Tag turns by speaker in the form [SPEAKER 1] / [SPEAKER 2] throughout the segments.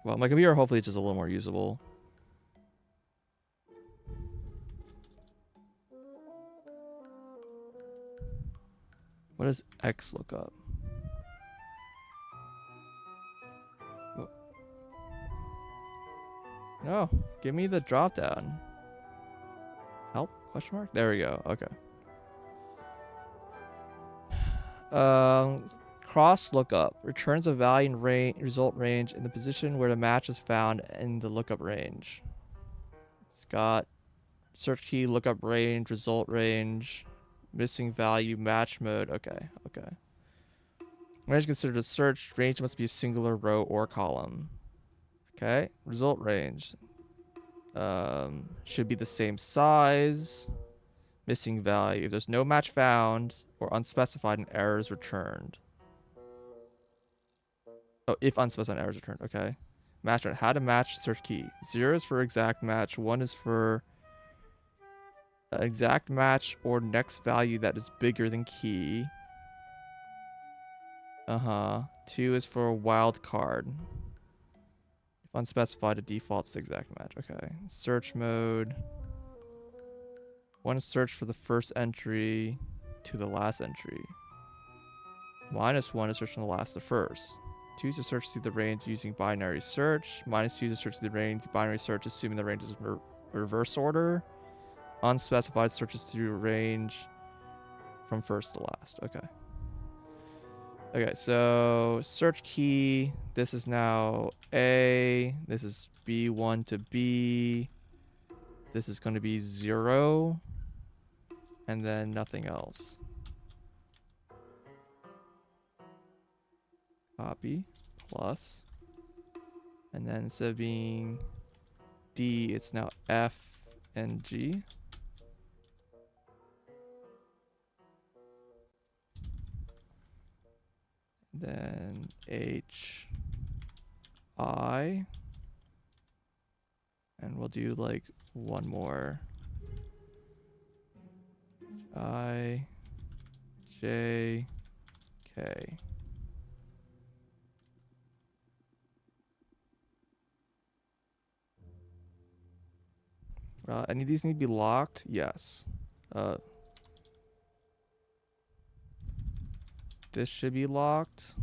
[SPEAKER 1] Well, my computer hopefully is just a little more usable. What does X look up? No, give me the drop down. Help? Question mark? There we go. Okay. Cross lookup returns a value and result range in the position where the match is found in the lookup range. It's got search key, lookup range, result range, missing value, match mode. Okay, okay. Range considered a search. Range must be a singular row or column. Okay, result range. Should be the same size. Missing value. If there's no match found or unspecified, an error is returned. Oh, if unspecified, error is returned. Okay. Match mode. How to match search key. 0 is for exact match. 1 is for exact match or next value that is bigger than key. 2 is for a wild card. If unspecified, it defaults to exact match. Okay. Search mode. 1 is search for the first entry to the last entry. -1 is search from the last to first. 2 is to search through the range using binary search. -2 is to search through the range binary search, assuming the range is reverse order. Unspecified searches through range from first to last. Okay. Okay, so search key. This is now A. This is B1 to B. This is going to be 0. And then nothing else. Copy. Plus. And then instead of being D, it's now F and G. Then H, I, and we'll do like one more. I, J, K. Any of these need to be locked? Yes. This should be locked.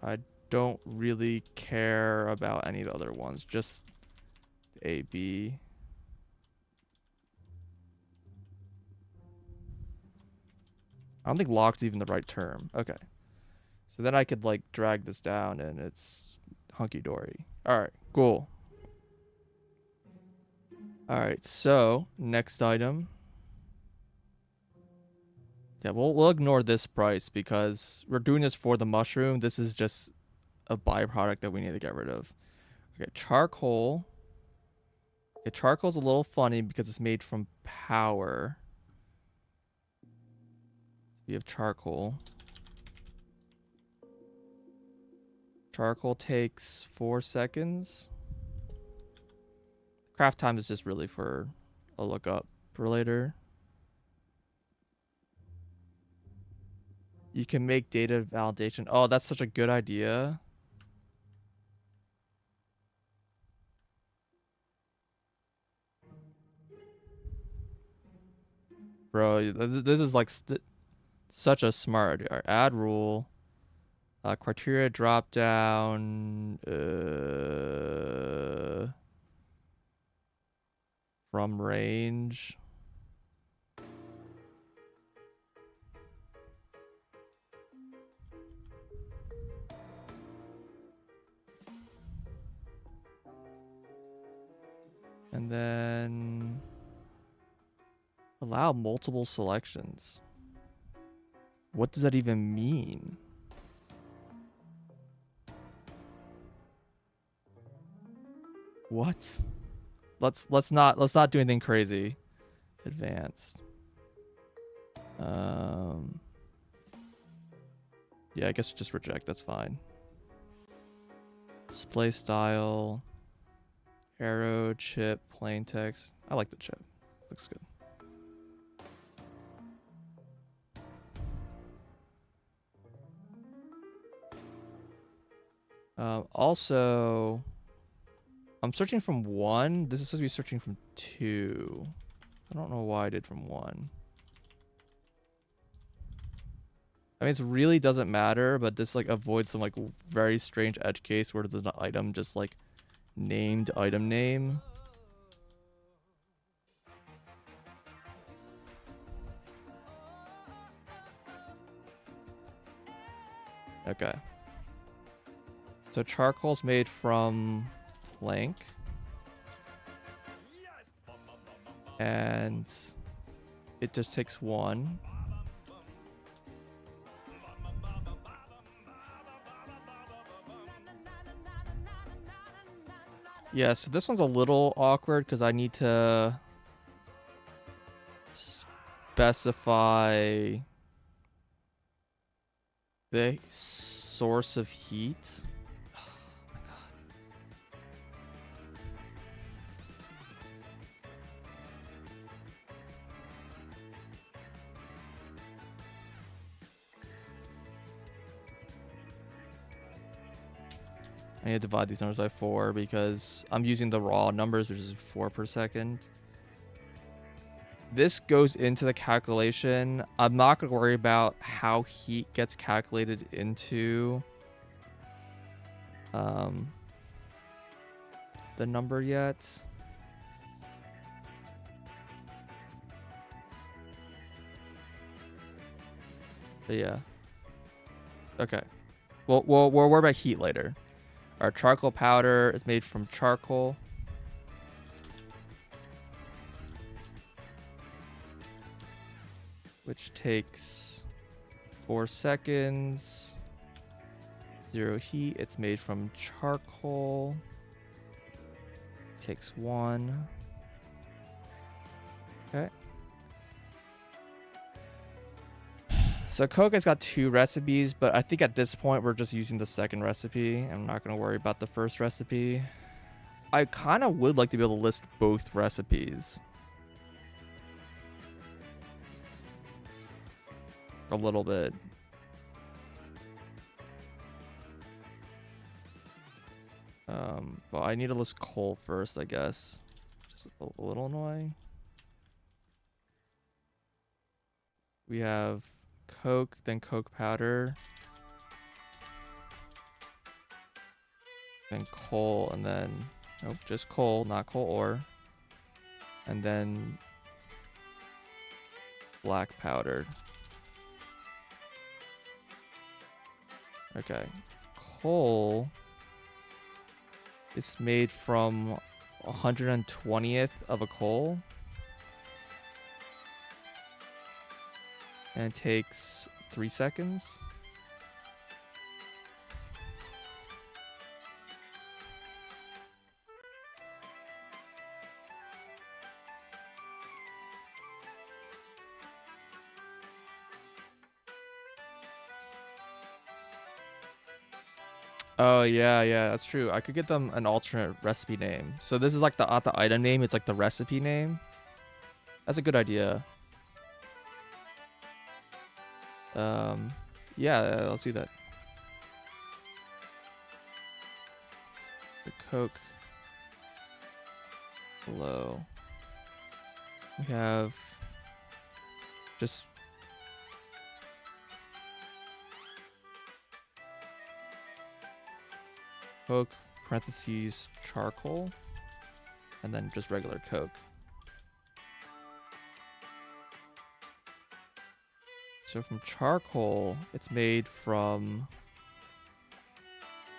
[SPEAKER 1] I don't really care about any of the other ones, just A, B. I don't think locked's even the right term. Okay. So then I could like drag this down and it's hunky-dory. All right, cool. All right, so next item. Yeah, we'll ignore this price because we're doing this for the mushroom. This is just a byproduct that we need to get rid of. Okay, charcoal. Okay, charcoal's a little funny because it's made from power. We have charcoal. Charcoal takes 4 seconds. Craft time is just really for a lookup for later. You can make data validation. Oh, that's such a good idea. Bro, this is like such a smart idea. Right, add rule. Criteria drop down. From range. And then allow multiple selections. What does that even mean? What? Let's not do anything crazy. Advanced. Yeah, I guess just reject. That's fine. Display style. Arrow, chip, plain text. I like the chip. Looks good. Also, I'm searching from 1. This is supposed to be searching from 2. I don't know why I did from 1. I mean, it really doesn't matter, but this like avoids some like very strange edge case where there's an item just like named item name. Okay. So charcoal's made from plank. And it just takes 1. Yeah, so this one's a little awkward because I need to specify the source of heat. Oh my god. I need to divide these numbers by 4 because I'm using the raw numbers, which is 4 per second. This goes into the calculation. I'm not going to worry about how heat gets calculated into the number yet. But yeah. Okay. We'll worry about heat later. Our charcoal powder is made from charcoal. Which takes 4 seconds. 0 heat. It's made from charcoal. Takes 1. Okay. So Coke has got 2 recipes, but I think at this point we're just using the second recipe. I'm not going to worry about the first recipe. I kind of would like to be able to list both recipes. A little bit. But I need to list coal first, I guess. Just a little annoying. We have Coke, then Coke powder. Then coal, and then... Nope, just coal, not coal ore. And then... black powder. Okay. Coal... It's made from 120th of a coal. And it takes 3 seconds. Oh, yeah, that's true. I could get them an alternate recipe name. So this is like the item name. It's like the recipe name. That's a good idea. Yeah, let's do that. The Coke below. We have just Coke, parentheses, charcoal, and then just regular Coke. So from charcoal, it's made from...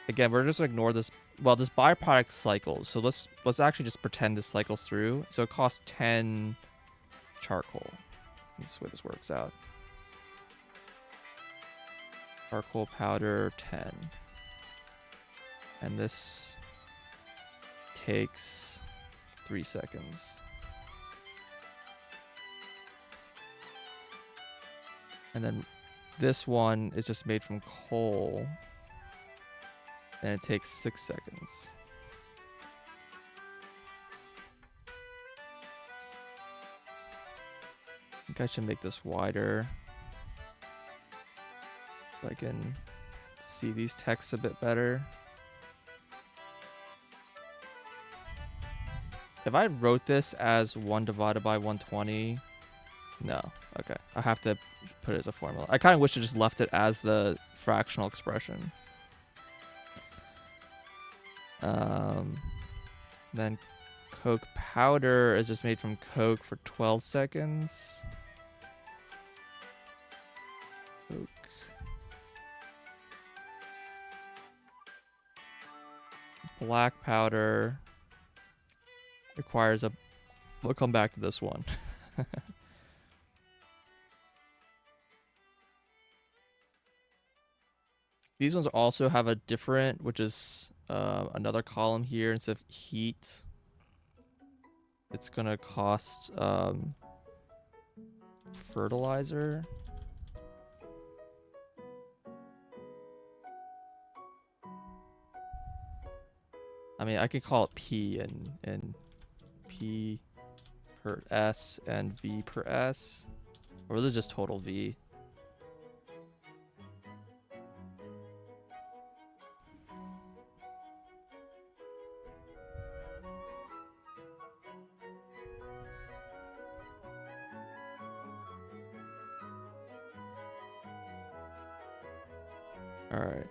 [SPEAKER 1] Again, we're just gonna ignore this. Well, this byproduct cycles. So let's actually just pretend this cycles through. So it costs 10 charcoal. I think that's the way this works out. Charcoal powder 10. And this takes 3 seconds. And then this one is just made from coal. And it takes 6 seconds. I think I should make this wider, so I can see these texts a bit better. If I wrote this as 1 divided by 120, no. Okay, I have to put it as a formula. I kind of wish I just left it as the fractional expression. Then Coke powder is just made from Coke for 12 seconds. Coke. Black powder requires a... We'll come back to this one. These ones also have a different, which is another column here. Instead of heat, it's going to cost fertilizer. I mean, I could call it P and P per S and V per S. Or is it just total V? All right.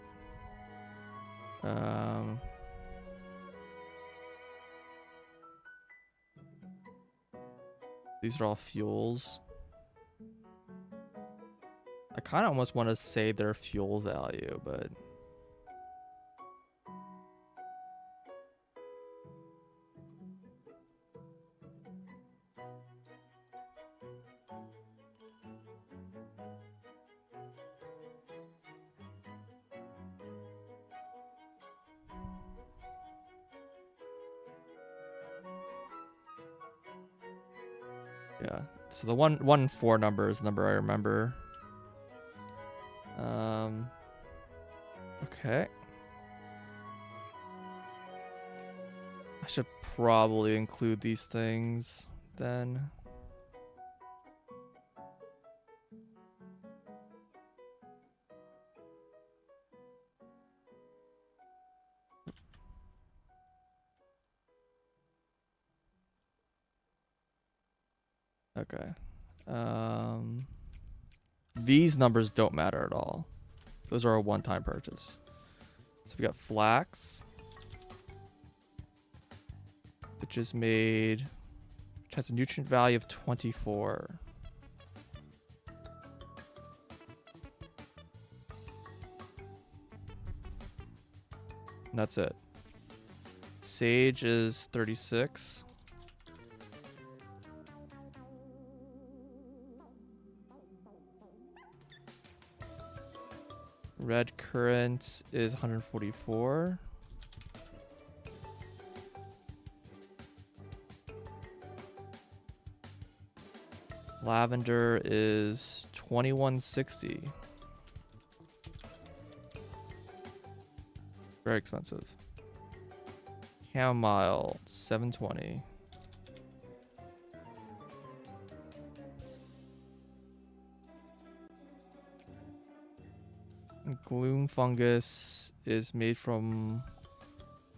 [SPEAKER 1] These are all fuels. I kind of almost want to say their fuel value, but... Yeah, so the 1, 1, 4 number is the number I remember. Okay. I should probably include these things then. Okay. These numbers don't matter at all. Those are a one-time purchase. So we got flax, which is made, which has a nutrient value of 24. And that's it. Sage is 36. Red currant is 144. Lavender is 2160. Very expensive. Chamomile 720. Gloom fungus is made from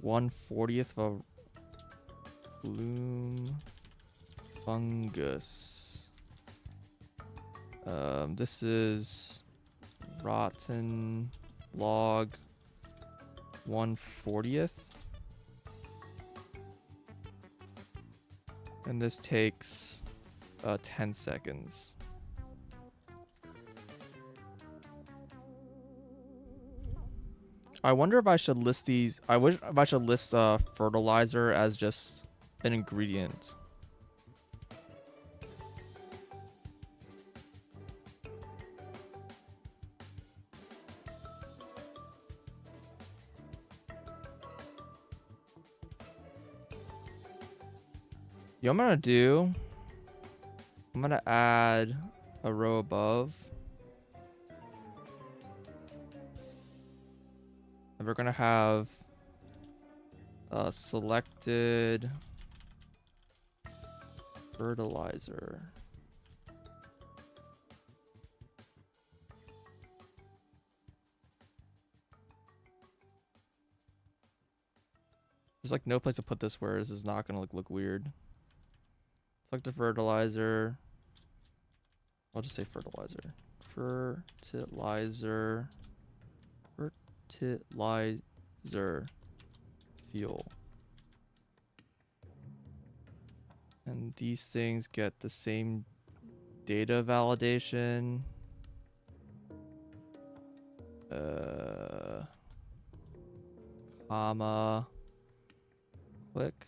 [SPEAKER 1] 1/40th of a gloom fungus. This is rotten log 1/40th. And this takes 10 seconds. I wonder if I should list these. I wish if I should list fertilizer as just an ingredient. You know what I'm gonna do? I'm gonna add a row above. And we're gonna have selected fertilizer. There's like no place to put this where this is not gonna look weird. Select the fertilizer. I'll just say fertilizer. Fertilizer. Fertilizer. Fuel. And these things get the same data validation. Comma. Click.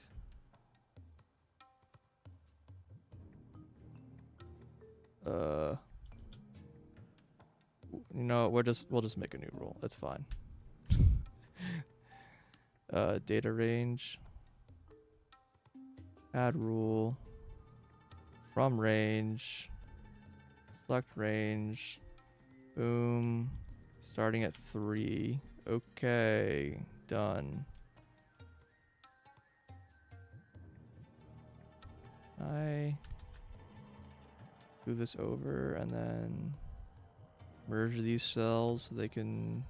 [SPEAKER 1] You know, we'll just make a new rule. It's fine. Data range. Add rule. From range. Select range. Boom. Starting at 3. Okay. Done. I do this over and then merge these cells so they can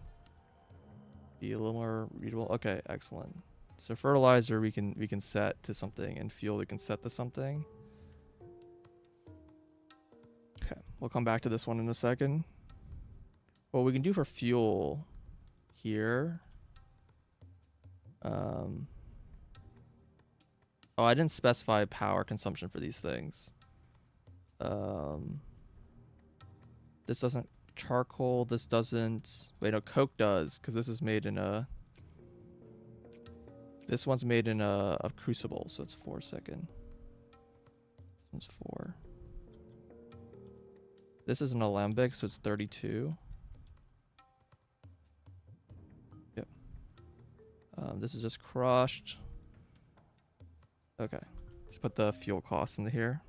[SPEAKER 1] be a little more readable. Okay, excellent. So fertilizer we can set to something, and fuel we can set to something. Okay, we'll come back to this one in a second. What we can do for fuel here. Oh, I didn't specify power consumption for these things. This doesn't charcoal. This doesn't. Wait, no, coke does, because this is made in a. This one's made in a crucible, so it's 4 second. This one's 4. This is an alembic, so it's 32. Yep. This is just crushed. Okay. Let's put the fuel costs into here.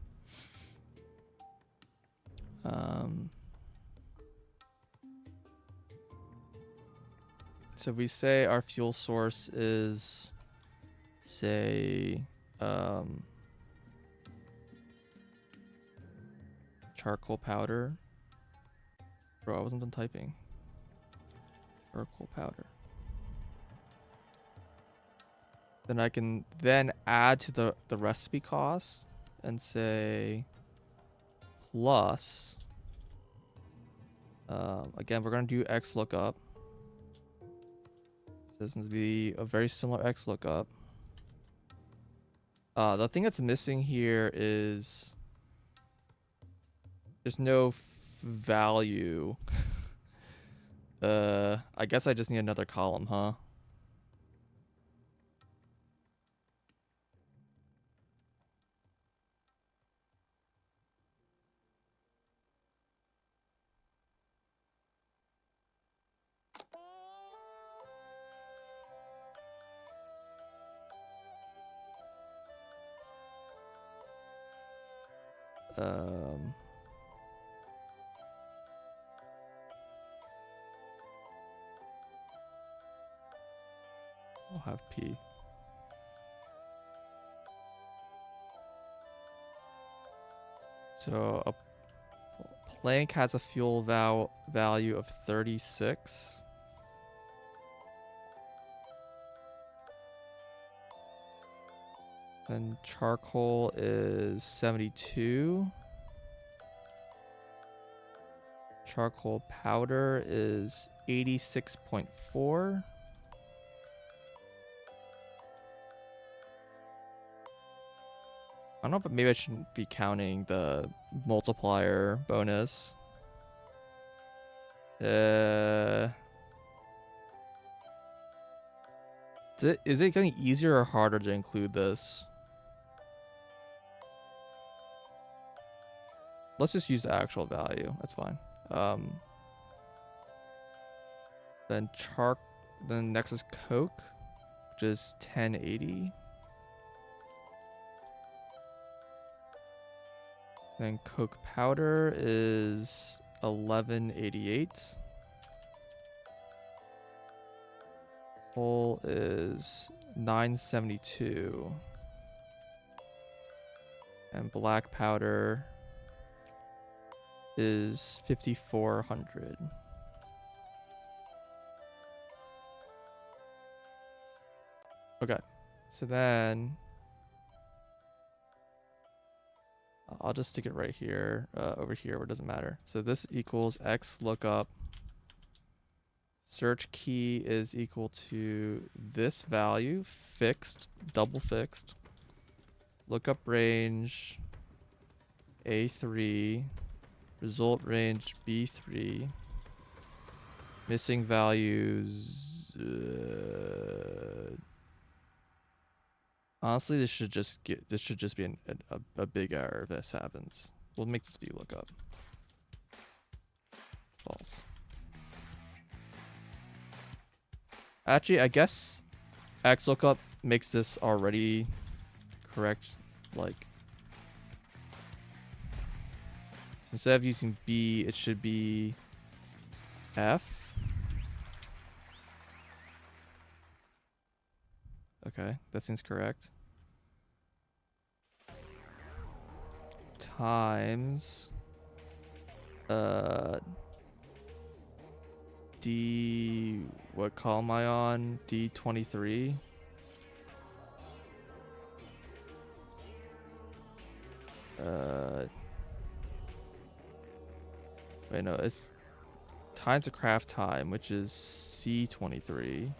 [SPEAKER 1] So if we say our fuel source is, say, charcoal powder. Bro, I wasn't done typing. Charcoal powder. Then I can then add to the recipe cost and say plus. Again, we're going to do XLOOKUP. So this is going to be a very similar XLOOKUP. The thing that's missing here is there's no value. I guess I just need another column, huh? I'll have P. So a plank has a fuel value of 36. Then charcoal is 72. Charcoal powder is 86.4. I don't know if maybe I shouldn't be counting the multiplier bonus. Is it getting easier or harder to include this? Let's just use the actual value. That's fine. Then next is coke, which is 1080. Then coke powder is 1188. Coal is 972. And black powder is 5400. Okay. So then I'll just stick it right here, over here where it doesn't matter. So this equals X lookup. Search key is equal to this value, fixed, double fixed. Lookup range A3, result range B3. Missing values. Honestly, this should just be a big error if this happens. We'll make this VLOOKUP. False. Actually, I guess XLOOKUP makes this already correct. Like, so instead of using B, it should be F. Okay, that seems correct. Times D, what column am I on? D23. Wait, no, it's times a craft time, which is C23.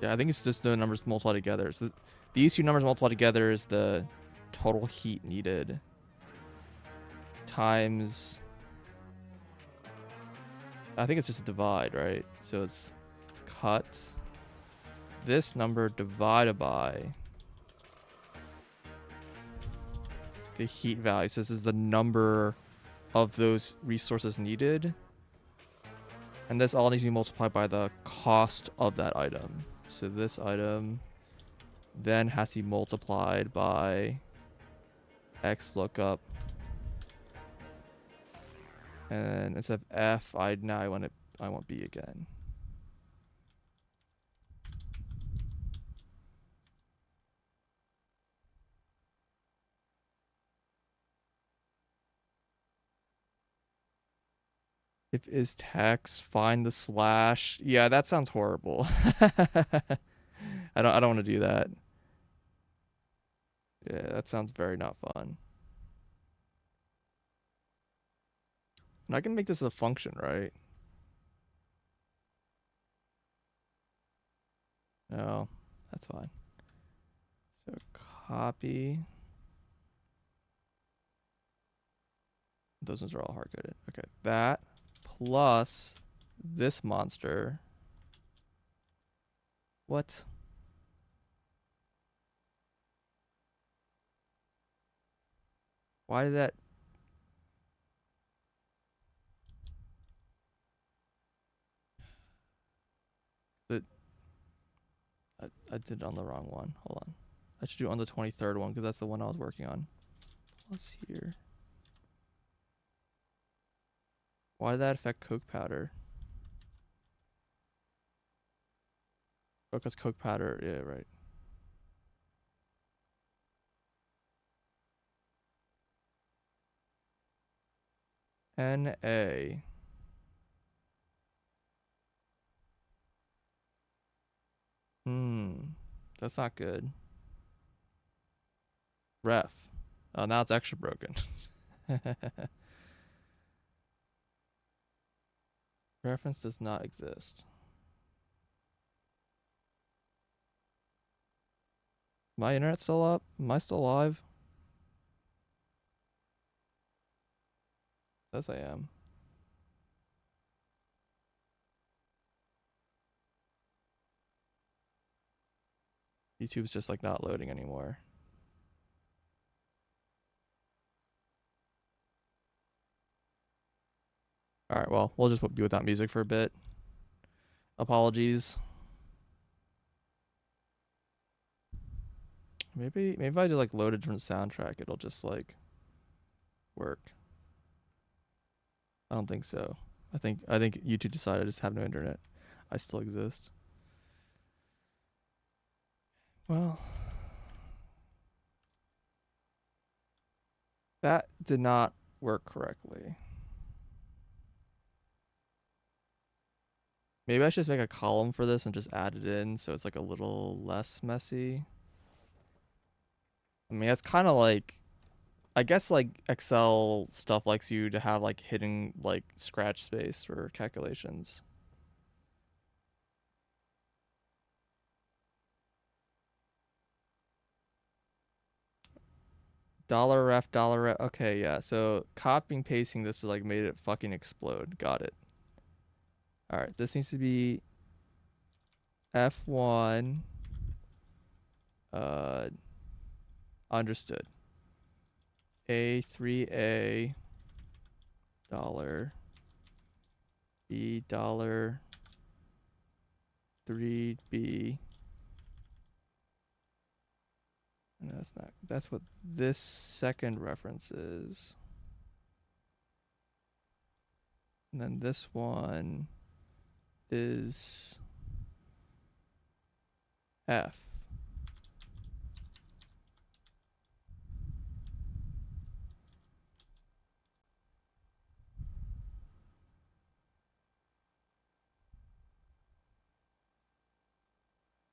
[SPEAKER 1] Yeah, I think it's just the numbers multiplied together. So these two numbers multiplied together is the total heat needed times, I think it's just a divide, right? So it's cut this number divided by the heat value. So this is the number of those resources needed. And this all needs to be multiplied by the cost of that item. So this item then has to be multiplied by X lookup. And instead of F, I want B again. If is text, find the slash. Yeah, that sounds horrible. I don't want to do that. Yeah, that sounds very not fun. And I can make this a function, right? No, that's fine. So copy. Those ones are all hard coded. Okay, that plus this monster. What? Why did that? I did it on the wrong one. Hold on. I should do it on the 23rd one because that's the one I was working on. Plus here. Why did that affect Coke powder? Oh, because Coke powder. Yeah, right. NA. That's not good. Ref. Oh, now it's extra broken. Reference does not exist. My internet still up? Am I still live? Says I am. YouTube's just like not loading anymore. All right, well, we'll just be without music for a bit. Apologies. Maybe if I do like load a different soundtrack, it'll just like work. I don't think so. I think YouTube decided I just have no internet. I still exist. Well, that did not work correctly. Maybe I should just make a column for this and just add it in so it's like a little less messy. I mean, it's kind of like, I guess like Excel stuff likes you to have like hidden like scratch space for calculations. Dollar ref. Okay, yeah. So copying pasting this is like made it fucking explode. Got it. All right, this needs to be F1. Uh, understood. A3A dollar B dollar 3B. No, that's not. That's what this second reference is. And then this one is F.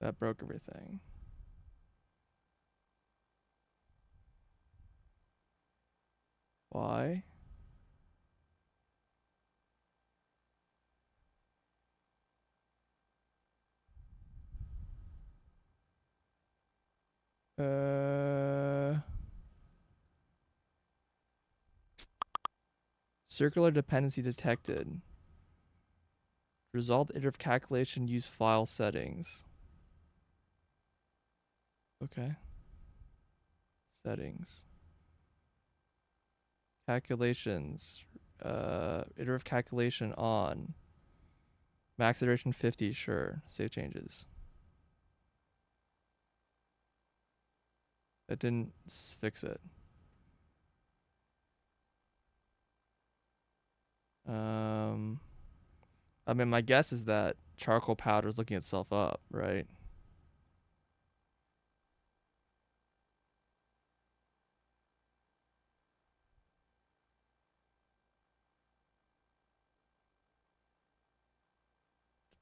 [SPEAKER 1] That broke everything. Why? Uh, circular dependency detected. Result iterative calculation use file settings. Okay. Settings. Calculations. Iterative calculation on. Max iteration 50, sure. Save changes. That didn't fix it. Um, I mean, my guess is that charcoal powder is looking itself up, right?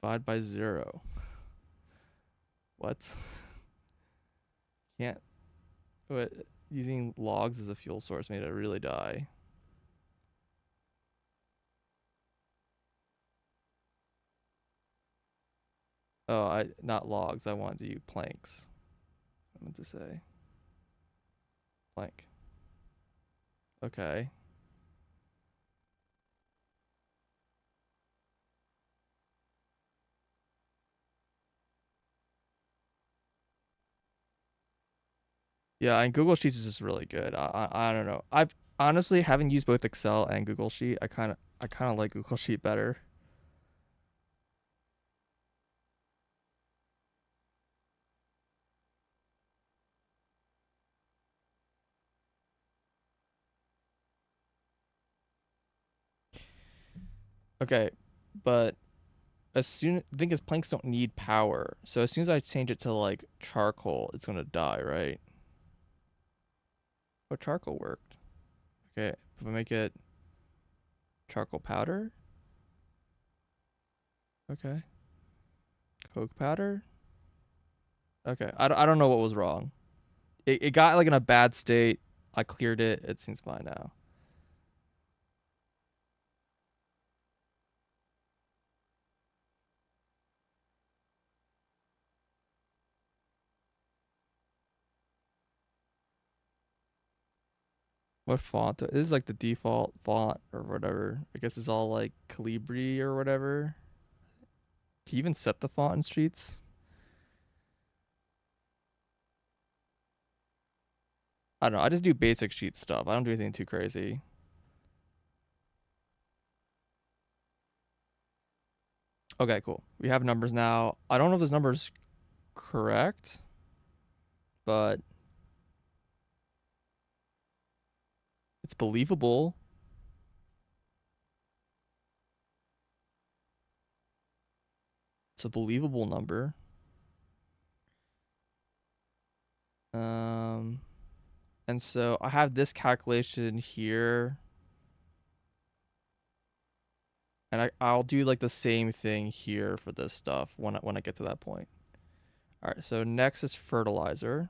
[SPEAKER 1] Divide by 0. What? Can't. What? Using logs as a fuel source made it really die. Oh, I not logs. I wanted to use planks. I meant to say plank. Okay. Yeah, and Google Sheets is just really good. I don't know. I've honestly having used both Excel and Google Sheet. I kind of like Google Sheet better. Okay, but as soon the thing is planks don't need power. So as soon as I change it to like charcoal, it's gonna die, right? But charcoal worked. Okay, if I make it charcoal powder, okay. Coke powder, okay. I don't know what was wrong. It got like in a bad state. I cleared it. It seems fine now. What font? This is like the default font or whatever. I guess it's all like Calibri or whatever. Can you even set the font in Streets? I don't know. I just do basic sheet stuff. I don't do anything too crazy. Okay, cool. We have numbers now. I don't know if this number's correct, but it's believable. It's a believable number. And so I have this calculation here, and I'll do like the same thing here for this stuff when I get to that point. All right, so next is fertilizer.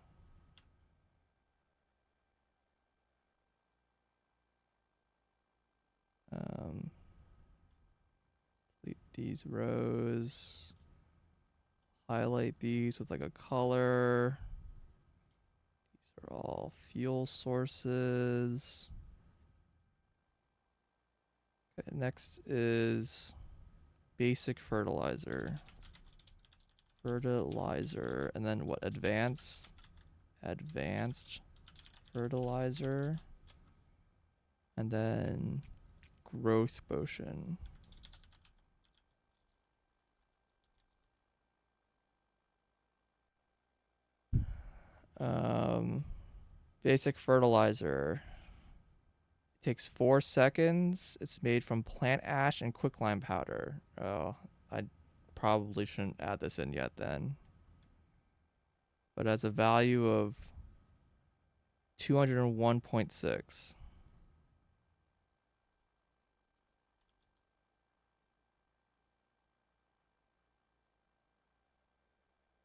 [SPEAKER 1] Delete these rows. Highlight these with like a color. These are all fuel sources. Okay, next is basic fertilizer. Fertilizer, and then what? Advanced fertilizer, and then growth potion. Basic fertilizer. It takes 4 seconds. It's made from plant ash and quicklime powder. Oh, I probably shouldn't add this in yet then. But it has a value of 201.6.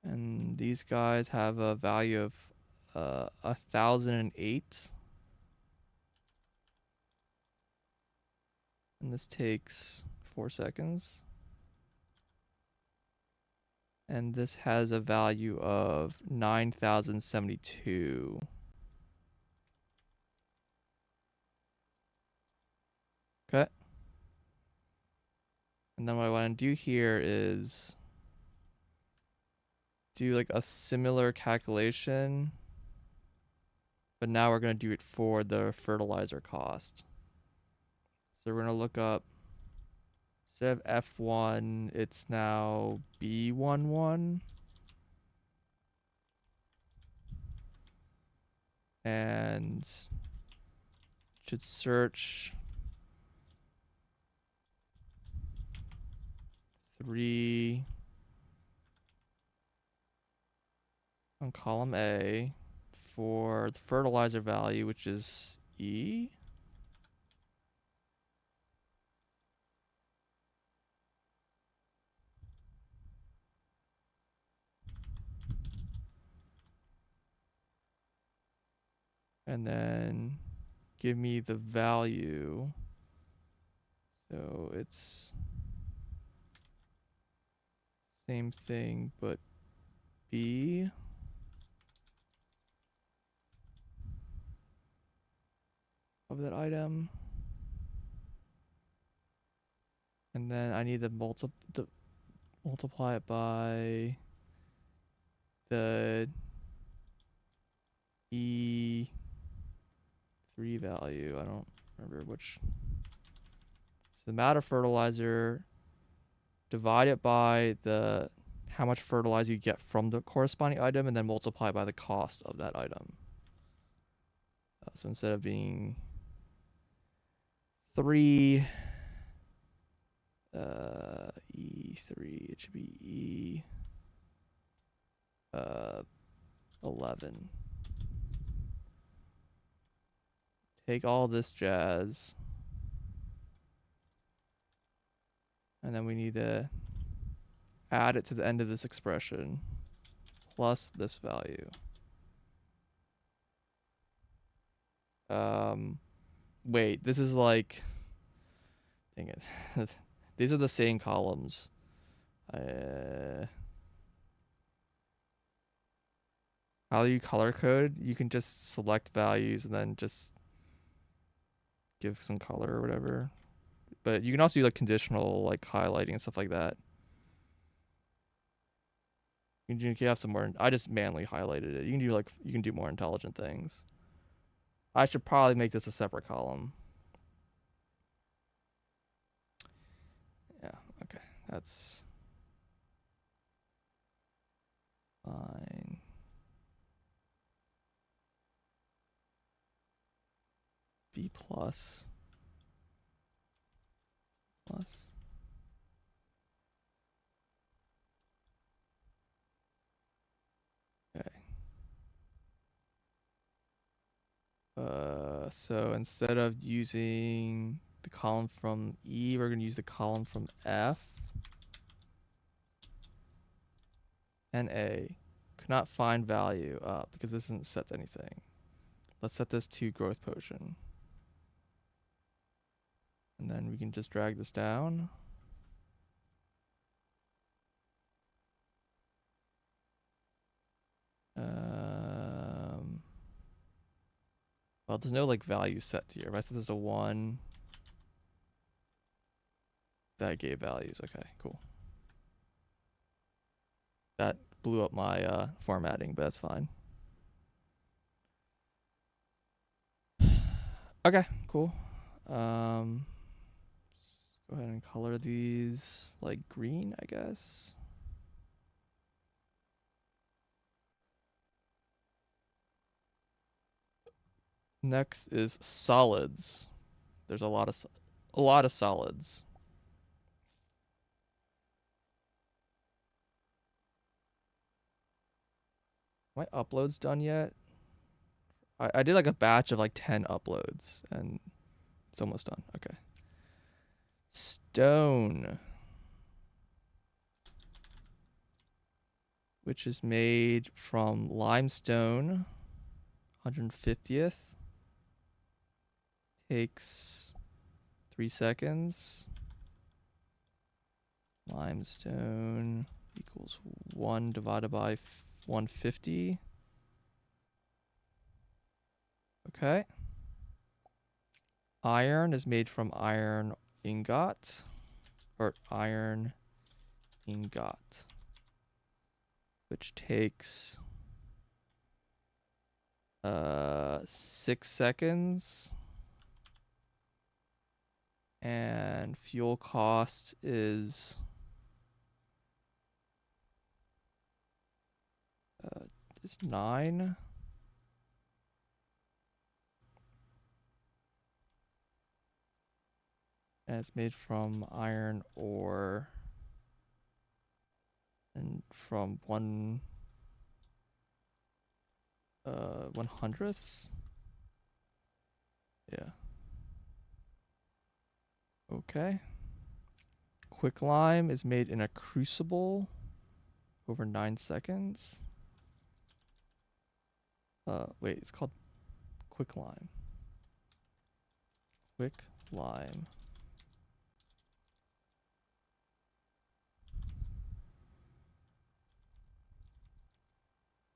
[SPEAKER 1] And these guys have a value of 1,008. And this takes 4 seconds. And this has a value of 9,072. Okay. And then what I want to do here is do like a similar calculation, but now we're going to do it for the fertilizer cost. So we're going to look up, instead of F1, it's now B11. And should search 3 on column A for the fertilizer value, which is E. And then give me the value. So it's same thing, but B. Of that item. And then I need to multiply it by the E3 value. I don't remember which. So the amount of fertilizer, divide it by the how much fertilizer you get from the corresponding item, and then multiply by the cost of that item. So instead of being 3 E3, it should be E11. Take all this jazz, and then we need to add it to the end of this expression plus this value. Wait, this is like, dang it. These are the same columns. How do you color code? You can just select values and then just give some color or whatever. But you can also do like conditional like highlighting and stuff like that. You can have some more. I just manually highlighted it. You can do more intelligent things. I should probably make this a separate column. Yeah, okay. That's fine. B plus. Plus. Okay. So instead of using the column from E, we're going to use the column from F and A. Could not find value because this isn't set to anything. Let's set this to growth potion. And then we can just drag this down. Well, there's no like value set here. If I set this to 1, that gave values. Okay, cool. That blew up my formatting, but that's fine. Okay, cool. Go ahead and color these like green, I guess. Next is solids. There's a lot of solids. My uploads done yet? I did like a batch of like 10 uploads and it's almost done. Okay. Stone, which is made from limestone, 150th. Takes 3 seconds. Limestone equals 1 divided by 150. Okay. Iron is made from iron ingot, or iron ingot, which takes 6 seconds. And fuel cost is 9. And it's made from iron ore and from 1/100ths. Yeah. Okay. Quicklime is made in a crucible over 9 seconds. Wait, it's called quicklime. Quicklime.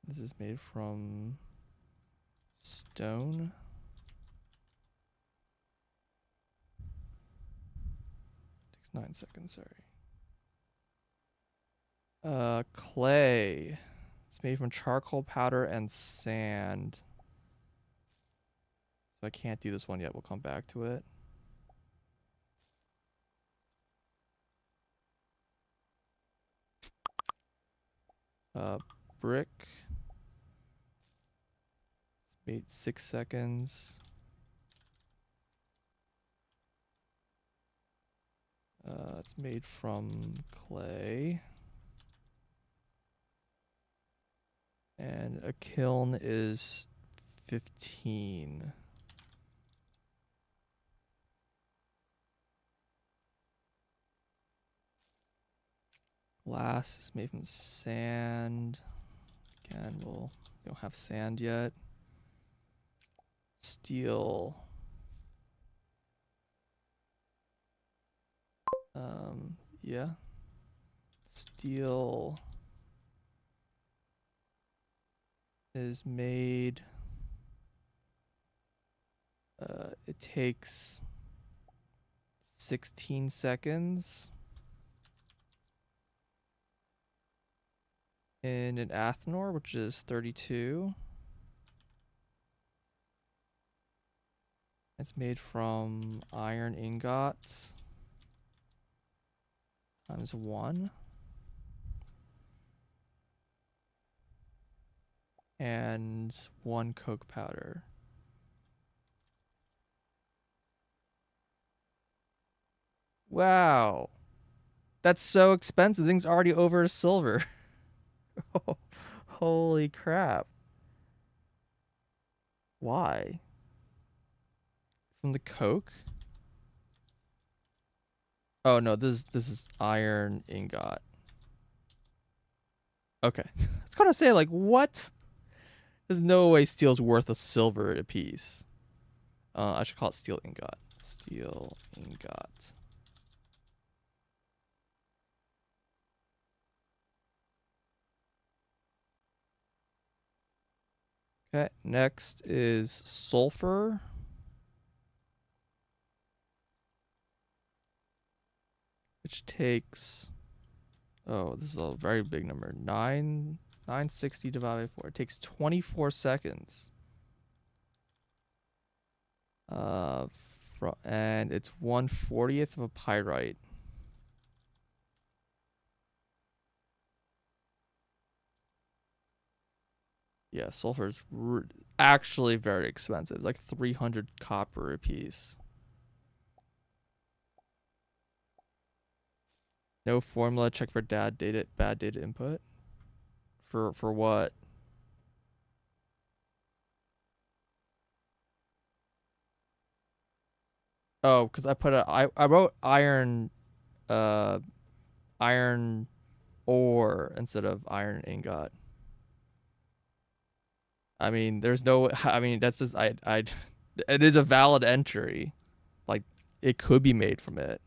[SPEAKER 1] This is made from stone. Takes 9 seconds, sorry. Clay. It's made from charcoal powder and sand. So I can't do this one yet. We'll come back to it. Brick. It's made 6 seconds. It's made from clay. And a kiln is 15. Glass is made from sand. Again, we don't have sand yet. Steel. Yeah. Steel is made. It takes 16 seconds. In an Athenor, which is 32. It's made from iron ingots times 1. And 1 coke powder. Wow. That's so expensive. The thing's already over a silver. Holy crap. Why? From the coke? Oh no, this is iron ingot. Okay. I was gonna say, like, what? There's no way steel's worth a silver a piece. I should call it steel ingot. Steel ingot. Okay, next is sulfur. Which takes, oh, this is a very big number. 960 divided by 4. It takes 24 seconds. And it's 1/40th of a pyrite. Yeah, sulfur is actually very expensive. It's like 300 copper a piece. No formula. Check for bad data input. For what? Oh, because I wrote uh iron ore instead of iron ingot. I mean, there's no. I mean, that's just I. It is a valid entry. Like, it could be made from it.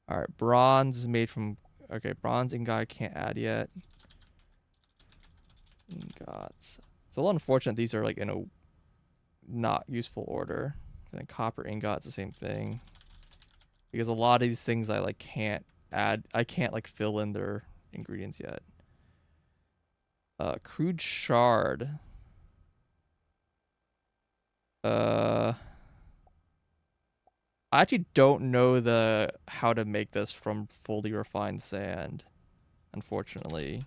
[SPEAKER 1] All right, bronze is made from. Okay, bronze ingot I can't add yet. Ingots. It's a little unfortunate these are like in a not useful order. And then copper ingot's the same thing. Because a lot of these things I like can't add. I can't like fill in their ingredients yet. Crude shard. Uh. I actually don't know the how to make this from fully refined sand, unfortunately.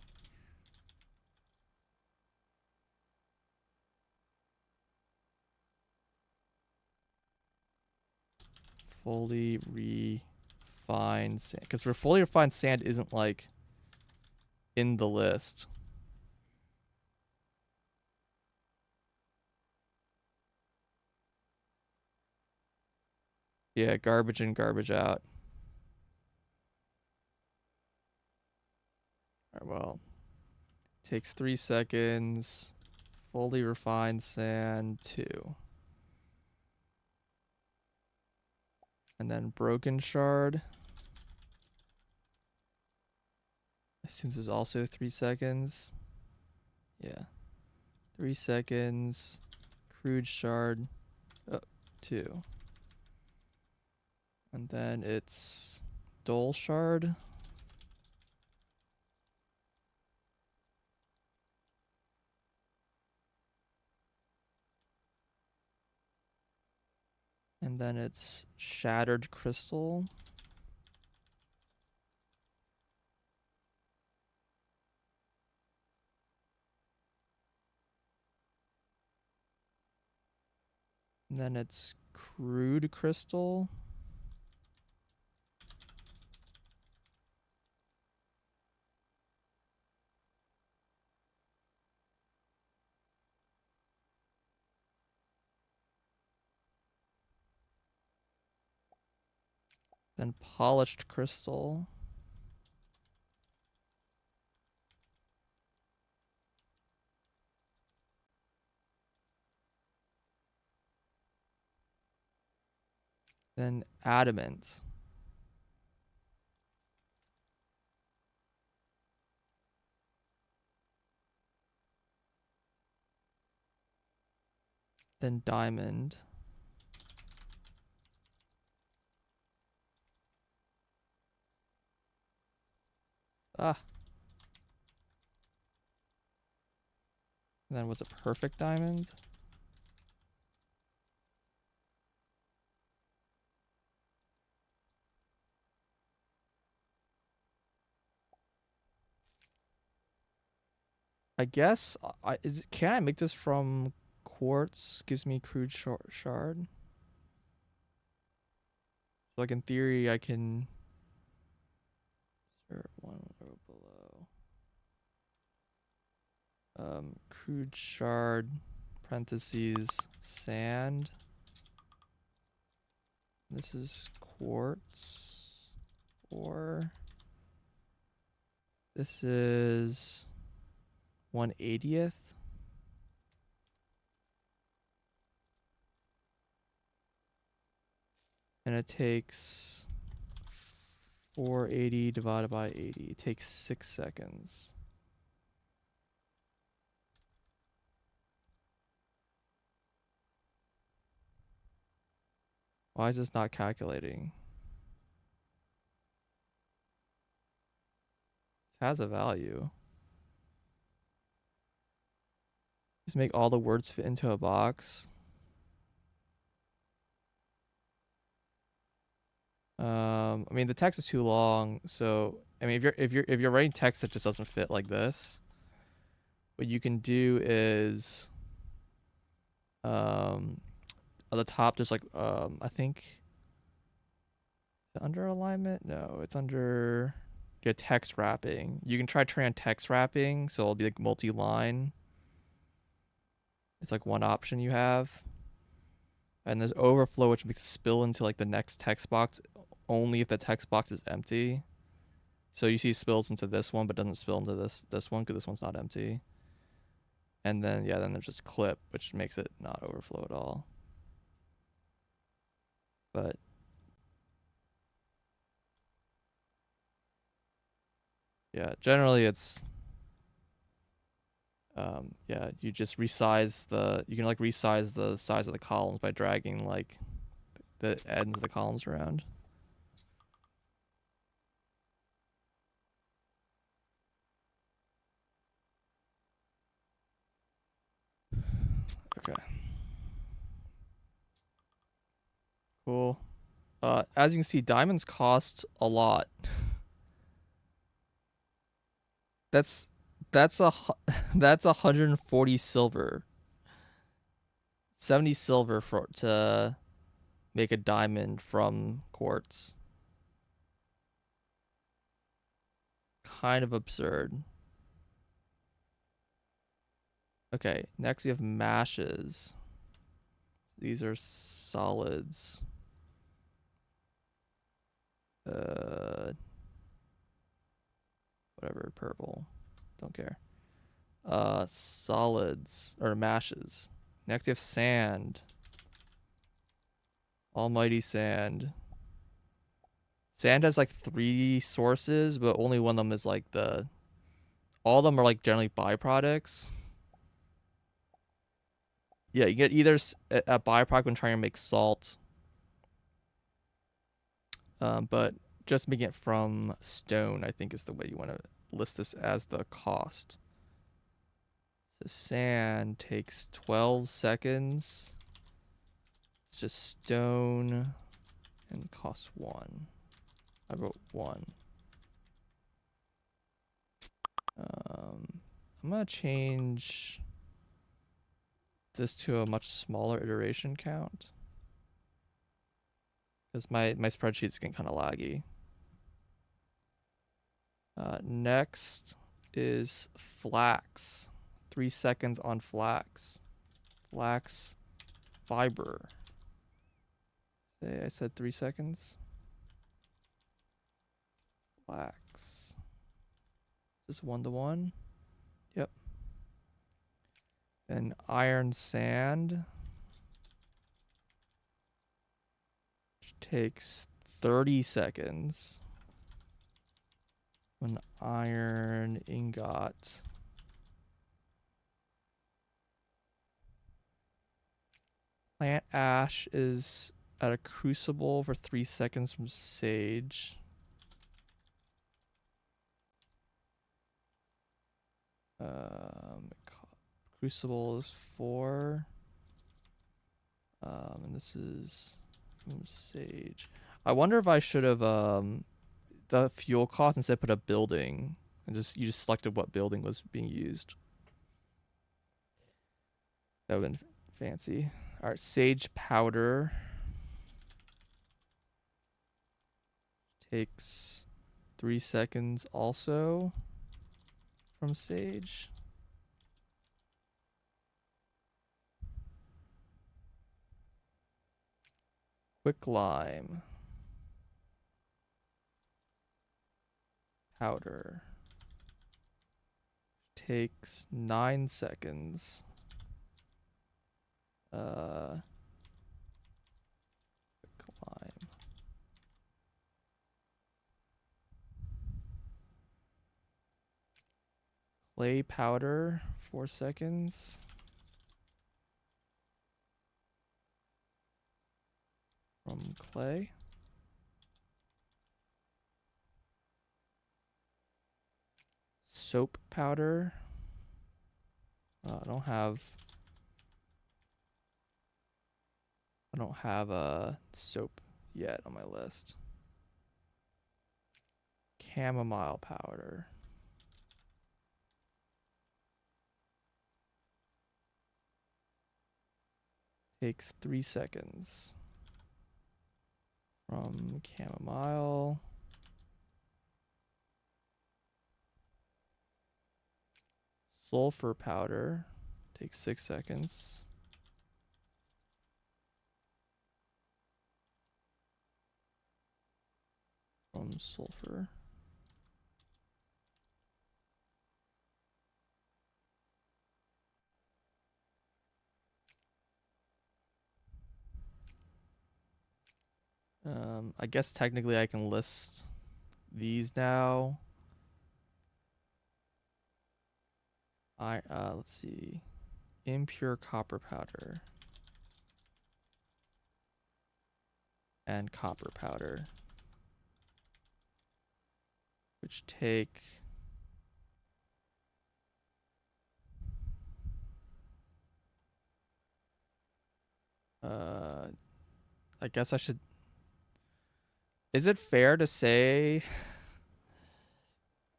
[SPEAKER 1] Fully refined sand, because for fully refined sand isn't like in the list. Yeah, garbage in, garbage out. All right, well, takes 3 seconds. Fully refined sand 2. And then broken shard. I assume this is also 3 seconds. Yeah. 3 seconds. Crude shard 2. And then it's dull shard. And then it's shattered crystal. And then it's crude crystal. Then polished crystal. Then adamant. Then diamond. Ah. And then what's a perfect diamond? I guess can I make this from quartz? Gives me crude shard. So like in theory I can insert 1 row below. Crude shard parentheses sand. This is quartz. Or this is 1/80th. And it takes 480 divided by 80. It takes 6 seconds. Why is this not calculating? It has a value. Just make all the words fit into a box. I mean the text is too long, so I mean if you're writing text that just doesn't fit like this, what you can do is at the top there's like I think is it under alignment? No, it's under text wrapping. You can try turning on text wrapping, so it'll be like multi-line. It's like one option you have. And there's overflow, which makes it spill into like the next text box only if the text box is empty. So you see spills into this one, but doesn't spill into this one because this one's not empty. And then then there's just clip, which makes it not overflow at all. But yeah, generally it's you just resize you can like resize the size of the columns by dragging like the ends of the columns around. Okay. Cool. As you can see, diamonds cost a lot. That's that's 140 silver. 70 silver to make a diamond from quartz. Kind of absurd. Okay, next we have mashes. These are solids. Whatever, purple. Don't care. Solids or mashes. Next we have sand. Almighty sand. Sand has like 3 sources, but only one of them is like all of them are like generally byproducts. Yeah, you get either a byproduct when trying to make salt, but just making it from stone, I think, is the way you want to list this as the cost. So sand takes 12 seconds. It's just stone and costs 1. I wrote 1. I'm gonna change this to a much smaller iteration count because my spreadsheet's getting kind of laggy. Next is flax. 3 seconds on flax. Flax fiber. Say I said 3 seconds. Flax. Just 1-to-1. Yep. Then iron sand. Which takes 30 seconds. An iron ingot. Plant ash is at a crucible for 3 seconds from sage. Crucible is 4. And this is from sage. I wonder if I should have the fuel cost instead put a building and you just selected what building was being used. That would have been fancy. All right, sage powder takes 3 seconds also from sage. Quicklime. Powder. Takes 9 seconds. Quicklime. Clay powder, 4 seconds. From clay. Soap powder. I don't have a soap yet on my list. Chamomile powder. Takes 3 seconds. From chamomile. Sulfur powder. Takes 6 seconds. From sulfur. I guess technically I can list these now. Let's see. Impure copper powder. And copper powder. Which take I guess I should. Is it fair to say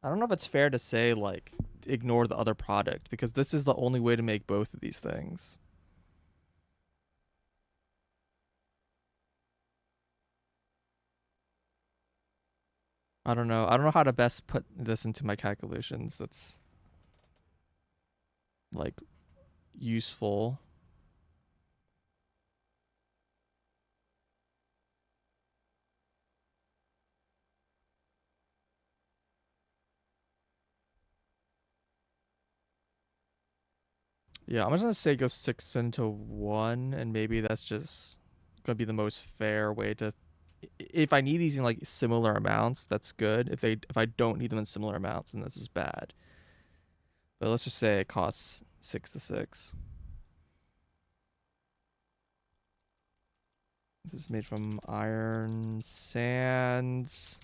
[SPEAKER 1] I don't know if it's fair to say like ignore the other product because this is the only way to make both of these things. I don't know. I don't know how to best put this into my calculations. That's like useful. Yeah, I'm just gonna say go 6 into 1, and maybe that's just gonna be the most fair way to. If I need these in like similar amounts, that's good. If I don't need them in similar amounts, then this is bad. But let's just say it costs 6 to 6. This is made from iron sands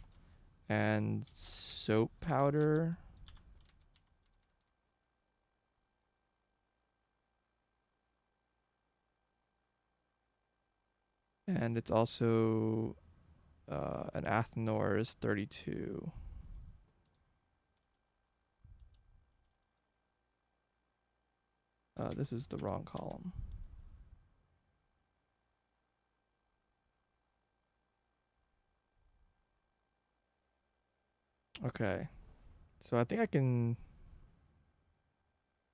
[SPEAKER 1] and soap powder. And it's also an Athenor is 32. This is the wrong column. Okay. So I think I can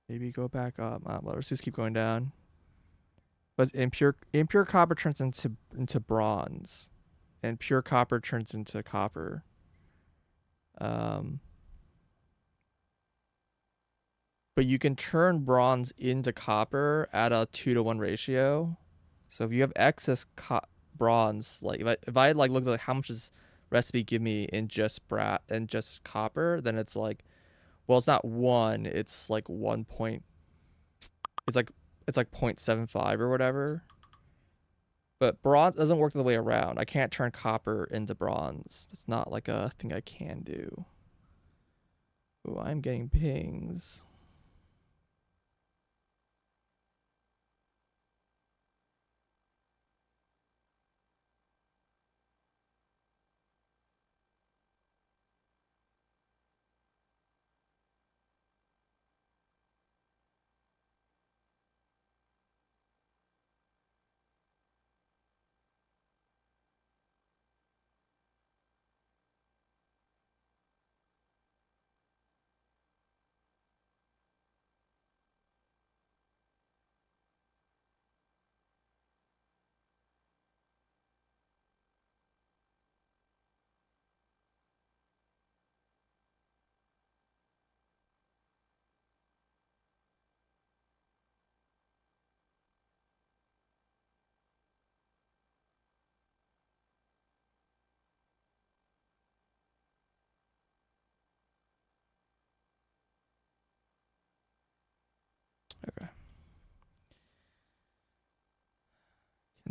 [SPEAKER 1] maybe go back up. Let's just keep going down. But impure copper turns into bronze, and pure copper turns into copper. Um, but you can turn bronze into copper at a 2-to-1 ratio. So if you have excess bronze, like if I like look at like how much does recipe give me in just just copper, then it's like, well, it's not 1, it's like 1 point. It's like 0.75 or whatever. But bronze doesn't work the way around. I can't turn copper into bronze. It's not like a thing I can do. Oh, I'm getting pings.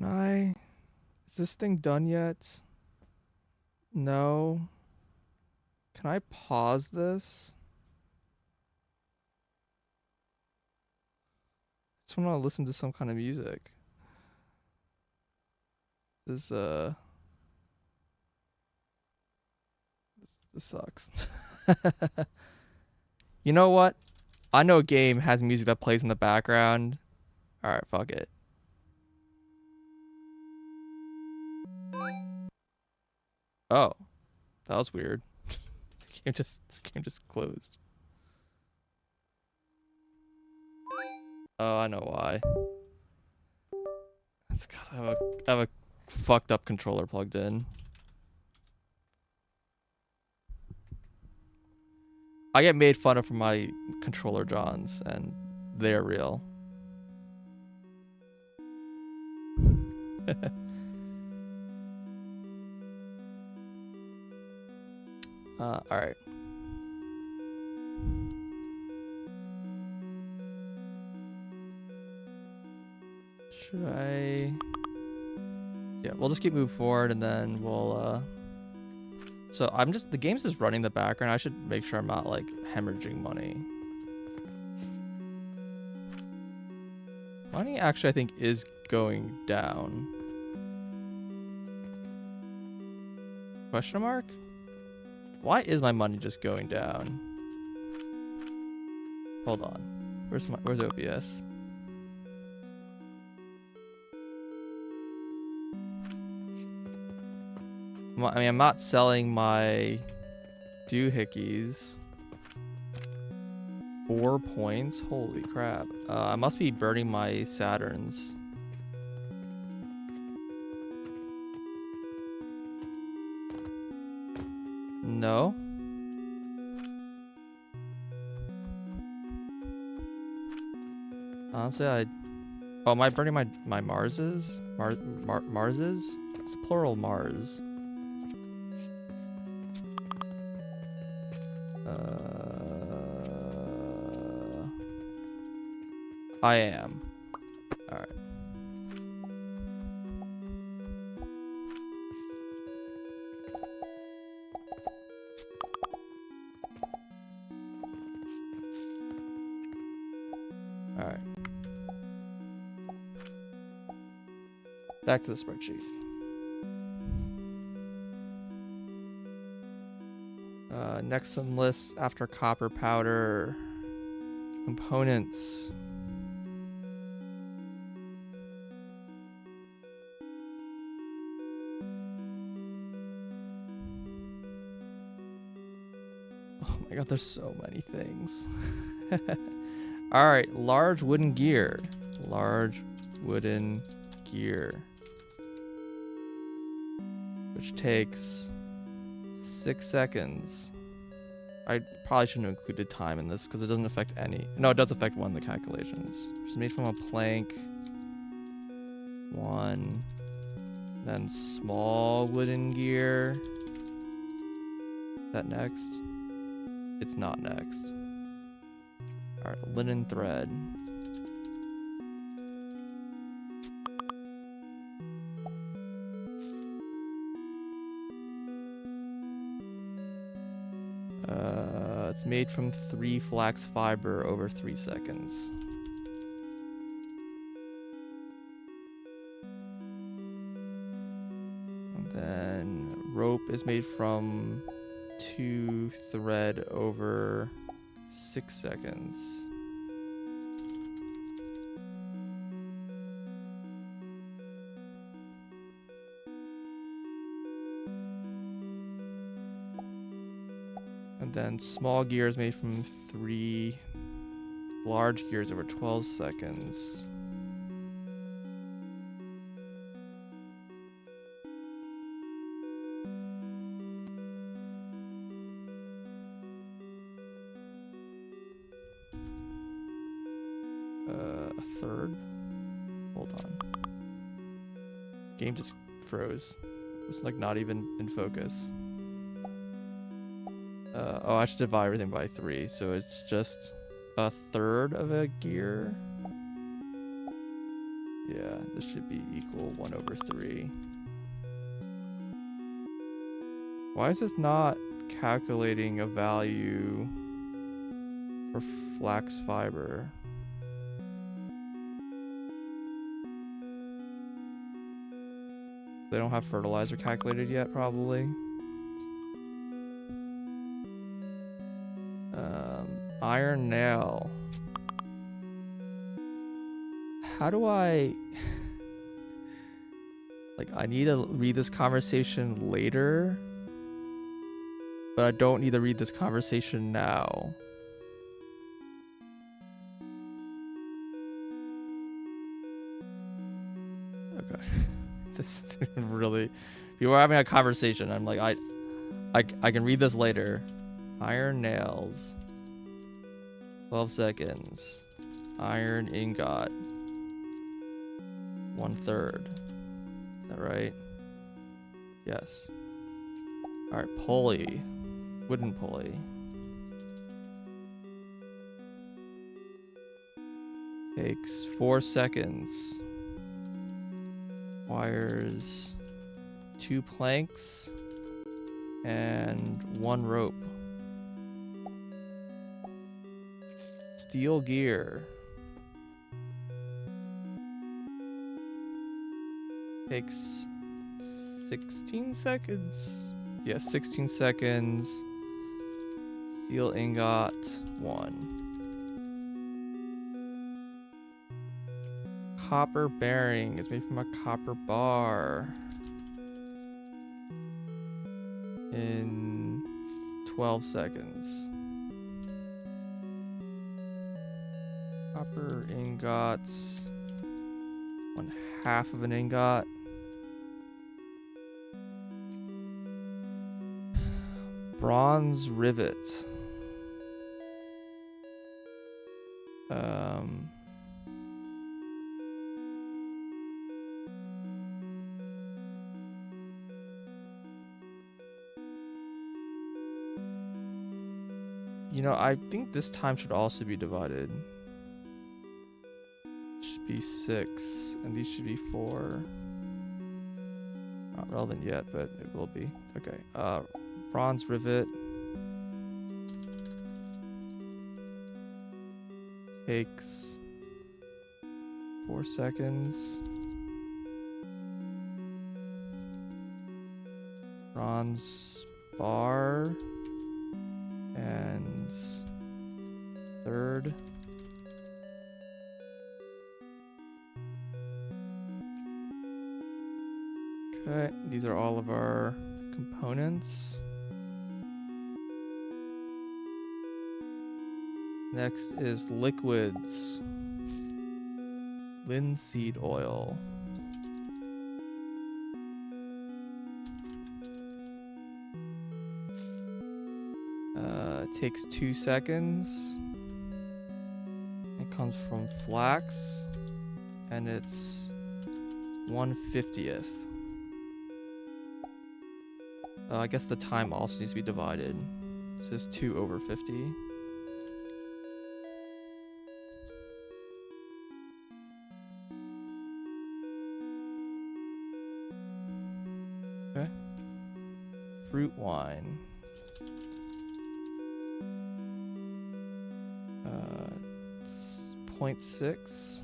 [SPEAKER 1] Can I... Is this thing done yet? No. Can I pause this? I just want to listen to some kind of music. This sucks. You know what? I know a game has music that plays in the background. Alright, fuck it. Oh. That was weird. the game just closed. Oh, I know why. It's because I have a fucked up controller plugged in. I get made fun of for my controller Johns, and they're real. Alright. Should I... Yeah, we'll just keep moving forward and then we'll, So the game's just running in the background. I should make sure I'm not, like, hemorrhaging money. Money actually, I think, is going down. Question mark? Why is my money just going down? Hold on. Where's OBS? I mean, I'm not selling my doohickeys. 4 points? Holy crap. I must be burning my Saturns. No. Honestly, Oh, am I burning my Marses? Marses? It's plural Mars. I am. Alright. Alright. Back to the spreadsheet. Next on the list after copper powder. Components. Oh my god, there's so many things. Alright, large wooden gear. Large wooden gear. Which takes 6 seconds. I probably shouldn't have included time in this because it doesn't affect any. No, it does affect one of the calculations. It's made from a plank. 1. Then small wooden gear. Is that next? It's not next. Alright, linen thread. It's made from 3 flax fiber over 3 seconds. And then rope is made from 2 thread over 6 seconds. And then small gear is made from 3 large gears over 12 seconds. A third? Hold on. Game just froze. It's like not even in focus. Oh, I should divide everything by 3, so it's just a third of a gear. Yeah, this should be equal 1/3. Why is this not calculating a value for flax fiber? They don't have fertilizer calculated yet, probably. Iron nail. How do I... Like, I need to read this conversation later, but I don't need to read this conversation now. Okay. This is really... If you were having a conversation, I'm like, I can read this later. Iron nails. 12 seconds. Iron ingot. 1/3. Is that right? Yes. Alright, pulley. Wooden pulley. Takes 4 seconds. Wires 2 planks and 1 rope. Steel gear. Takes 16 seconds. Yeah, 16 seconds. Steel ingot 1. Copper bearing is made from a copper bar. In 12 seconds. Copper ingots. 1/2 of an ingot. Bronze rivet. You know, I think this time should also be divided. Should be 6, and these should be 4. Not relevant yet, but it will be. Okay. Bronze rivet. Takes 4 seconds. Bronze bar. And 3rd. Okay, these are all of our components. Next is liquids. Linseed oil. Takes 2 seconds. It comes from flax, and it's 1/50th. I guess the time also needs to be divided. This is 2/50. Okay. Fruit wine. 0.6.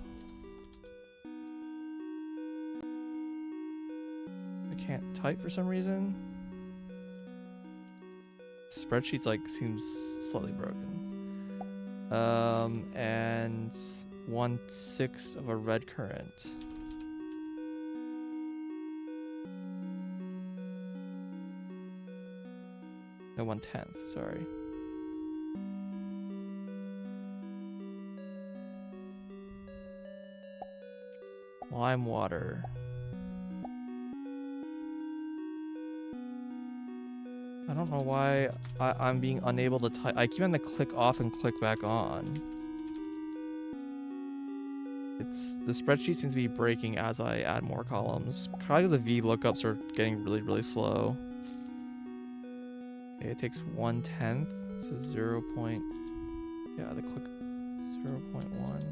[SPEAKER 1] I can't type for some reason. Spreadsheet's like seems slightly broken. And 1/6 of a red currant. No, 1/10, sorry. Lime water. I don't know why I'm being unable to type. I keep having to click off and click back on. The spreadsheet seems to be breaking as I add more columns. Probably the VLOOKUPs are getting really, really slow. Okay, it takes 1/10, so 0. Yeah, the click 0.1.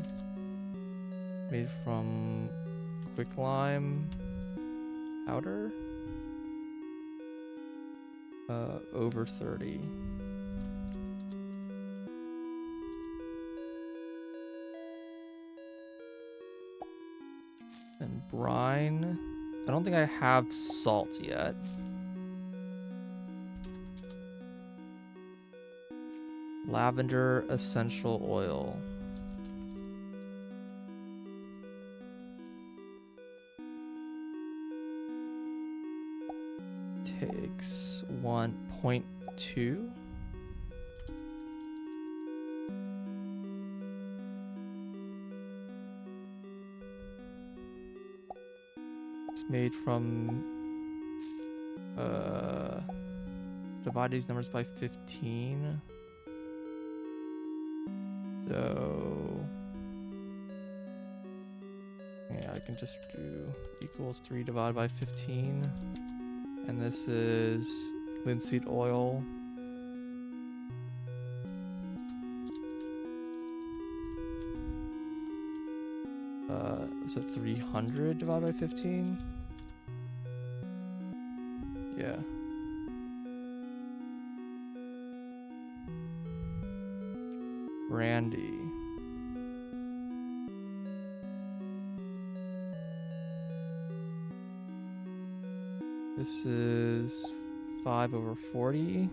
[SPEAKER 1] It's made from quicklime powder. Over 30. And brine. I don't think I have salt yet. Lavender essential oil. Takes 1.2. It's made from divide these numbers by 15. So yeah, I can just do equals 3 divided by 15. And this is linseed oil. Was it 300 divided by 15? Yeah. Brandy. This is 5/40.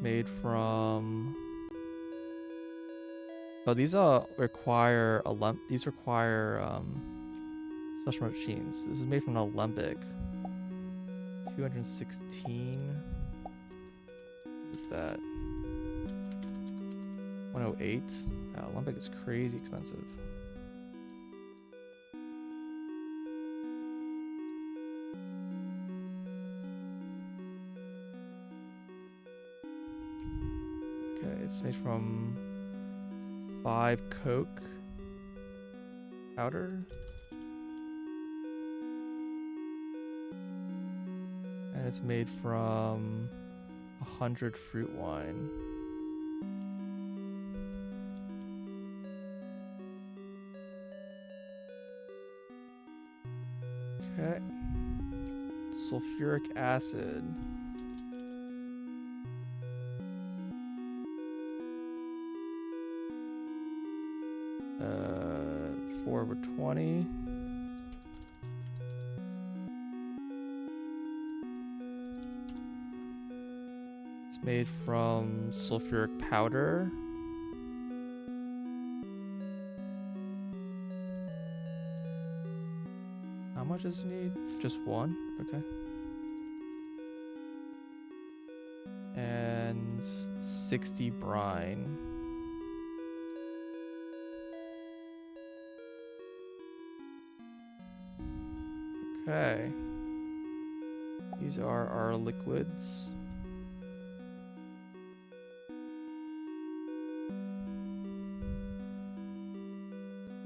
[SPEAKER 1] Made from. Oh, these require these require special machines. This is made from alembic. 216. What is that? 108. Alembic is crazy expensive. Okay, it's made from 5 coke powder. And it's made from 100 fruit wine. Okay. Sulfuric acid. 4/20. It's made from sulfuric powder. How much does it need? Just 1? Okay. And 60 brine. Okay. These are our liquids.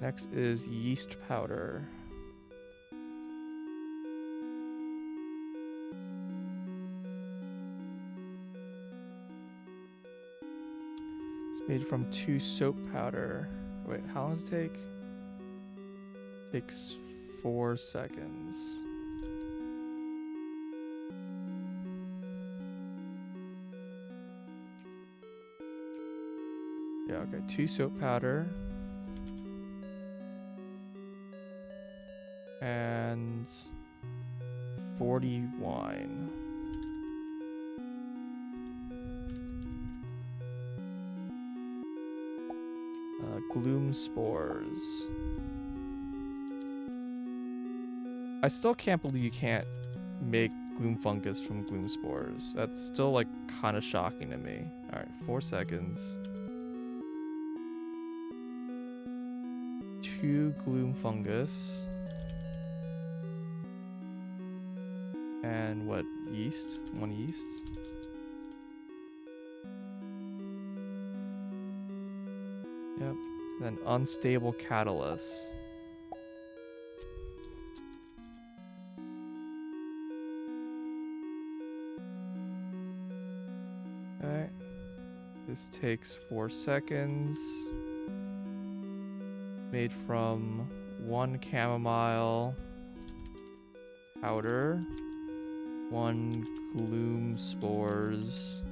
[SPEAKER 1] Next is yeast powder. It's made from 2 soap powder. Wait, how long does it take? Takes 4 seconds. Yeah, okay, 2 soap powder. And 40 wine. Gloom spores. I still can't believe you can't make gloom fungus from gloom spores. That's still like kind of shocking to me. All right, 4 seconds. 2 gloom fungus. And what, yeast? 1 yeast. Yep. Then unstable catalyst. Okay. This takes 4 seconds. Made from 1 chamomile powder, 1 gloom spores,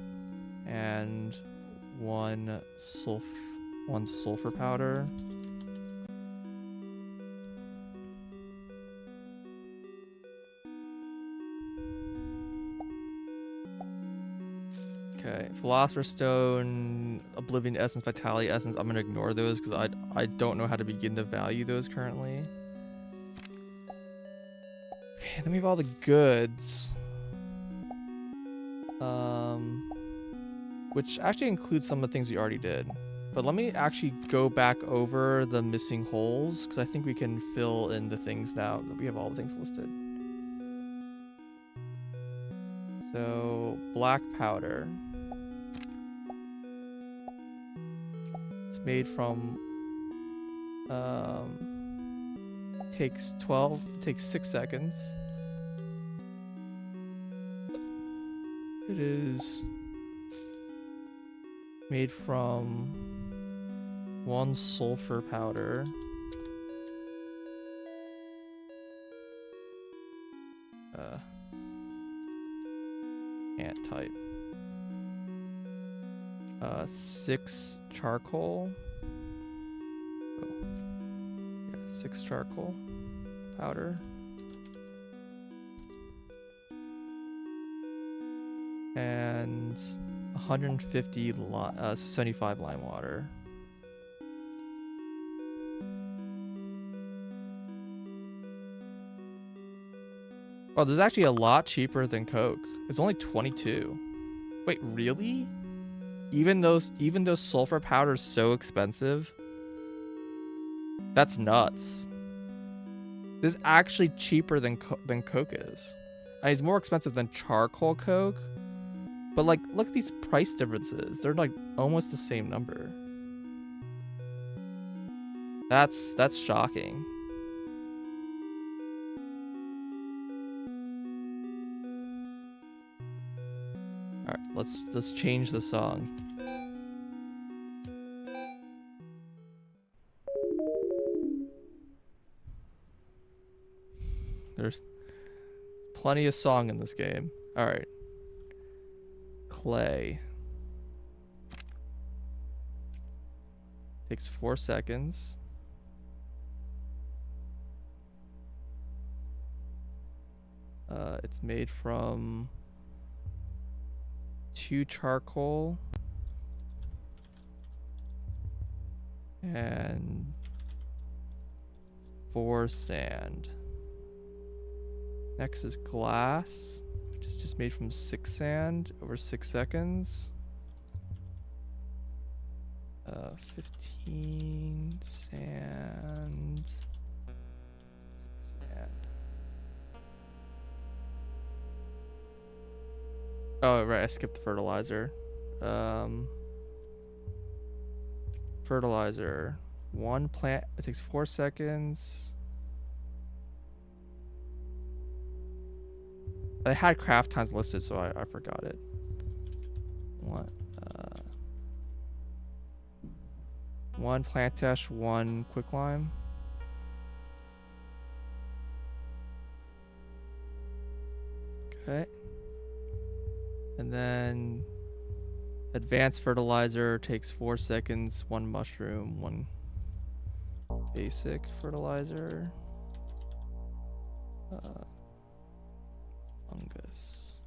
[SPEAKER 1] and 1 sulfur powder. Okay, Philosopher's Stone, Oblivion Essence, Vitality Essence. I'm gonna ignore those because I don't know how to begin to value those currently. Okay, then we have all the goods. Which actually includes some of the things we already did. But let me actually go back over the missing holes because I think we can fill in the things now that we have all the things listed. So, black powder. It's made from takes 6 seconds. It is made from 1 sulfur powder. Can't type. 6 charcoal. Oh. Yeah, 6 charcoal powder. And 150 75 lime water. Oh, this is actually a lot cheaper than Coke. It's only 22. Wait, really? Even though sulfur powder is so expensive? That's nuts. This is actually cheaper than Coke is. I mean, it's more expensive than charcoal Coke. But like, look at these price differences. They're like almost the same number. That's shocking. All right, let's change the song. There's plenty of song in this game. All right. Clay. Takes 4 seconds. It's made from 2 charcoal and 4 sand. Next is glass, which is just made from 6 sand over 6 seconds. 15 sand. 6 sand. Oh, right, I skipped the fertilizer. Fertilizer. 1 plant, it takes 4 seconds. I had craft times listed, so I forgot it. What? 1 plant dash, 1 quicklime. Okay. And then advanced fertilizer takes 4 seconds, 1 mushroom, 1 basic fertilizer. Fungus.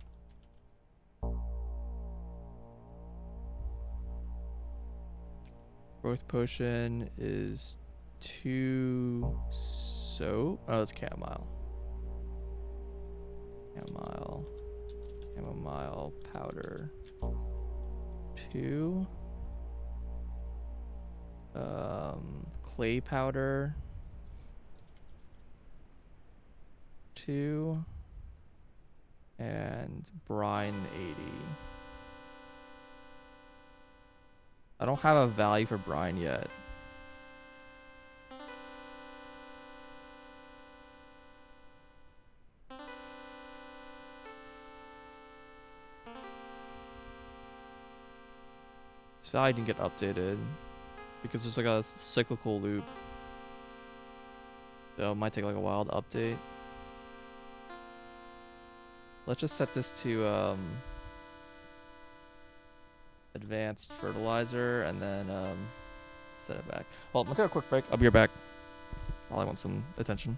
[SPEAKER 1] Growth potion is 2 soap. Oh, it's chamomile. Chamomile powder. 2 clay powder. 2 and brine 80. I don't have a value for brine yet. This value didn't get updated because there's like a cyclical loop. So it might take like a while to update. Let's just set this to advanced fertilizer and then set it back. Well, let's take a quick break. I'll be right back. I want some attention.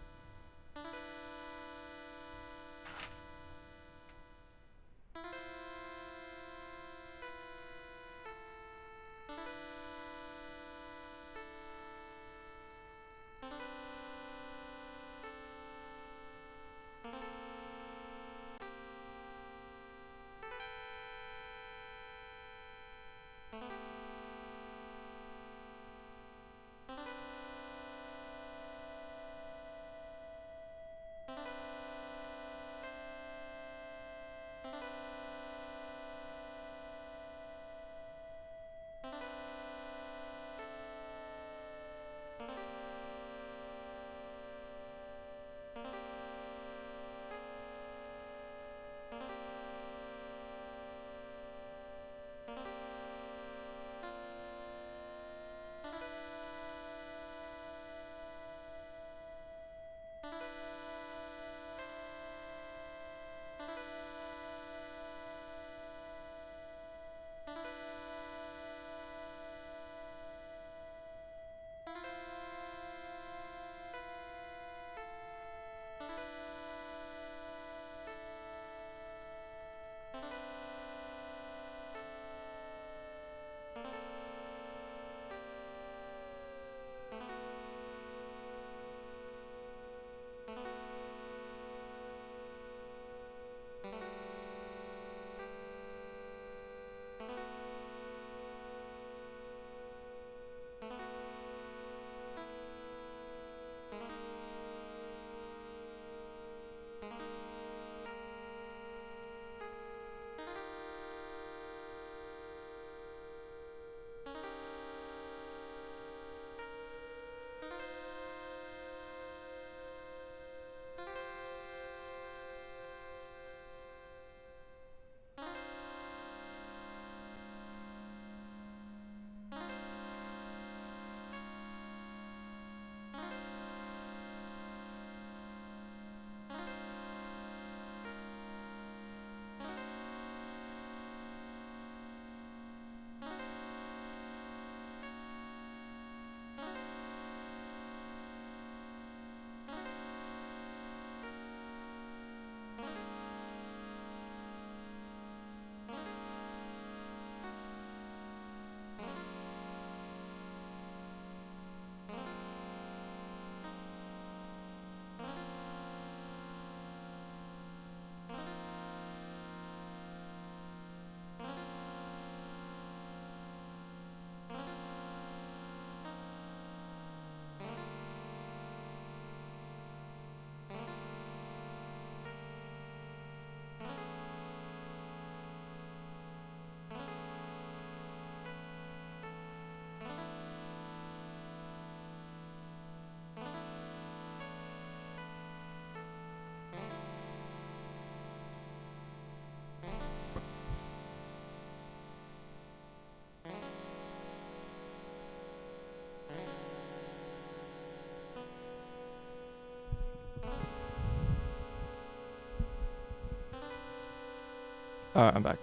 [SPEAKER 1] Alright, I'm back.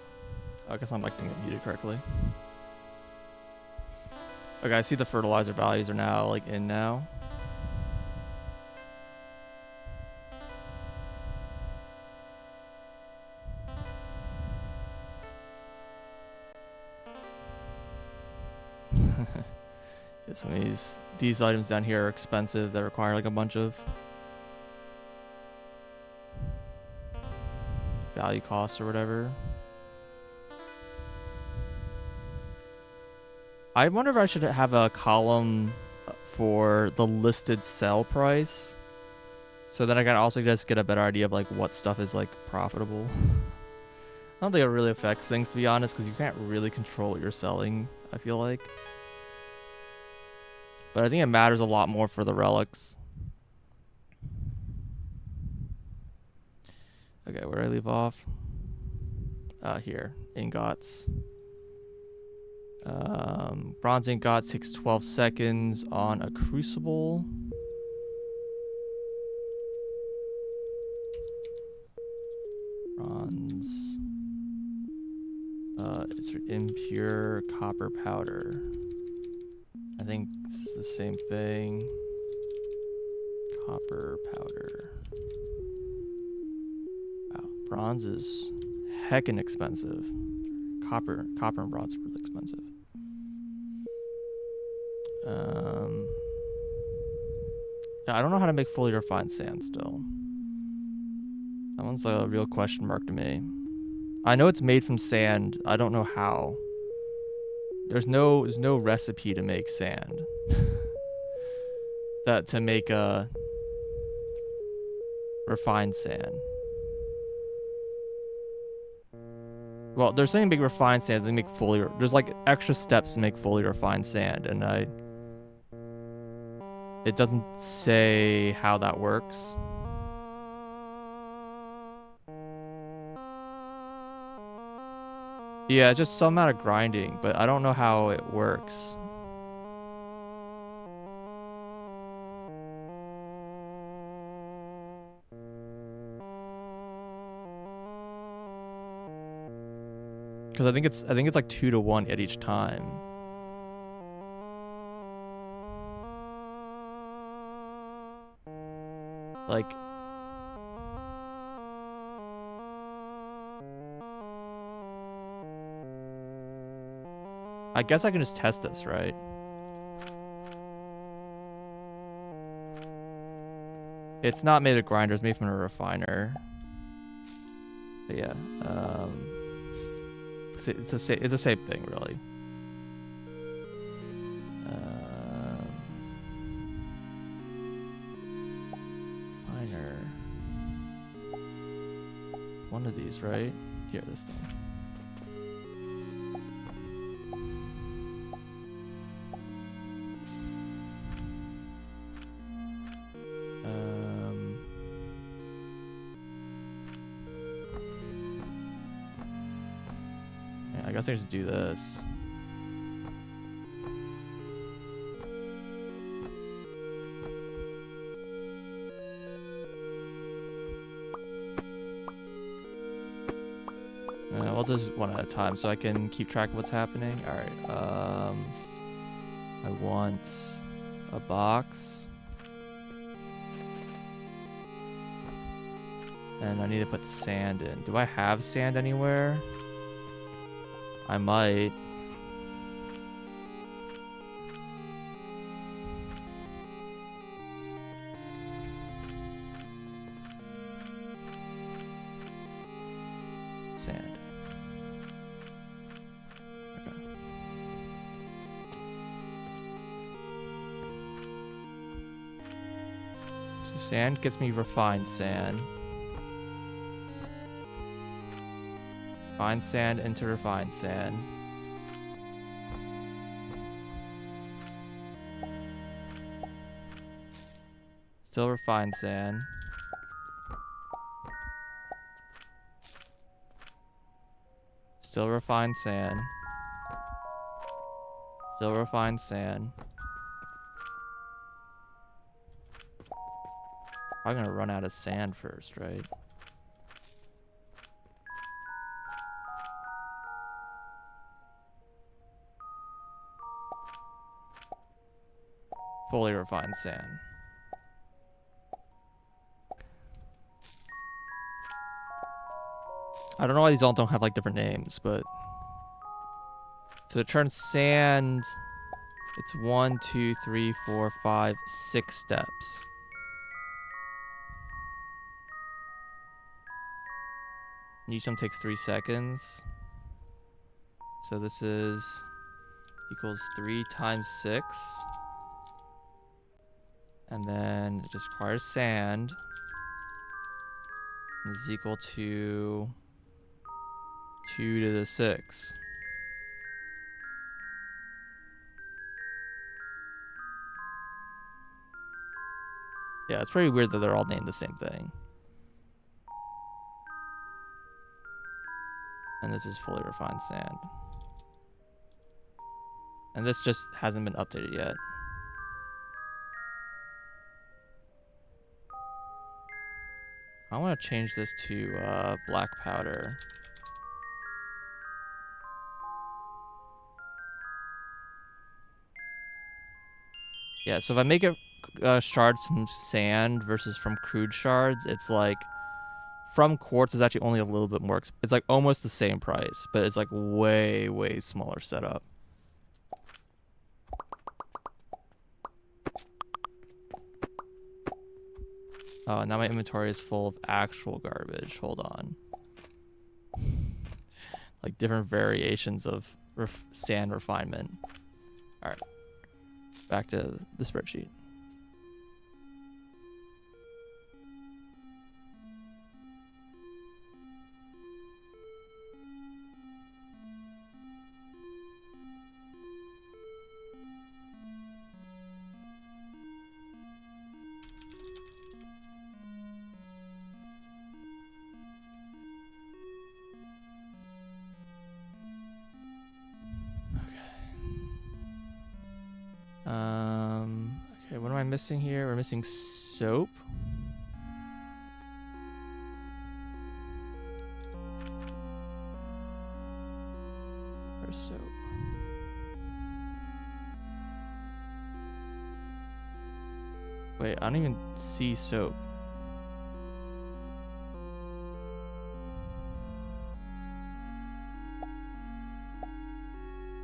[SPEAKER 1] I guess my mic didn't get muted correctly. Okay, I see the fertilizer values are now like in now. Yeah, some of these items down here are expensive that require like a bunch of value costs or whatever. I wonder if I should have a column for the listed sell price, so then I can also just get a better idea of like what stuff is like profitable. I don't think it really affects things, to be honest, because you can't really control what you're selling, I feel like. But I think it matters a lot more for the relics. Okay, where did I leave off? Here, ingots. Bronze ingot takes 12 seconds on a crucible. Bronze. It's impure copper powder. I think this is the same thing. Copper powder. Wow, bronze is heckin' expensive. Copper and bronze are really expensive. Yeah, I don't know how to make fully refined sand still. That one's a real question mark to me. I know it's made from sand. I don't know how. There's no recipe to make sand. To make a refined sand. Well, there's something to make refined sand. They make fully. There's like extra steps to make fully refined sand, and it doesn't say how that works. Yeah, it's just some amount of grinding, but I don't know how it works. Because I think it's like 2 to 1 at each time. Like, I guess I can just test this, right? It's not made of grinder, it's made from a refiner. But yeah, it's the same thing, really. Refiner. One of these, right? Here, this thing. Yeah, I guess I just do this. We'll just one at a time so I can keep track of what's happening. All right. I want a box. And I need to put sand in. Do I have sand anywhere? I might. Sand. Okay. So sand gets me refined sand. Refined sand into refined sand. Still refined sand. Still refined sand. Still refined sand. I'm gonna run out of sand first, right? Fully refined sand. I don't know why these all don't have like different names, but to turn sand, it's 1, 2, 3, 4, 5, 6 steps. And each one takes 3 seconds. So this is equals 3 times 6. And then it just requires sand. And it's equal to 2 to the 6. Yeah, it's pretty weird that they're all named the same thing. And this is fully refined sand. And this just hasn't been updated yet. I want to change this to black powder. Yeah, so if I make it shards from sand versus from crude shards, it's like from quartz is actually only a little bit more. It's like almost the same price, but it's like way smaller setup. Oh, now my inventory is full of actual garbage. Hold on. Like different variations of sand refinement. All right, back to the spreadsheet. Okay, what am I missing here? We're missing soap. Where's soap? Wait, I don't even see soap.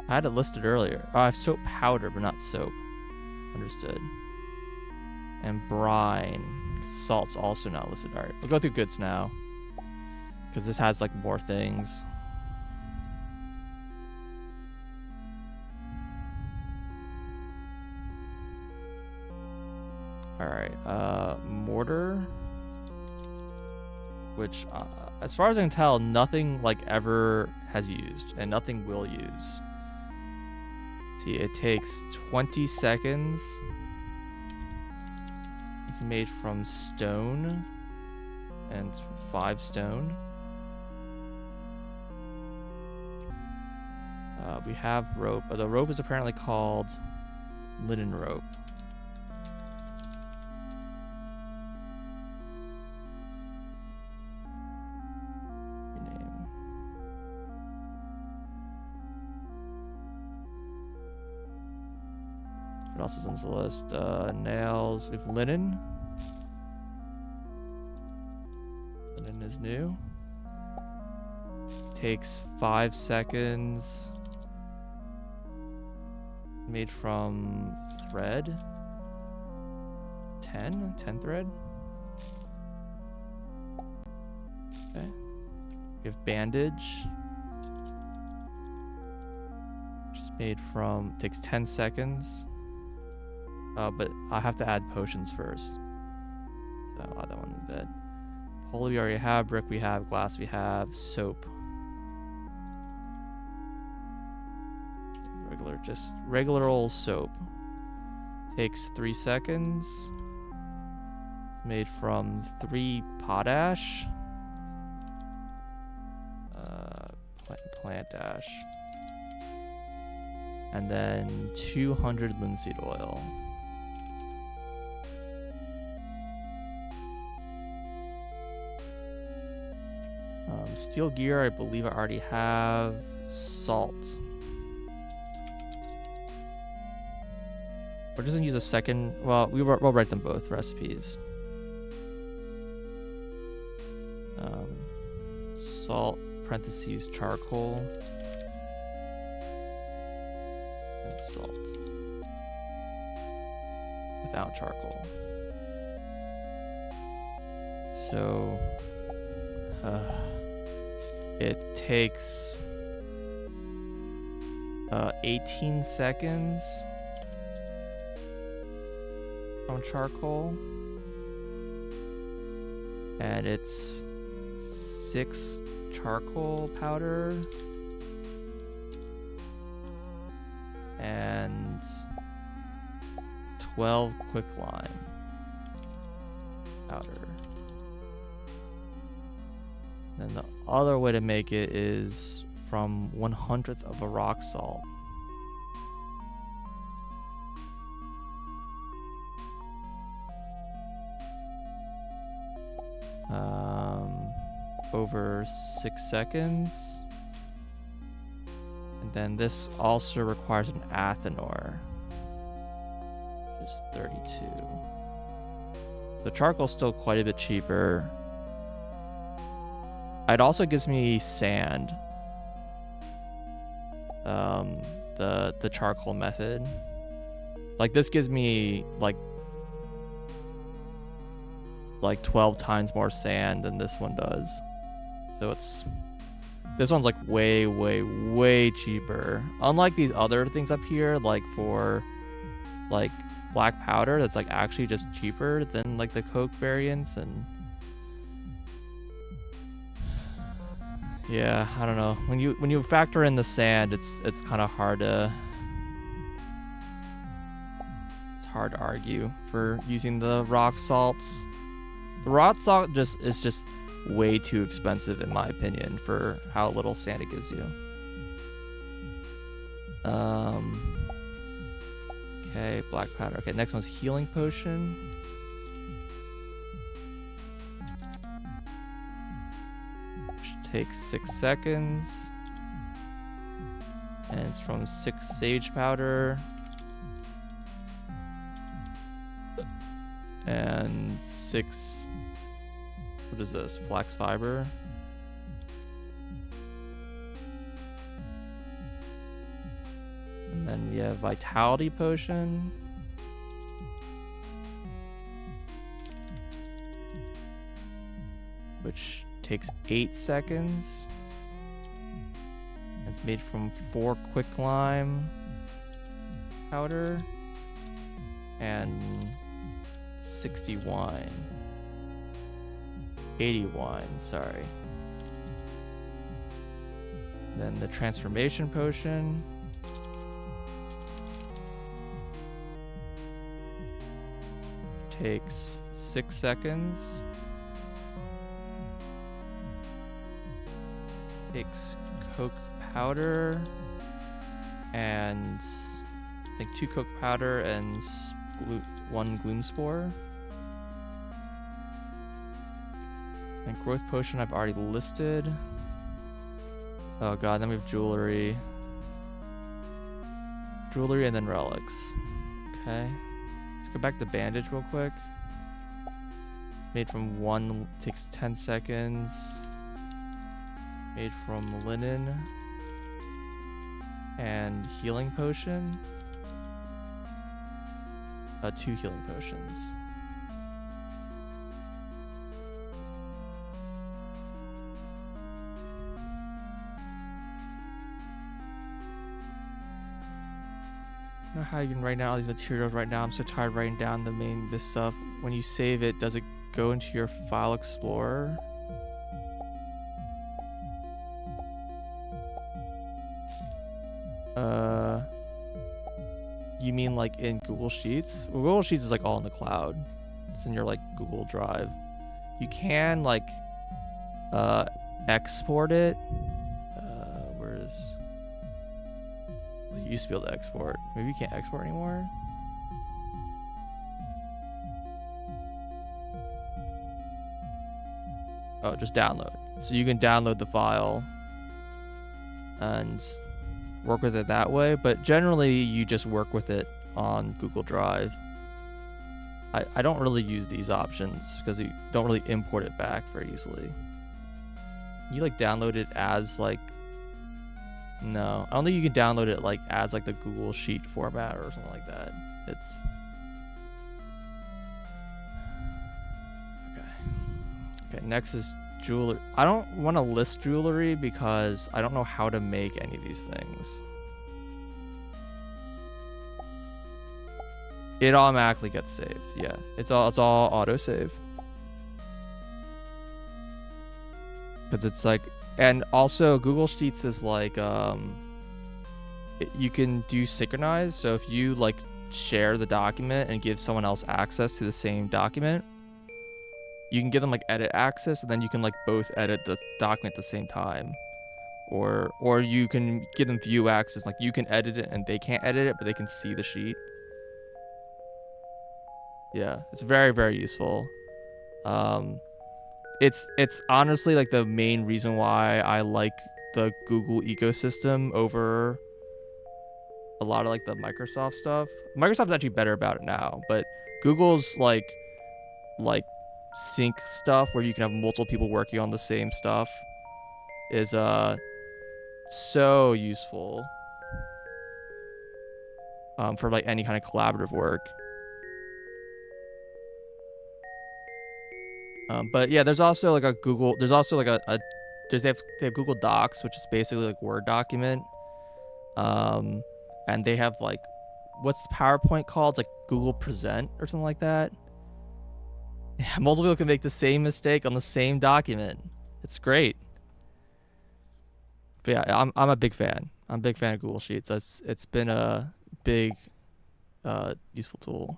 [SPEAKER 1] I had it listed earlier. Oh, I have soap powder, but not soap. Understood. And brine. Salt's also not listed. All right, we'll go through goods now. Because this has like more things. All right, mortar. Which, as far as I can tell, nothing like ever has used. And nothing will use. See, it takes 20 seconds. It's made from stone, and it's 5 stone. We have rope, but the rope is apparently called linen rope. What else is on the list? Nails. We have linen. Linen is new. Takes 5 seconds. Made from thread. 10 thread. Okay. We have bandage. Just made from, takes 10 seconds. But I have to add potions first. So I'll add that one in a bit. Pole we already have, brick we have, glass we have, soap. Just regular old soap. Takes 3 seconds. It's made from 3 potash. Plant ash. And then 200 linseed oil. Steel gear, I believe I already have. Salt. We're just gonna use a second. Well, we'll write them both recipes. Salt, parentheses, charcoal, and salt without charcoal. So it takes 18 seconds from charcoal, and it's 6 charcoal powder and 12 quicklime powder. Then the other way to make it is from 1/100th of a rock salt. over 6 seconds. And then this also requires an Athanor, which is 32. So charcoal's still quite a bit cheaper. It also gives me sand. The charcoal method. Like this gives me like 12 times more sand than this one does. So this one's like way cheaper. Unlike these other things up here, like for like black powder, that's like actually just cheaper than like the Coke variants. And yeah, I don't know. When you factor in the sand, it's kind of hard to argue for using the rock salts. The rock salt is just way too expensive in my opinion for how little sand it gives you. Okay, black powder. Okay, next one's healing potion. Which takes 6 seconds. And it's from 6 sage powder. And 6, what is this? Flax fiber. And then we have vitality potion. Which takes 8 seconds. It's made from 4 quicklime powder and 60 wine. 80 wine, sorry. Then the transformation potion. Takes 6 seconds. Takes coke powder and I think 2 coke powder and 1 gloom spore. And growth potion I've already listed. Oh god, then we have jewelry. Jewelry and then relics. Okay. Let's go back to bandage real quick. Made from 1, takes 10 seconds. Made from linen. And healing potion. 2 healing potions. I don't know how you can write down all these materials right now. I'm so tired writing down this stuff. When you save it, does it go into your file explorer? You mean like in Google Sheets? Well, Google Sheets is like all in the cloud. It's in your like Google Drive. You can like export it. Where is? Well, you used to be able to export. Maybe you can't export anymore. Oh, just download. So you can download the file and work with it that way, but generally you just work with it on Google Drive. I don't really use these options because you don't really import it back very easily. You like download it as like, no, I don't think you can download it like as like the Google Sheet format or something like that. It's okay. Next is jewelry. I don't want to list jewelry because I don't know how to make any of these things. It automatically gets saved. Yeah, it's all autosave. Because it's like, and also Google Sheets is like, you can do synchronize. So if you like share the document and give someone else access to the same document, you can give them like edit access, and then you can like both edit the document at the same time. Or you can give them view access, like you can edit it and they can't edit it, but they can see the sheet. Yeah, it's very, very useful. it's honestly like the main reason why I like the Google ecosystem over a lot of like the Microsoft stuff. Microsoft's actually better about it now, but Google's like sync stuff where you can have multiple people working on the same stuff is so useful for like any kind of collaborative work. But yeah, there's also like a Google. There's also like they have Google Docs, which is basically like Word document. And they have like, what's the PowerPoint called? It's like Google Present or something like that. Yeah, multiple people can make the same mistake on the same document. It's great. But yeah, I'm a big fan. I'm a big fan of Google Sheets. It's been a big, useful tool.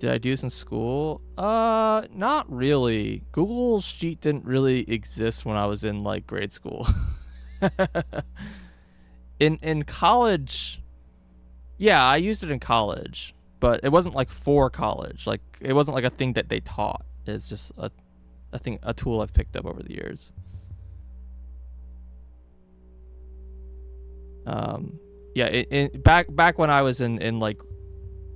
[SPEAKER 1] Did I do this in school? Not really. Google Sheet didn't really exist when I was in like grade school. In college, yeah, I used it in college, but it wasn't like for college. Like it wasn't like a thing that they taught. It's just a tool I've picked up over the years. Yeah, back when I was in like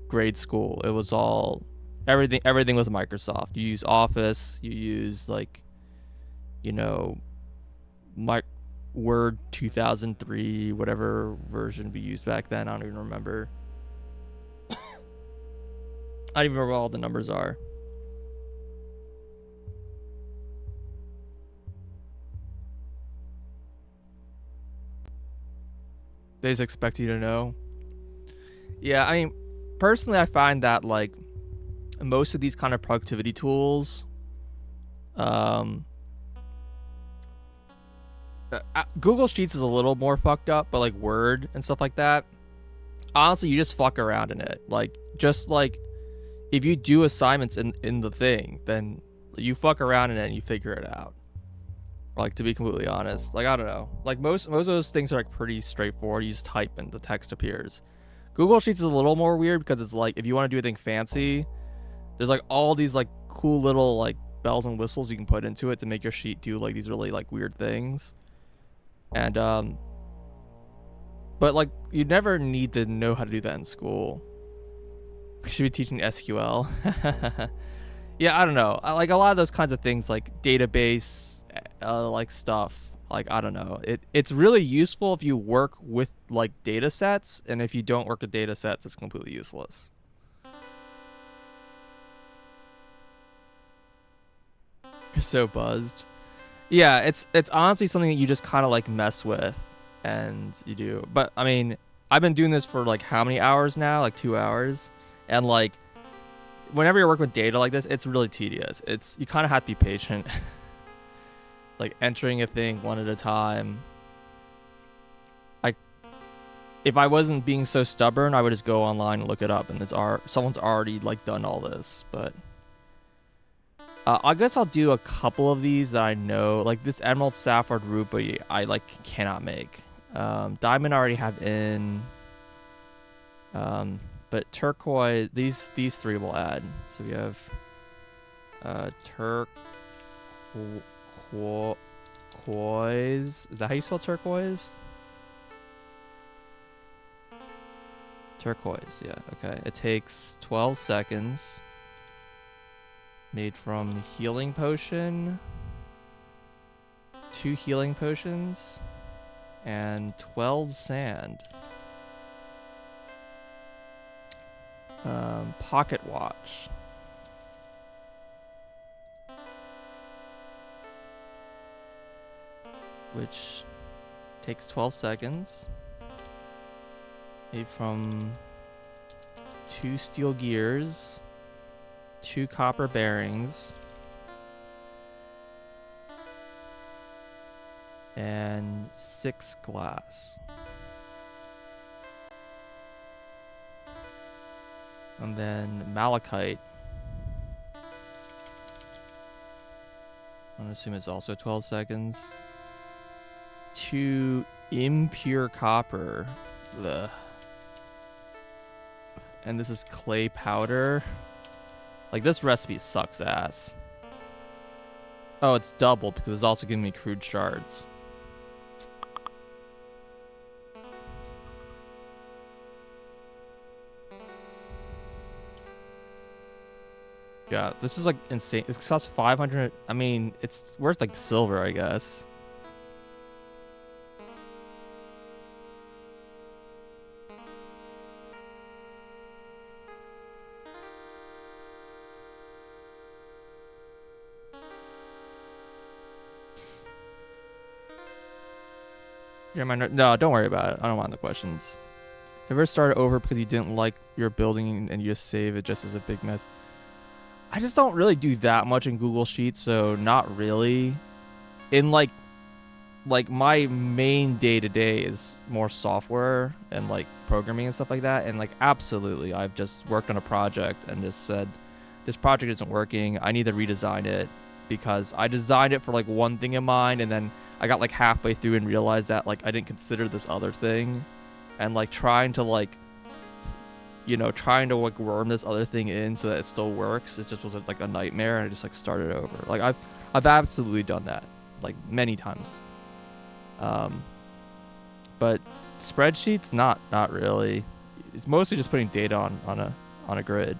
[SPEAKER 1] grade school, it was all everything was Microsoft. You use Office, you use like, you know, my Word 2003, whatever version we used back then. I don't even remember. I don't even remember what all the numbers are. They just expect you to know. Yeah, I mean, personally, I find that like most of these kind of productivity tools, Google Sheets is a little more fucked up, but like Word and stuff like that, honestly, you just fuck around in it. Like, just like if you do assignments in the thing, then you fuck around in it and you figure it out. Like, to be completely honest, like I don't know, like most of those things are like pretty straightforward. You just type and the text appears. Google Sheets is a little more weird because it's like if you want to do anything fancy, there's like all these like cool little like bells and whistles you can put into it to make your sheet do like these really like weird things. And but like you never need to know how to do that in school. We should be teaching SQL. Yeah, I don't know. I like a lot of those kinds of things like database like stuff. Like I don't know. It's really useful if you work with like data sets, and if you don't work with data sets, it's completely useless. You're so buzzed. Yeah, it's honestly something that you just kind of like mess with and you do. But I mean, I've been doing this for like how many hours now? Like 2 hours. And like whenever you're working with data like this, it's really tedious. It's you kind of have to be patient. Like entering a thing one at a time. Like if I wasn't being so stubborn, I would just go online and look it up, and someone's already like done all this. But I guess I'll do a couple of these that I know, like this Emerald Sapphire Ruby. I like cannot make. Diamond I already have in. But turquoise, these three will add. So we have turquoise. Is that how you spell turquoise? Turquoise, yeah, okay. It takes 12 seconds. Made from healing potion, 2 healing potions, and 12 sand. Pocket watch. Which takes 12 seconds. Made from 2 steel gears, 2 copper bearings, and 6 glass. And then malachite. I'm gonna assume it's also 12 seconds. 2 impure copper. Ugh. and this is clay powder. Like, this recipe sucks ass. Oh, it's double because it's also giving me crude shards. Yeah, this is like insane. It costs 500. I mean, it's worth like silver, I guess. Yeah, no, don't worry about it. I don't mind the questions. Have you ever started over because you didn't like your building and you just save it just as a big mess? I just don't really do that much in Google Sheets, so not really. In like my main day to day is more software and like programming and stuff like that. And like absolutely, I've just worked on a project and just said, this project isn't working. I need to redesign it because I designed it for like one thing in mind, and then I got like halfway through and realized that like I didn't consider this other thing, and like trying to like worm this other thing in so that it still works. It just was like a nightmare, and I just like started over. Like I've absolutely done that like many times. But spreadsheets, not really. It's mostly just putting data on a grid.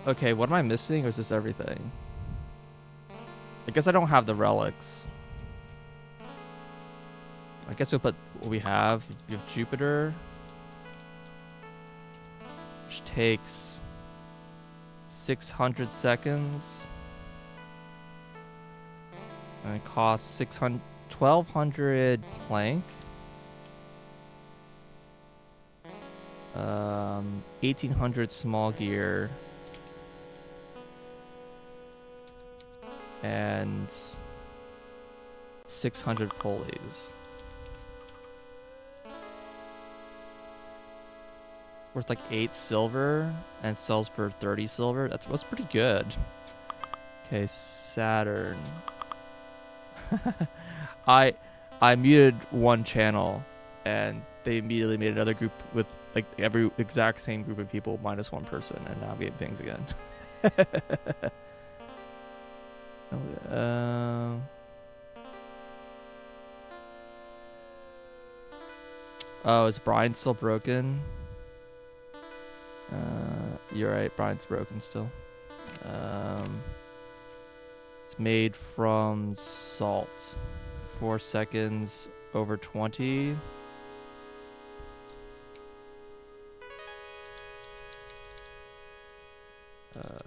[SPEAKER 1] Okay, what am I missing, or is this everything? I guess I don't have the relics. I guess we'll put what we have. You have Jupiter, which takes 600 seconds. And it costs 1,200 plank. 1,800 small gear. And 600 pulleys. Worth like 8 silver and sells for 30 silver. That's pretty good. Okay, Saturn. I muted one channel and they immediately made another group with like every exact same group of people minus one person, and now I'm getting things again. Oh, is Brian still broken? You're right, Brian's broken still. It's made from salt. 4 seconds over 20.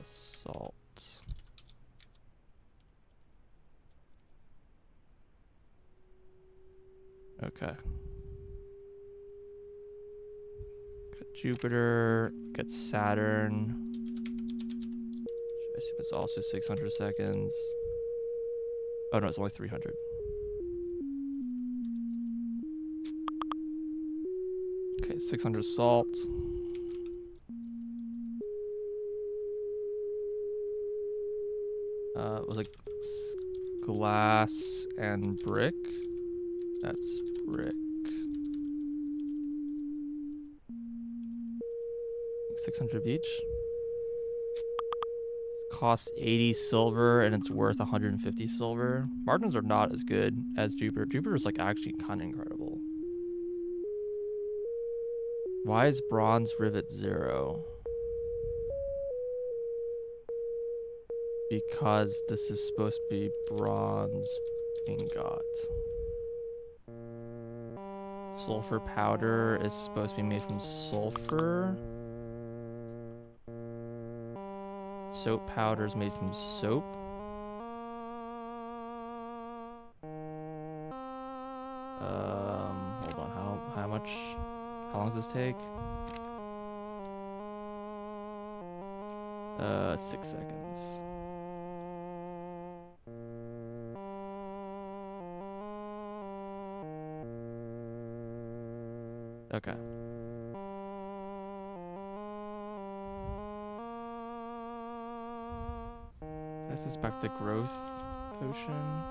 [SPEAKER 1] Salt. Okay. Got Jupiter. Got Saturn. I assume it's also 600 seconds. Oh no, it's only 300. Okay, 600 salt. It was like glass and brick. That's brick. 600 of each. Costs 80 silver and it's worth 150 silver. Margins are not as good as Jupiter. Jupiter is like actually kind of incredible. Why is bronze rivet 0? Because this is supposed to be bronze ingot. Sulfur powder is supposed to be made from sulfur. Soap powder is made from soap. Hold on. How long does this take? 6 seconds. Okay. This is back to growth potion.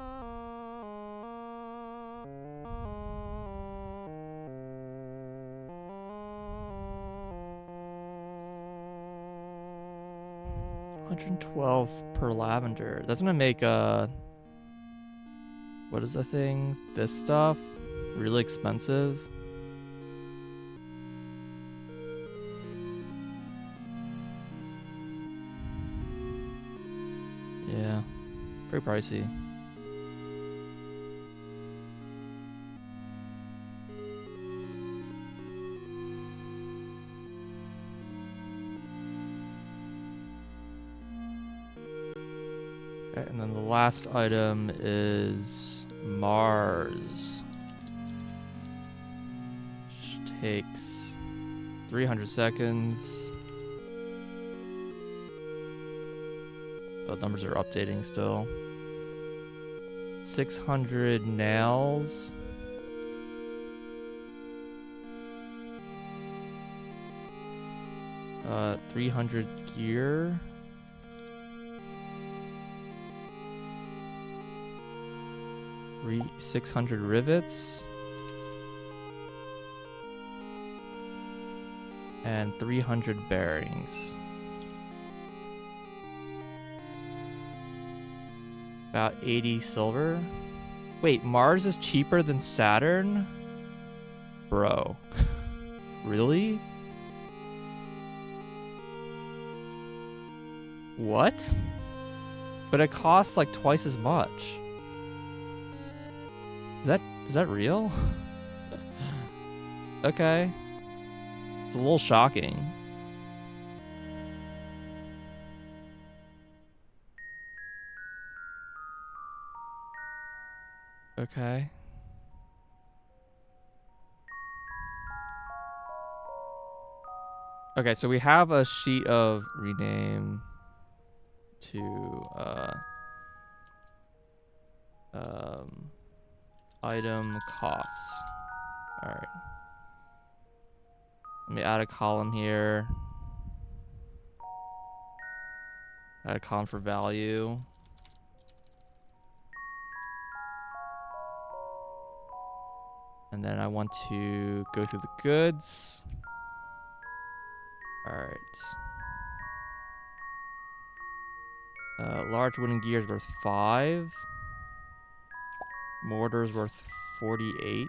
[SPEAKER 1] 112 per lavender. That's gonna make what is the thing? This stuff really expensive. Yeah, pretty pricey. Okay, and then the last item is Mars. Which takes 300 seconds. The numbers are updating still. 600 nails. Uh, 300 gear. 600 rivets. And 300 bearings. About 80 silver. Wait, Mars is cheaper than Saturn? Bro. Really? What? But it costs like twice as much. Is that real? Okay. It's a little shocking. Okay. Okay, so we have a sheet of rename to item costs. All right. Let me add a column here. Add a column for value. And then I want to go through the goods. All right. Large wooden gear is worth 5. Mortar is worth 48.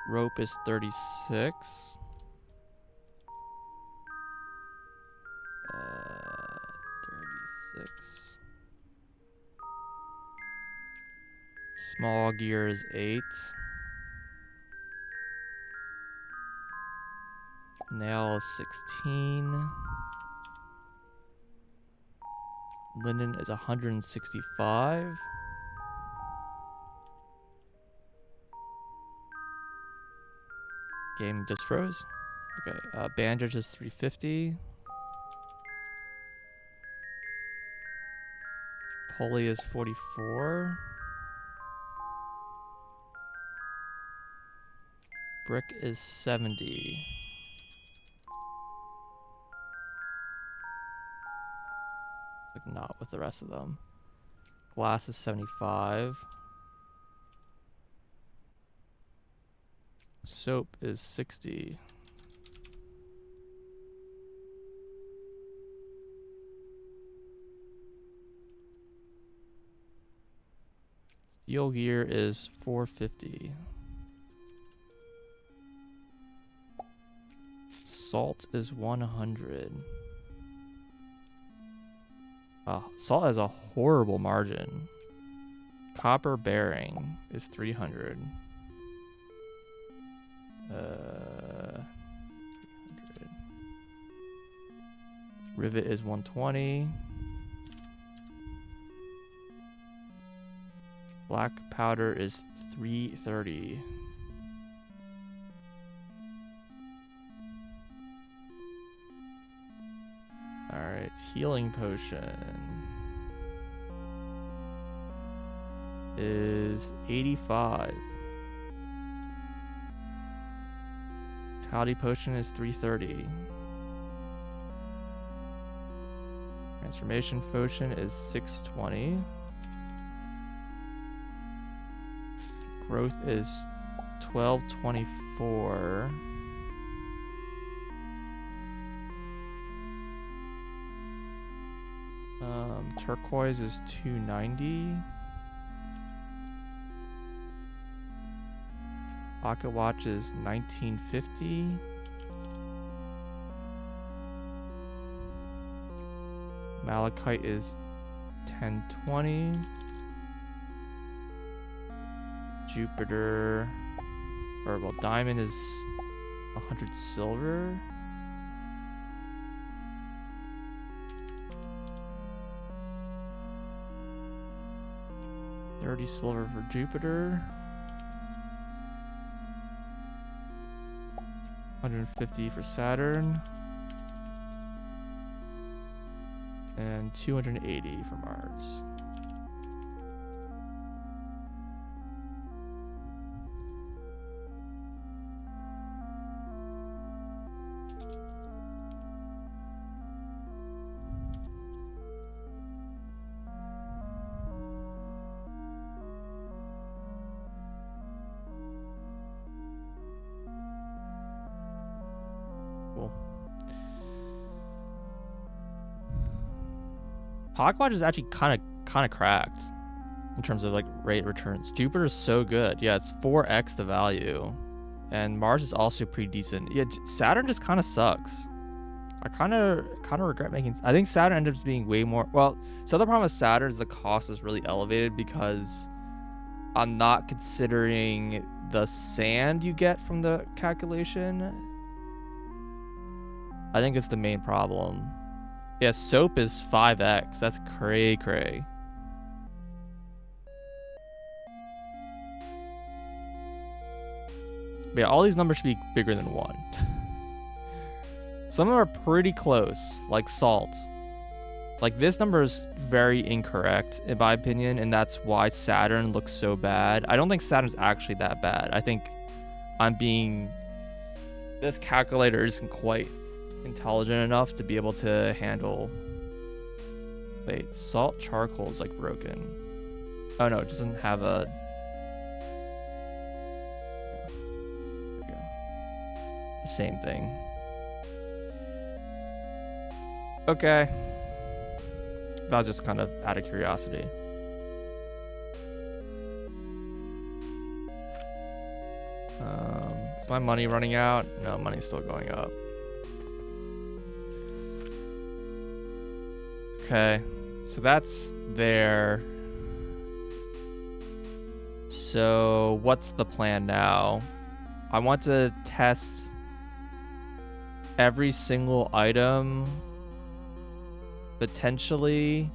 [SPEAKER 1] Rope is 36. 36. Small gear is 8. Nail is 16. Linen is 165. Game just froze. Okay, bandage is 350. Pulley is 44. Brick is 70. It's like not with the rest of them. Glass is 75. Soap is 60. Steel gear is 450. Salt is 100. Salt has a horrible margin. Copper bearing is 300. 300. Rivet is 120. Black powder is 330. Alright, healing potion is 85. Vitality potion is 330. Transformation potion is 620. Growth is 1224. Turquoise is 290. Pocket watch is 1950. Malachite is 1020. Jupiter, or well, diamond is 100 silver. $30 silver for Jupiter. 150 for Saturn. And 280 for Mars. Cool. Pocket is actually kind of cracked in terms of like rate returns. Jupiter's so good. Yeah, it's 4x the value. And Mars is also pretty decent. Yeah, Saturn just kind of sucks. I kind of regret making... I think Saturn ends up being way more... Well, so the problem with Saturn is the cost is really elevated because I'm not considering the sand you get from the calculation. I think it's the main problem. Yeah, soap is 5x. That's cray. But yeah, all these numbers should be bigger than 1. Some of them are pretty close, like salts. Like this number is very incorrect in my opinion, and that's why Saturn looks so bad. I don't think Saturn's actually that bad. I think this calculator isn't quite intelligent enough to be able to handle... Wait, salt charcoal is like broken. Oh no, it doesn't have a... The same thing. Okay. That was just kind of out of curiosity. Is my money running out? No, money's still going up. Okay, so that's there. So what's the plan now? I want to test every single item potentially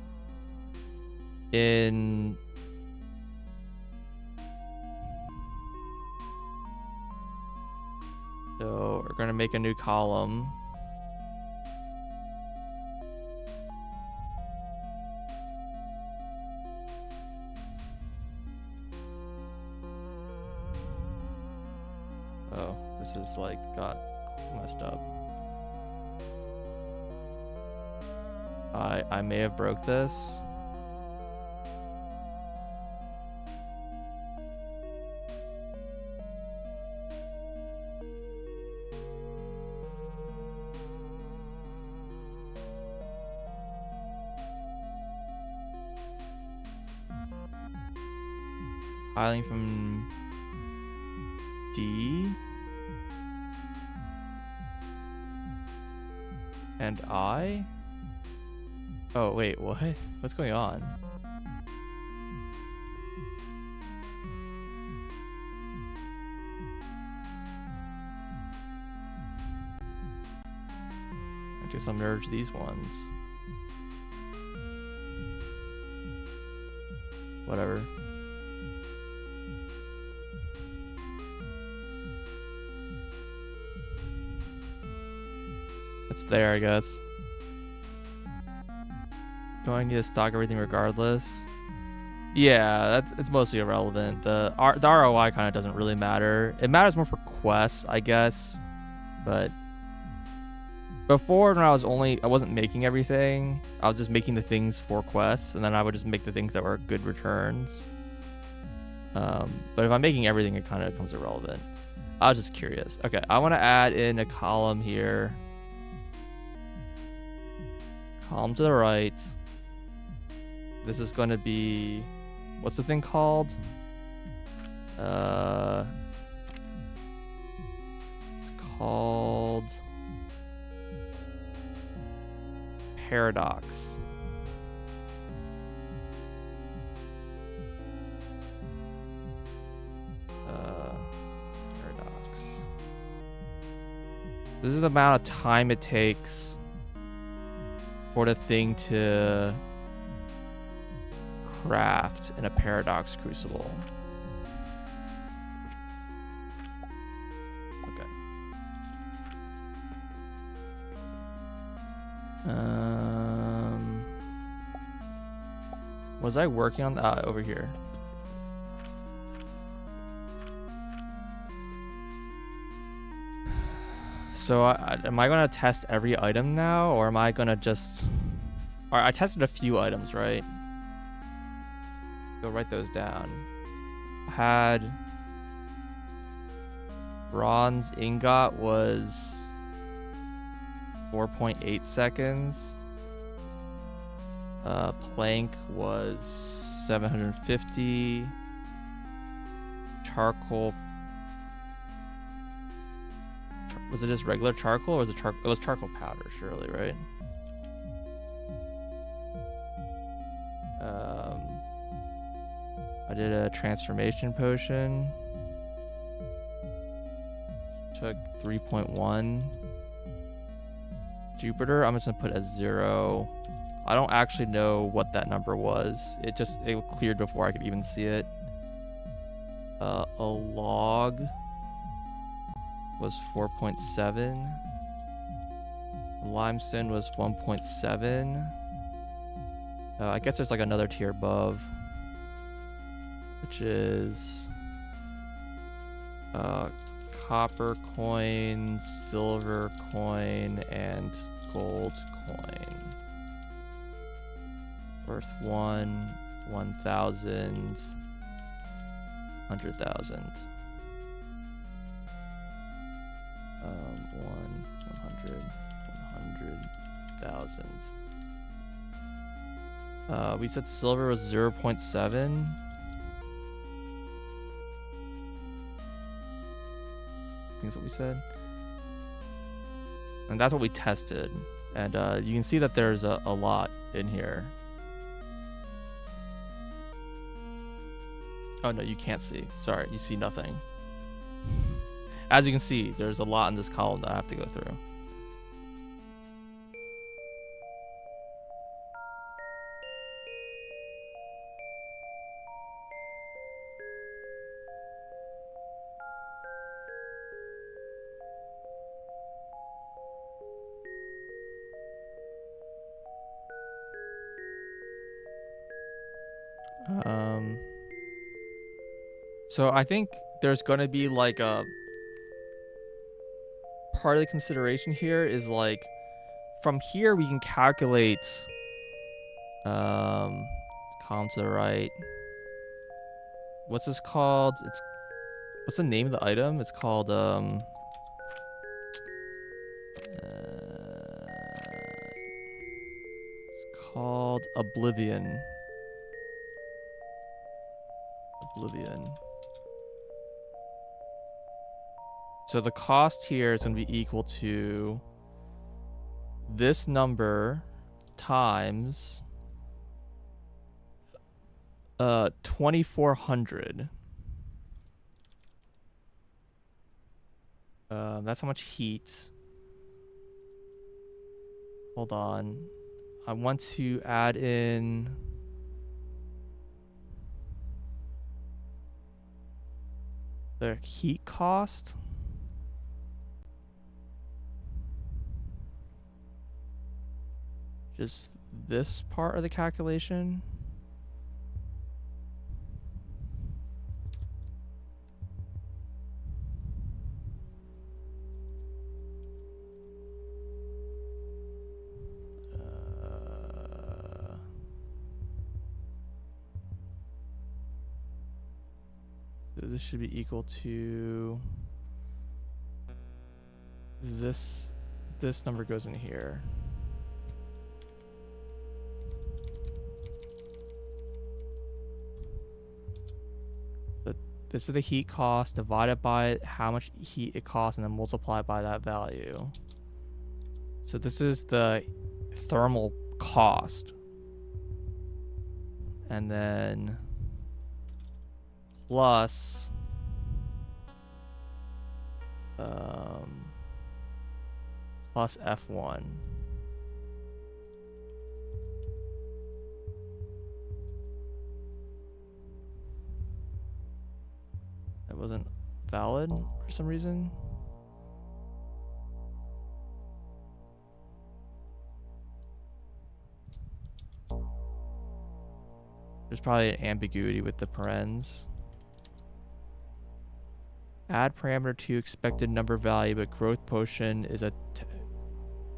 [SPEAKER 1] in... So we're going to make a new column. Oh, this is like got messed up. I may have broke this. Filing from D and I. Oh wait, what? What's going on? I guess I'll merge these ones. Whatever. It's there, I guess. Do I need to stock everything regardless? Yeah, it's mostly irrelevant. The ROI kind of doesn't really matter. It matters more for quests, I guess. But before, when I wasn't making everything. I was just making the things for quests, and then I would just make the things that were good returns. But if I'm making everything, it kind of becomes irrelevant. I was just curious. Okay, I want to add in a column here. Column to the right. This is going to be, what's the thing called? It's called paradox. Paradox. This is the amount of time it takes for the thing to craft in a paradox crucible. Okay. Was I working on that over here? So am I gonna test every item now, or am I gonna just? All right, I tested a few items, right? Go write those down. I had bronze ingot was 4.8 seconds. Plank was 750. Charcoal. Was it just regular charcoal, or was it charcoal? It was charcoal powder, surely, right? I did a transformation potion. Took 3.1. Jupiter, I'm just gonna put a 0. I don't actually know what that number was. It cleared before I could even see it. A log was 4.7. Limestone was 1.7. I guess there's like another tier above, which is copper coin, silver coin, and gold coin. Worth 1,000, 100,000. 100,000. We said silver was 0.7. I think that's what we said. And that's what we tested. And you can see that there's a lot in here. Oh no, you can't see. Sorry, you see nothing. As you can see, there's a lot in this column that I have to go through. So I think there's gonna be like a part of the consideration here is like from here we can calculate column to the right. What's this called? What's the name of the item? It's called Oblivion. So the cost here is going to be equal to this number times 2,400. That's how much heat. Hold on. I want to add in the heat cost. Just this part of the calculation. So this should be equal to this. This number goes in here. This is the heat cost divided by how much heat it costs and then multiply by that value. So this is the thermal cost. And then plus plus F1. That wasn't valid for some reason. There's probably an ambiguity with the parens. Add parameter to expected number value, but growth potion is a...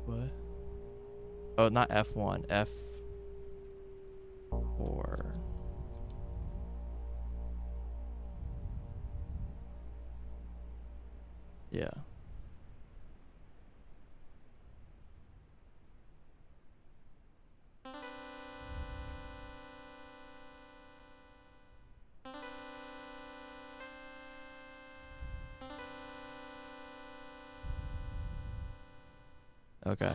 [SPEAKER 1] what? Oh, not F1. F4. Yeah. Okay.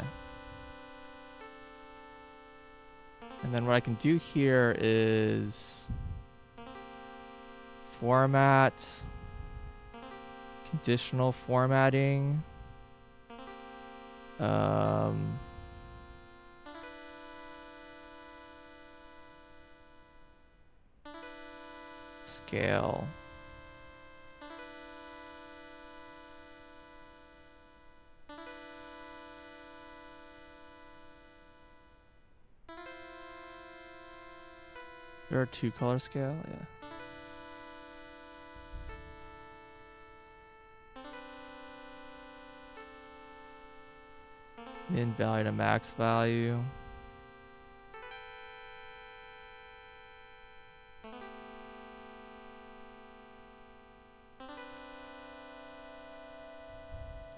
[SPEAKER 1] And then what I can do here is format, conditional formatting, scale. There are 2 color scale, yeah. Min value to max value.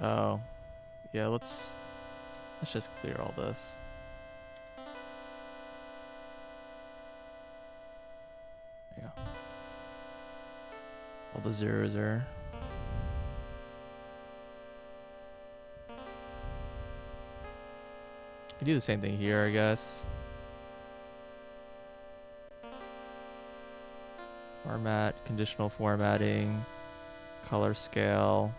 [SPEAKER 1] Oh, yeah, let's just clear all this. Yeah. All the zeros are... I do the same thing here, I guess. Format, conditional formatting, color scale.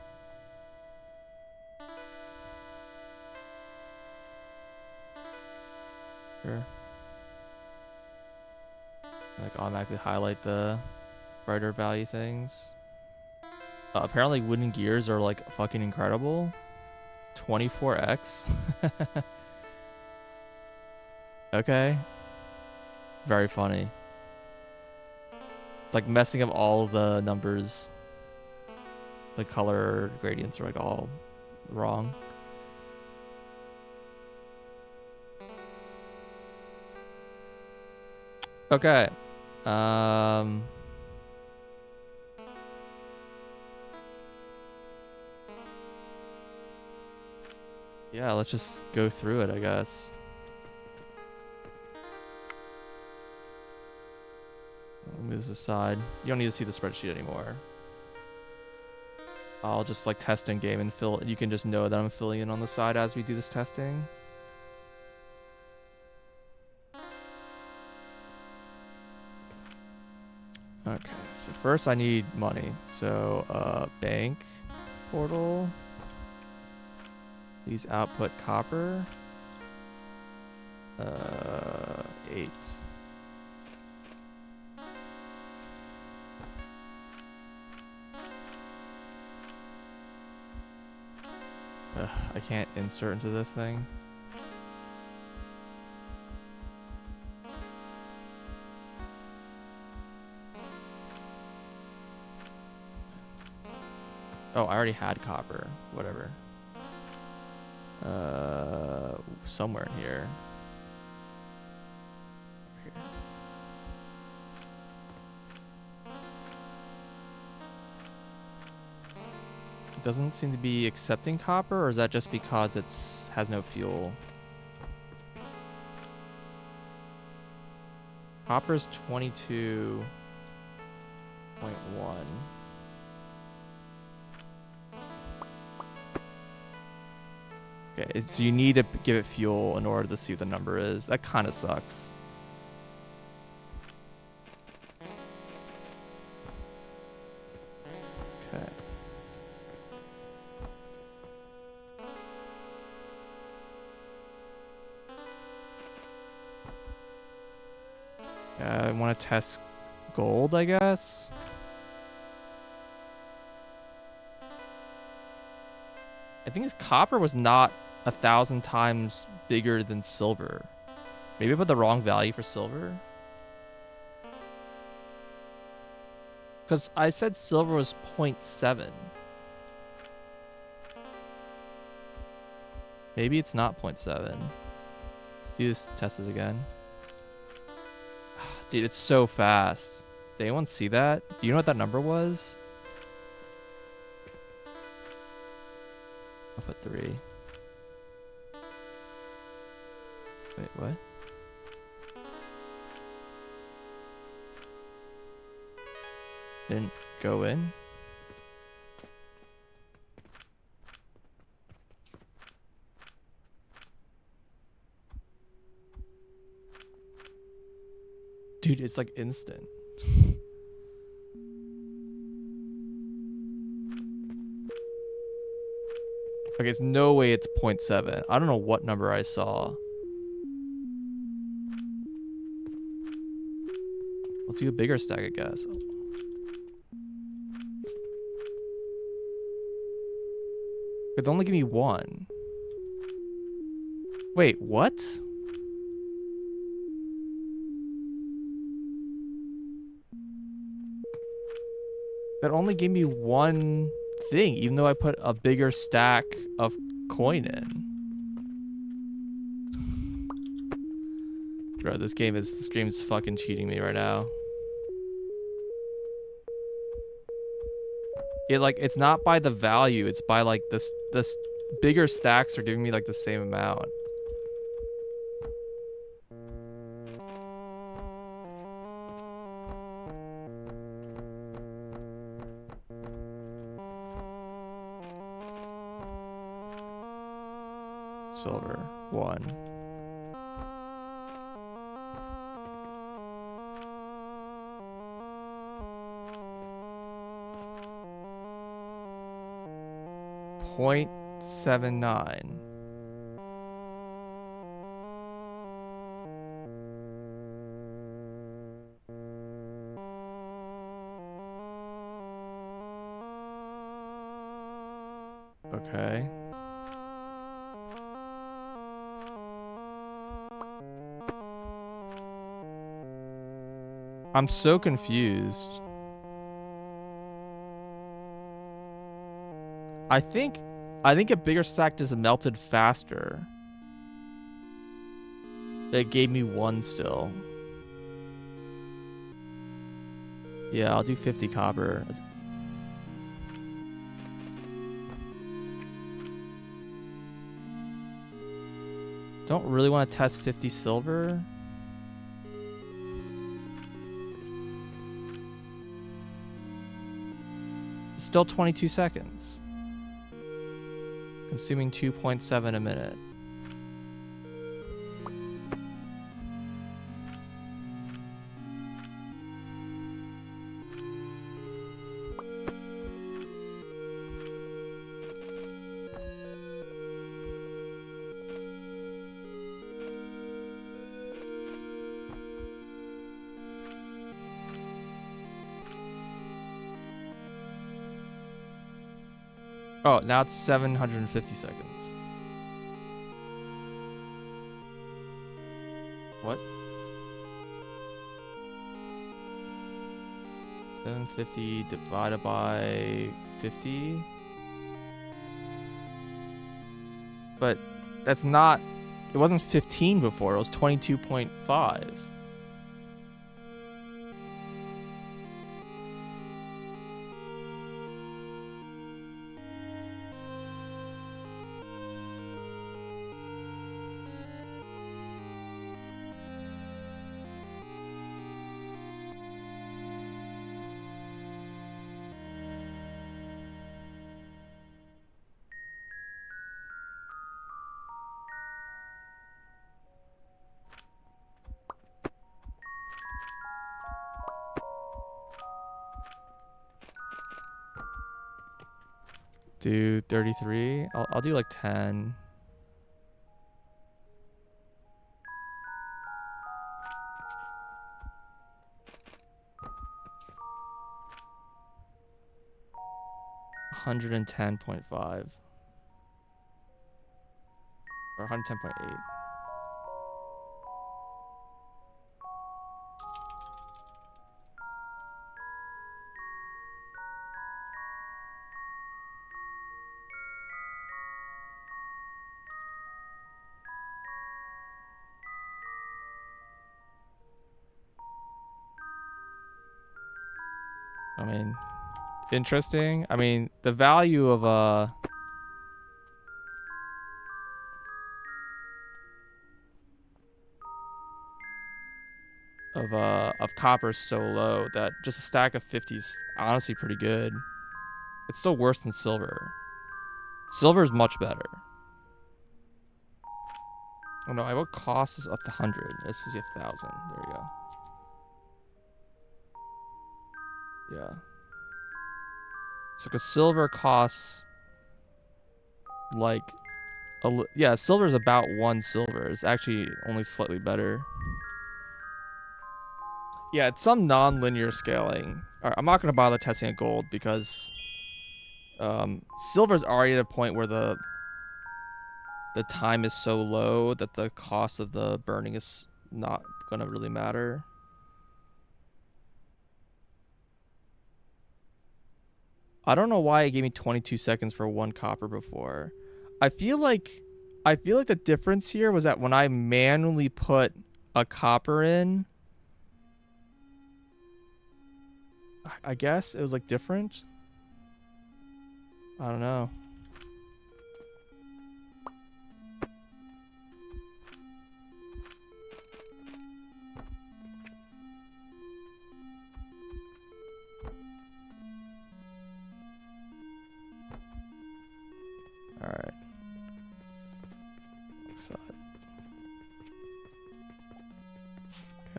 [SPEAKER 1] Sure. Like automatically highlight the brighter value things. Apparently wooden gears are like fucking incredible. 24x. Okay. Very funny. It's like messing up all the numbers. The color gradients are like all wrong. Okay. Yeah, let's just go through it, I guess. I'll move this aside. You don't need to see the spreadsheet anymore. I'll just like test in game and fill. You can just know that I'm filling in on the side as we do this testing. Okay, so first I need money. So bank portal. Please output copper. 8. I can't insert into this thing. Oh, I already had copper. Whatever. Somewhere in here. It doesn't seem to be accepting copper, or is that just because it's has no fuel? Copper's 22.1. Okay, so you need to give it fuel in order to see what the number is. That kind of sucks. Okay. I want to test gold, I guess. I think his copper was not 1,000 times bigger than silver. Maybe I put the wrong value for silver. Because I said silver was 0.7. Maybe it's not 0.7. Let's do this test this again. Dude, it's so fast. Did anyone see that? Do you know what that number was? I'll put 3. Wait, what? Didn't go in? Dude, it's like instant. Okay, there's no way it's 0.7. I don't know what number I saw. I'll do a bigger stack, I guess. It'd only give me 1. Wait, what? That only gave me 1 thing, even though I put a bigger stack of coin in. Bro, this game's fucking cheating me right now. It's not by the value, it's by like this bigger stacks are giving me like the same amount. Silver 1. .79. Okay. I'm so confused. I think a bigger stack just melted faster. It gave me 1 still. Yeah, I'll do 50 copper. Don't really want to test 50 silver. Still 22 seconds. Consuming 2.7 a minute. Oh, now it's 750 seconds. What? 750 divided by 50? But that's not... It wasn't 15 before. It was 22.5. do 33. I'll do like 10. $110.5 or 110.8. I mean, interesting. I mean, the value of copper is so low that just a stack of 50 is honestly pretty good. It's still worse than silver. Silver is much better. Oh no, what cost is up to 100? This is 1,000. There we go. Yeah. So, because silver costs like yeah, silver is about 1 silver. It's actually only slightly better. Yeah, it's some non-linear scaling. All right, I'm not gonna bother testing at gold because silver's already at a point where the time is so low that the cost of the burning is not gonna really matter. I don't know why it gave me 22 seconds for 1 copper before. I feel like the difference here was that when I manually put a copper in, I guess it was like different. I don't know. All right. So,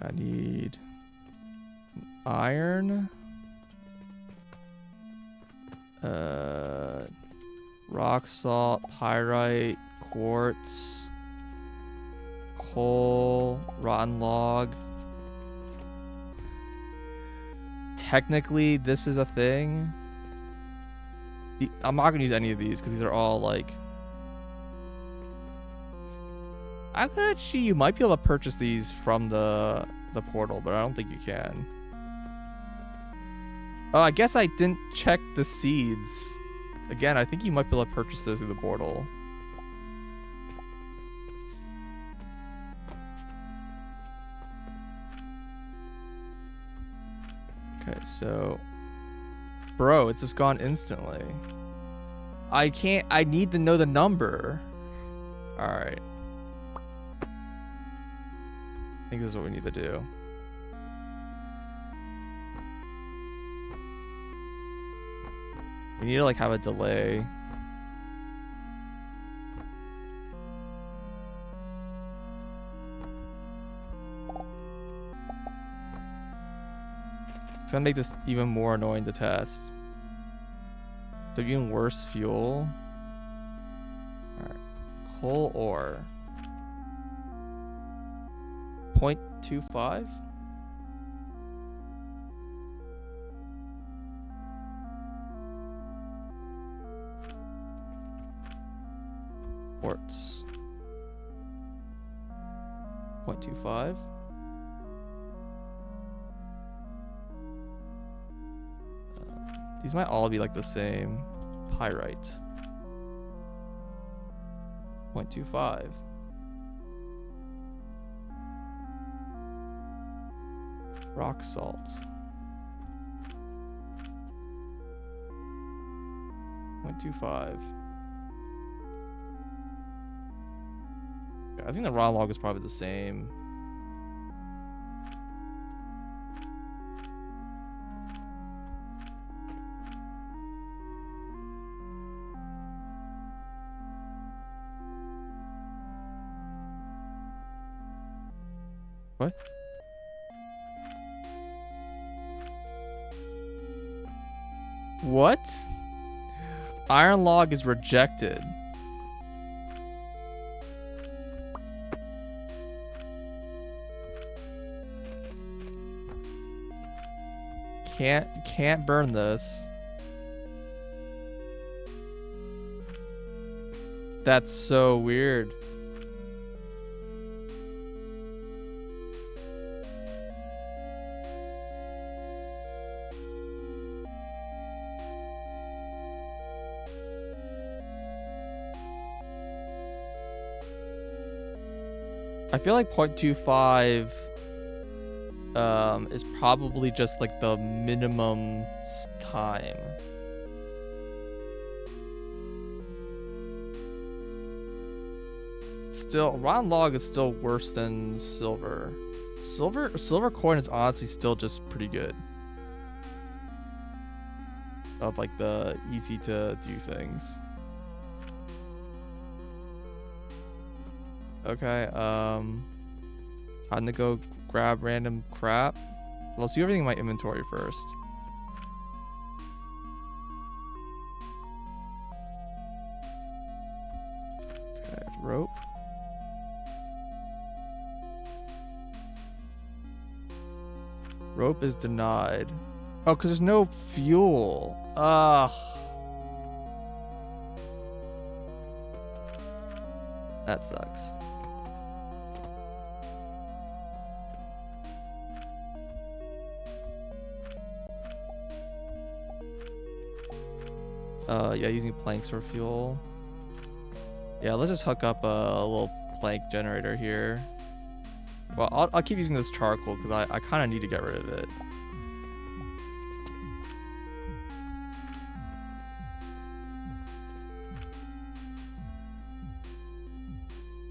[SPEAKER 1] I need iron. Rock salt, pyrite, quartz, coal, rotten log. Technically, this is a thing. I'm not gonna use any of these because these are all like. Actually, you might be able to purchase these from the portal, but I don't think you can. Oh, I guess I didn't check the seeds. Again, I think you might be able to purchase those through the portal. Okay, so... Bro, it's just gone instantly. I need to know the number. Alright. I think this is what we need to do. We need to like have a delay. It's gonna make this even more annoying to test. They're even worse fuel. Alright. Coal ore. 0.25? Quartz. 0.25. These might all be like the same. Pyrite. 0.25. Rock salt. 0.25. I think the raw log is probably the same. What? What? Iron log is rejected. Can't burn this. That's so weird. I feel like 0.25 is probably just like the minimum time. Still, round log is still worse than silver. Silver coin is honestly still just pretty good. Of like the easy to do things. Okay, I'm gonna go grab random crap. Let's do everything in my inventory first. Okay, rope. Rope is denied. Oh, because there's no fuel. Ugh. That sucks. Yeah, using planks for fuel. Yeah, let's just hook up a little plank generator here. Well, I'll keep using this charcoal because I kind of need to get rid of it.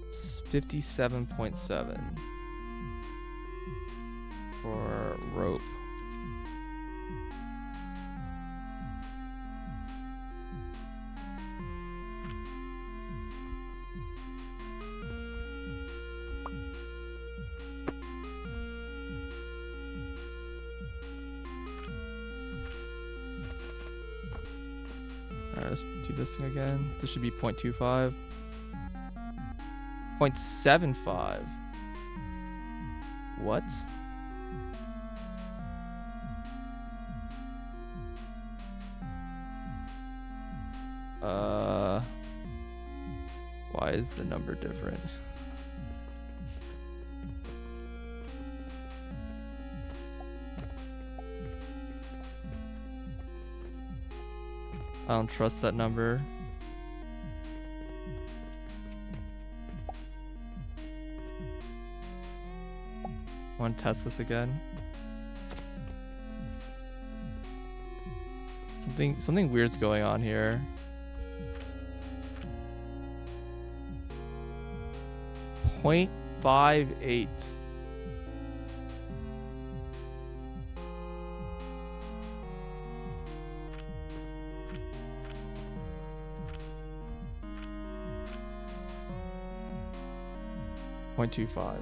[SPEAKER 1] It's 57.7 for rope. Alright, let's do this thing again. This should be 0.25. 0.75. What? Why is the number different? I don't trust that number. Want to test this again? Something weird's going on here. .58. .25.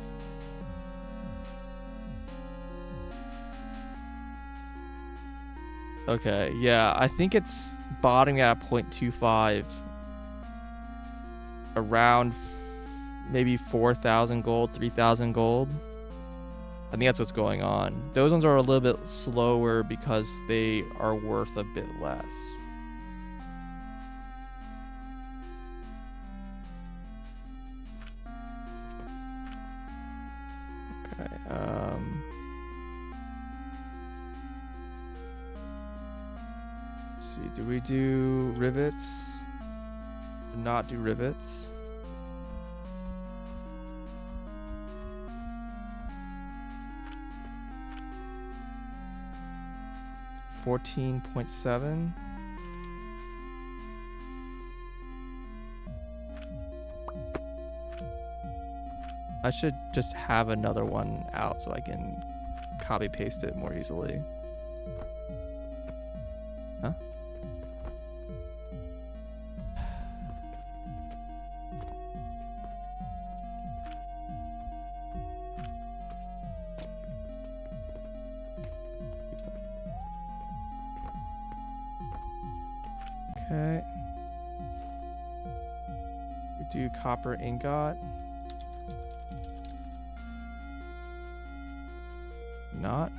[SPEAKER 1] Okay, yeah, I think it's bottoming at 0.25 around maybe 4,000 gold, 3,000 gold. I think that's what's going on. Those ones are a little bit slower because they are worth a bit less. Okay, let's see, do we do rivets? Do not do rivets. $14.7. I should just have another one out so I can copy paste it more easily. Huh? Okay. We do copper ingot. Not.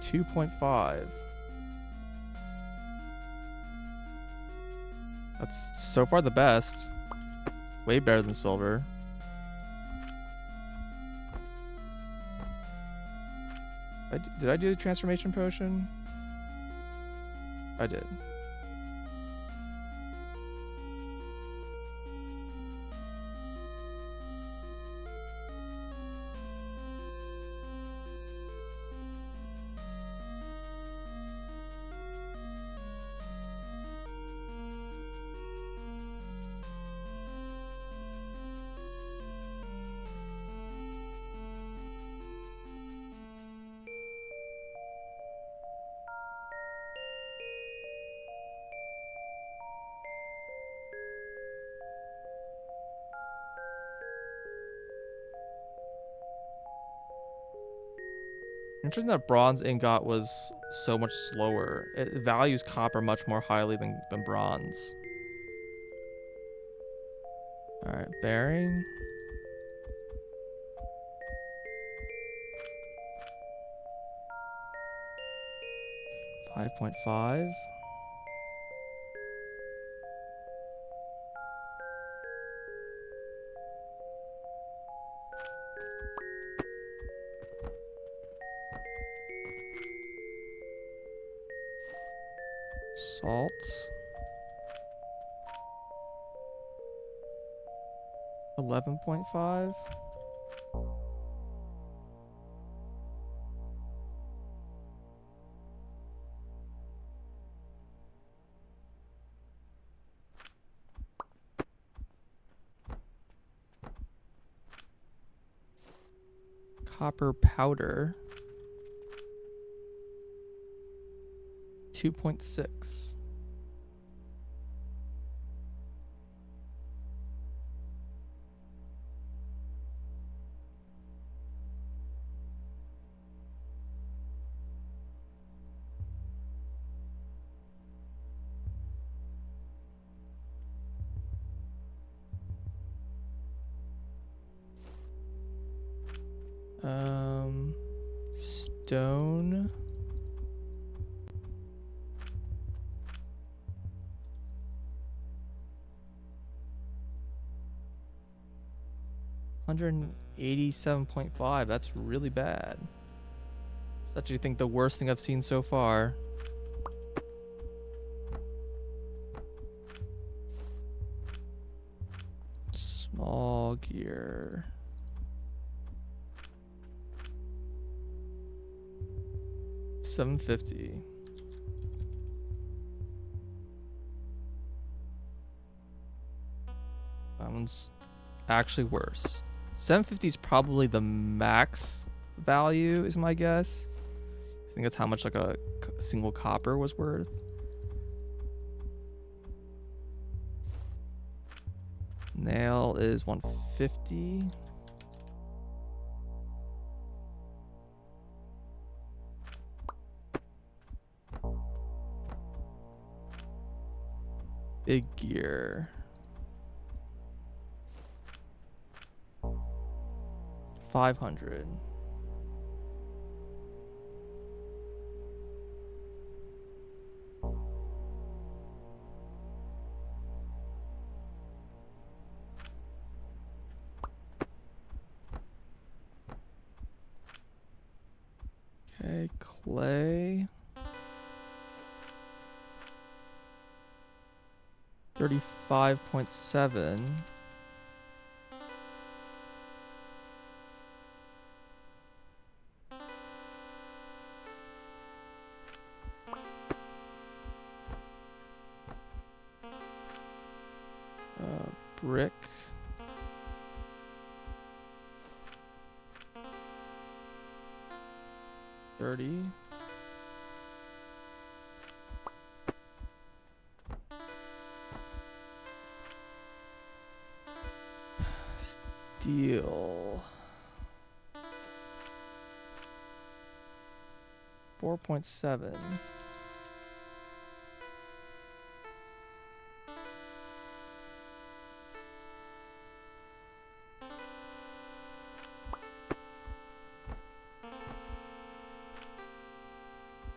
[SPEAKER 1] $2.5. That's so far the best. Way better than silver. Did I do the transformation potion? I did. Interesting that bronze ingot was so much slower. It values copper much more highly than bronze. Alright, bearing. $5.5. Salts. 11.5. Copper powder. 2.6. Stone. $187.5. That's really bad. That's actually, I think, the worst thing I've seen so far. Small gear. $750. That one's actually worse. $750 is probably the max value, is my guess. I think that's how much like a single copper was worth. Nail is $150. Big gear. $500. Okay, clay. 35.7. Brick. $30. Steel. 4.7.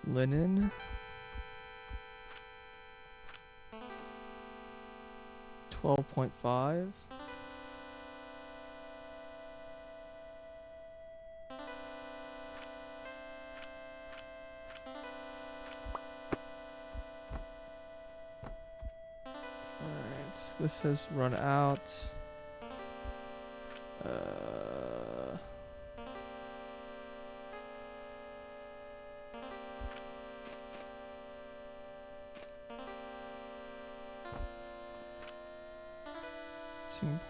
[SPEAKER 1] Linen. 12.5. Alright, this has run out.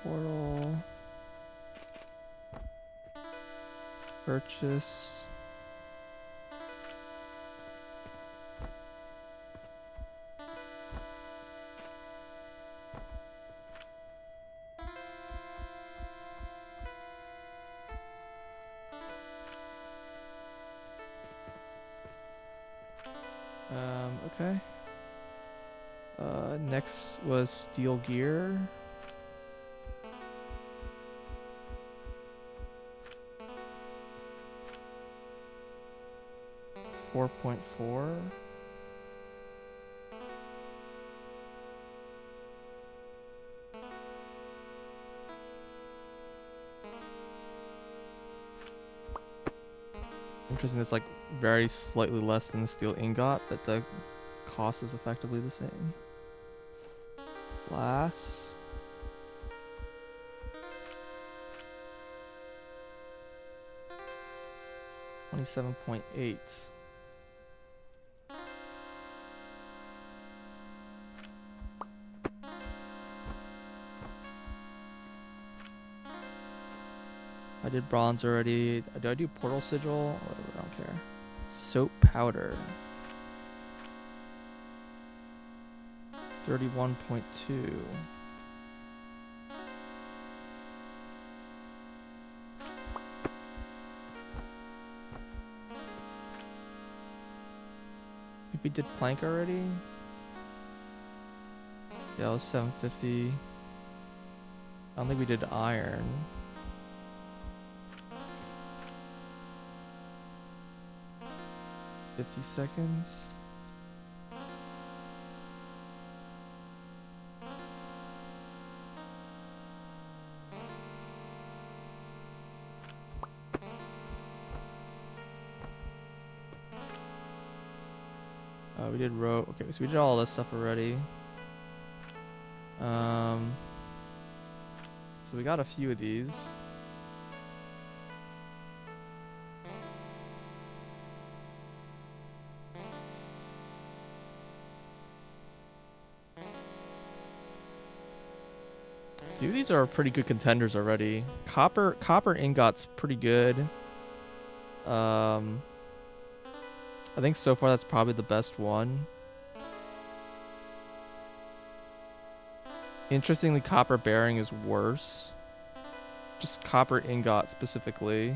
[SPEAKER 1] Portal. Purchase. Okay. Next was steel gear. 4.4. Interesting, that's like very slightly less than the steel ingot, but the cost is effectively the same. Glass. $27.8. I did bronze already. Do I do portal sigil? Whatever, I don't care. Soap powder. 31.2. We did plank already. Yeah, it was 750. I don't think we did iron. $50 seconds. We did rope. Okay, so we did all this stuff already. So we got a few of these. A few of these are pretty good contenders already. Copper ingot's pretty good. I think so far that's probably the best one. Interestingly, copper bearing is worse. Just copper ingot specifically.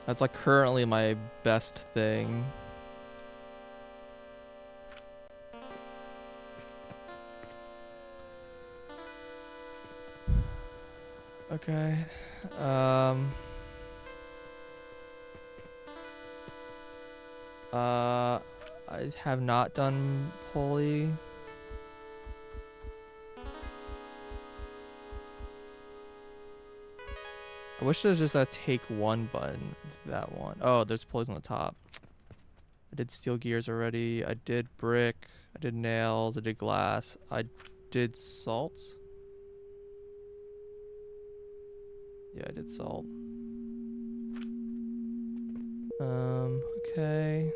[SPEAKER 1] That's like currently my best thing. Okay. I have not done pulley. I wish there was just a take one button to that one. Oh, there's pulleys on the top. I did steel gears already. I did brick. I did nails. I did glass. I did salt. Yeah, I did salt. Okay.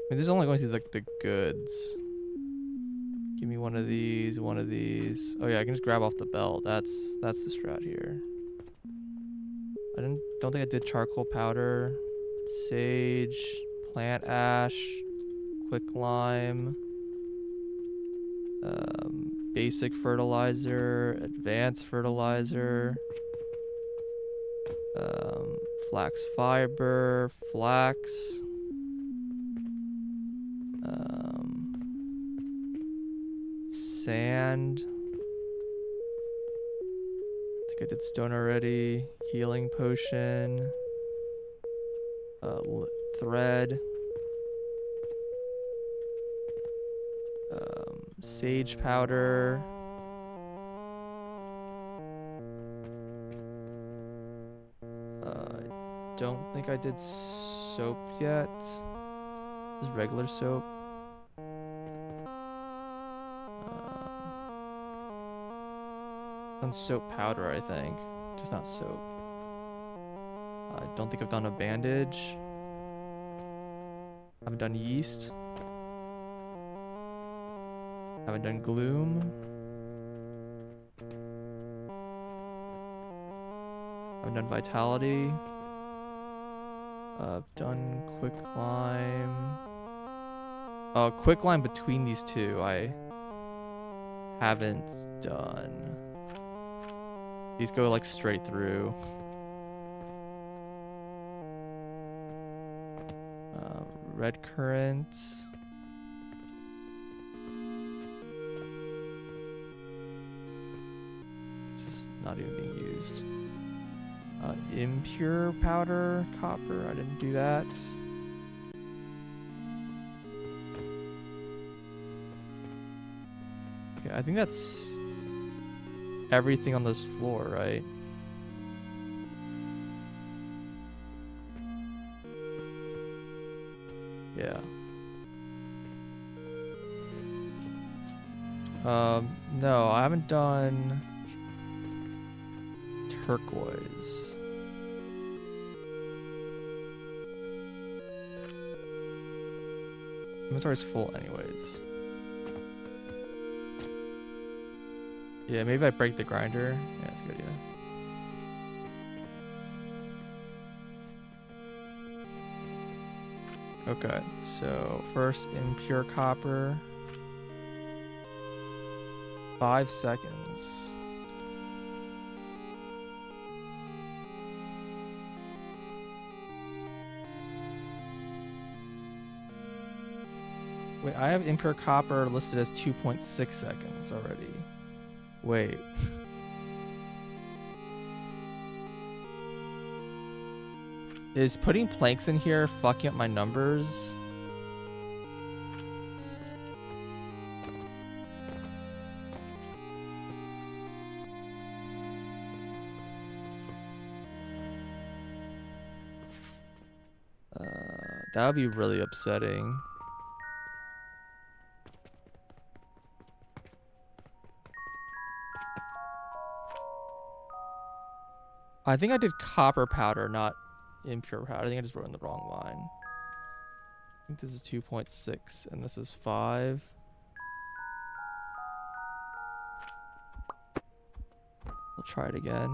[SPEAKER 1] I mean, this is only going through like the goods. Give me one of these, one of these. Oh yeah, I can just grab off the belt. That's the strat here. I don't think I did charcoal powder, sage, plant ash, quicklime. Basic fertilizer, advanced fertilizer, flax fiber, flax, sand. I think I did stone already. Healing potion, thread, sage powder. Don't think I did soap yet. Just regular soap. Done soap powder, I think. Just not soap. I don't think I've done a bandage. Haven't done yeast. Haven't done gloom. Haven't done vitality. I've done quick climb. Oh, quick climb between these two I haven't done. These go like straight through. Red currant. This is not even being used. Impure powder, copper. I didn't do that. Okay, I think that's everything on this floor, right? Yeah. No, I haven't done turquoise. Inventory's full anyways. Yeah, maybe I break the grinder. Yeah, that's a good idea. Okay, so first impure copper. 5 seconds. Wait, I have impure copper listed as 2.6 seconds already. Wait. Is putting planks in here fucking up my numbers? That would be really upsetting. I think I did copper powder, not impure powder. I think I just wrote in the wrong line. I think this is 2.6 and this is 5. I'll try it again.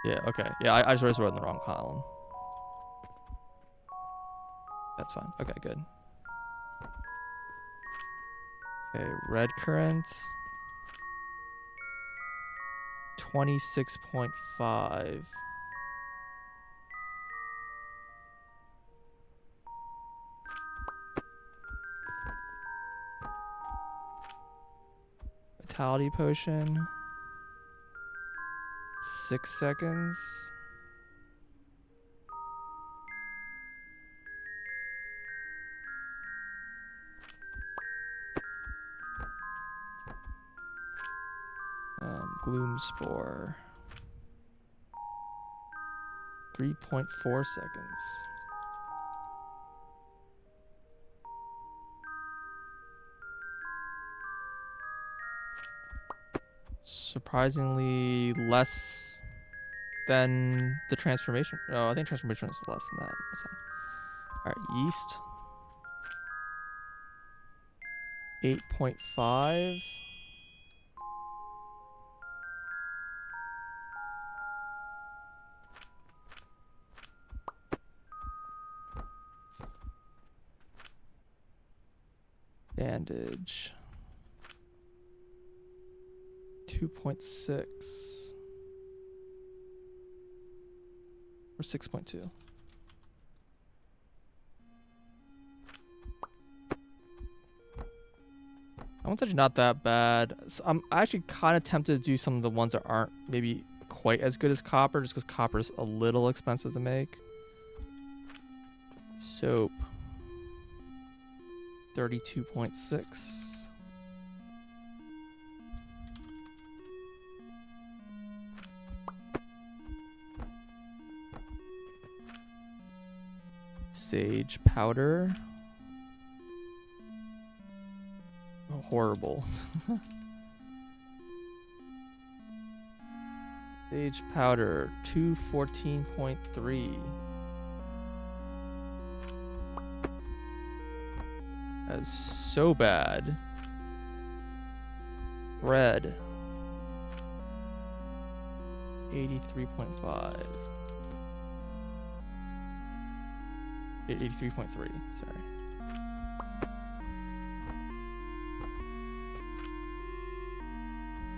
[SPEAKER 1] Yeah, okay. Yeah, I just wrote in the wrong column. That's fine. Okay, good. Okay, red currants. 26.5. Vitality potion. 6 seconds. Gloom spore. 3.4 seconds. Surprisingly less than the transformation. Oh, I think transformation is less than that. That's fine. Alright, yeast. 8.5. Bandage. 2.6. Or 6.2. That one's actually not that bad. So I'm actually kind of tempted to do some of the ones that aren't maybe quite as good as copper, just because copper is a little expensive to make. Soap. 32.6. Sage powder. Oh, horrible. Sage powder 214.3. That's so bad. Red 83.5. 83.3, sorry.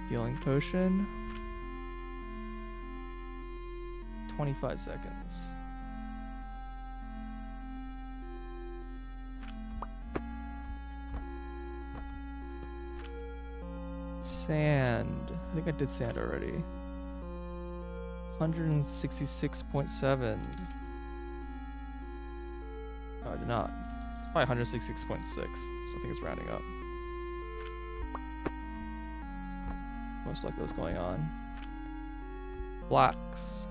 [SPEAKER 1] Healing potion. 25 seconds. Sand. I think I did sand already. 166.7. No, I did not. It's probably 166.6. So I think it's rounding up. Most likely what's going on. Blacks.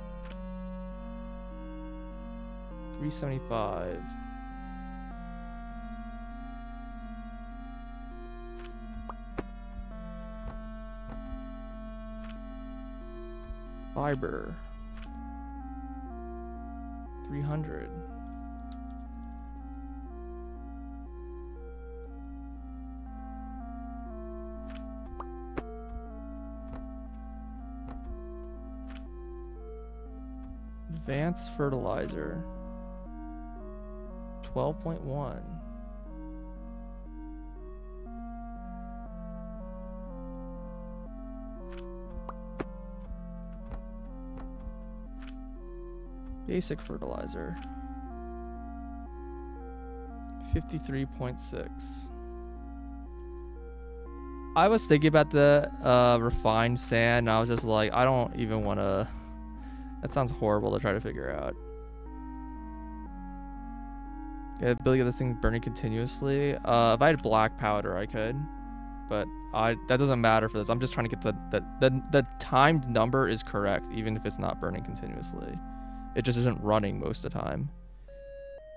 [SPEAKER 1] 375. Fiber. 300. Advanced fertilizer. 12.1. Basic fertilizer. 53.6. I was thinking about the refined sand, and I was just like, I don't even want to. That sounds horrible to try to figure out. Okay, ability of this thing burning continuously. If I had black powder, I could, but that doesn't matter for this. I'm just trying to get the timed number is correct, even if it's not burning continuously. It just isn't running most of the time.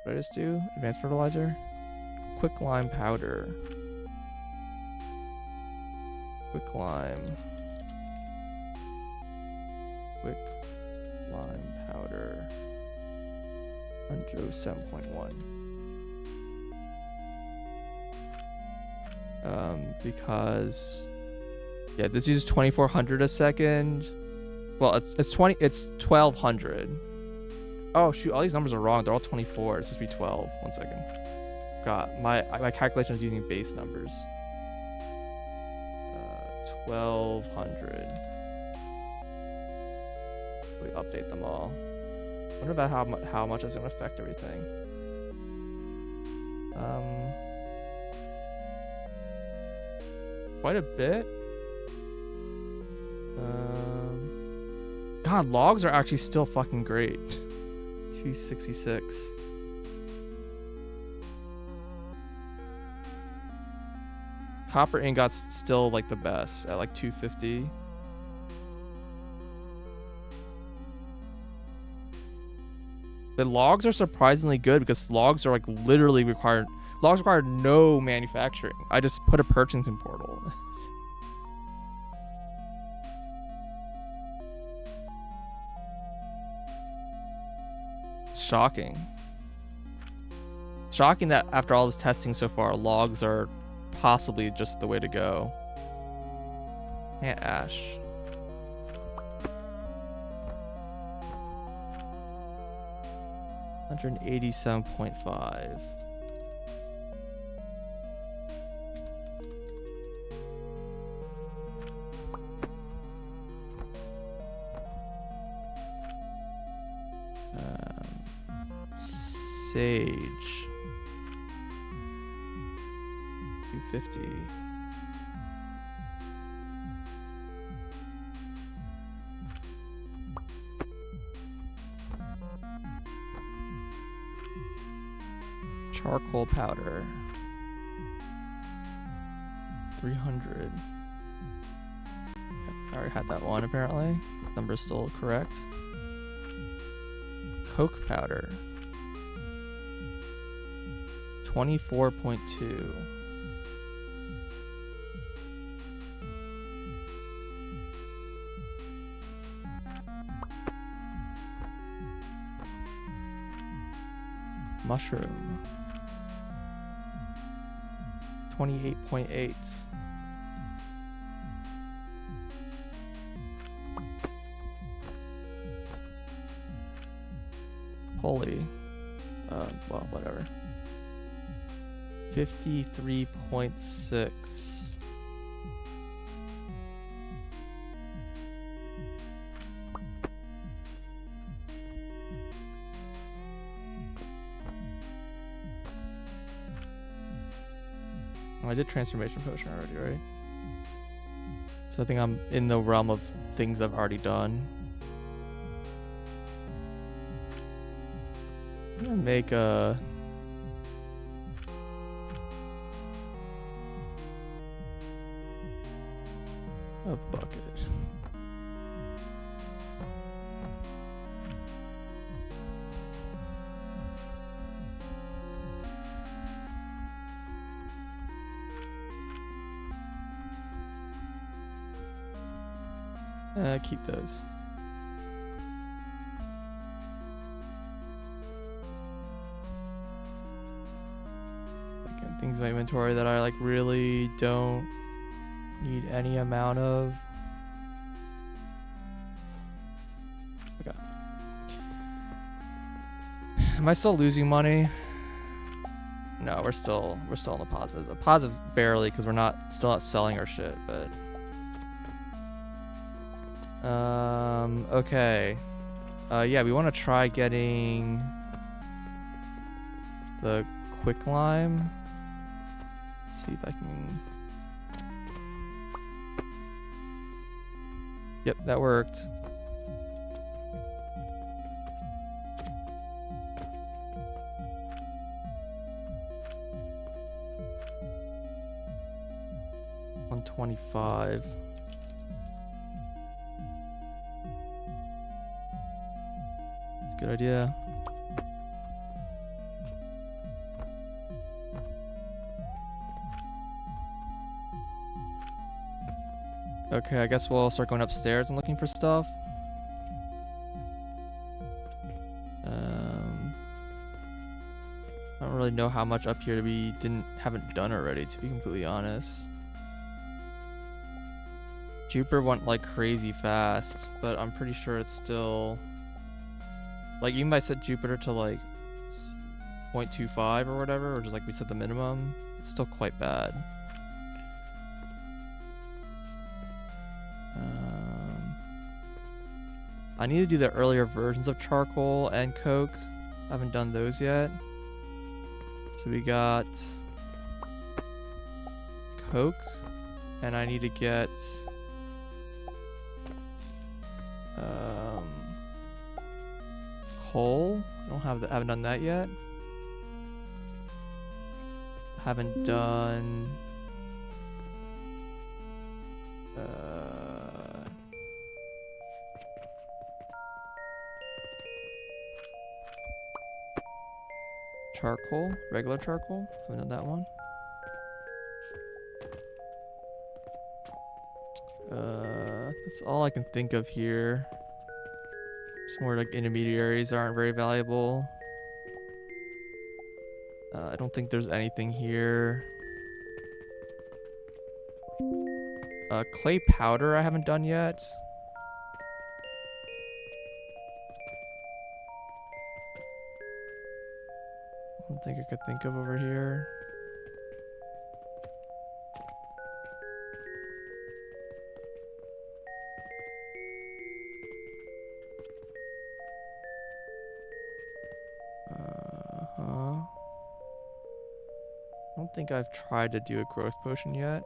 [SPEAKER 1] What did I just do? Advanced fertilizer. Quick lime powder. Quick lime. Quick lime powder. 107.1. Because yeah, this uses 2400 a second. Well, it's 1200. Oh shoot, all these numbers are wrong. They're all 24. It's supposed to be 12. 1 second. God, my calculation is using base numbers. 1200. We update them all. Wonder about how much it's gonna affect everything. Quite a bit. God, logs are actually still fucking great. 266. Copper ingots still like the best at like 250. The logs are surprisingly good because logs are like literally required. Logs require no manufacturing. I just put a purchasing portal. It's shocking. Shocking that after all this testing so far, logs are possibly just the way to go. And ash. $187.5. Sage. 250. Charcoal powder. 300. I already had that one apparently. Number's still correct. Coke powder. 24.2. Mushroom. 28.8. Pulley. Well, whatever. 53.6. I did transformation potion already, right? So I think I'm in the realm of things I've already done. I'm gonna make a bucket. Keep those. Like, things in my inventory that I like really don't need any amount of. Okay. Am I still losing money? No, we're still in the positive. The positive barely because we're still not selling our shit, but okay. Yeah, we want to try getting the quicklime. Let's see if I can. Yep, that worked. $125. Good idea. Okay, I guess we'll start going upstairs and looking for stuff. I don't really know how much up here we haven't done already, to be completely honest. Jupiter went like crazy fast, but I'm pretty sure it's still like, even if I set Jupiter to like 0.25 or whatever, or just like we set the minimum, it's still quite bad. I need to do the earlier versions of charcoal and coke. I haven't done those yet. So we got coke, and I need to get coal. I haven't done that yet. Haven't done charcoal, regular charcoal. Haven't done that one. That's all I can think of here. Some more like intermediaries aren't very valuable. I don't think there's anything here. Clay powder I haven't done yet. I don't think I could think of over here. Uh-huh. I don't think I've tried to do a growth potion yet.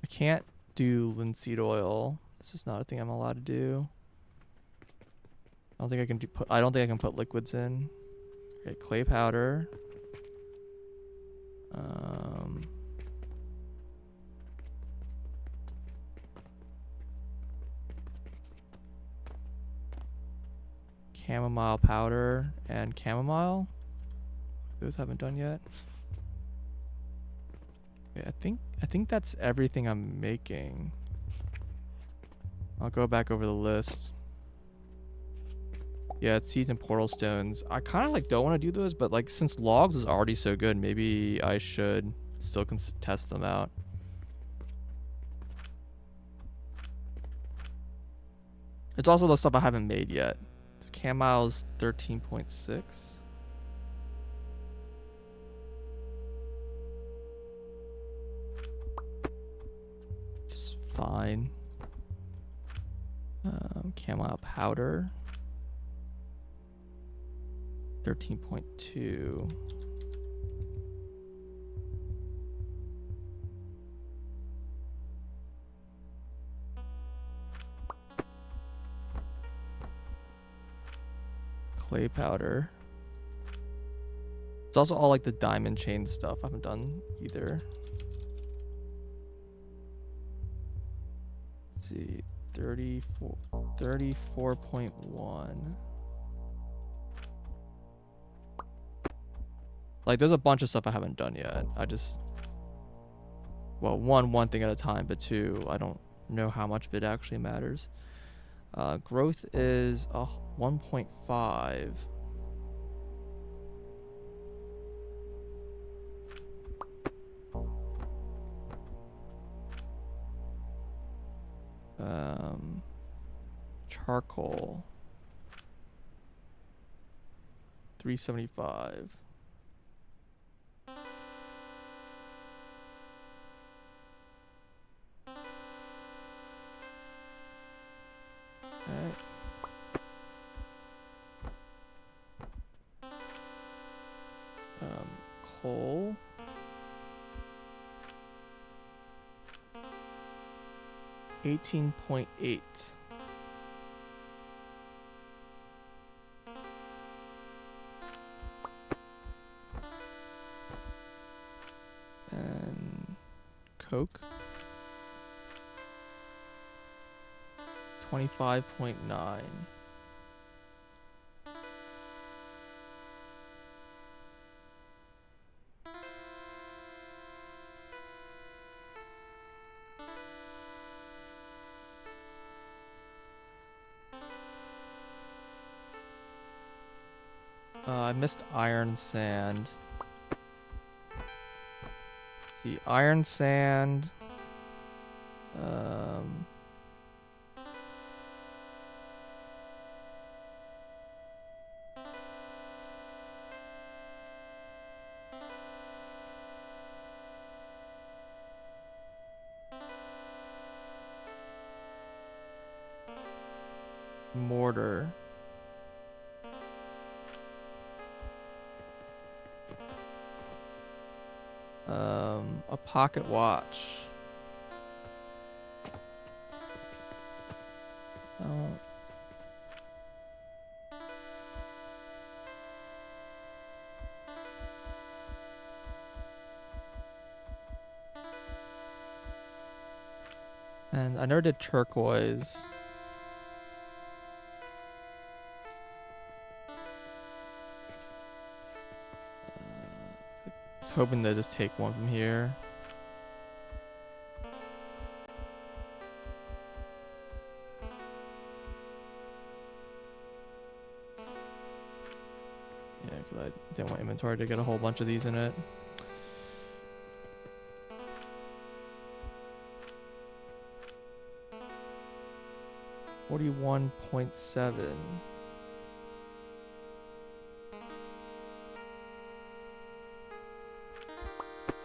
[SPEAKER 1] I can't do linseed oil. This is not a thing I'm allowed to do. I don't think I can I don't think I can put liquids in. Okay, clay powder. Chamomile powder and chamomile. Those haven't done yet. Okay, I think that's everything I'm making. I'll go back over the list. Yeah, it's seeds and portal stones. I kind of like don't want to do those, but like since logs is already so good, maybe I should still test them out. It's also the stuff I haven't made yet. So Camile's 13.6. It's fine. Chamomile powder. 13.2. Clay powder. It's also all like the diamond chain stuff I haven't done either. Let's see, 34.1. Like there's a bunch of stuff I haven't done yet. I just, well, one thing at a time, but two, I don't know how much of it actually matters. Growth is 1.5. Charcoal 375. Alright. Coal 18.8. And coke 25.9. I missed iron sand. See, iron sand. Mortar. A pocket watch. Oh. And I never did turquoise. I was hoping to just take one from here. Yeah, because I didn't want inventory to get a whole bunch of these in it. $41.7.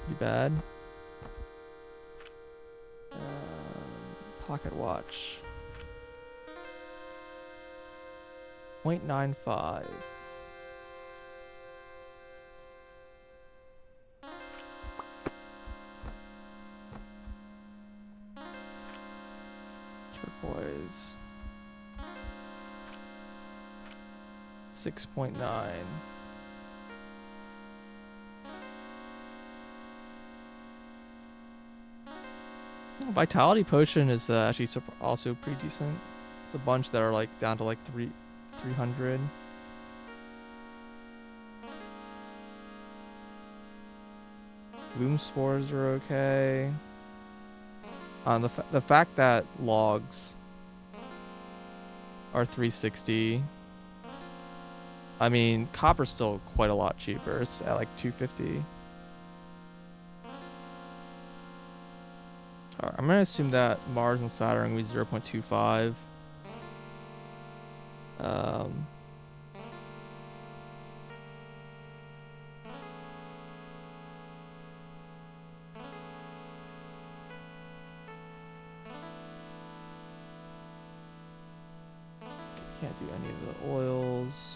[SPEAKER 1] Pretty bad. Pocket watch. 0.95. Turquoise. 6.9. Vitality potion is actually also pretty decent. There's a bunch that are like down to like 300. Bloom spores are okay. The fact that logs are 360. I mean, copper's still quite a lot cheaper. It's at like 250. Alright, I'm gonna assume that Mars and Saturn will be 0.25. Can't do any of the oils.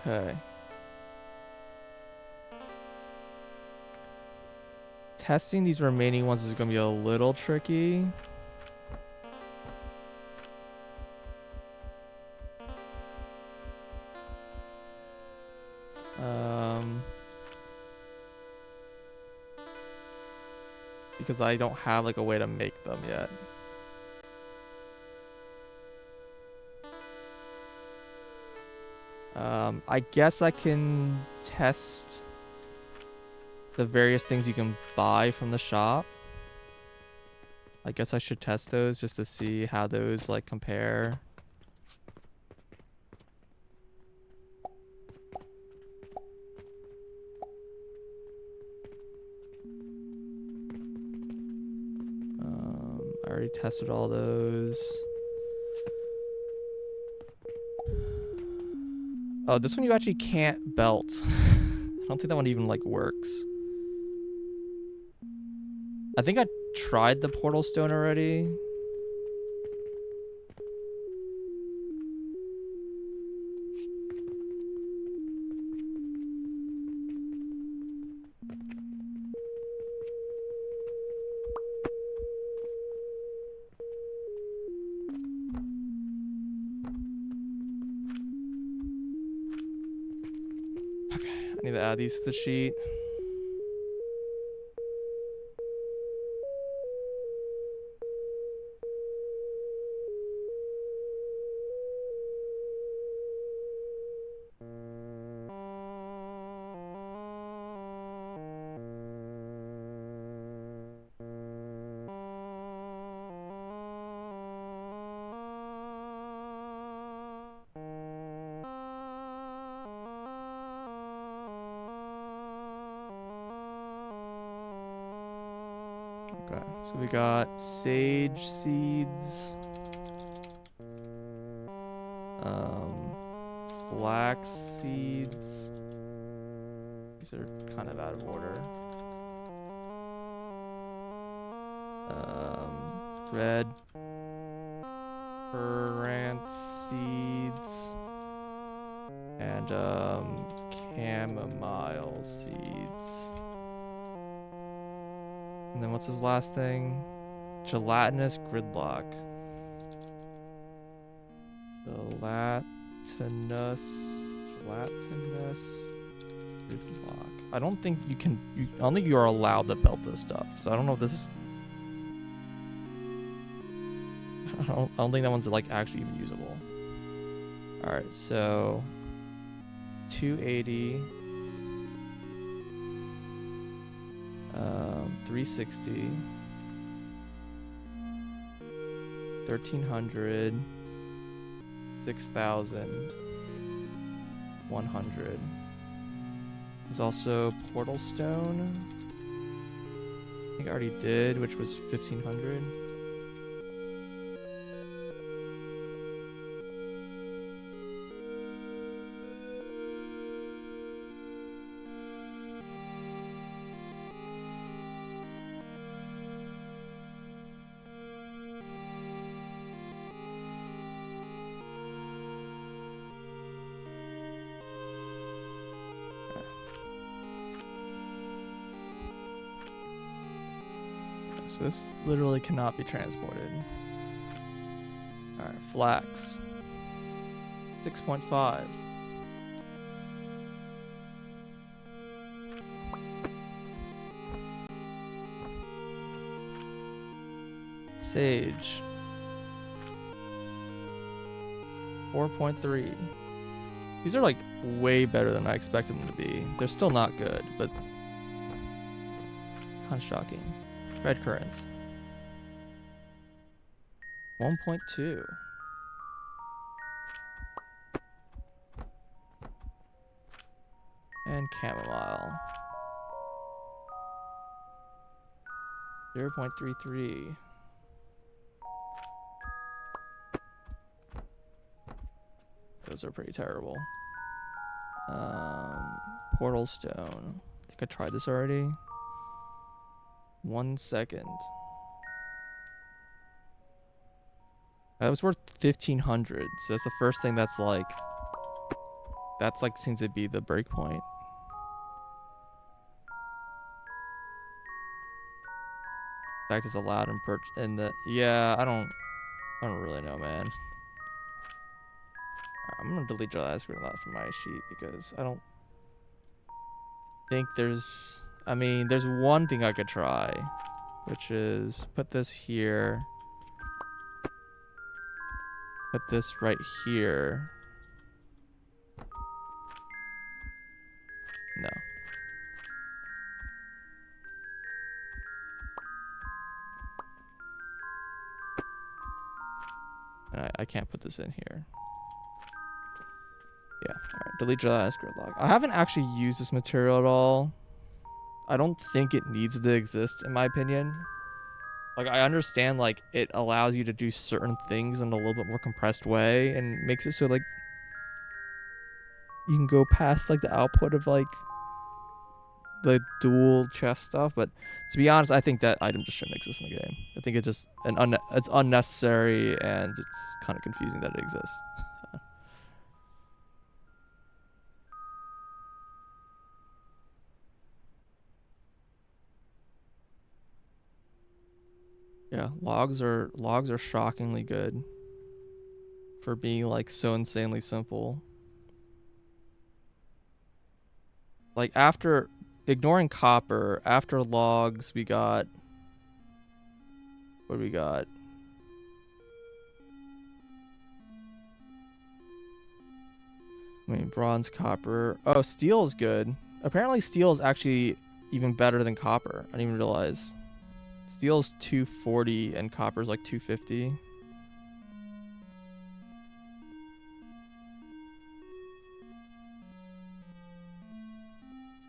[SPEAKER 1] Okay. Testing these remaining ones is going to be a little tricky. Because I don't have like a way to make them yet. I guess I can test the various things you can buy from the shop. I guess I should test those just to see how those like compare. I already tested all those. Oh, this one you actually can't belt. I don't think that one even like works. I think I tried the portal stone already. I need to add these to the sheet. Okay, so we got sage seeds, flax seeds. These are kind of out of order. Red currant seeds and chamomile seeds. And then what's his last thing? Gelatinous gridlock. Gelatinous gridlock. I don't think you can. I don't think you are allowed to belt this stuff. So I don't know if this is. I don't think that one's like actually even usable. All right, so 280. 360. 1300. 6000. 100. There's also Portal Stone. I think I already did, which was 1500. So this literally cannot be transported. Alright, flax. 6.5. Sage. 4.3. These are like way better than I expected them to be. They're still not good, but kind of shocking. Red currants. 1.2. And chamomile. 0.33. Those are pretty terrible. Portal stone. I think I tried this already. 1 second. That was worth 1500. So that's the first thing that's like seems to be the break point. In fact, it's allowed in the I don't really know, man. I'm gonna delete your last screen from my sheet because I don't think there's there's one thing I could try, which is put this here. Put this right here. No. And I can't put this in here. Yeah, alright. Delete your last gridlock. I haven't actually used this material at all. I don't think it needs to exist, in my opinion. Like, I understand, like, it allows you to do certain things in a little bit more compressed way and makes it so, like, you can go past, like, the output of, like, the dual chest stuff. But to be honest, I think that item just shouldn't exist in the game. I think it's just it's unnecessary and it's kind of confusing that it exists. Yeah, logs are shockingly good for being like so insanely simple. Like after ignoring copper, after logs we got what do we got? I mean bronze, copper. Oh, steel is good. Apparently steel is actually even better than copper. I didn't even realize. Steel's 240 and copper's like 250.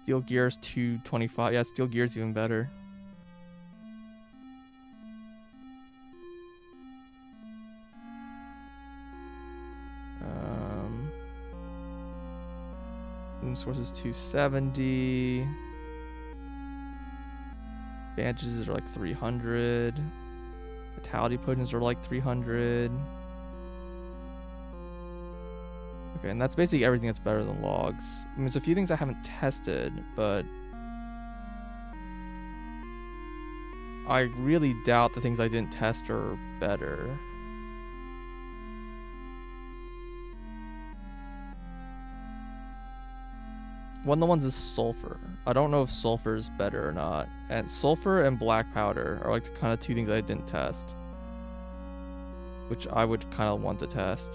[SPEAKER 1] Steel gear's 225. Yeah, steel gear's even better. Moon source is 270. Bandages are like 300. Vitality potions are like 300. Okay, and that's basically everything that's better than logs. I mean, there's a few things I haven't tested, but I really doubt the things I didn't test are better. One of the ones is sulfur. I don't know if sulfur is better or not. And sulfur and black powder are like the kind of two things I didn't test, which I would kind of want to test.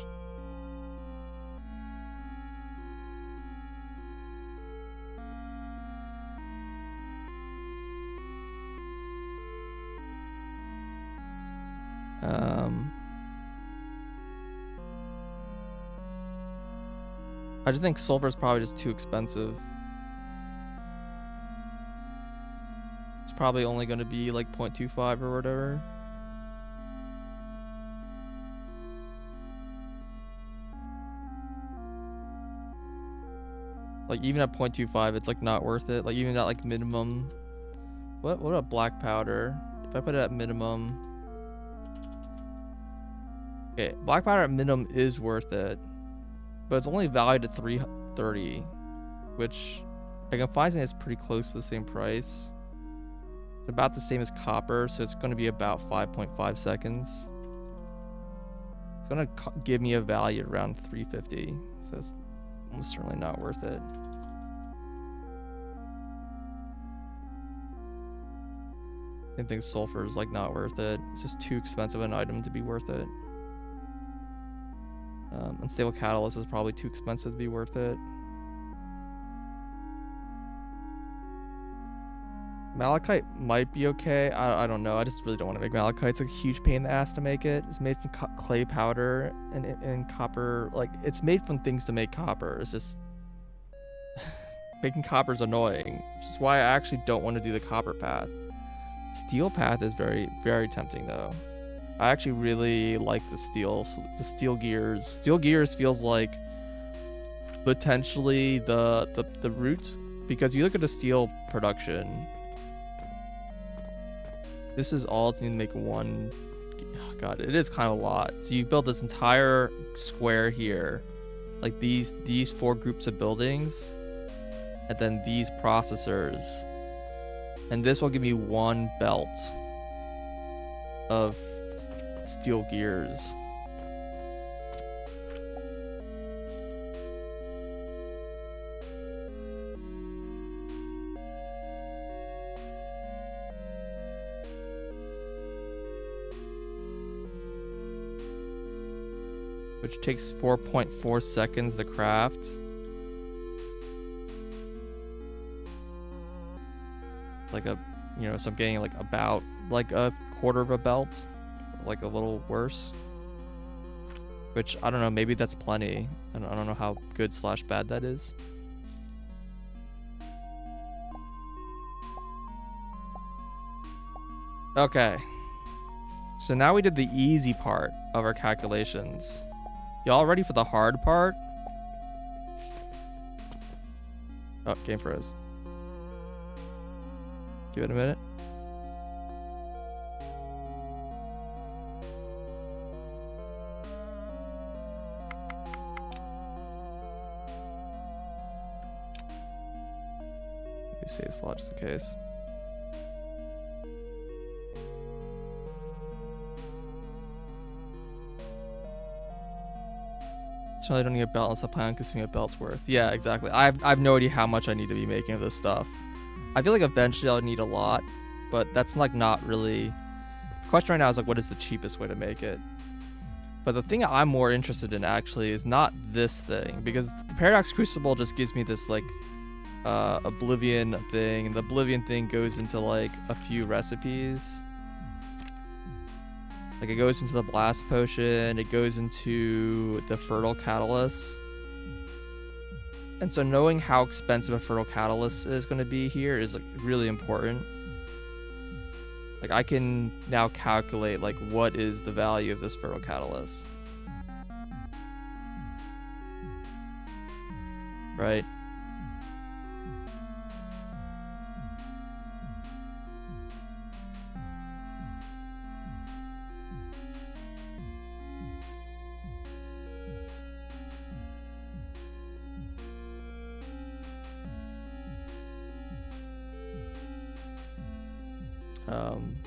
[SPEAKER 1] I just think sulfur is probably just too expensive. It's probably only going to be like 0.25 or whatever. Like even at 0.25, it's like not worth it. Like even at like minimum. What about black powder? If I put it at minimum. Okay, black powder at minimum is worth it. But it's only valued at 330, which I can find something that's pretty close to the same price. It's about the same as copper, so it's going to be about 5.5 seconds. It's going to give me a value around 350, so it's almost certainly not worth it. I think sulfur is like not worth it. It's just too expensive an item to be worth it. Unstable catalyst is probably too expensive to be worth it. Malachite might be okay. I don't know. I just really don't want to make malachite. It's a huge pain in the ass to make it. It's made from clay powder and copper. Like, it's made from things to make copper. It's just... making copper is annoying. Which is why I actually don't want to do the copper path. Steel path is very, very tempting, though. I actually really like the steel gears. Steel gears feels like potentially the roots, because you look at the steel production. This is all it's need to make one. Oh God, it is kind of a lot. So you build this entire square here, like these 4 groups of buildings, and then these processors, and this will give me 1 belt of steel gears. Which takes 4.4 seconds to craft. Like a, you know, so I'm getting like about like a quarter of a belt, like a little worse. Which, I don't know, maybe that's plenty. I don't know how good / bad that is. Okay. So now we did the easy part of our calculations. Y'all ready for the hard part? Oh, game froze. Give it a minute. Let me save slot just in case. So I don't need a belt unless I plan on consuming a belt's worth. Yeah, exactly. I have no idea how much I need to be making of this stuff. I feel like eventually I'll need a lot, but that's like not really... The question right now is like, what is the cheapest way to make it? But the thing I'm more interested in actually is not this thing, because the Paradox Crucible just gives me this like Oblivion thing, and the Oblivion thing goes into like a few recipes. Like, it goes into the Blast Potion, it goes into the Fertile Catalyst. And so knowing how expensive a Fertile Catalyst is going to be here is like really important. Like, I can now calculate like what is the value of this Fertile Catalyst. Right?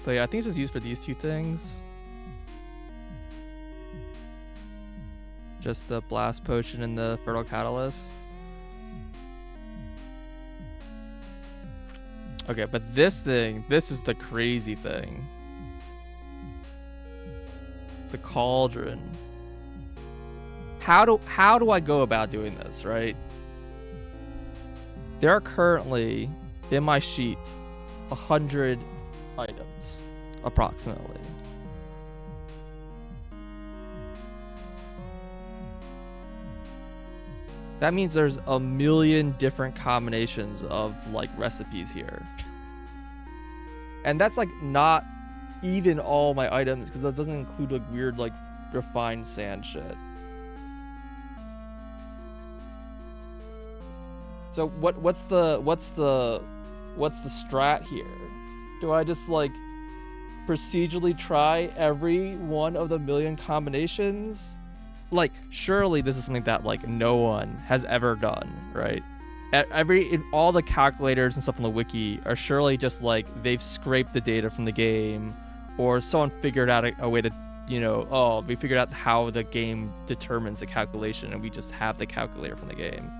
[SPEAKER 1] But yeah, I think this is used for these 2 things. Just the Blast Potion and the Fertile Catalyst. Okay, but this thing, this is the crazy thing. The Cauldron. How do I go about doing this, right? There are currently, in my sheets, 100 items, approximately. That means there's a million different combinations of like recipes here. And that's like not even all my items, because that doesn't include like weird like refined sand shit. So what's the strat here? Do I just like procedurally try every one of the million combinations? Like, surely this is something that like no one has ever done, right? All the calculators and stuff on the wiki are surely just like they've scraped the data from the game, or someone figured out a way to, you know, oh, we figured out how the game determines the calculation and we just have the calculator from the game.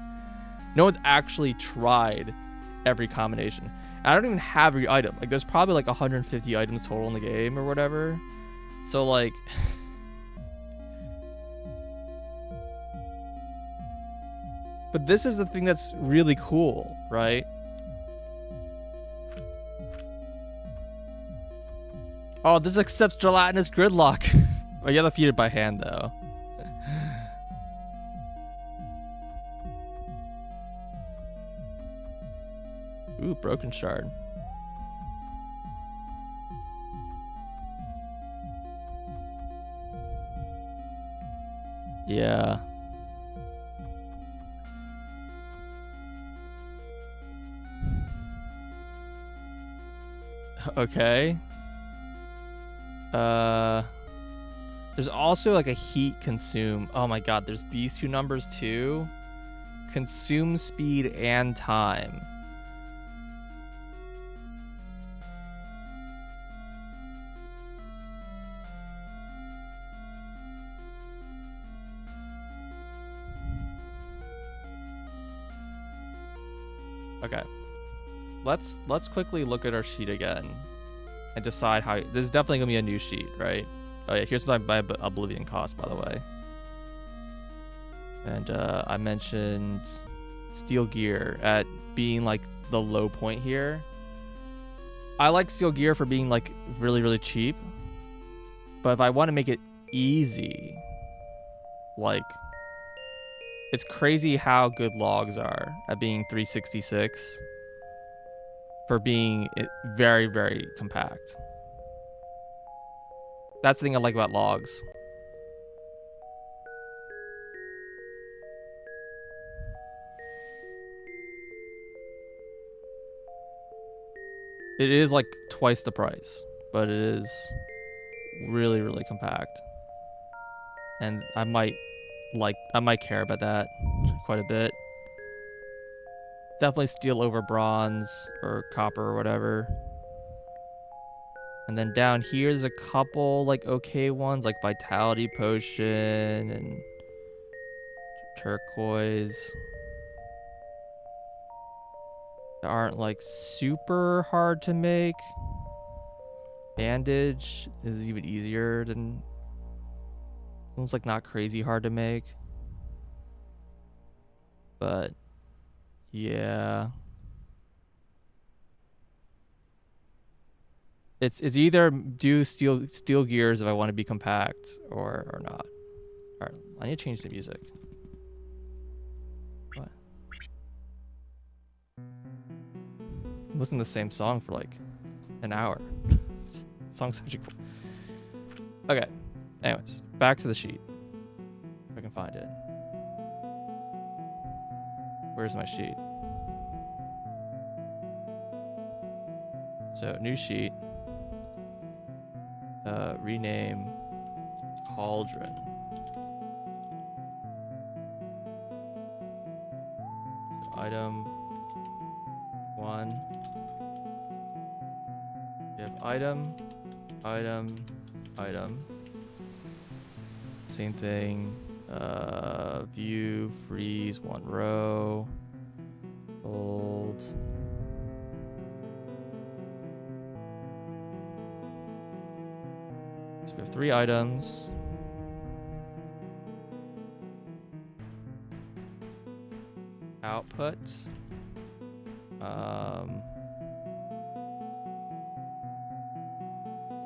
[SPEAKER 1] No one's actually tried every combination. I don't even have every item. Like, there's probably like 150 items total in the game or whatever. So like but this is the thing that's really cool, right? Oh, this accepts gelatinous gridlock. Oh, you have to feed it by hand, though. Ooh, broken shard. Yeah. Okay. There's also like a heat consume. Oh my god, there's these two numbers too. Consume speed and time. Okay. Let's quickly look at our sheet again and decide how. This is definitely gonna be a new sheet, right? Oh yeah, here's my Oblivion cost, by the way. And I mentioned Steel Gear at being like the low point here. I like Steel Gear for being like really, really cheap. But if I want to make it easy, like, it's crazy how good logs are at being 366 for being very, very compact. That's the thing I like about logs. It is like twice the price, but it is really, really compact. And I might care about that quite a bit. Definitely steel over bronze or copper or whatever. And then down here, there's a couple like okay ones, like Vitality Potion and Turquoise. That aren't like super hard to make. Bandage is even easier than. It's like not crazy hard to make. But yeah. It's either do steel gears if I want to be compact or not. Alright, I need to change the music. What? Listen to the same song for like an hour. Song's actually cool. Okay. Anyways, back to the sheet. If I can find it. Where's my sheet? So, new sheet. Rename Cauldron. Item 1. You have item. Same thing. View, freeze, 1 row. Bold. So we have 3 items. Output.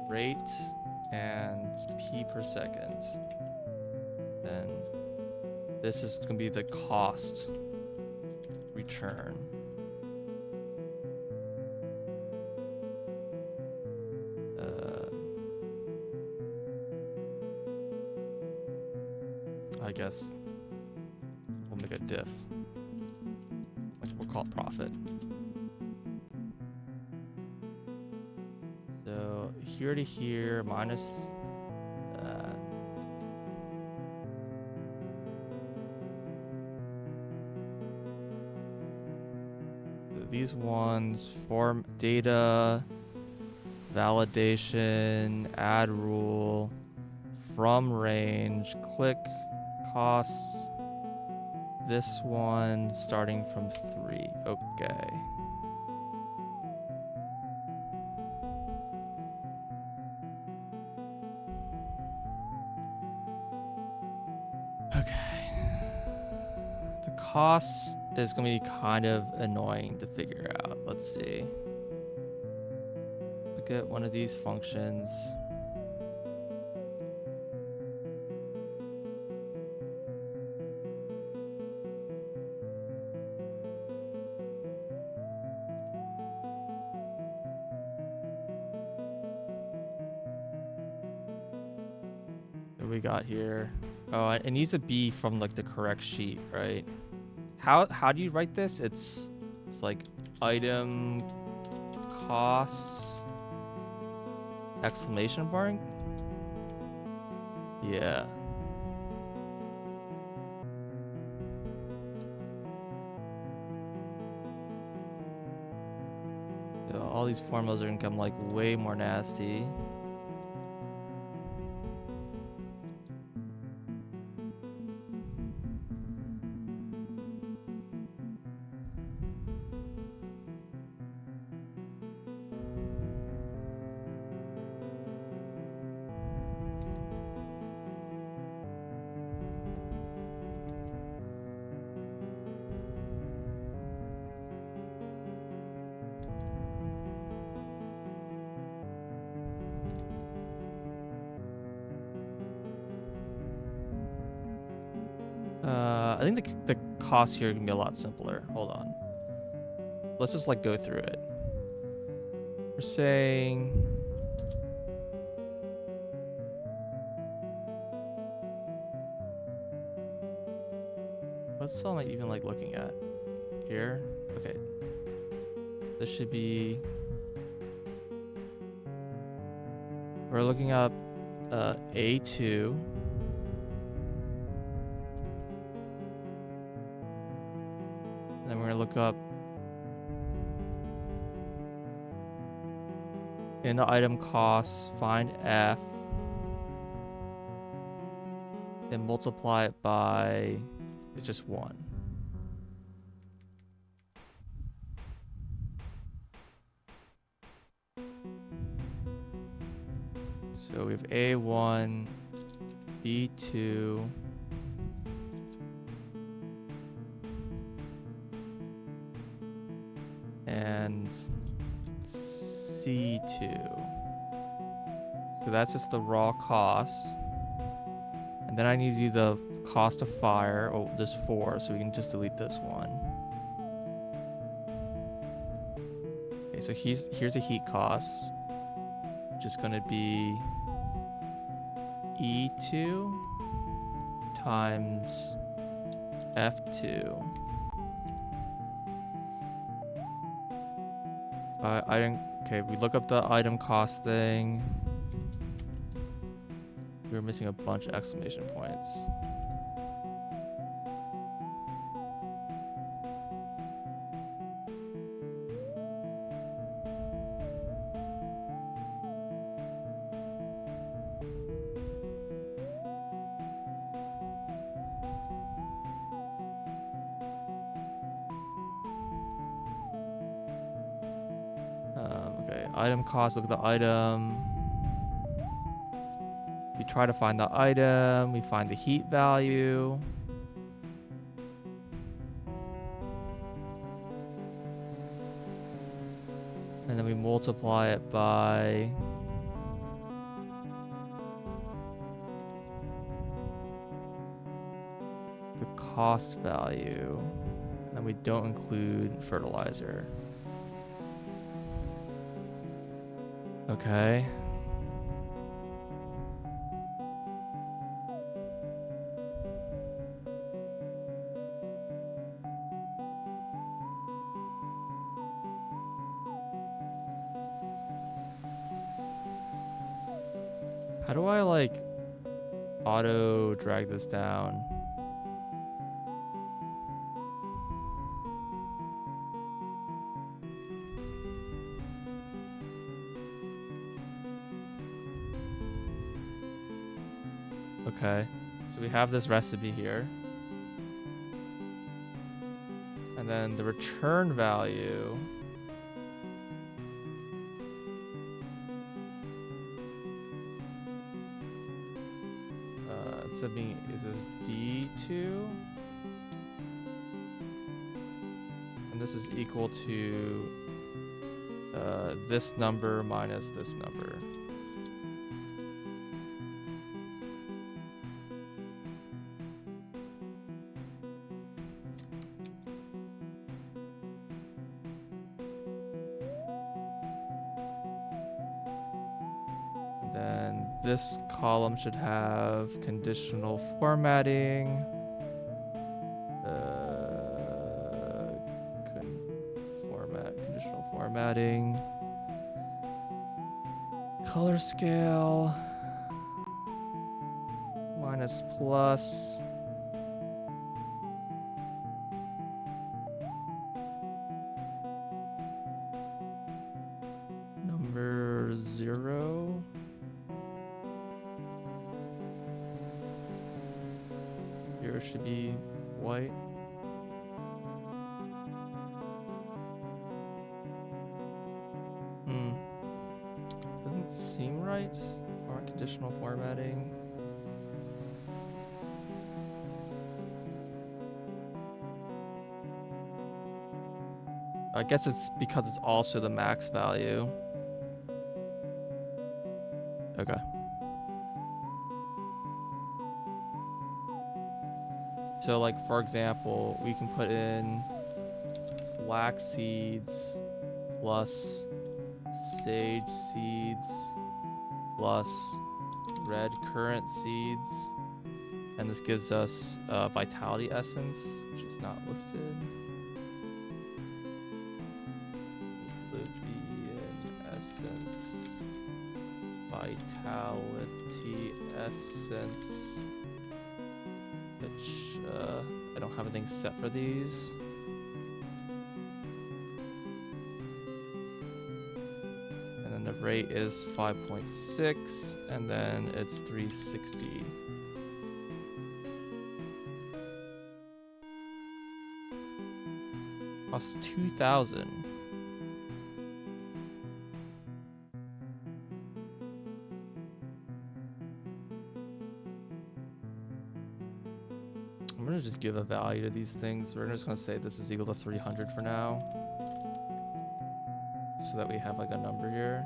[SPEAKER 1] Rate and P per second. Then This is going to be the cost return. I guess we'll make a diff. We'll call it profit. So here to here minus that. So these ones, form data, validation, add rule, from range, click, costs. This one starting from 3. Okay. Okay. The cost is going to be kind of annoying to figure out. Let's see. Look at one of these functions. What we got here? Oh, it needs to be from like the correct sheet, right? How do you write this? It's like item costs exclamation mark. Yeah. So all these formulas are gonna become like way more nasty. I think the cost here can be a lot simpler. Hold on. Let's just like go through it. We're saying what cell am I even like looking at? Here? Okay. This should be, we're looking up A2. And then we're gonna look up in the item costs, find F, then multiply it by, it's just 1. So we have A1, B2, and C2. So that's just the raw costs. And then I need to do the cost of fire. Oh, there's 4, so we can just delete this one. Okay, so here's a heat cost, which is going to be E2 times F2. Okay, we look up the item cost thing. We were missing a bunch of exclamation points. Okay, item cost, look at the item. We try to find the item, we find the heat value. And then we multiply it by the cost value, and we don't include fertilizer. Okay. How do I like auto drag this down? Okay, so we have this recipe here. And then the return value. Instead of being, is this D2? And this is equal to this number minus this number. Then this column should have conditional formatting. Conditional formatting. Color scale. Minus plus. Number 0. Here should be white. Doesn't seem right for conditional formatting. I guess it's because it's also the max value. Okay. So like, for example, we can put in flax seeds plus sage seeds plus red currant seeds. And this gives us vitality essence, which is not listed. Oblivion essence. Vitality essence. Which I don't have anything set for these. And then the rate is 5.6, and then it's 360. Costs 2,000. I'm gonna just give a value to these things. We're just gonna say this is equal to 300 for now, so that we have like a number here.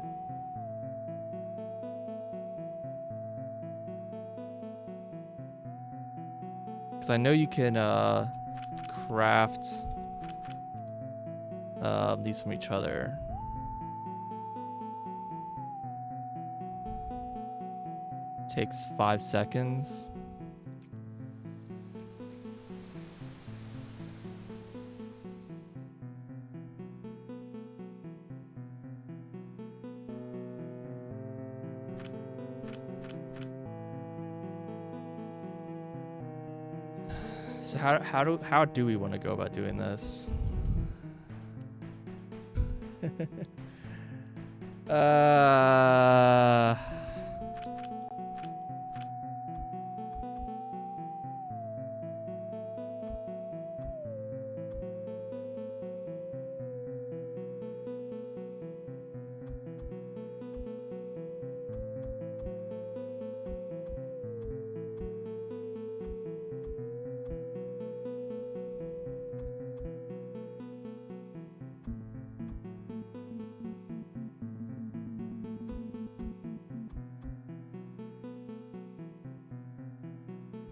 [SPEAKER 1] Because I know you can craft these from each other. Takes 5 seconds. So how do we want to go about doing this?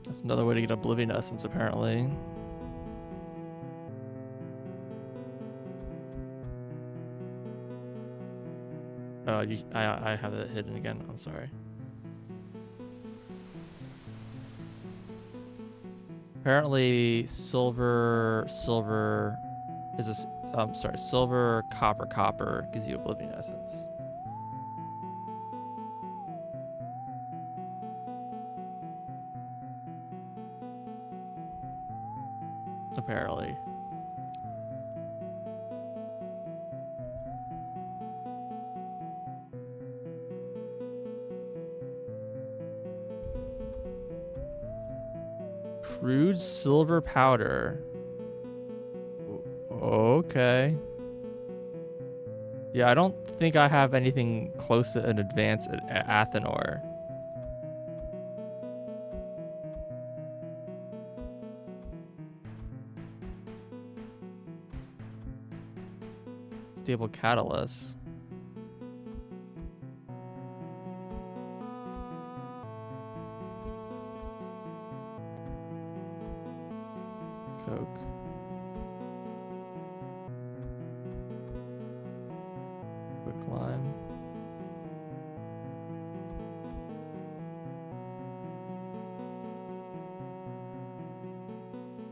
[SPEAKER 1] That's another way to get Oblivion Essence, apparently. Oh, I have it hidden again. I'm sorry. Apparently, silver is this. Sorry, silver, copper gives you Oblivion Essence. Apparently. Crude silver powder. Okay. Yeah, I don't think I have anything close to an advance at Athenor. Stable catalyst. Coke. Quick lime.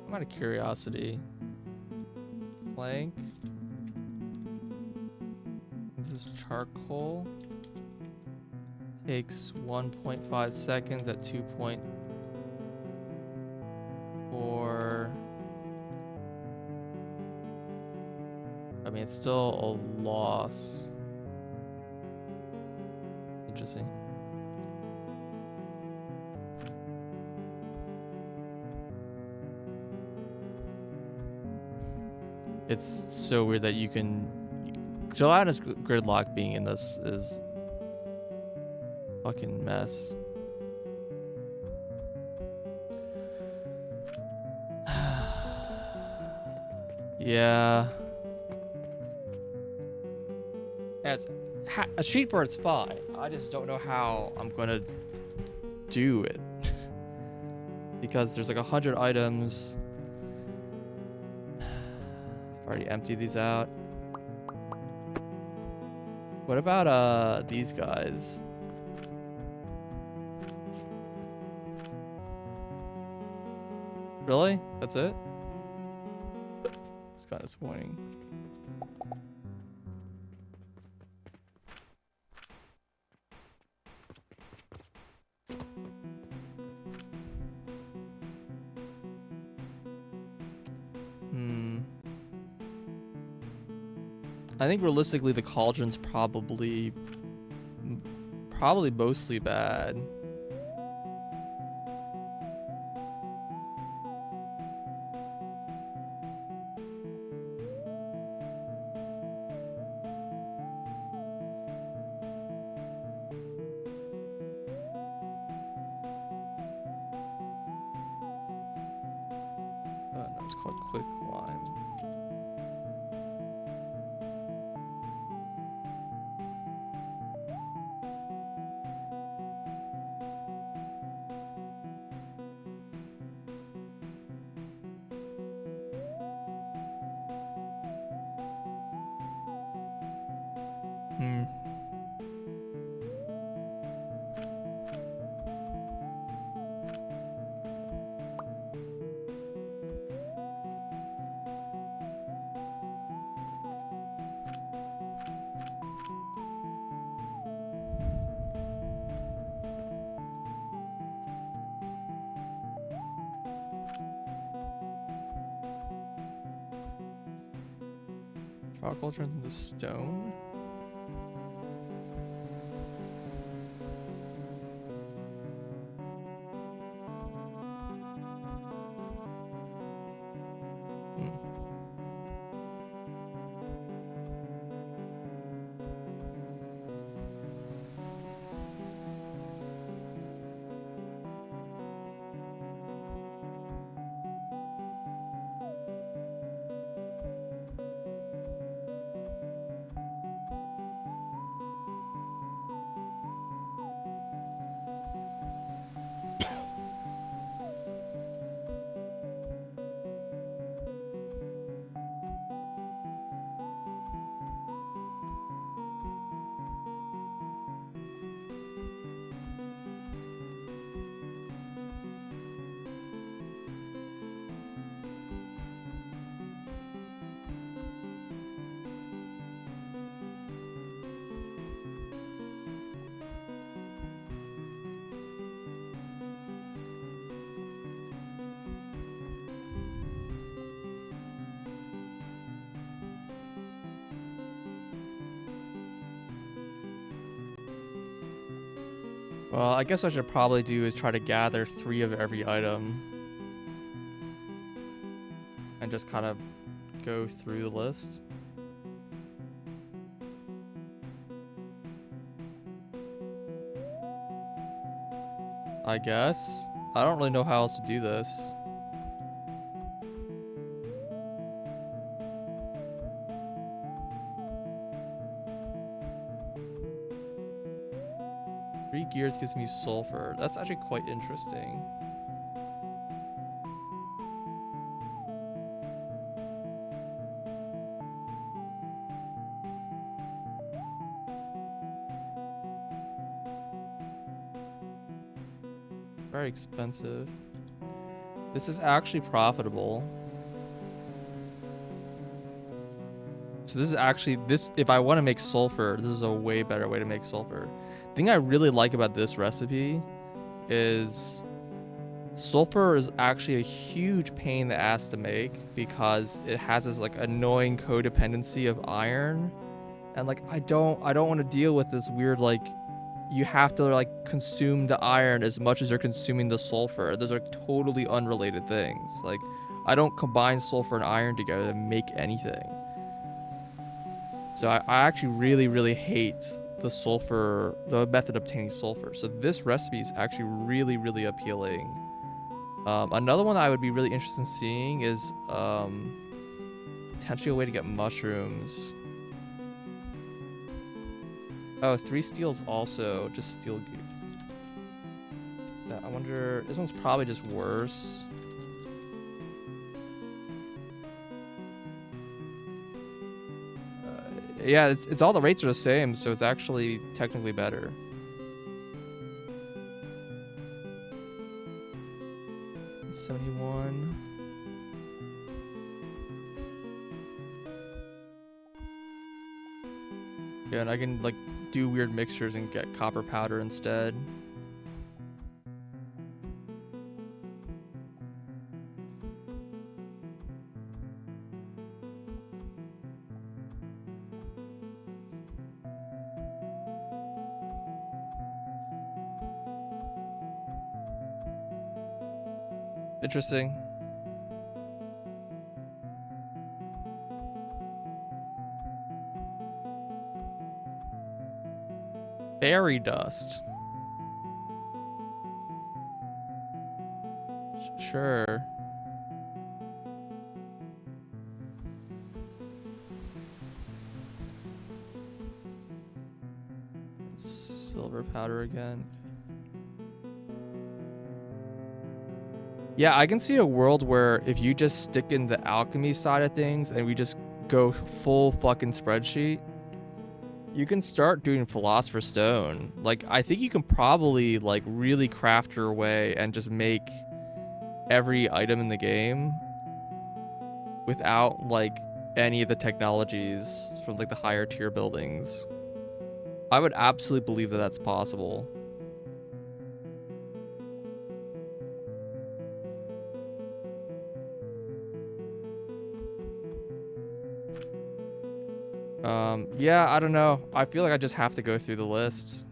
[SPEAKER 1] I'm out of curiosity. Plank. This is charcoal. Takes 1.5 seconds at 2.4. I mean, it's still a loss. Interesting. It's so weird that you can... Gelatinous gridlock being in this is fucking mess. Yeah. As a sheet for it's fine. I just don't know how I'm gonna do it because there's like 100 items. I've already emptied these out. What about these guys? Really? That's it? It's kind of disappointing. I think realistically the cauldron's probably mostly bad. No, it's called quick lime. Charcoal turns into stone. Well, I guess what I should probably do is try to gather 3 of every item. And just kind of go through the list. I guess. I don't really know how else to do this. Three gears gives me sulfur. That's actually quite interesting. Very expensive. This is actually profitable. So this is actually, if I want to make sulfur, this is a way better way to make sulfur. The thing I really like about this recipe is sulfur is actually a huge pain in the ass to make because it has this like annoying codependency of iron. And like I don't want to deal with this weird like you have to like consume the iron as much as you're consuming the sulfur. Those are totally unrelated things. Like I don't combine sulfur and iron together to make anything. So I actually really hate the sulfur, the method of obtaining sulfur. So this recipe is actually really appealing. Another one I would be really interested in seeing is potentially a way to get mushrooms. Oh, 3 steels also, just steel gears. Yeah, I wonder, this one's probably just worse. Yeah, it's all the rates are the same, so it's actually technically better. $71. Yeah, and I can like do weird mixtures and get copper powder instead. Interesting. Fairy dust. Sure. Silver powder again. Yeah, I can see a world where if you just stick in the alchemy side of things and we just go full fucking spreadsheet, you can start doing philosopher's stone. Like, I think you can probably like really craft your way and just make every item in the game without like any of the technologies from like the higher tier buildings. I would absolutely believe that that's possible. Yeah, I don't know. I feel like I just have to go through the lists.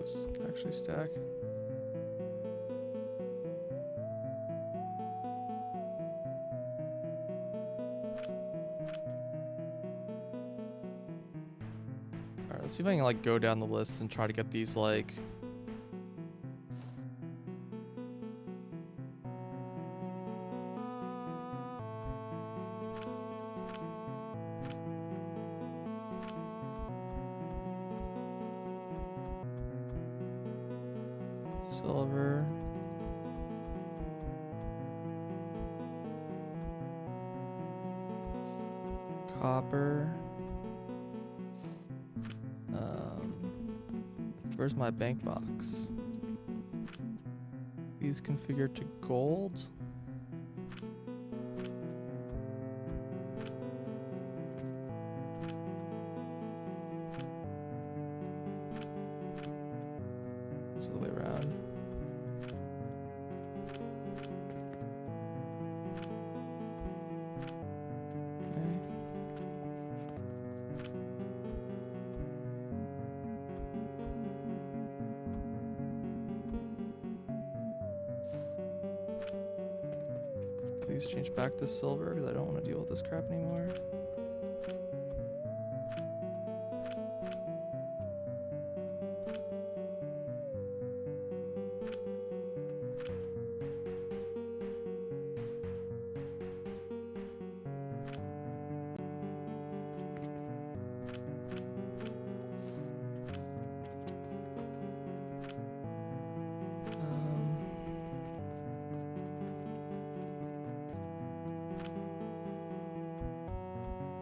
[SPEAKER 1] Let's actually stack. Alright, let's see if I can like go down the list and try to get these like silver. Copper. Where's my bank box? These configured to gold. This is the way around. Okay. Please change back to silver because I don't want to deal with this crap anymore.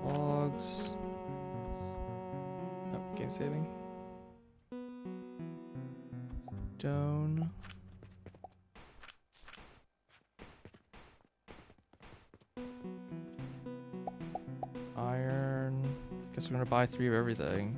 [SPEAKER 1] Logs. Oh, game saving. Stone. Iron. Guess we're gonna buy 3 of everything.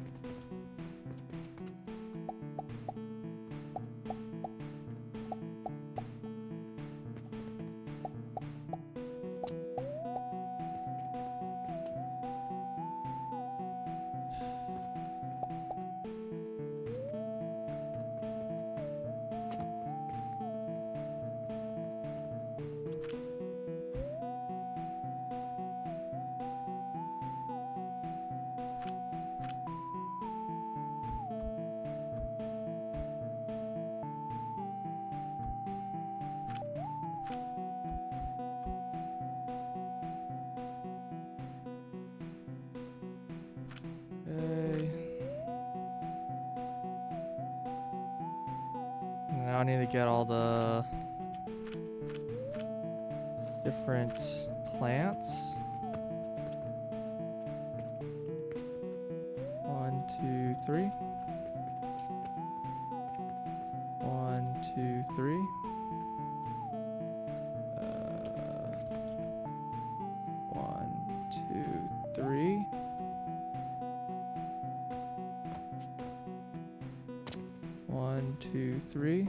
[SPEAKER 1] Okay. Now I need to get all the different plants. 1, 2, 3. 1, 2, 3. 1, 2, 3. 1, 2, 3.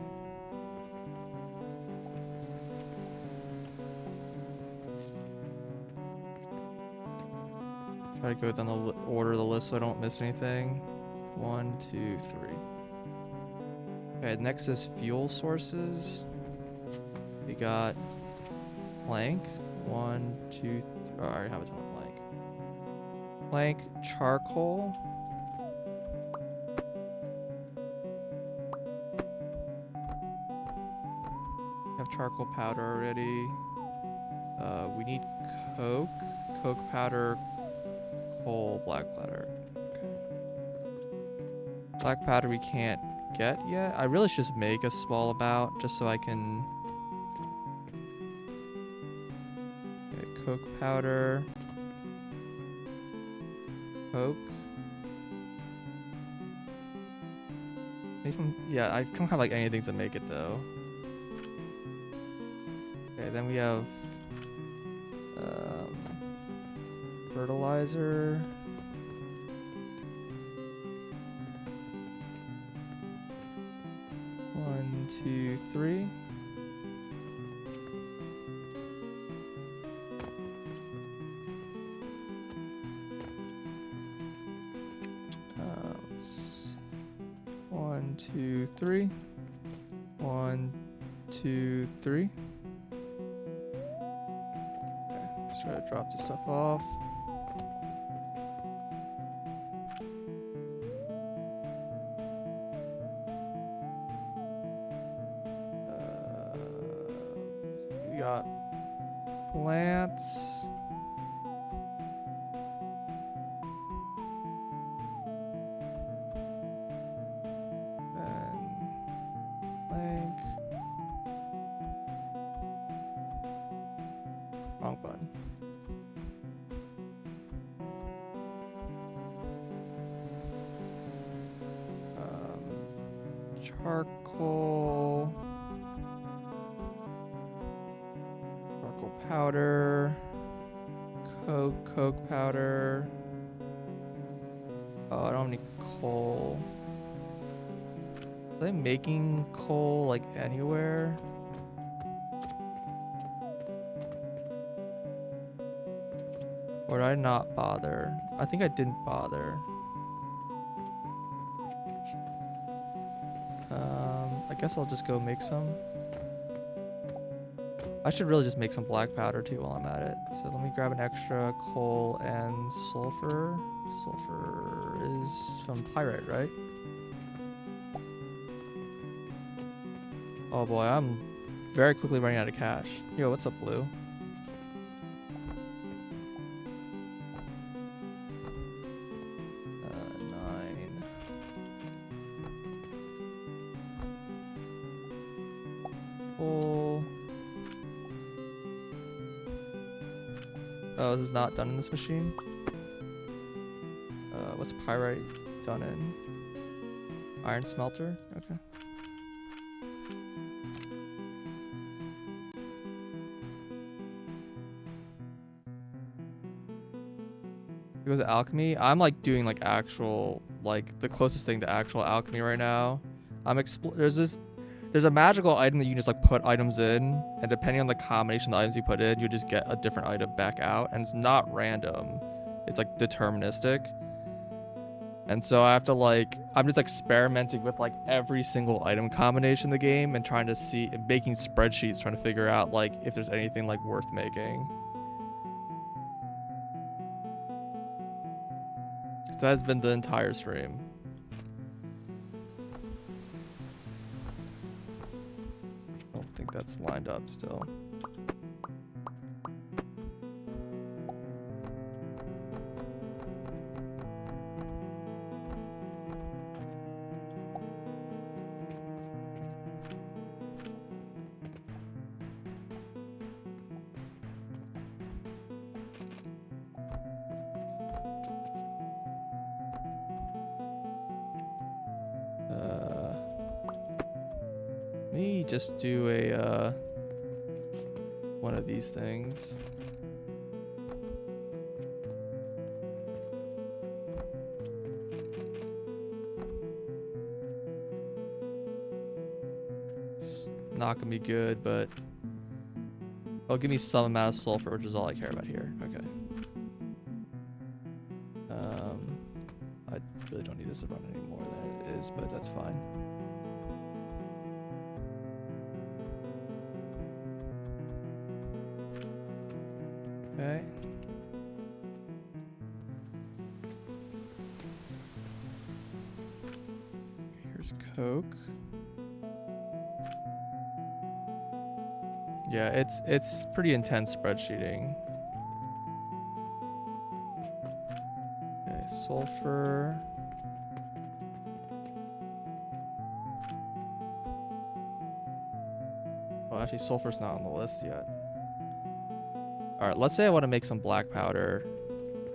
[SPEAKER 1] Try to go down the order of the list so I don't miss anything. 1, 2, 3. Okay, next is fuel sources. We got plank. 1, 2, 3. Oh, I already have a ton of plank. Plank, charcoal. Have charcoal powder already. We need coke. Coke powder, coal, black powder. Okay. Black powder we can't get yet. I really should just make a small amount just so I can. Okay, coke powder. Coke. Yeah, I don't have like anything to make it though. Okay, then we have fertilizer. One, two, three. Let's see. 1, 2, 3. 1, 2, 3. Okay, let's try to drop this stuff off. We got plants. And plank. Charcoal. Charcoal powder. Coke powder. Oh, I don't have any coal. Is I making coal like anywhere? Or did I not bother? I think I didn't bother. I guess I'll just go make some. I should really just make some black powder too while I'm at it. So let me grab an extra coal and sulfur. Sulfur is from pyrite, right? Oh boy, I'm very quickly running out of cash. Yo, what's up, Blue? Nine. Coal. Oh, this is not done in this machine? What's pyrite done in? Iron smelter? Okay. It goes to alchemy. I'm like doing like actual, like the closest thing to actual alchemy right now. There's a magical item that you can just like put items in, and depending on the combination of the items you put in, you just get a different item back out, and it's not random. It's like deterministic. And so I have to I'm just experimenting with like every single item combination in the game and trying to see, making spreadsheets, trying to figure out like if there's anything like worth making. So that's been the entire stream. I don't think that's lined up still. Me just do a one of these things. It's not gonna be good, but it'll give me some amount of sulfur, which is all I care about here. Okay. I really don't need this to run any more than it is, but that's fine. Okay. Here's Coke. Yeah, it's pretty intense spreadsheeting. Okay, sulfur. Well, actually, sulfur's not on the list yet. Alright, let's say I want to make some black powder.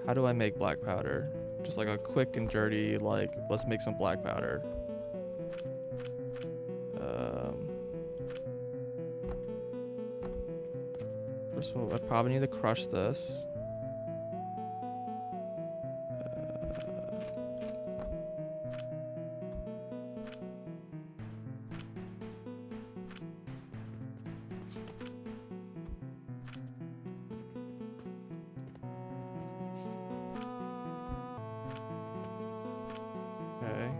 [SPEAKER 1] How do I make black powder? Just like a quick and dirty, like, let's make some black powder. First of all, I probably need to crush this. Okay.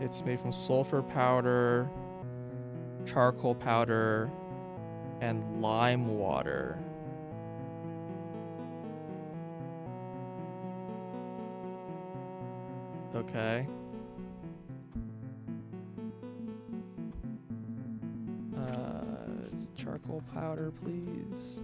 [SPEAKER 1] It's made from sulfur powder, charcoal powder, and lime water. Okay. Charcoal powder, please.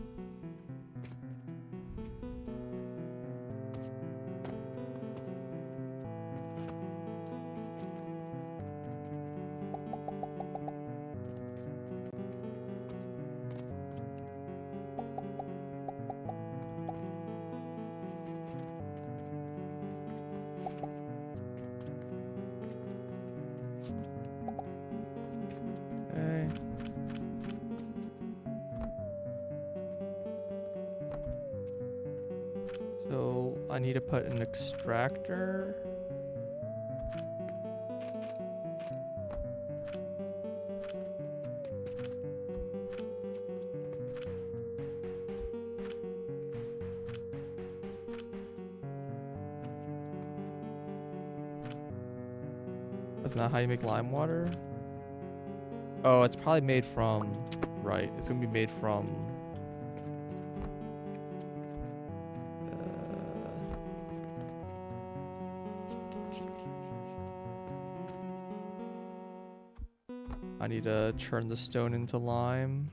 [SPEAKER 1] I need to put an extractor. That's not how you make lime water. Oh, it's probably made from, right, it's gonna be made from I need to turn the stone into lime.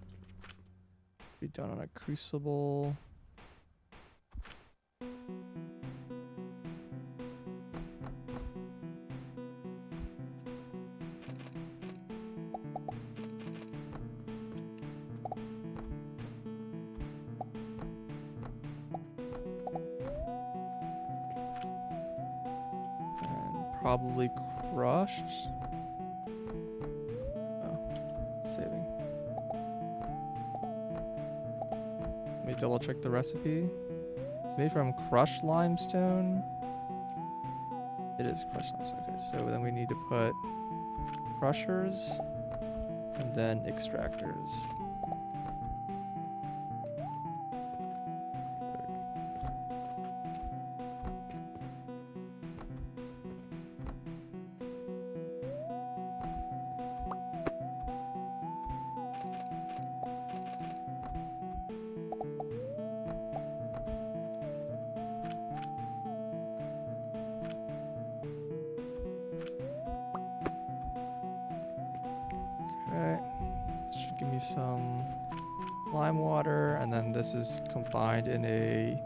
[SPEAKER 1] Be done on a crucible. Probably crushed. Oh, it's saving. Let me double check the recipe. It's made from crushed limestone. It is crushed limestone. Okay, so then we need to put crushers and then extractors. Okay, this should give me some lime water, and then this is combined in a...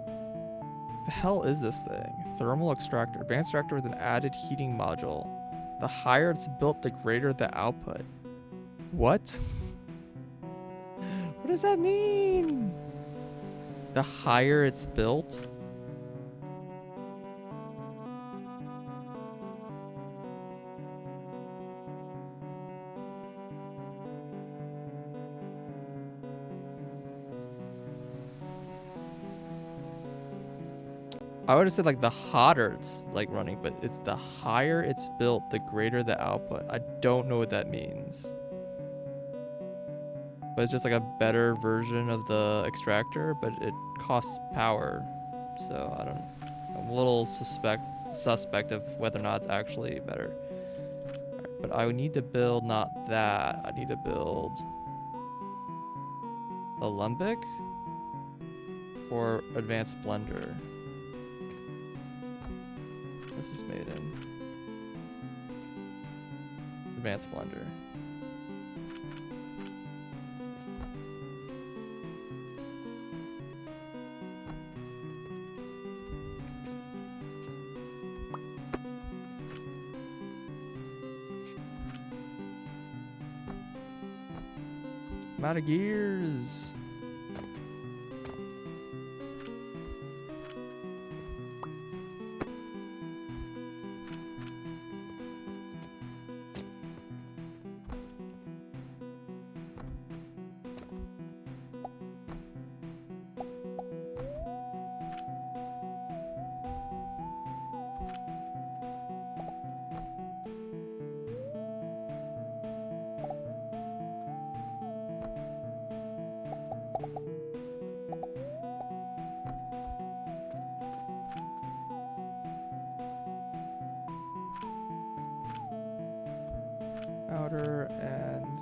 [SPEAKER 1] The hell is this thing? Thermal extractor. Advanced extractor with an added heating module. The higher it's built, the greater the output. What? What does that mean? The higher it's built? I would have said like the hotter it's like running, but it's the higher it's built, the greater the output. I don't know what that means. But it's just like a better version of the extractor, but it costs power. So I don't... I'm a little suspect of whether or not it's actually better. Right, but I would need to build not that. I need to build Alembic or Advanced Blender. What's this made in? Advanced Blender. I'm out of gears. Powder and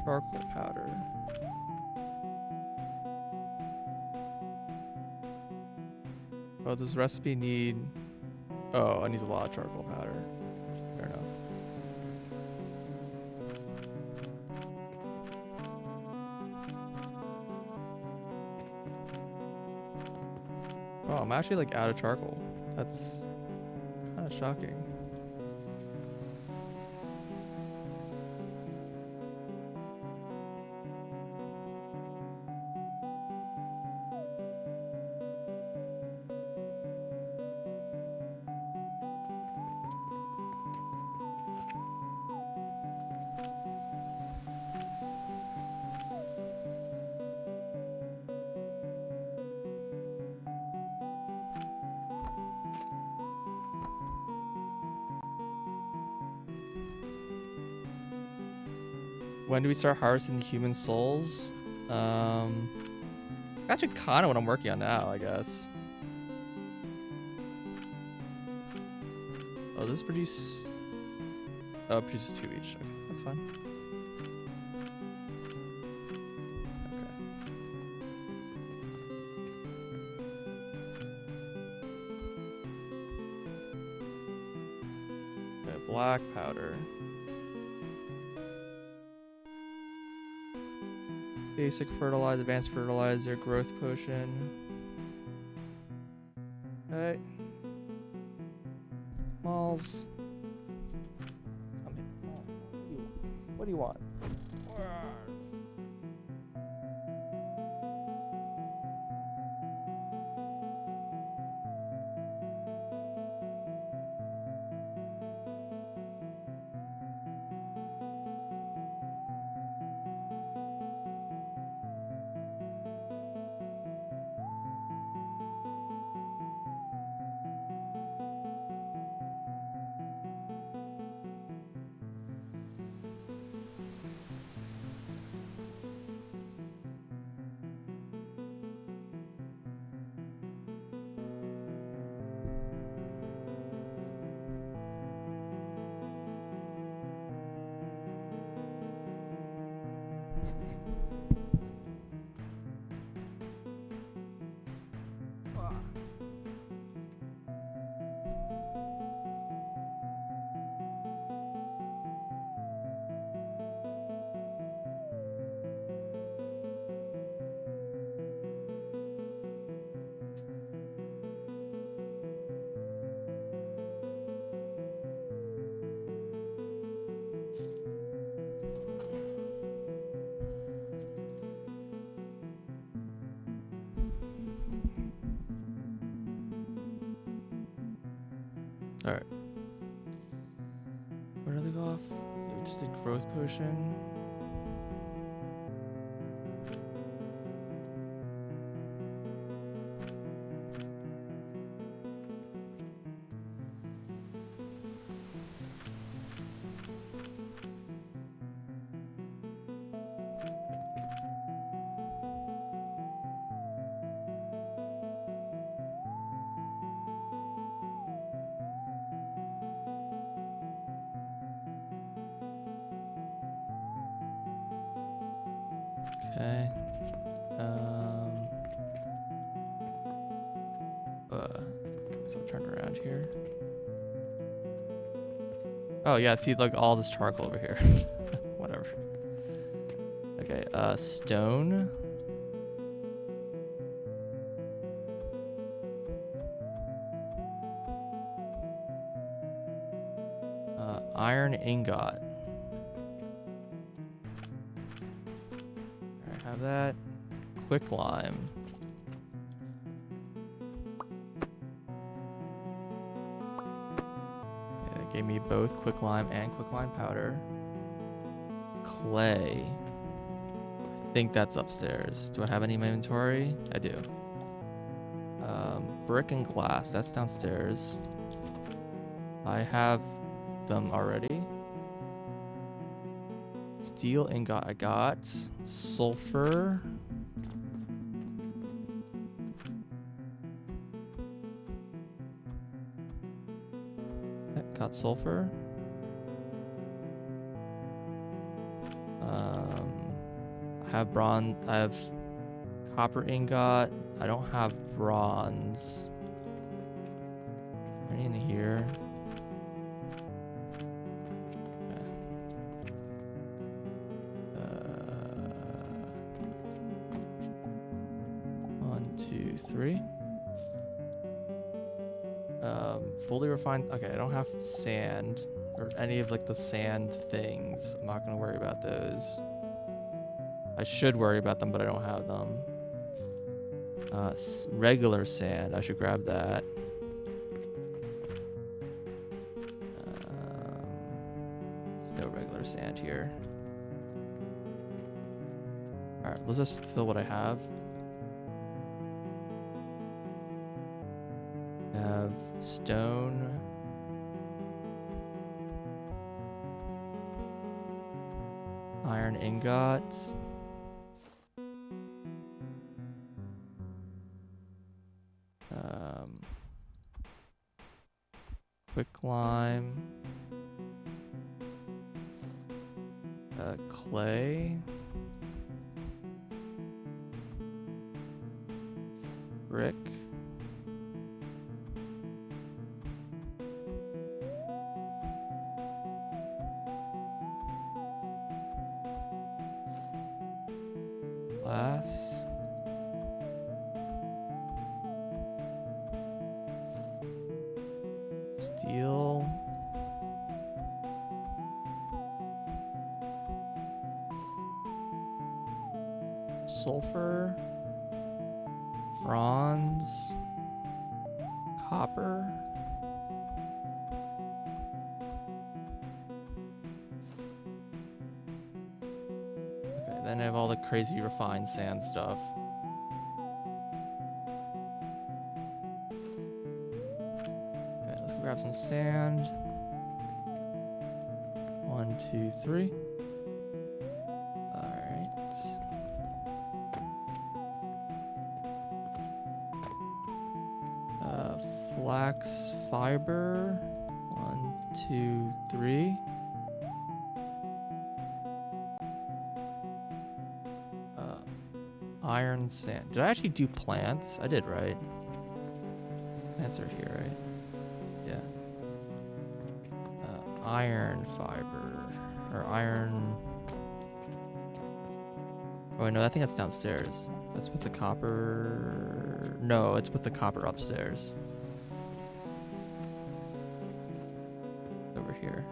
[SPEAKER 1] charcoal powder. Oh, does recipe need... Oh, it needs a lot of charcoal powder. Fair enough. Oh, I'm actually like out of charcoal. That's kind of shocking. When do we start harvesting the human souls? It's actually kind of what I'm working on now, I guess. Oh, this produce... Oh, it produces 2 each. Okay, that's fine. Okay, black powder. Basic fertilizer, advanced fertilizer, growth potion. Okay. Malls. Come here. What do you want? Alright. Where did I leave off? Yeah, we just did growth potion. Okay. Guess I'll turn around here. Oh yeah, see, like all this charcoal over here. Whatever. Okay, stone. Iron ingot. Alright, have that. Quicklime. Yeah, that gave me both quicklime and quicklime powder. Clay. I think that's upstairs. Do I have any in my inventory? I do. Brick and glass. That's downstairs. I have them already. Steel ingot I got. Sulfur. Got sulfur. I have bronze. I have copper ingot. I don't have bronze. Any in here? One, two, three. Fully refined. Okay, I don't have sand or any of like the sand things. I'm not gonna worry about those. I should worry about them, but I don't have them. Regular sand. I should grab that. There's no regular sand here. All right, let's just fill what I have. I have stone. Iron ingots. Quick lime. Clay. Brick. Glass. Steel. Sulfur. Bronze. Copper. Okay, then I have all the crazy refined sand stuff. Okay, let's go grab some sand. 1, 2, 3. Alright. Flax fiber. 1, 2, 3. Iron sand. Did I actually do plants? I did, right? Plants are here, right? Yeah. Iron fiber. Or iron... Oh, wait, no, I think that's downstairs. That's with the copper... No, it's with the copper upstairs. It's over here.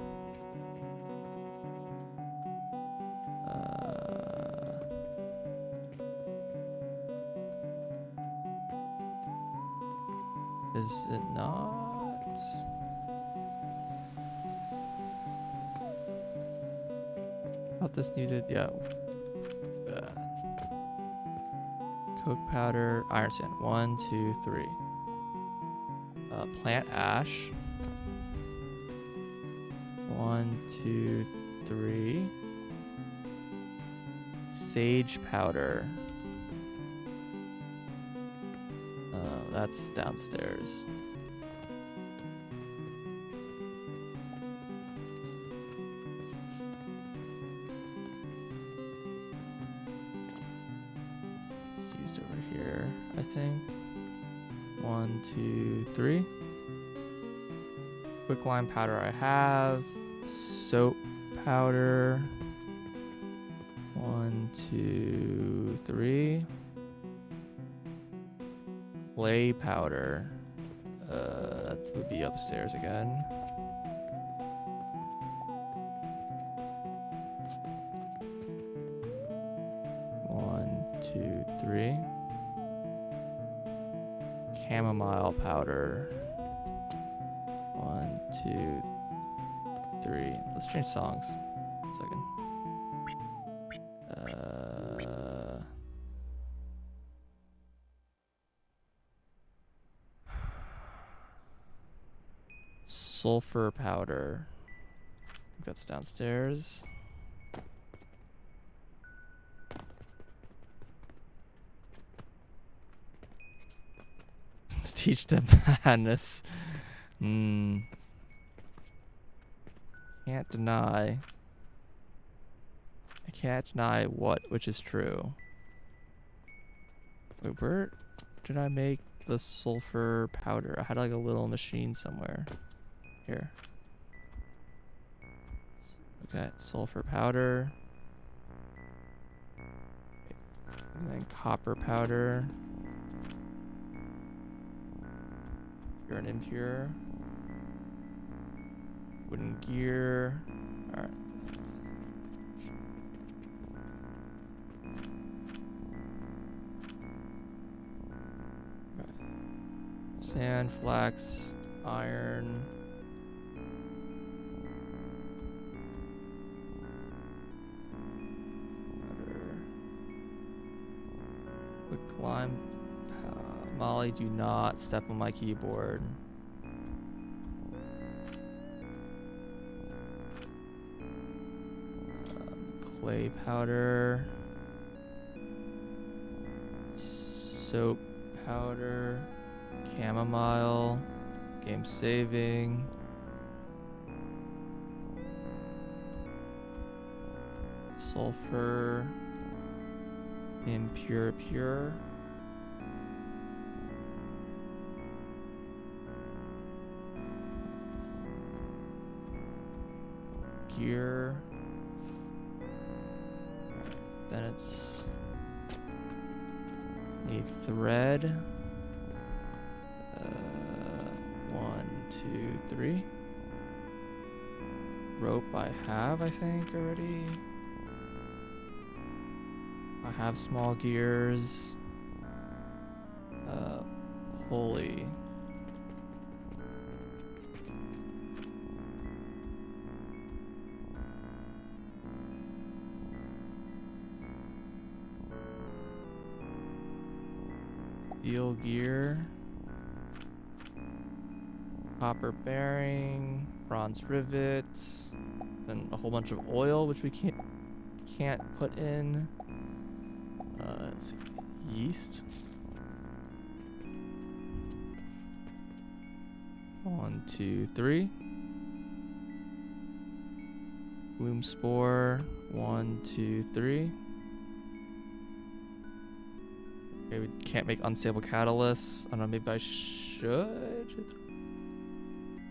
[SPEAKER 1] Is it not? Thought this needed, yeah. Coke powder, iron sand. 1, 2, 3. Plant ash. 1, 2, 3. Sage powder. That's downstairs. It's used over here, I think. 1, 2, 3. Quicklime powder I have. Soap powder. 1, 2, 3. Clay powder. That would be upstairs again. One, 2, 3. Chamomile powder. 1, 2, 3. Let's change songs. 1 second. Sulfur powder. I think that's downstairs. Teach them madness. Can't deny. I can't deny which is true. Wait, where did I make the sulfur powder? I had like a little machine somewhere. Here. Okay, sulfur powder. And then copper powder. Pure and impure. Wooden gear. Alright. Sand, flax, iron. Climb. Molly, do not step on my keyboard. Clay powder. Soap powder. Chamomile. Game saving. Sulfur. Impure pure. Gear. Then it's a thread. 1, 2, 3. Rope I have, I think, already. I have small gears. Pulley. Steel gear. Copper bearing. Bronze rivets. Then a whole bunch of oil, which we can't put in. Let's see. Yeast. 1, 2, 3. Bloom spore. 1, 2, 3. Okay, we can't make unstable catalysts. I don't know, maybe I should?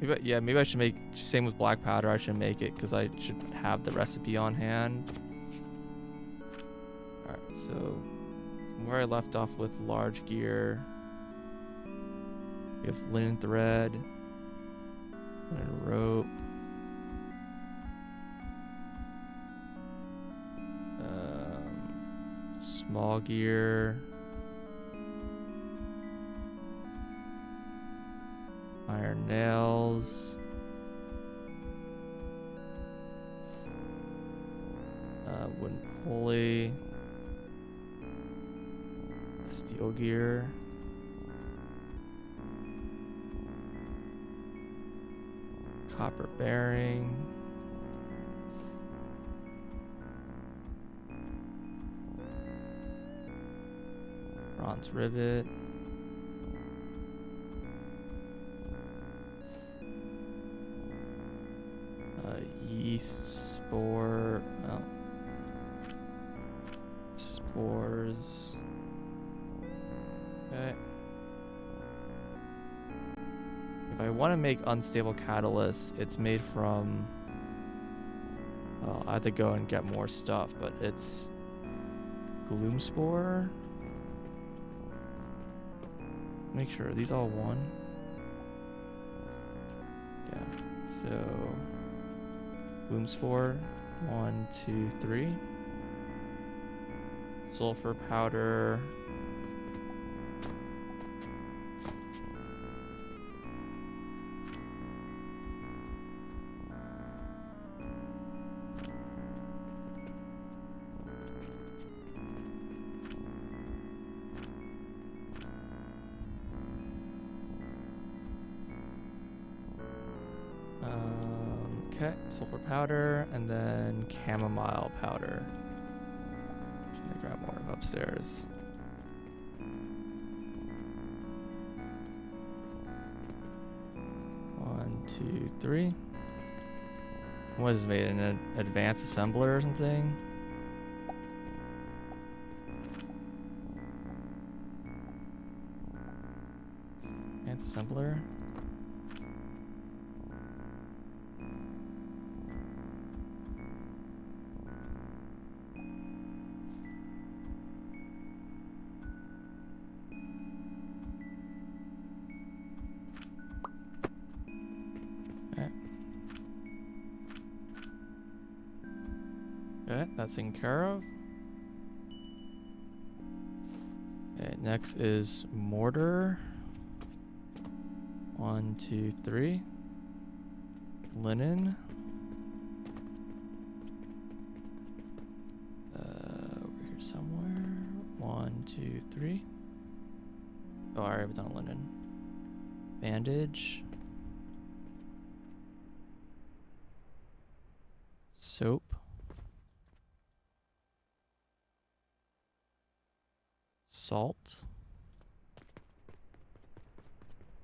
[SPEAKER 1] Maybe I should make, same with black powder, I should make it because I should have the recipe on hand. Alright, so from where I left off with large gear, we have linen thread, linen rope, small gear, iron nails, wooden pulley, steel gear, copper bearing, bronze rivet, yeast spore, spores. Okay. If I want to make unstable catalysts, it's made from, well, I have to go and get more stuff, but it's gloom spore. Make sure, are these all one? Yeah, so gloom spore, 1, 2, 3. Sulfur powder. Okay, sulfur powder, and then chamomile powder. I'm gonna grab more of upstairs. One, 2, 3. What is it made in an advanced assembler or something? Advanced assembler? Okay, that's taken care of. Okay, next is mortar. 1, 2, 3. Linen. Over here somewhere. 1, 2, 3. Oh, I already have done linen. Bandage. Soap. salt.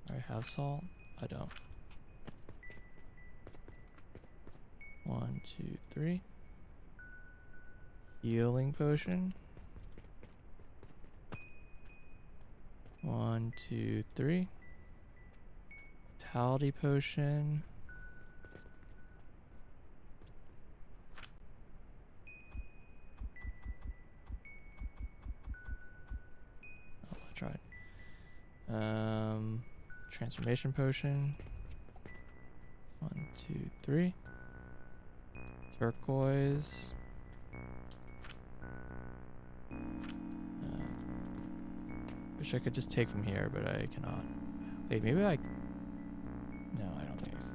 [SPEAKER 1] I have salt? I don't. 1, 2, 3. Healing potion. 1, 2, 3. Vitality potion. Oh, I tried. Transformation potion. 1, 2, 3. Turquoise. Wish I could just take from here, but I cannot. Wait, maybe I... No, I don't think it's...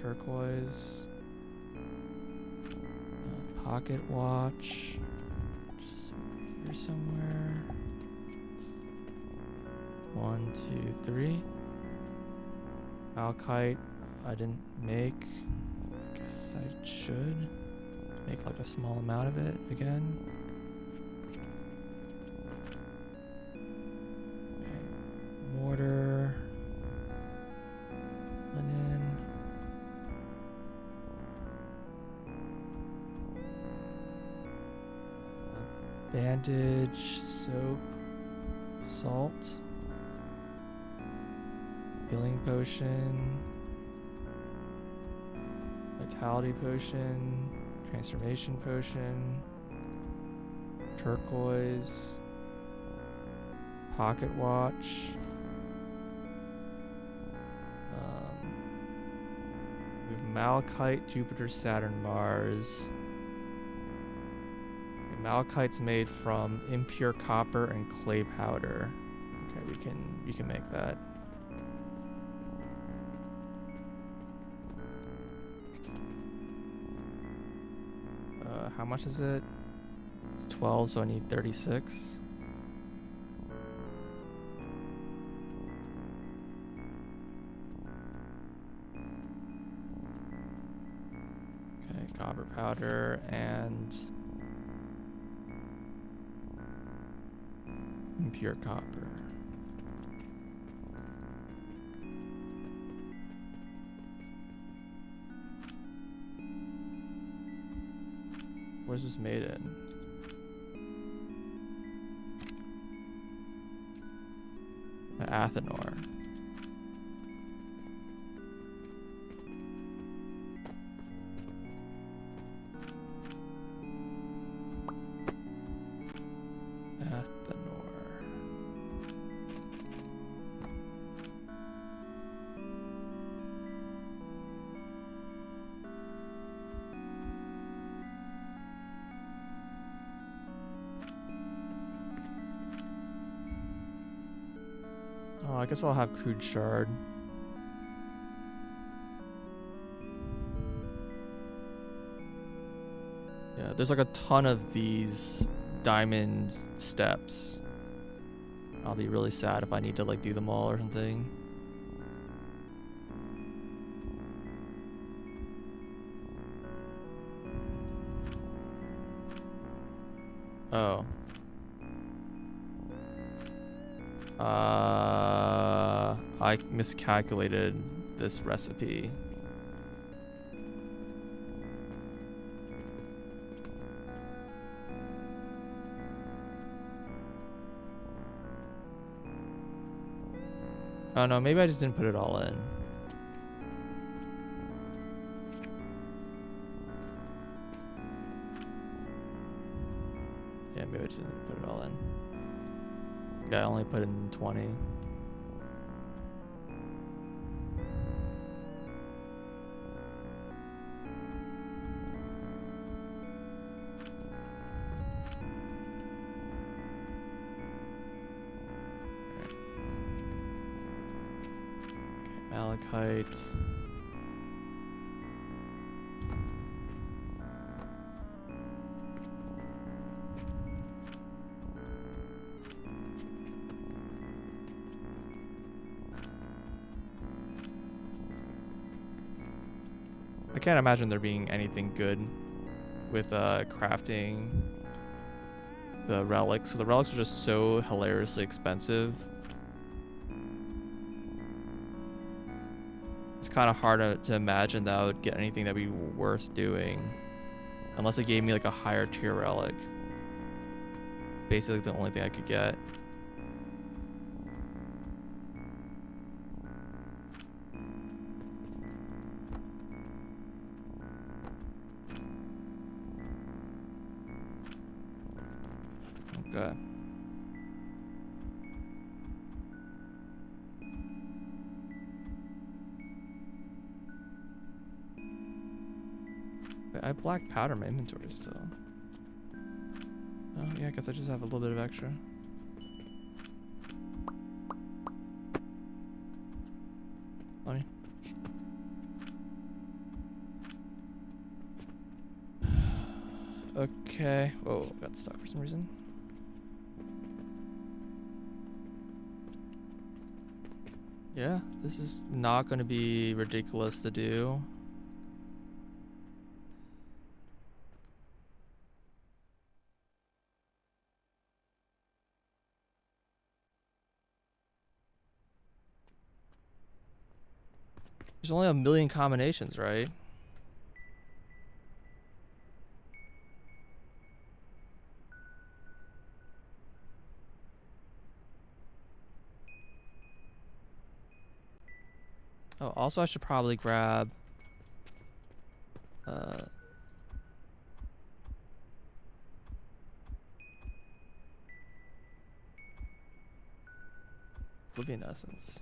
[SPEAKER 1] Turquoise. Pocket watch. Just here somewhere. 1, 2, 3. Alkite, I didn't make. Guess I should make like a small amount of it again. Okay. Mortar, linen, bandage, soap, salt. Healing potion, vitality potion, transformation potion, turquoise, pocket watch, we have malachite, Jupiter, Saturn, Mars. Okay, malachite's made from impure copper and clay powder. Okay, we can make that. How much is it? It's 12, so I need 36. Okay, copper powder and impure copper. Where's this made in? Athenor. Oh, I guess I'll have crude shard. Yeah, there's like a ton of these diamond steps. I'll be really sad if I need to like do them all or something. Oh. I miscalculated this recipe. Oh no, maybe I just didn't put it all in. Yeah, maybe I just didn't put it all in. I only put in 20. Malachite. I can't imagine there being anything good with crafting the relics. So the relics are just so hilariously expensive. It's kind of hard to imagine that I would get anything that'd be worth doing. Unless it gave me like a higher tier relic. Basically the only thing I could get. Okay. I have black powder in my inventory still. Oh yeah, I guess I just have a little bit of extra. Funny. Okay. Whoa, got stuck for some reason. Yeah, this is not going to be ridiculous to do. There's only a million combinations, right? Oh, also I should probably grab Oblivion Essence.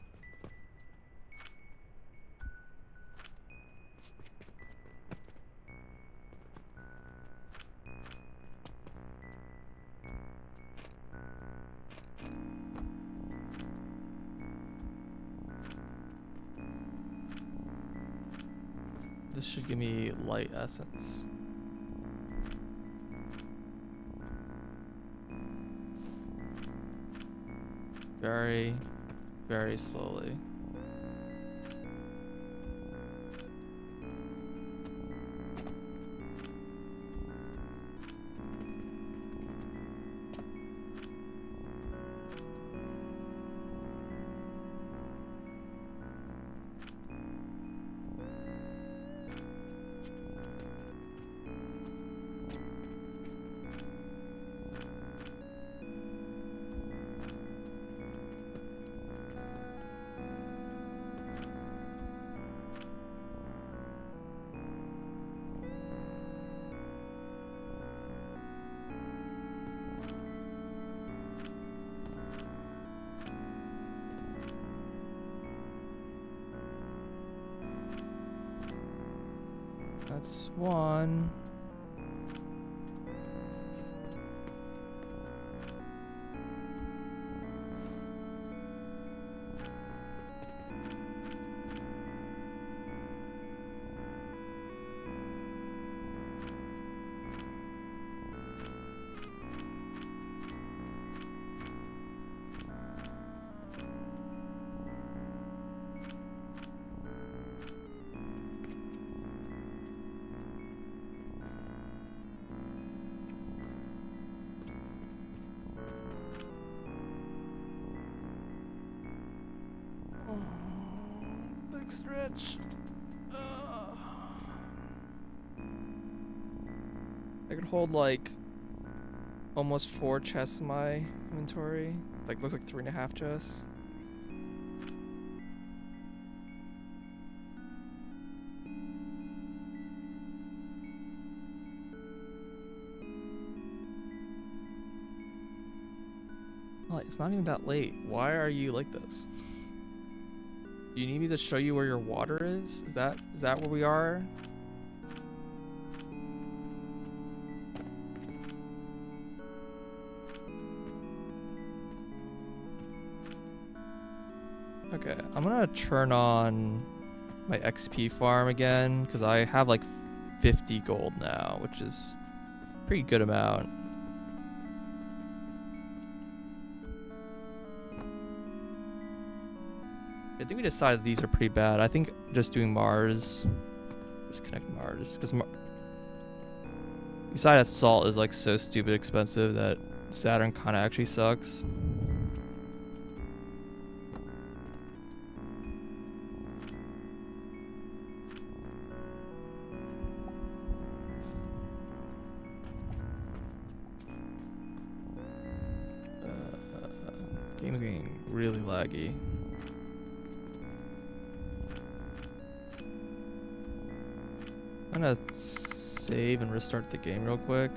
[SPEAKER 1] This should give me light essence. Very, very slowly. That's one. Big stretch. I could hold like almost 4 chests in my inventory. Like looks like 3.5 chests. Oh, it's not even that late. Why are you like this? Do you need me to show you where your water is? Is that where we are? Okay, I'm gonna turn on my XP farm again because I have like 50 gold now, which is a pretty good amount. I think we decided these are pretty bad. I think just doing Mars Just connect Mars. Because besides that, Salt is like so stupid expensive that Saturn kind of actually sucks. Game's getting really laggy. I'm gonna save and restart the game real quick.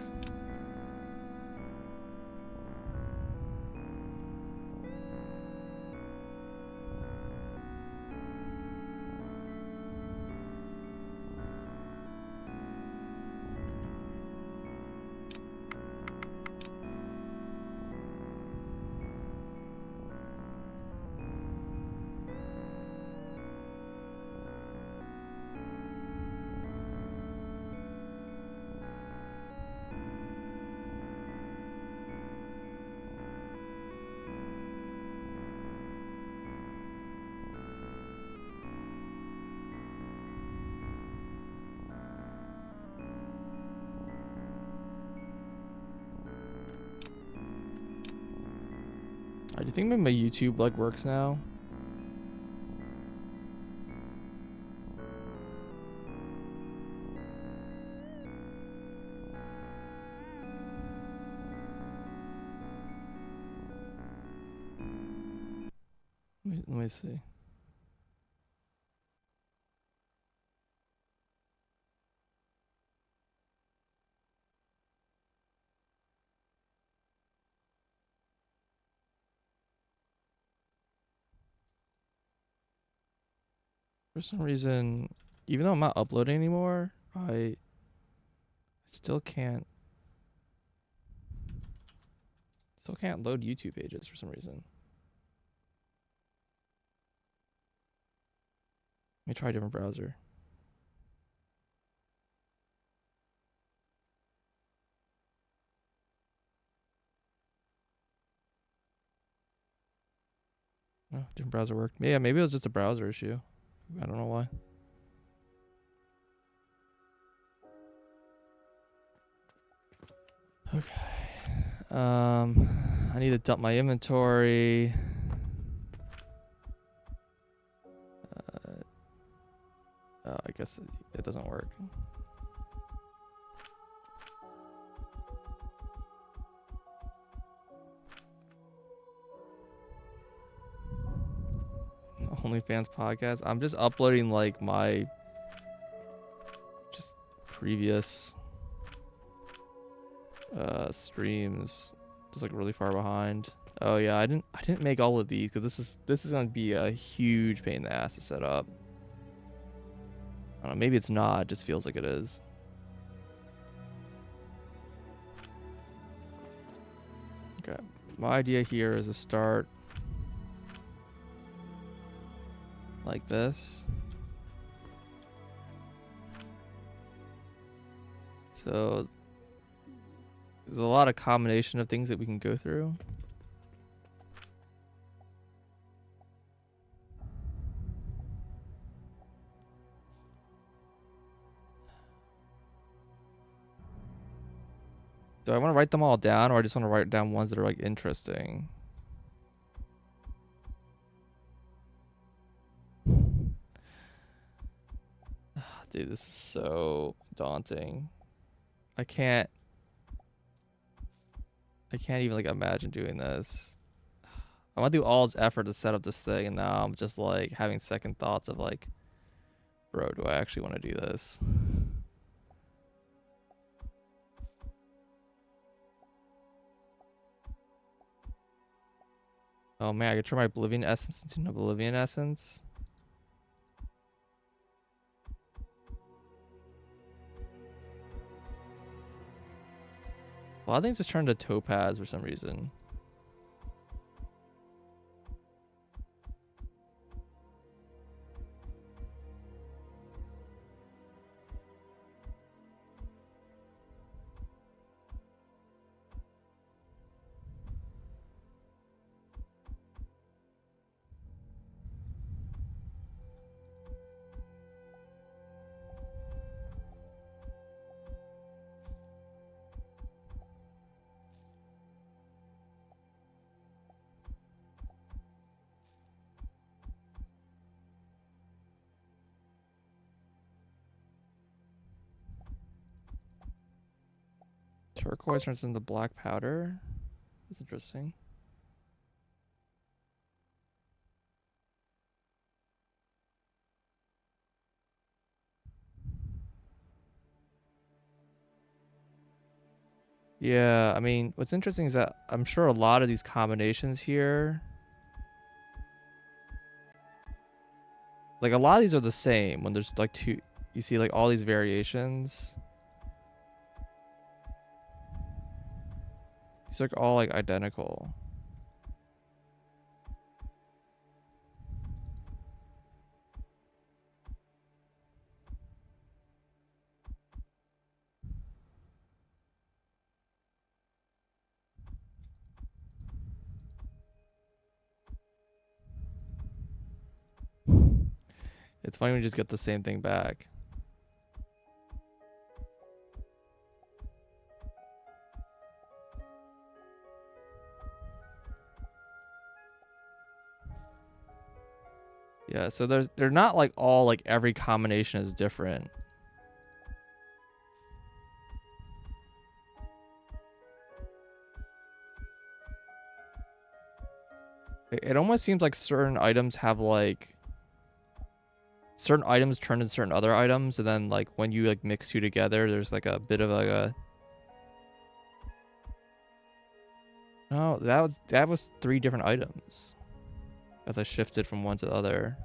[SPEAKER 1] Do you think my YouTube like works now? Let me see. For some reason, even though I'm not uploading anymore, I still can't load YouTube pages for some reason. Let me try a different browser. Oh, different browser worked. Yeah, maybe it was just a browser issue. I don't know why. Okay. I need to dump my inventory. I guess it doesn't work. OnlyFans podcast. I'm just uploading like my just previous streams, just like really far behind. Oh yeah, I didn't make all of these because this is gonna be a huge pain in the ass to set up. I don't know, maybe it's not. It just feels like it is. Okay, my idea here is to start like this. So there's a lot of combination of things that we can go through. Do I want to write them all down, or I just want to write down ones that are like interesting? Dude, this is so daunting. I can't even like imagine doing this. I want to do all this effort to set up this thing, and now I'm just like having second thoughts of like, bro, do I actually want to do this? Oh man, I could turn my Oblivion Essence into an Oblivion Essence. A lot of things just turned to Topaz for some reason. turquoise turns into black powder. That's interesting. Yeah, I mean, what's interesting is that I'm sure a lot of these combinations here, like a lot of these are the same when there's like two, you see like all these variations. These are all like identical. It's funny when you just get the same thing back. Yeah, so they're not like all like every combination is different. It almost seems like certain items have like certain items turn into certain other items, and then like when you like mix two together, there's like a bit of like a no, that was three different items as I shifted from one to the other.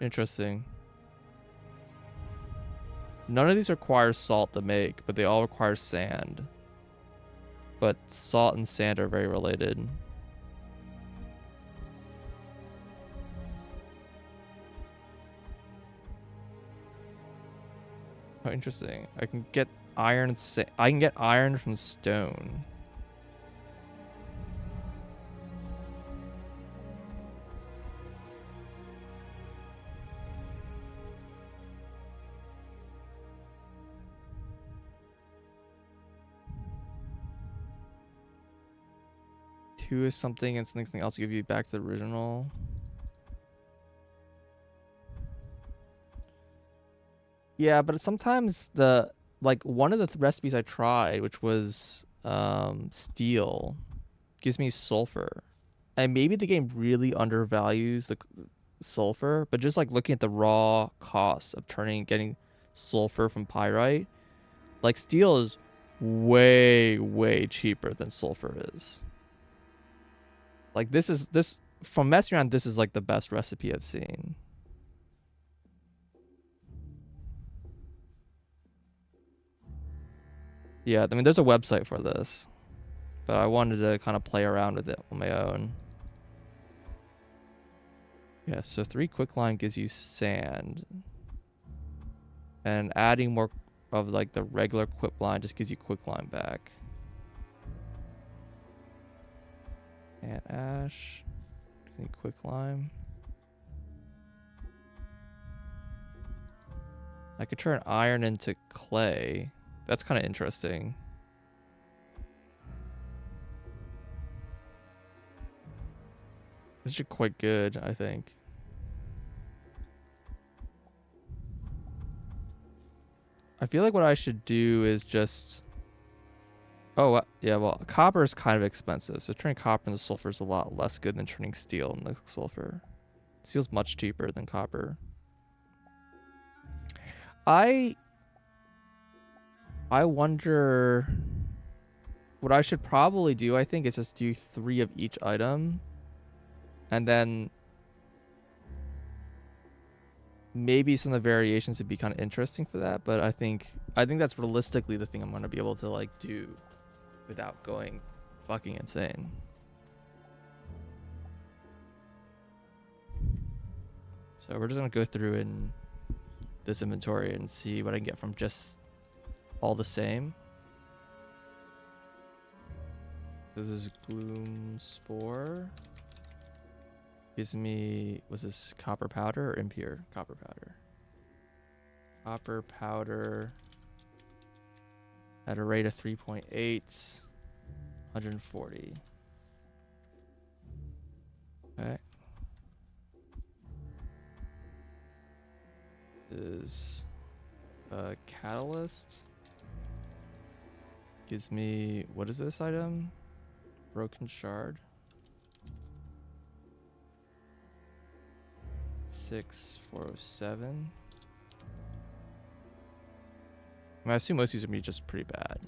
[SPEAKER 1] Interesting. None of these require salt to make, but they all require sand. But salt and sand are very related. Oh, interesting. I can get iron. I can get iron from stone. Two is something, and something else to give you back to the original. Yeah, but sometimes the like one of the recipes I tried, which was steel, gives me sulfur, and maybe the game really undervalues the sulfur, but just like looking at the raw cost of getting sulfur from pyrite, like steel is way cheaper than sulfur is. Like this from messing around, this is like the best recipe I've seen. Yeah, I mean there's a website for this, but I wanted to kind of play around with it on my own. Yeah, so 3 quicklime gives you sand. And adding more of like the regular quicklime just gives you quicklime back. And ash. Quicklime. I could turn iron into clay. That's kind of interesting. This is quite good, I think. I feel like what I should do is just... Oh, yeah, well, copper is kind of expensive. So turning copper into sulfur is a lot less good than turning steel into sulfur. Steel's much cheaper than copper. I wonder... What I should probably do, I think, is just do 3 of each item. And then... maybe some of the variations would be kind of interesting for that, but I think that's realistically the thing I'm going to be able to like do without going fucking insane. So we're just going to go through in this inventory and see what I can get from just all the same. So this is gloom spore. Gives me, was this copper powder or impure copper powder? Copper powder. At a rate of 3.8, 140. Okay. This is a catalyst. Gives me, what is this item? Broken shard. 6407. I mean, I assume most of these are gonna be just pretty bad.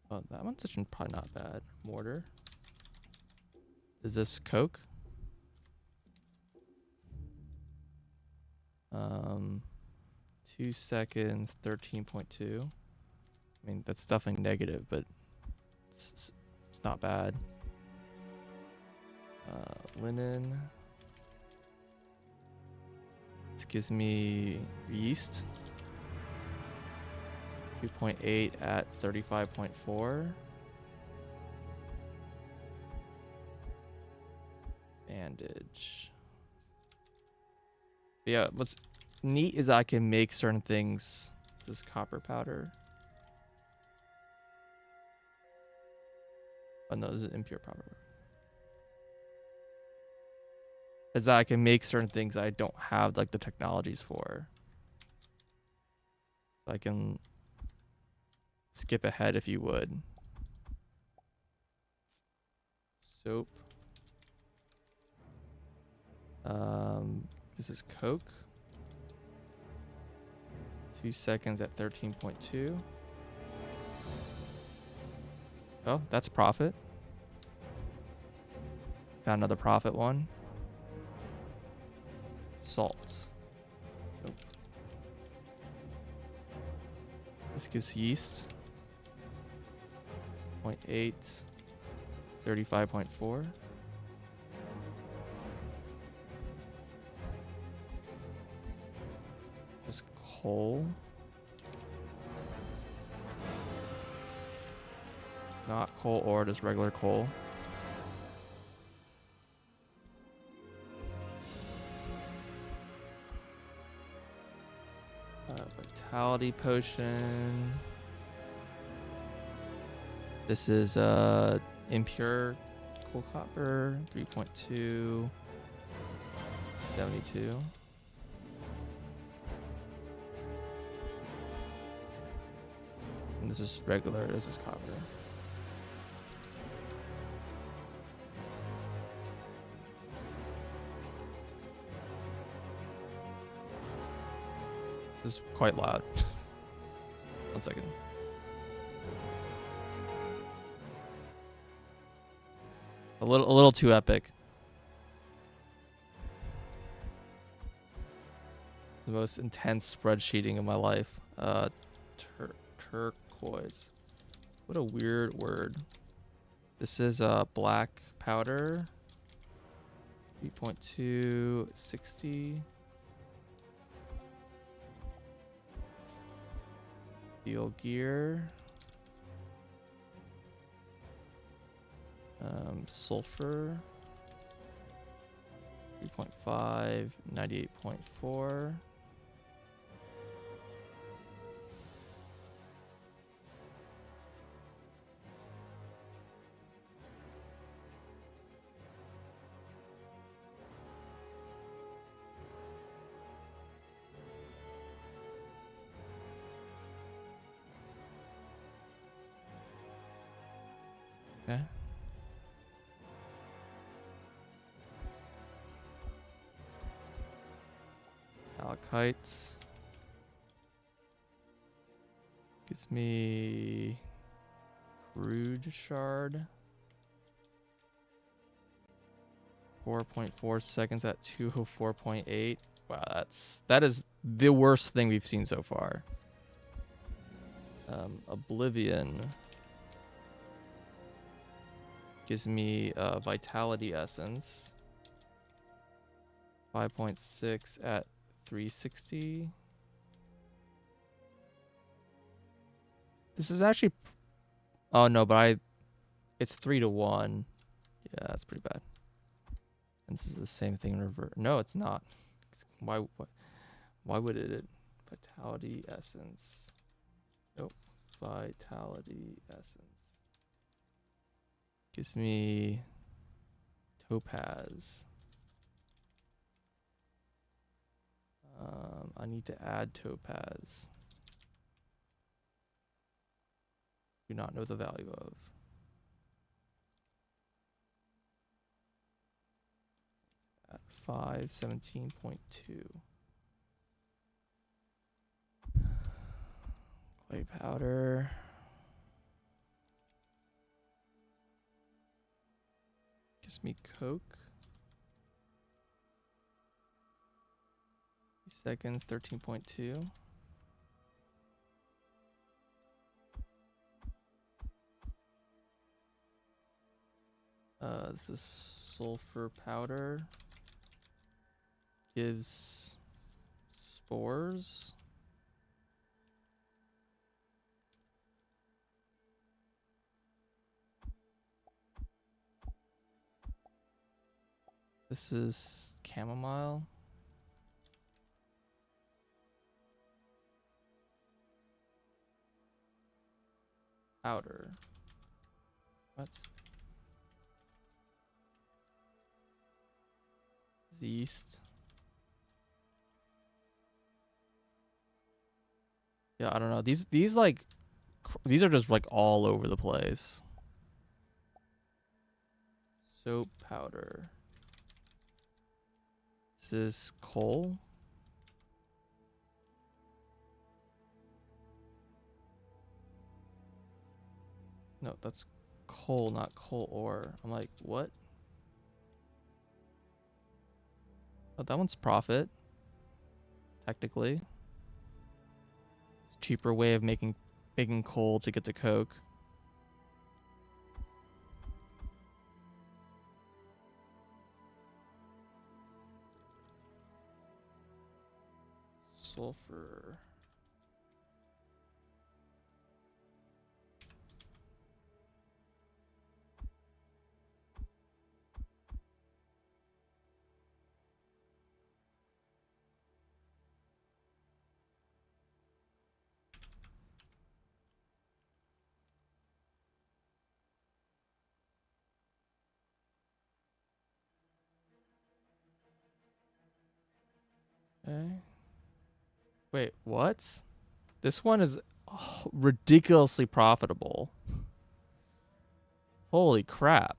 [SPEAKER 1] Oh, that one's actually probably not bad. Mortar. Is this Coke? 2 seconds, 13.2. I mean, that's definitely negative, but it's not bad. Linen. This gives me yeast. 2.8 at 35.4. Bandage. But yeah, what's neat is I can make certain things. This is copper powder. Oh no, this is impure powder. Is that I can make certain things I don't have like the technologies for. So I can skip ahead if you would. Soap. This is Coke. 2 seconds at 13.2. Oh, that's profit. Found another profit one. Salt. Nope. This gives yeast. 0.8. 35.4. This coal. Not coal ore, just regular coal. Vitality potion. This is impure coal copper, 3.2, 72. And this is regular, this is copper. This is quite loud. 1 second. A little too epic. The most intense spreadsheeting of my life. Turquoise. What a weird word. This is black powder. 3.2, 60. Steel gear. Sulfur. 3.5, 98.4. Okay. Malachite. Gives me crude shard. 4.4 seconds at 204.8. Wow, that is the worst thing we've seen so far. Oblivion gives me vitality essence. 5.6 at 360. This is actually, oh no, but it's 3-to-1. Yeah, that's pretty bad. And this is the same thing in reverse. No, it's not. Why would it? Vitality essence. Nope. Vitality essence. Gives me topaz. I need to add topaz. Do not know the value of. At 517.2. Clay powder. Gives me coke. 3 seconds, 13.2. This is sulfur powder. Gives spores. This is chamomile. Powder. What? Yeast. Yeah, I don't know. These like these are just like all over the place. Soap powder. This is coal. No, that's coal, not coal ore. I'm like, what? Oh, that one's profit. Technically. It's a cheaper way of making coal to get to coke. Sulfur. Okay. Wait, what? This one is ridiculously profitable. Holy crap.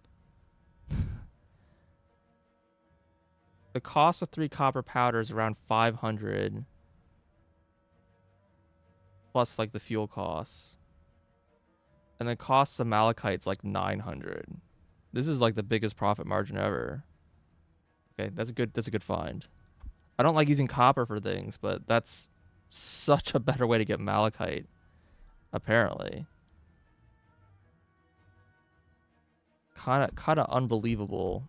[SPEAKER 1] The cost of 3 copper powder is around 500 plus like the fuel costs. And the cost of malachite's like 900. This is like the biggest profit margin ever. Okay, that's a good find. I don't like using copper for things, but that's such a better way to get malachite, apparently. Kinda unbelievable.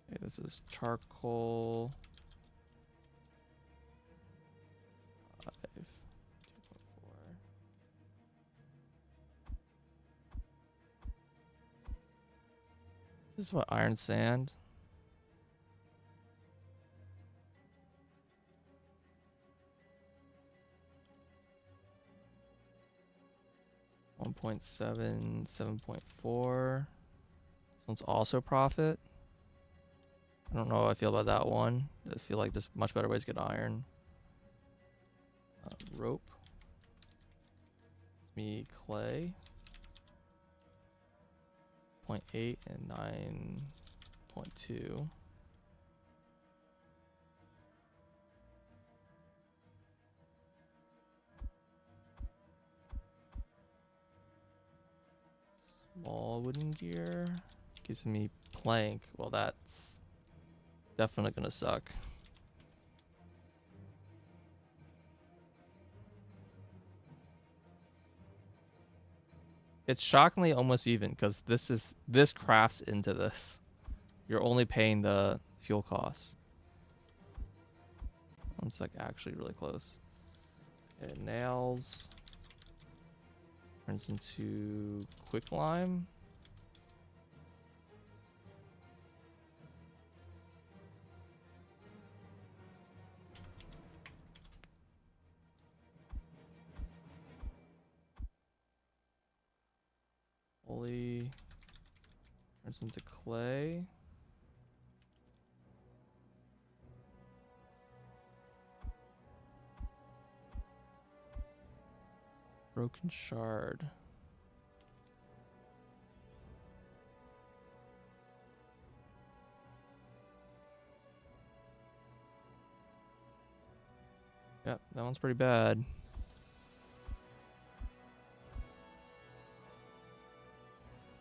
[SPEAKER 1] Okay, this is charcoal. 5, 2.4. This is what, iron sand? One 1.7, 7.4. This one's also profit. I don't know how I feel about that one. I feel like there's much better ways to get iron. Rope. It's me clay. 0.8 and 9.2. Small wooden gear. Gives me plank. Well, that's definitely gonna suck. It's shockingly almost even because this crafts into this. You're only paying the fuel costs. It's like actually really close. Okay, nails turns into quicklime. Turns into clay. Broken shard. Yep, that one's pretty bad.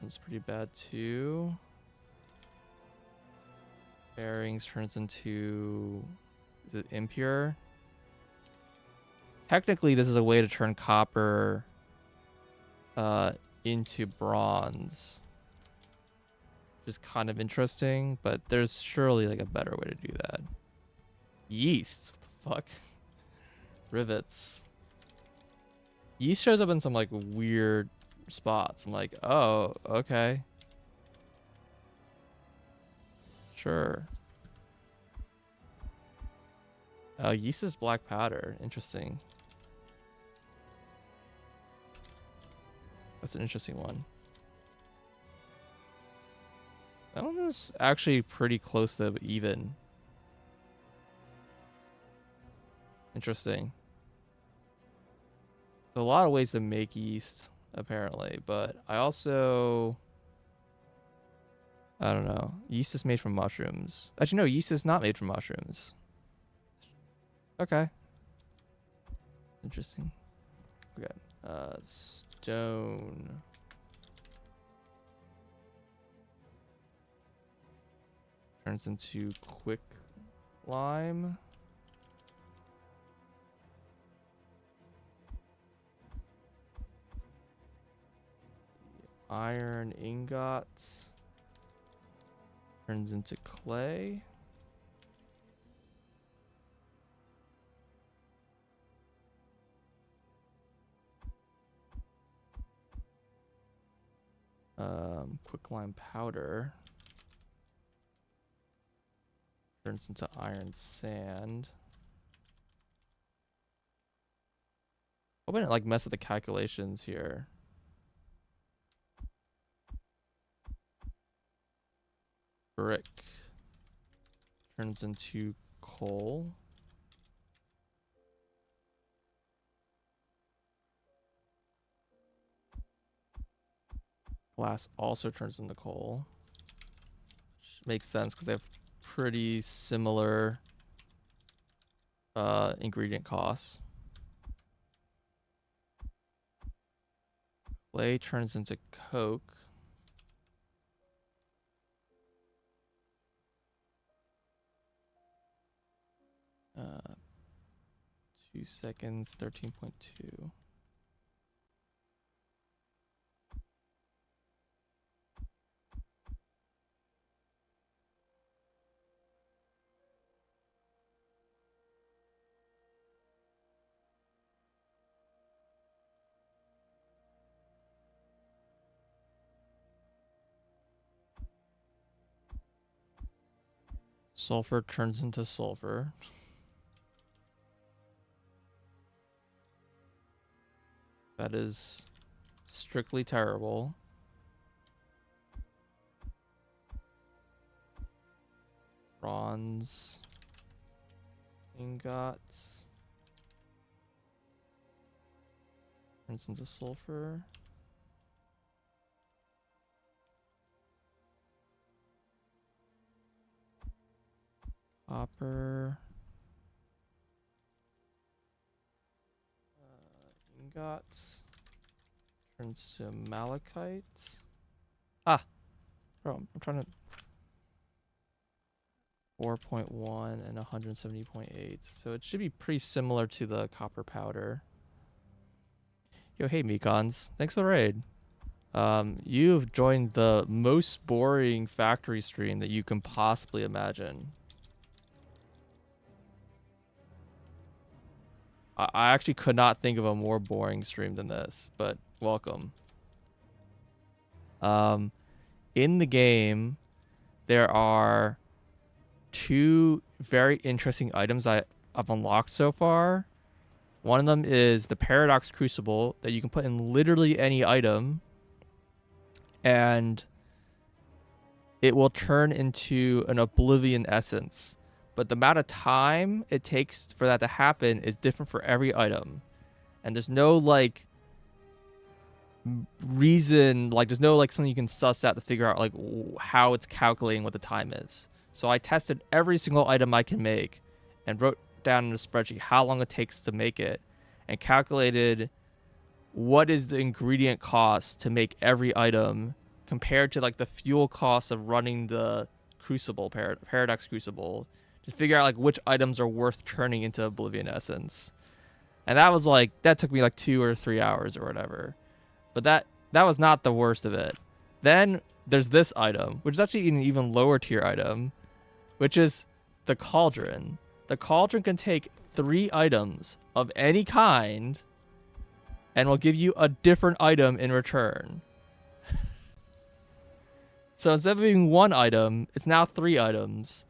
[SPEAKER 1] It's pretty bad too. Bearings turns into, is it impure? Technically, this is a way to turn copper into bronze. Which is kind of interesting, but there's surely like a better way to do that. Yeast. What the fuck? Rivets. Yeast shows up in some like weird spots. I'm like, oh, okay. Sure. Yeast is black powder. Interesting. That's an interesting one. That one is actually pretty close to even. Interesting. So a lot of ways to make yeast, apparently, but I also... I don't know. Yeast is made from mushrooms. Actually, no, yeast is not made from mushrooms. Okay. Interesting. Okay. Stone. Turns into quick lime. Iron ingots. Turns into clay. Quicklime powder turns into iron sand. I wouldn't like mess with the calculations here. Brick turns into coal. Glass also turns into coal. Which makes sense because they have pretty similar ingredient costs. Clay turns into coke. Uh, 2 seconds, 13.2. Sulfur turns into sulfur. That is strictly terrible. Bronze ingots turns into sulfur. Copper. Ingots turns to malachite. Ah, bro, I'm trying to. 4.1 and 170.8. So it should be pretty similar to the copper powder. Yo, hey Mekons, thanks for the raid. You've joined the most boring factory stream that you can possibly imagine. I actually could not think of a more boring stream than this, but welcome. In the game, there are 2 very interesting items I've unlocked so far. One of them is the Paradox Crucible that you can put in literally any item. And it will turn into an Oblivion essence. But the amount of time it takes for that to happen is different for every item. And there's no like reason, like there's no like something you can suss out to figure out like how it's calculating what the time is. So I tested every single item I can make and wrote down in a spreadsheet how long it takes to make it and calculated what is the ingredient cost to make every item compared to like the fuel cost of running the crucible paradox crucible to figure out like which items are worth turning into Oblivion essence. And that was like that took me like 2 or 3 hours or whatever. But that was not the worst of it. Then there's this item, which is actually an even lower tier item, which is the cauldron. The cauldron can take 3 items of any kind and will give you a different item in return. So instead of being 1 item, it's now 3 items.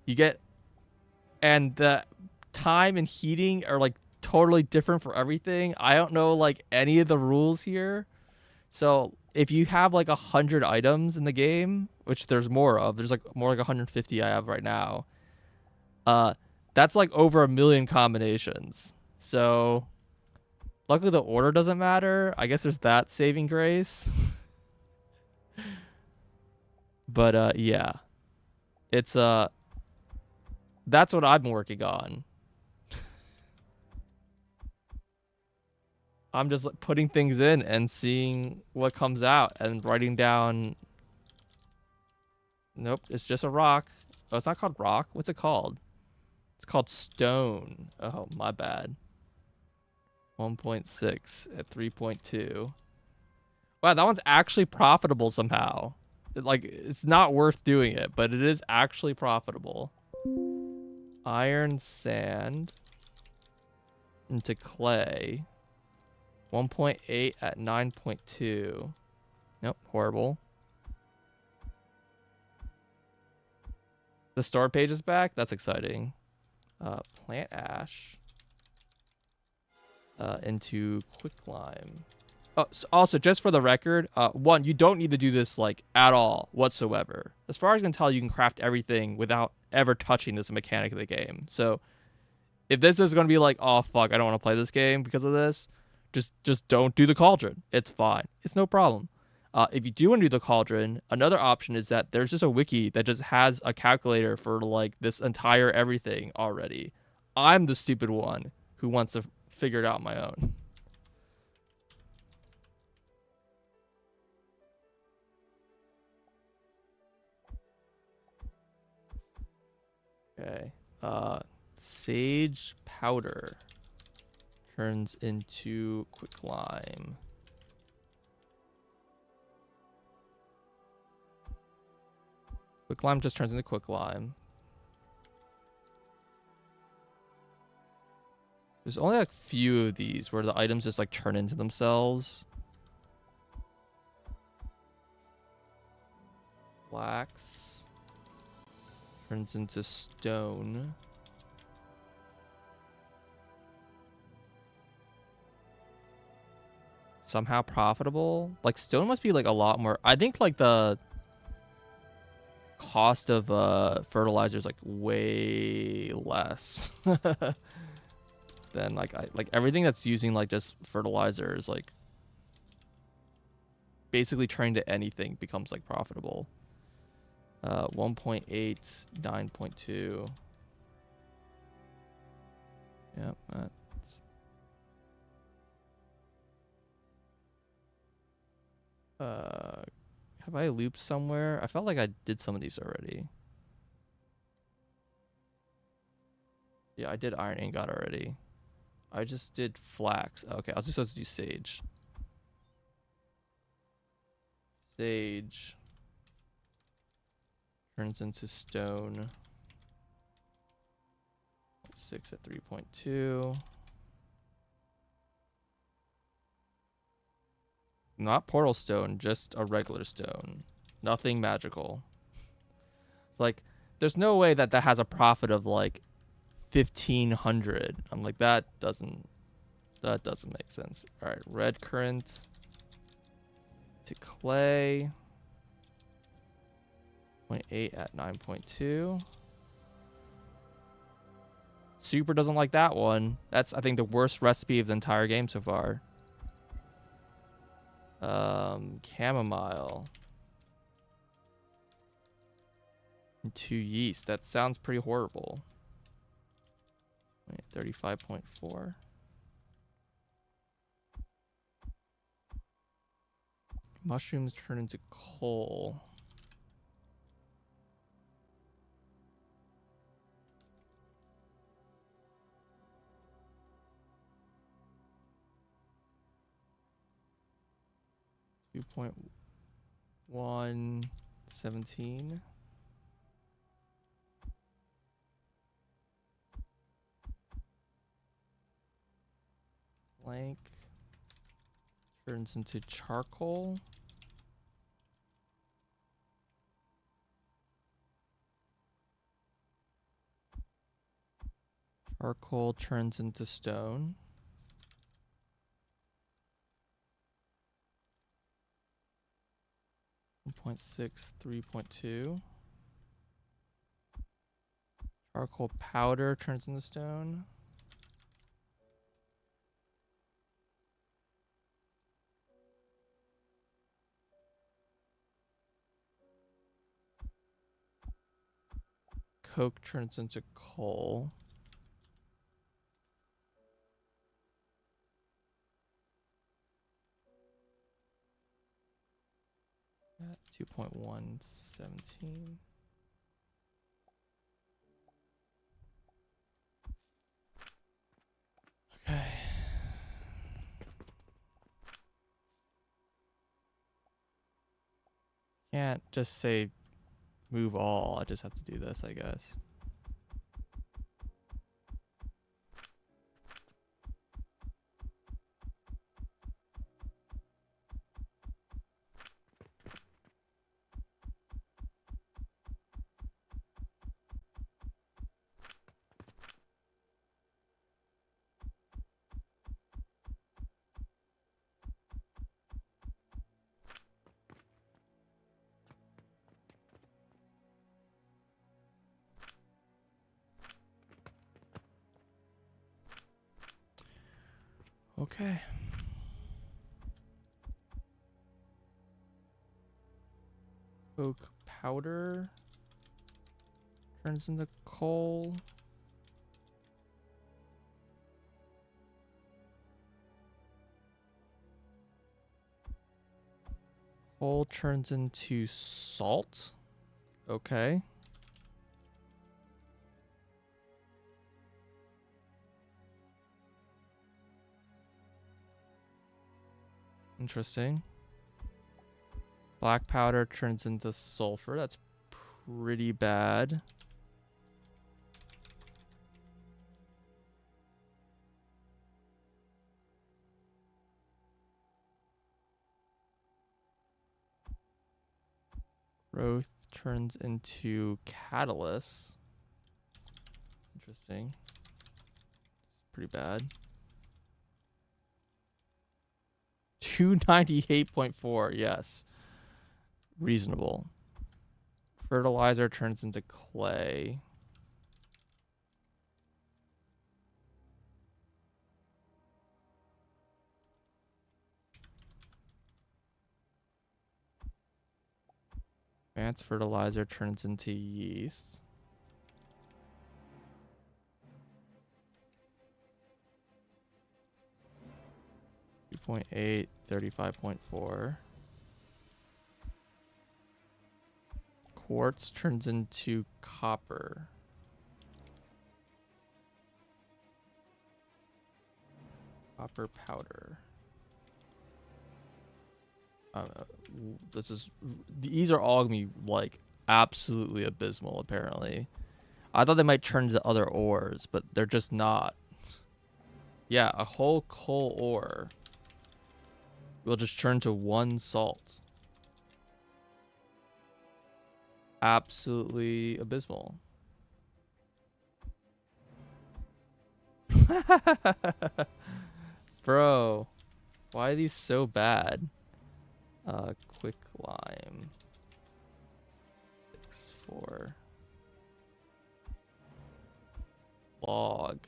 [SPEAKER 1] You get, and the time and heating are like totally different for everything. I don't know like any of the rules here. So if you have like 100 items in the game, which there's more of, there's like more like 150 I have right now. That's like over 1 million combinations. So luckily the order doesn't matter. I guess there's that saving grace. But yeah. It's that's what I've been working on. I'm just like, putting things in and seeing what comes out and writing down. Nope, it's just a rock. Oh, it's not called rock. What's it called? It's called stone. Oh, my bad. 1.6 at 3.2. Wow, that one's actually profitable somehow. Like, it's not worth doing it, but it is actually profitable. Iron sand into clay. 1.8 at 9.2. Nope, horrible. The store page is back. That's exciting. Plant ash into quicklime. Oh, so also, just for the record, one, you don't need to do this like at all whatsoever. As far as I can tell, you can craft everything without ever touching this mechanic of the game. So if this is going to be like, oh fuck, I don't want to play this game because of this, just don't do the cauldron. It's fine. It's no problem. If you do want to do the cauldron, another option is that there's just a wiki that just has a calculator for like this entire everything already. I'm the stupid one who wants to figure it out on my own. Okay. Sage powder turns into quicklime. Quicklime just turns into quicklime. There's only like a few of these where the items just like turn into themselves. Flax turns into stone. Somehow profitable. Like stone must be like a lot more. I think like the cost of fertilizer is like way less than like everything that's using like just fertilizer is like basically turning to anything becomes like profitable. 1.8, 9.2. Yep, that's have I looped somewhere? I felt like I did some of these already. Yeah, I did iron ingot already. I just did flax. Okay, I was just supposed to do sage. Sage turns into stone. 6 at 3.2. Not portal stone, just a regular stone. Nothing magical. It's like, there's no way that has a profit of like 1,500. I'm like, that doesn't make sense. All right, red currant to clay. 0.8 at 9.2. Super doesn't like that one. That's, I think, the worst recipe of the entire game so far. Chamomile. And 2 yeast. That sounds pretty horrible. Wait, 35.4. Mushrooms turn into coal. $2.117. Blank turns into charcoal. Charcoal turns into stone. 1.6, 3.2. Charcoal powder turns into stone. Coke turns into coal. At 2.117. Okay. Can't just say move all. I just have to do this, I guess. Okay. Coke powder turns into coal. Coal turns into salt. Okay. Interesting. Black powder turns into sulfur. That's pretty bad. Growth turns into catalyst. Interesting. It's pretty bad. 298.4. Yes. Reasonable. Fertilizer turns into clay. Advanced fertilizer turns into yeast. Two point eight, 35.4. Quartz turns into copper. Copper powder. These are all gonna be like absolutely abysmal apparently. I thought they might turn into other ores, but they're just not. Yeah, a whole coal ore will just turn to one salt. Absolutely abysmal. Bro, why are these so bad? Quick lime. 6. for log.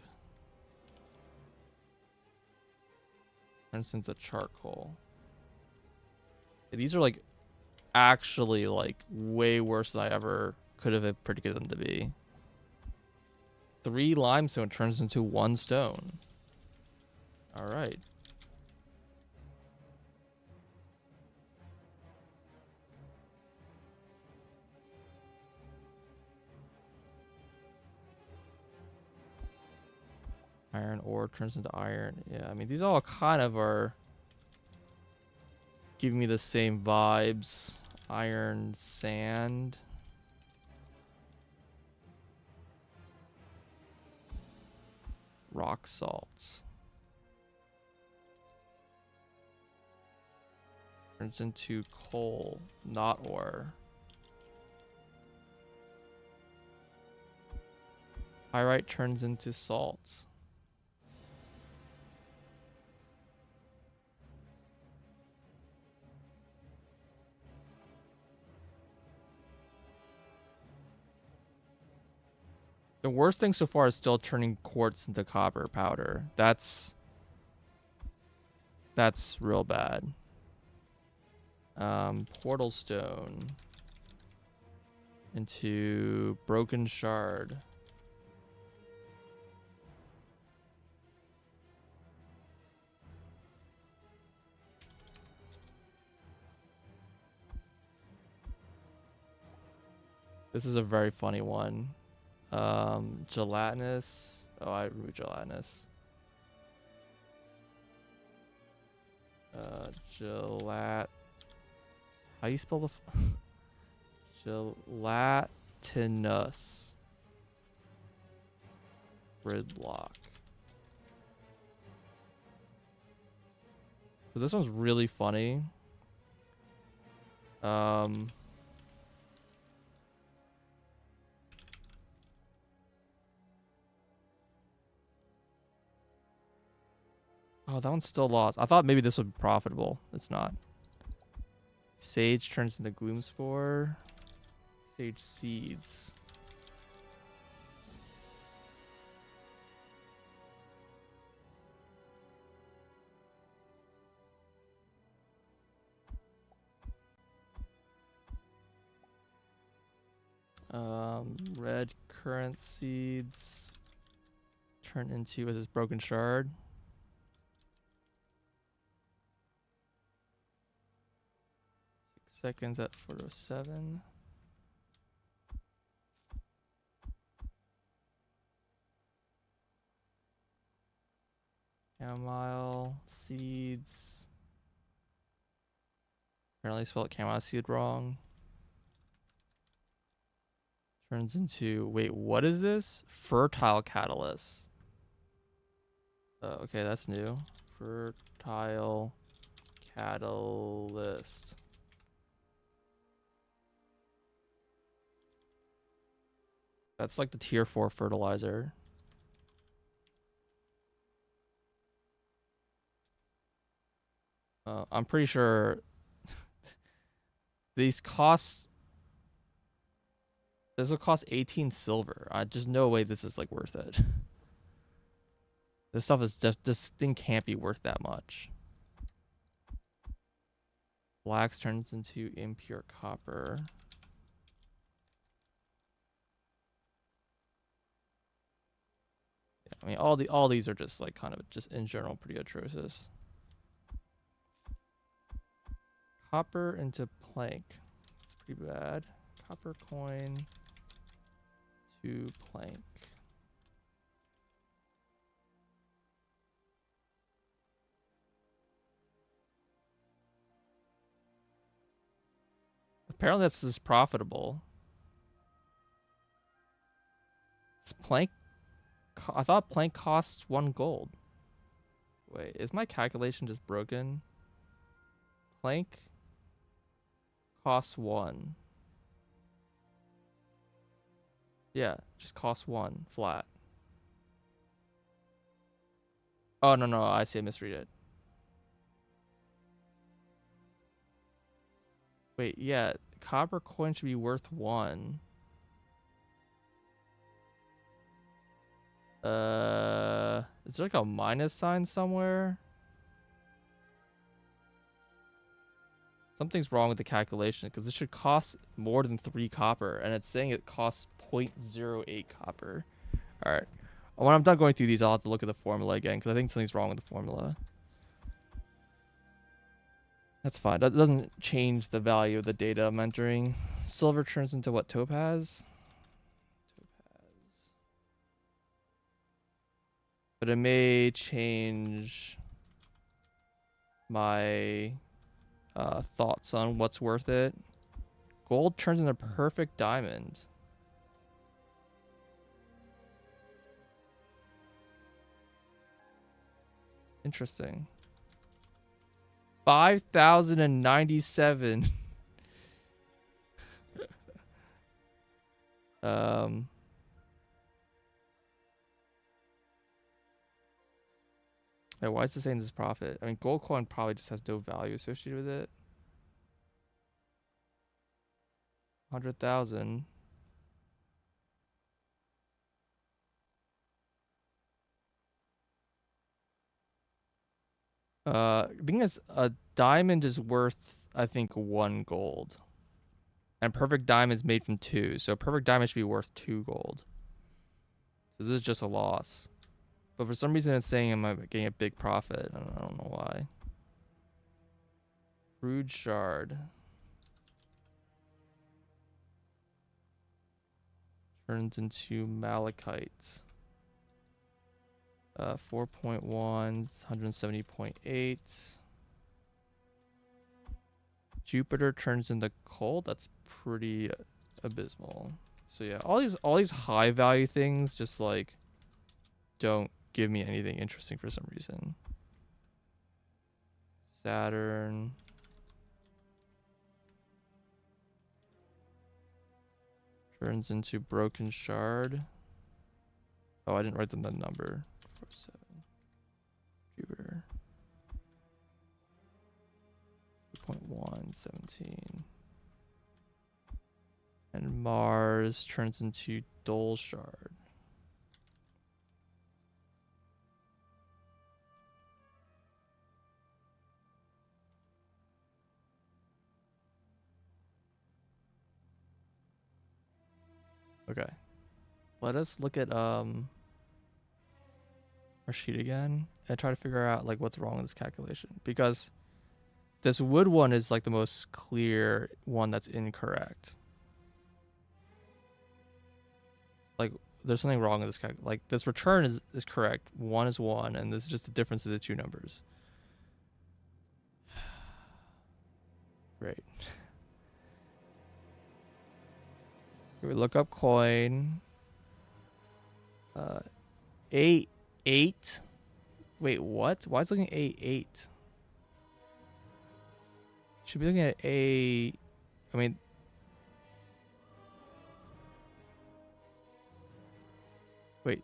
[SPEAKER 1] Turns into charcoal. These are like actually like way worse than I ever could have predicted them to be. 3 limestone turns into 1 stone. All right. Iron ore turns into iron. Yeah, I mean, these all kind of are giving me the same vibes. Iron, sand. Rock salts. Turns into coal, not ore. Pyrite turns into salt. The worst thing so far is still turning quartz into copper powder. That's real bad. Portal stone into broken shard. This is a very funny one. Gelatinous. Oh, I removed gelatinous. How do you spell the gelatinous gridlock? So this one's really funny. Oh, that one's still lost. I thought maybe this would be profitable. It's not. Sage turns into gloom spore. Sage seeds. Red currant seeds turn into, what is this, broken shard? Seconds at 407. Chamomile seeds. Apparently spelled chamomile seed wrong. Turns into, wait, what is this? Fertile catalyst. Okay, that's new. Fertile catalyst. That's like the tier 4 fertilizer. I'm pretty sure these costs. This will cost 18 silver. Just no way this is like worth it. This stuff is just, this thing can't be worth that much. Flax turns into impure copper. Yeah, I mean, all these are just like kind of just in general pretty atrocious. Copper into plank. It's pretty bad. Copper coin to plank. Apparently that's just profitable. It's plank. I thought plank costs 1 gold. Wait, is my calculation just broken? Plank costs 1. Yeah, just costs 1 flat. Oh, no, I see, I misread it. Wait, yeah, copper coin should be worth 1. Is there like a minus sign somewhere? Something's wrong with the calculation because this should cost more than 3 copper, and it's saying it costs 0.08 copper. All right. When I'm done going through these, I'll have to look at the formula again because I think something's wrong with the formula. That's fine. That doesn't change the value of the data I'm entering. Silver turns into what? Topaz? Topaz. But it may change my thoughts on what's worth it. Gold turns into perfect diamond. Interesting. 5,097. Yeah, why is it saying this is profit? I mean, gold coin probably just has no value associated with it. 100,000. The thing is, a diamond is worth, I think, 1 gold. And perfect diamond is made from 2, so perfect diamond should be worth 2 gold. So this is just a loss. But for some reason it's saying I'm getting a big profit. I don't know why. Crude shard. Turns into malachite. 4.1, 170.8. Jupiter turns into coal. That's pretty abysmal. So yeah, all these high value things just like don't give me anything interesting for some reason. Saturn. Turns into broken shard. Oh, I didn't write them the number. 47. Jupiter. 2.1, 17. And Mars turns into dull shard. Okay. Let us look at our sheet again and try to figure out like what's wrong with this calculation, because this wood one is like the most clear one that's incorrect. Like there's something wrong with this like this return is correct. 1 is 1 and this is just the difference of the two numbers. Great. We look up coin. 8 8. Wait, what? Why is it looking at 8 8? Should be looking at I mean, wait.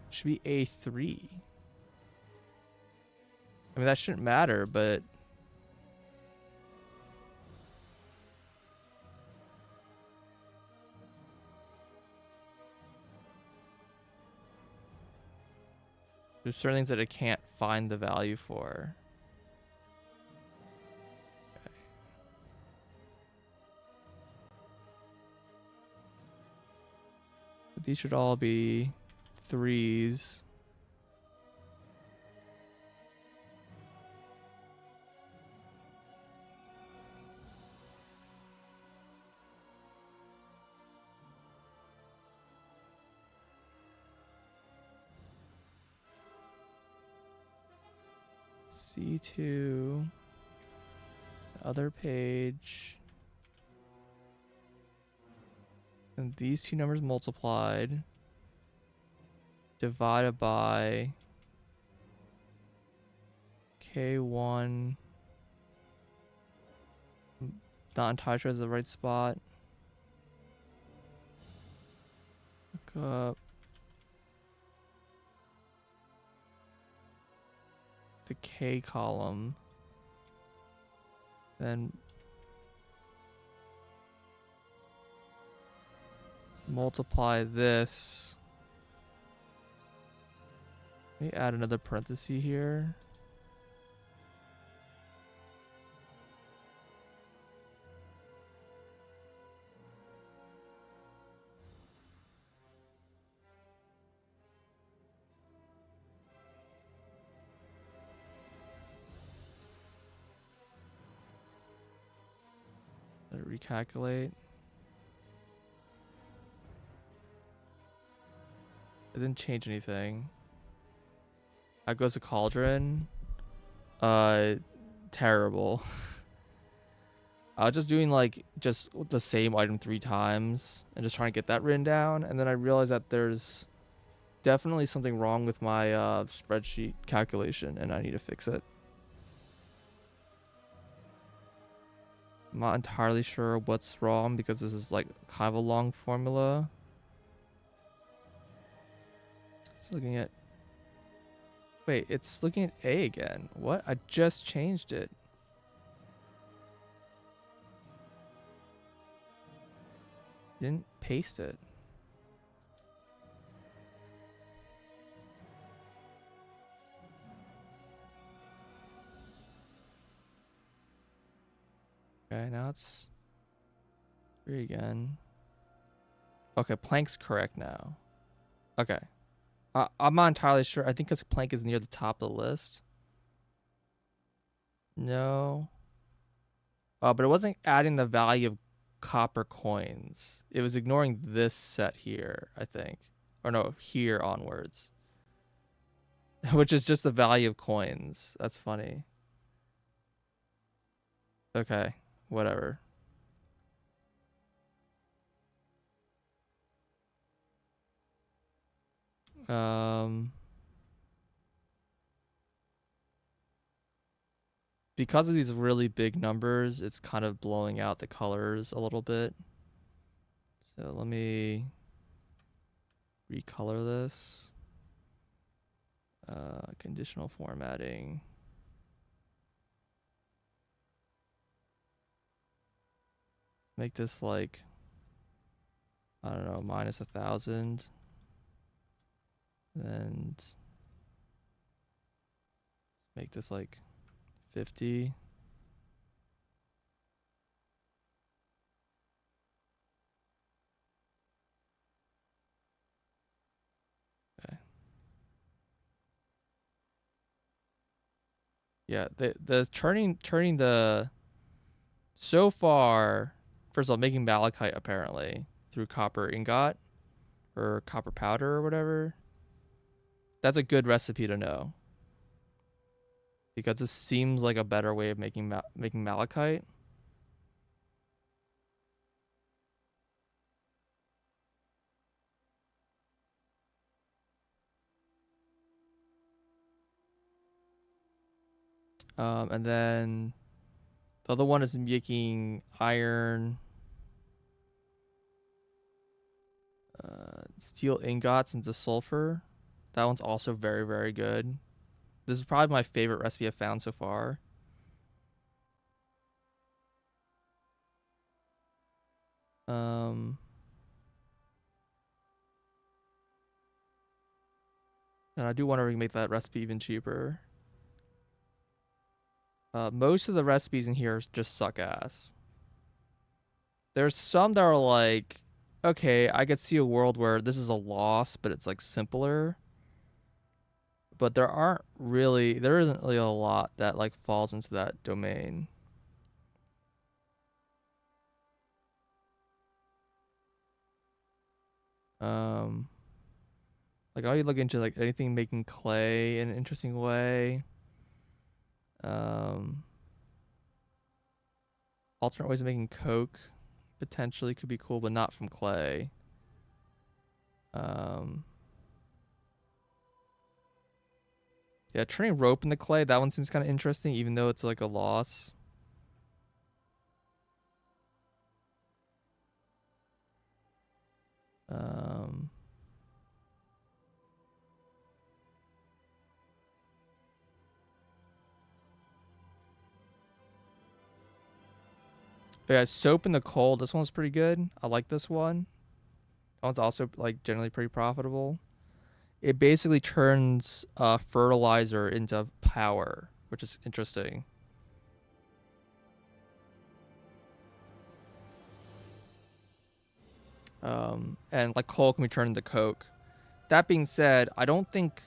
[SPEAKER 1] Should be A3. I mean, that shouldn't matter, but there's certain things that it can't find the value for. Okay. But these should all be 3s. C2. Other page. And these two numbers multiplied. Divided by K1. Not entirely sure is the right spot. Look up the K column. Then multiply this. Let me add another parenthesis here. Let it recalculate. It didn't change anything. How goes the cauldron? Terrible. I was just doing like just the same item 3 times and just trying to get that written down, and then I realized that there's definitely something wrong with my spreadsheet calculation and I need to fix it. I'm not entirely sure what's wrong because this is like kind of a long formula. It's looking at... Wait, it's looking at A again. What? I just changed it. Didn't paste it. Okay, now it's 3 again. Okay, plank's correct now. Okay. I'm not entirely sure. I think because plank is near the top of the list. No. But it wasn't adding the value of copper coins. It was ignoring this set here, I think. Or no, here onwards. Which is just the value of coins. That's funny. Okay, whatever. Because of these really big numbers, it's kind of blowing out the colors a little bit. So let me recolor this. Conditional formatting. Make this like, I don't know, minus 1,000. And make this like 50. Okay. Yeah, the turning the... So far, first of all, making malachite apparently through copper ingot or copper powder or whatever. That's a good recipe to know. Because this seems like a better way of making malachite. And then the other one is making iron, steel ingots into sulfur. That one's also very, very good. This is probably my favorite recipe I've found so far. And I do want to remake that recipe even cheaper. Most of the recipes in here just suck ass. There's some that are like, okay, I could see a world where this is a loss, but it's like simpler. But there isn't really a lot that like falls into that domain. Like I'll look into like anything making clay in an interesting way. Alternate ways of making coke potentially could be cool, but not from clay. Yeah, turning rope into clay, that one seems kind of interesting, even though it's like a loss. Yeah, soap in the coal. This one's pretty good. I like this one. That one's also like generally pretty profitable. It basically turns fertilizer into power, which is interesting. And like coal can be turned into coke. That being said, I don't think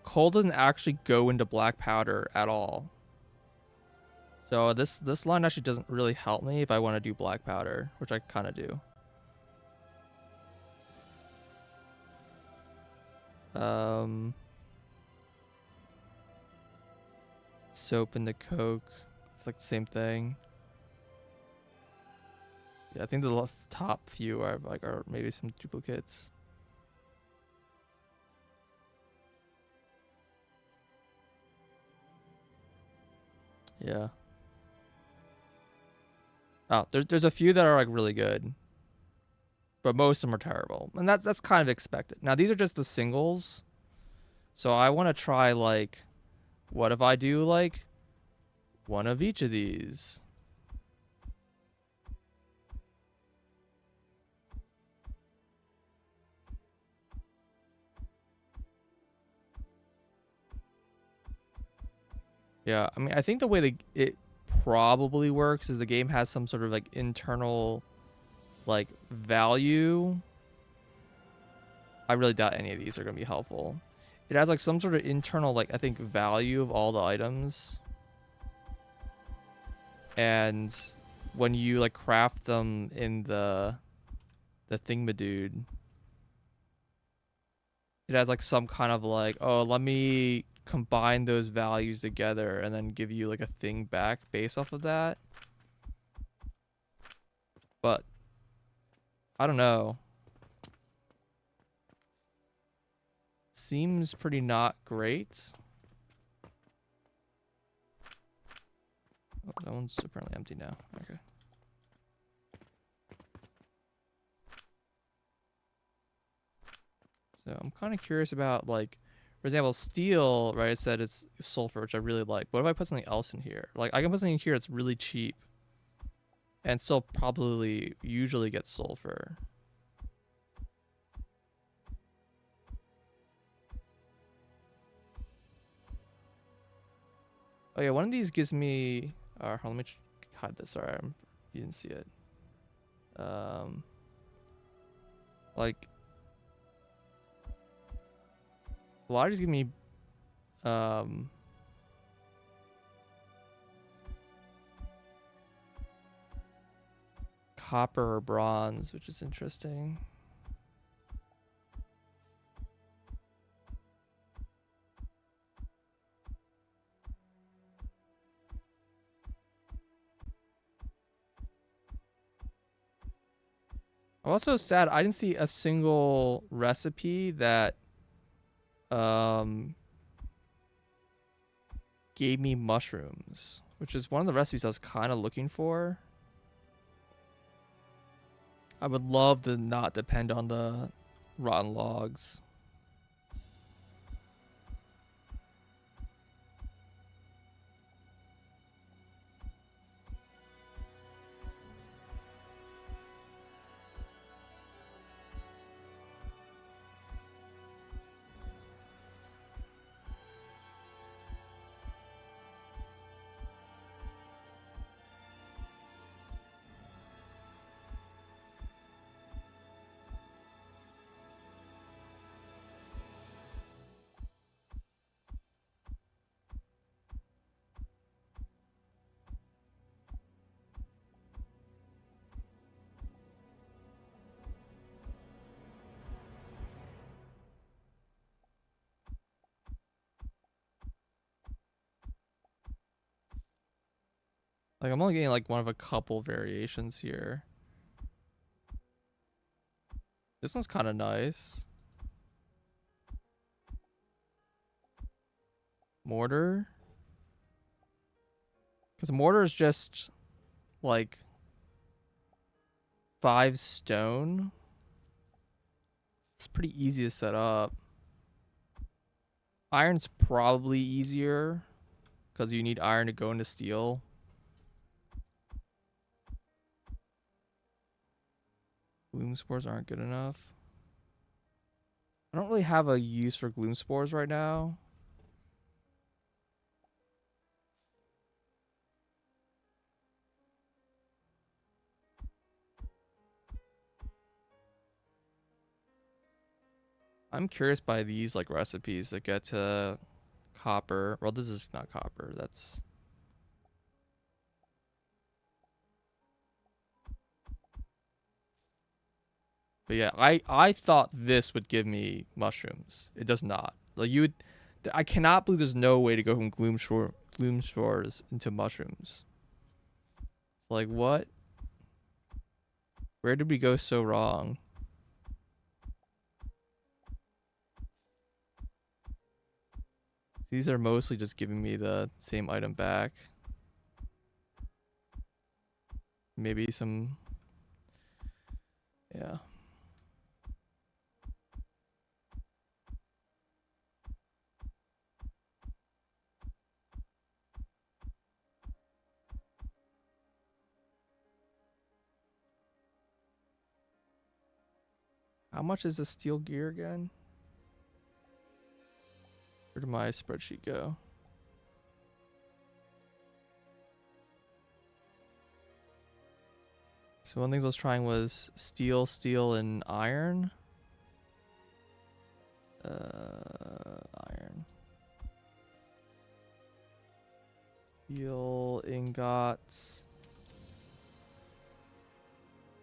[SPEAKER 1] coal doesn't actually go into black powder at all. So this line actually doesn't really help me if I want to do black powder, which I kind of do. Soap into coke. It's like the same thing. Yeah, I think the top few are maybe some duplicates. Yeah. Oh, there's a few that are like really good, but most of them are terrible, and that's kind of expected. Now these are just the singles, so I want to try like, what if I do like one of each of these? Yeah, I mean, I think the way it probably works is the game has some sort of like internal like value. I really doubt any of these are going to be helpful. It has like some sort of internal like I think value of all the items. And when you like craft them in the thingamadude, it has like some kind of like, oh, let me combine those values together and then give you like a thing back based off of that. But I don't know. Seems pretty not great. Oh, that one's apparently empty now. Okay. So I'm kind of curious about like, for example, steel, right? It said it's sulfur, which I really like. What if I put something else in here? Like I can put something in here that's really cheap and still probably usually get sulfur. Oh yeah, one of these gives me. Let me hide this. Sorry, you didn't see it. Like a lot of these give me copper or bronze, which is interesting. I'm also sad I didn't see a single recipe that gave me mushrooms, which is one of the recipes I was kind of looking for. I would love to not depend on the rotten logs. Like I'm only getting like one of a couple variations here. This one's kind of nice. Mortar. Because mortar is just like 5 stone. It's pretty easy to set up. Iron's probably easier because you need iron to go into steel. Gloom spores aren't good enough. I don't really have a use for gloom spores right now. I'm curious by these like recipes that get to copper. Well, this is not copper. That's but yeah, I thought this would give me mushrooms. It does not. Like you would, I cannot believe there's no way to go from gloom spores into mushrooms. It's like what? Where did we go so wrong? These are mostly just giving me the same item back. Maybe some, yeah. How much is the steel gear again? Where did my spreadsheet go? So one of the things I was trying was steel, and iron. Iron. Steel ingots.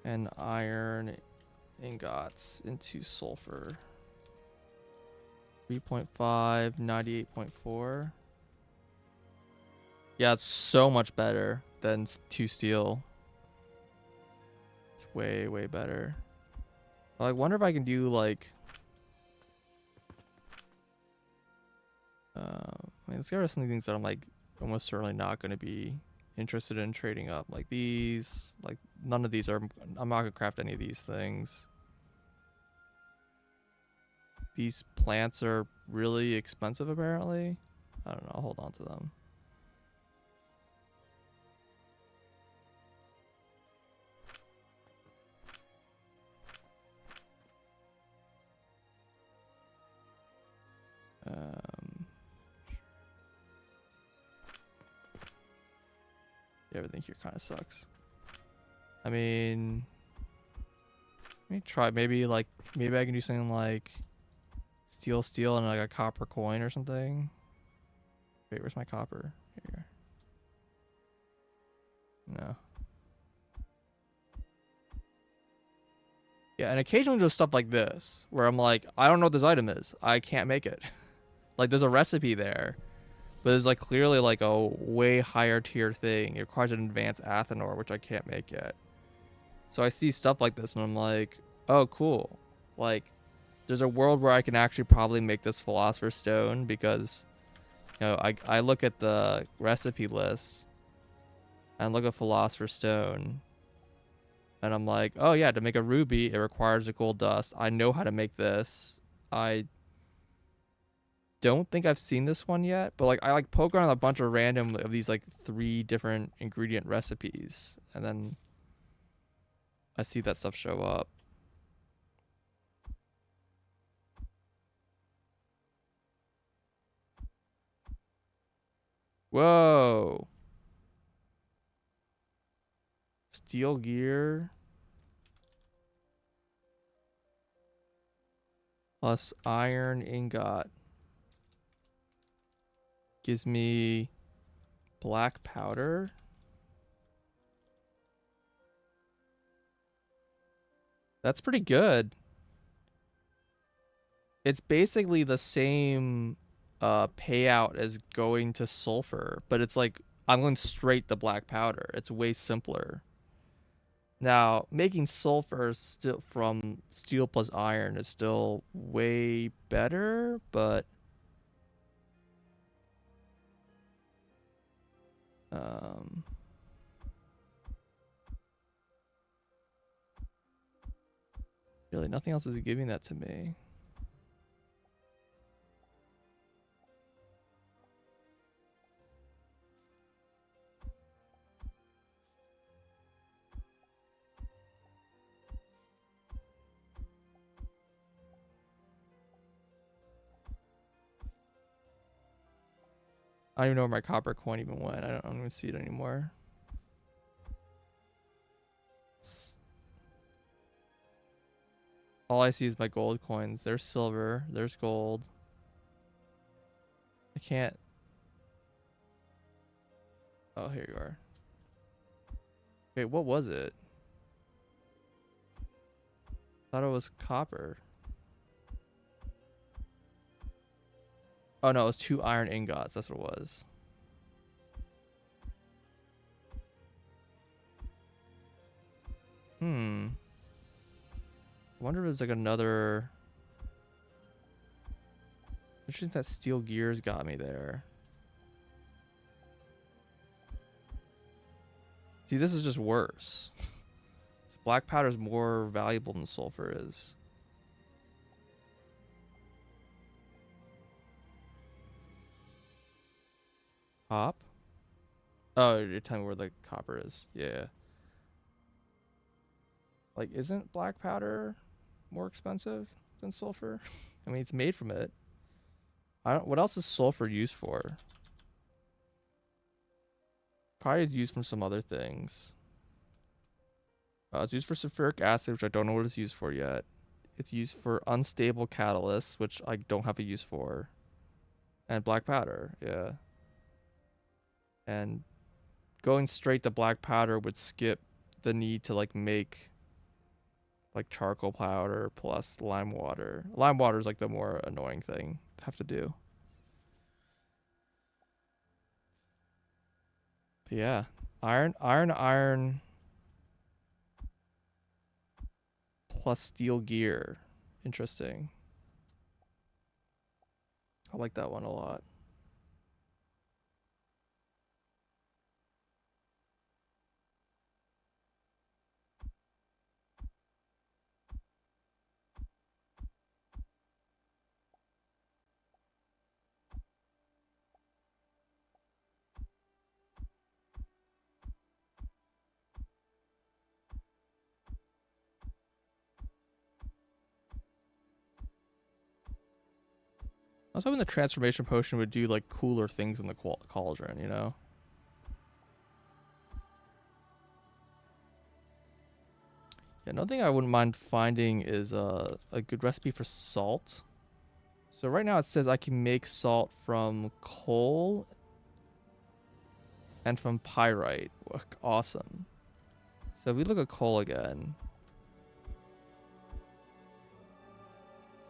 [SPEAKER 1] And iron ingots into sulfur. 3.5, 98.4. Yeah, it's so much better than 2 steel. It's way, way better. I wonder if I can do like I mean, let's get rid of some of the things that I'm like almost certainly not going to be interested in trading up. Like these, like none of these are, I'm not going to craft any of these things. These plants are really expensive apparently. I don't know, I'll hold on to them. Everything here kind of sucks. I mean, let me try. Maybe I can do something like steel, and like a copper coin or something. Wait, where's my copper? Here. No. Yeah, and occasionally just stuff like this, where I'm like, I don't know what this item is. I can't make it. Like, there's a recipe there, but there's like clearly like a way higher tier thing. It requires an advanced Athenor, which I can't make yet. So I see stuff like this, and I'm like, oh, cool. Like, there's a world where I can actually probably make this Philosopher's Stone because, you know, I look at the recipe list and look at Philosopher's Stone, and I'm like, oh yeah, to make a ruby, it requires a gold dust. I know how to make this. I don't think I've seen this one yet, but like I like poke around a bunch of random of these like 3 different ingredient recipes, and then I see that stuff show up. Whoa. Steel gear plus iron ingot gives me black powder. That's pretty good. It's basically the same payout as going to sulfur, but it's like I'm going straight to black powder. It's way simpler. Now, making sulfur still from steel plus iron is still way better, but um really nothing else is giving that to me. I don't even know where my copper coin even went. I don't even see it anymore. All I see is my gold coins. There's silver. There's gold. I can't. Oh, here you are. Wait, what was it? Thought it was copper. Oh no, it was 2 iron ingots. That's what it was. I wonder if there's like another. Interesting that steel gears got me there. See, this is just worse. This black powder is more valuable than sulfur is. Cop? Oh, you're telling me where the copper is. Yeah. Like, isn't black powder more expensive than sulfur? I mean, it's made from it. I don't. What else is sulfur used for? Probably it's used for some other things. It's used for sulfuric acid, which I don't know what it's used for yet. It's used for unstable catalysts, which I don't have a use for. And black powder, yeah. And going straight to black powder would skip the need to like make like charcoal powder plus lime water. Lime water is like the more annoying thing to have to do. But yeah, iron plus steel gear. Interesting. I like that one a lot. I was hoping the transformation potion would do like cooler things in the cauldron, you know? Yeah, another thing I wouldn't mind finding is a good recipe for salt. So right now it says I can make salt from coal and from pyrite. Awesome. So if we look at coal again,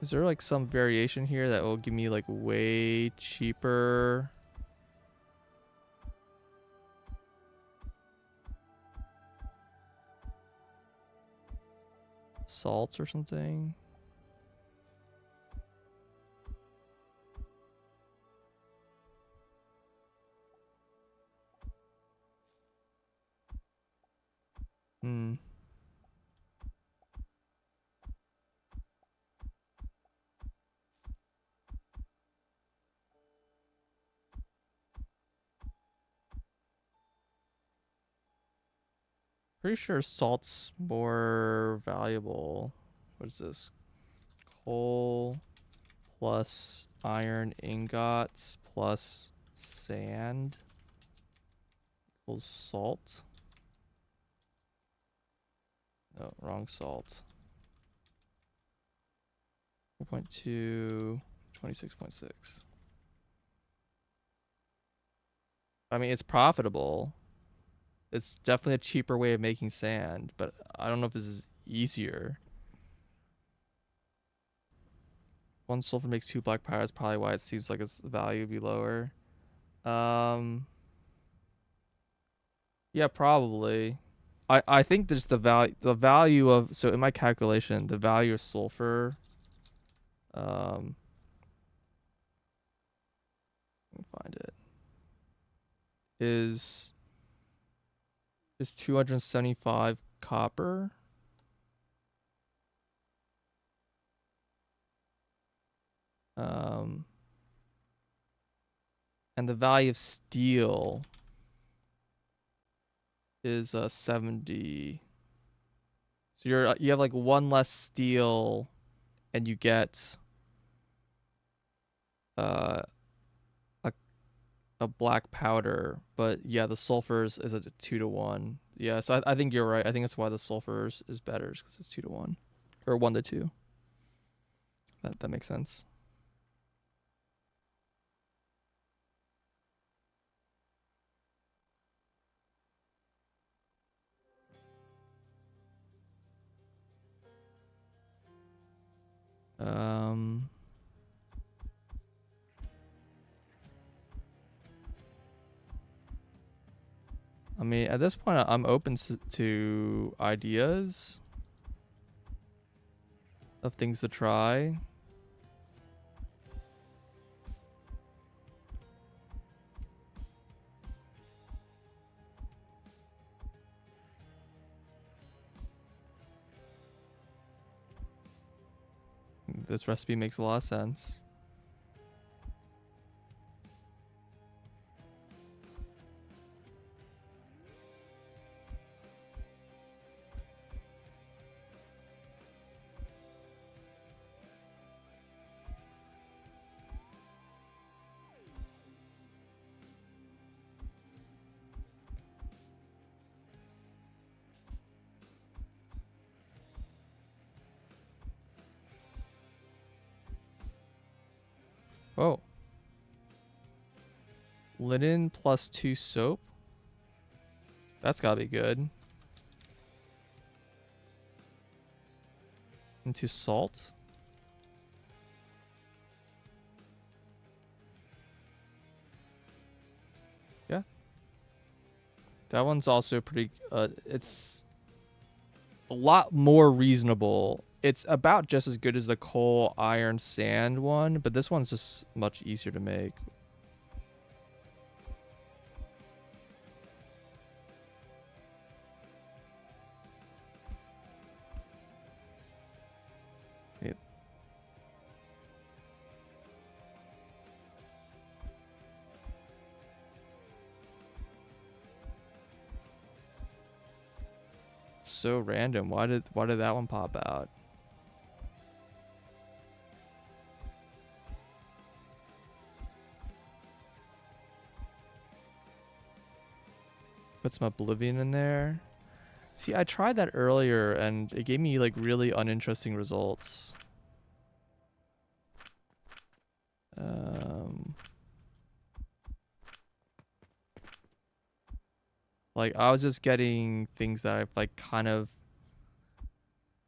[SPEAKER 1] is there like some variation here that will give me like way cheaper salts or something? Hmm. Pretty sure salt's more valuable. What is this? Coal plus iron ingots plus sand equals salt. No, wrong salt. 4.2, 26.6. I mean, it's profitable. It's definitely a cheaper way of making sand, but I don't know if this is easier. One sulfur makes 2 black powder. That's probably why it seems like its value would be lower. Um, yeah, probably. I think there's the value of, so in my calculation, the value of sulfur, um, let me find it, is 275 copper. Um, and the value of steel is 70. So you have like one less steel, and you get uh a a black powder, but yeah, the sulfurs is a 2-to-1. Yeah, so I think you're right. I think that's why the sulfurs is better, because it's 2-to-1 or 1-to-2. That makes sense. Um, I mean, at this point, I'm open to ideas of things to try. This recipe makes a lot of sense. Oh, linen plus 2 soap. That's gotta be good. Into salt. Yeah. That one's also pretty, it's a lot more reasonable. It's about just as good as the coal, iron, sand one, but this one's just much easier to make. It, so random. Why did that one pop out? Put some oblivion in there. See, I tried that earlier and it gave me like really uninteresting results. Like I was just getting things that I've like kind of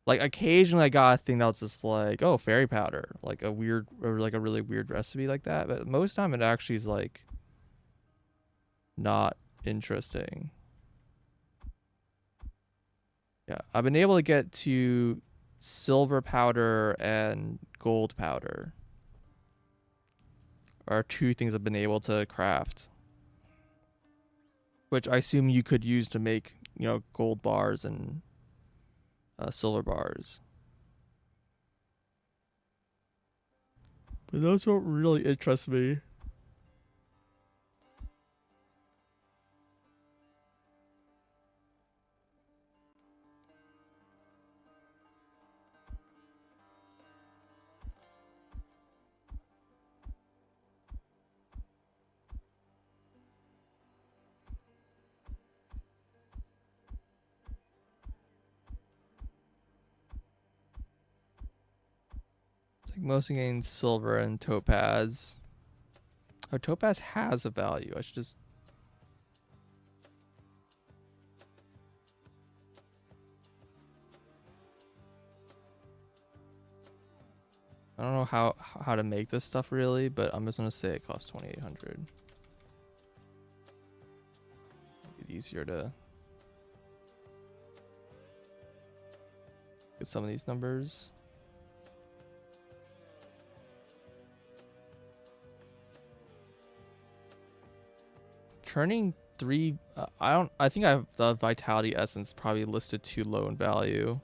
[SPEAKER 1] like occasionally I got a thing that was just like, oh, fairy powder, like a weird or like a really weird recipe like that. But most time it actually is like not interesting. Yeah, I've been able to get to silver powder and gold powder are two things I've been able to craft, which I assume you could use to make, you know, gold bars and silver bars. But those don't really interest me. Like mostly getting silver and topaz. Oh, topaz has a value. I should just. I don't know how to make this stuff really, but I'm just gonna say it costs 2,800. Make it easier to get some of these numbers. Turning 3. I think I have the vitality essence probably listed too low in value.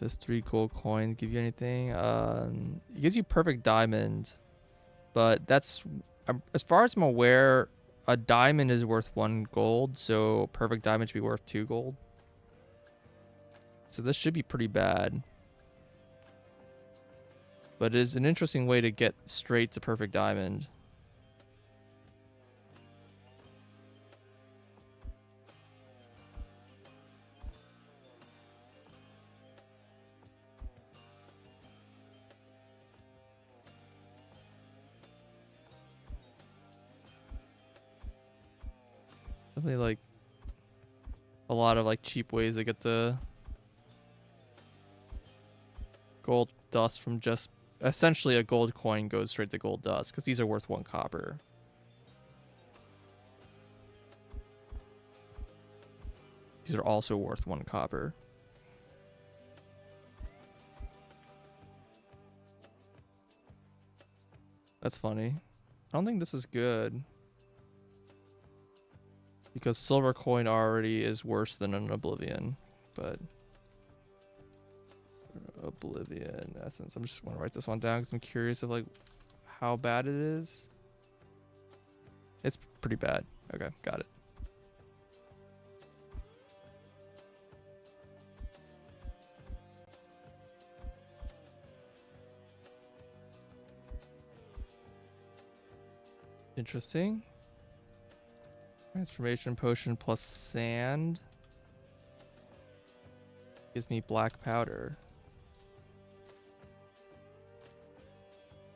[SPEAKER 1] Does 3 gold coins give you anything? It gives you perfect diamond, but that's as far as I'm aware, a diamond is worth 1 gold, so perfect diamond should be worth 2 gold. So this should be pretty bad. But it is an interesting way to get straight to perfect diamond. Definitely like a lot of like cheap ways to get the gold dust from just essentially a gold coin goes straight to gold dust because these are worth 1 copper. These are also worth 1 copper. That's funny. I don't think this is good. Because silver coin already is worse than an oblivion. But oblivion essence. I'm just want to write this one down because I'm curious of like how bad it is. It's pretty bad. Okay, got it. Interesting. Transformation potion plus sand gives me black powder.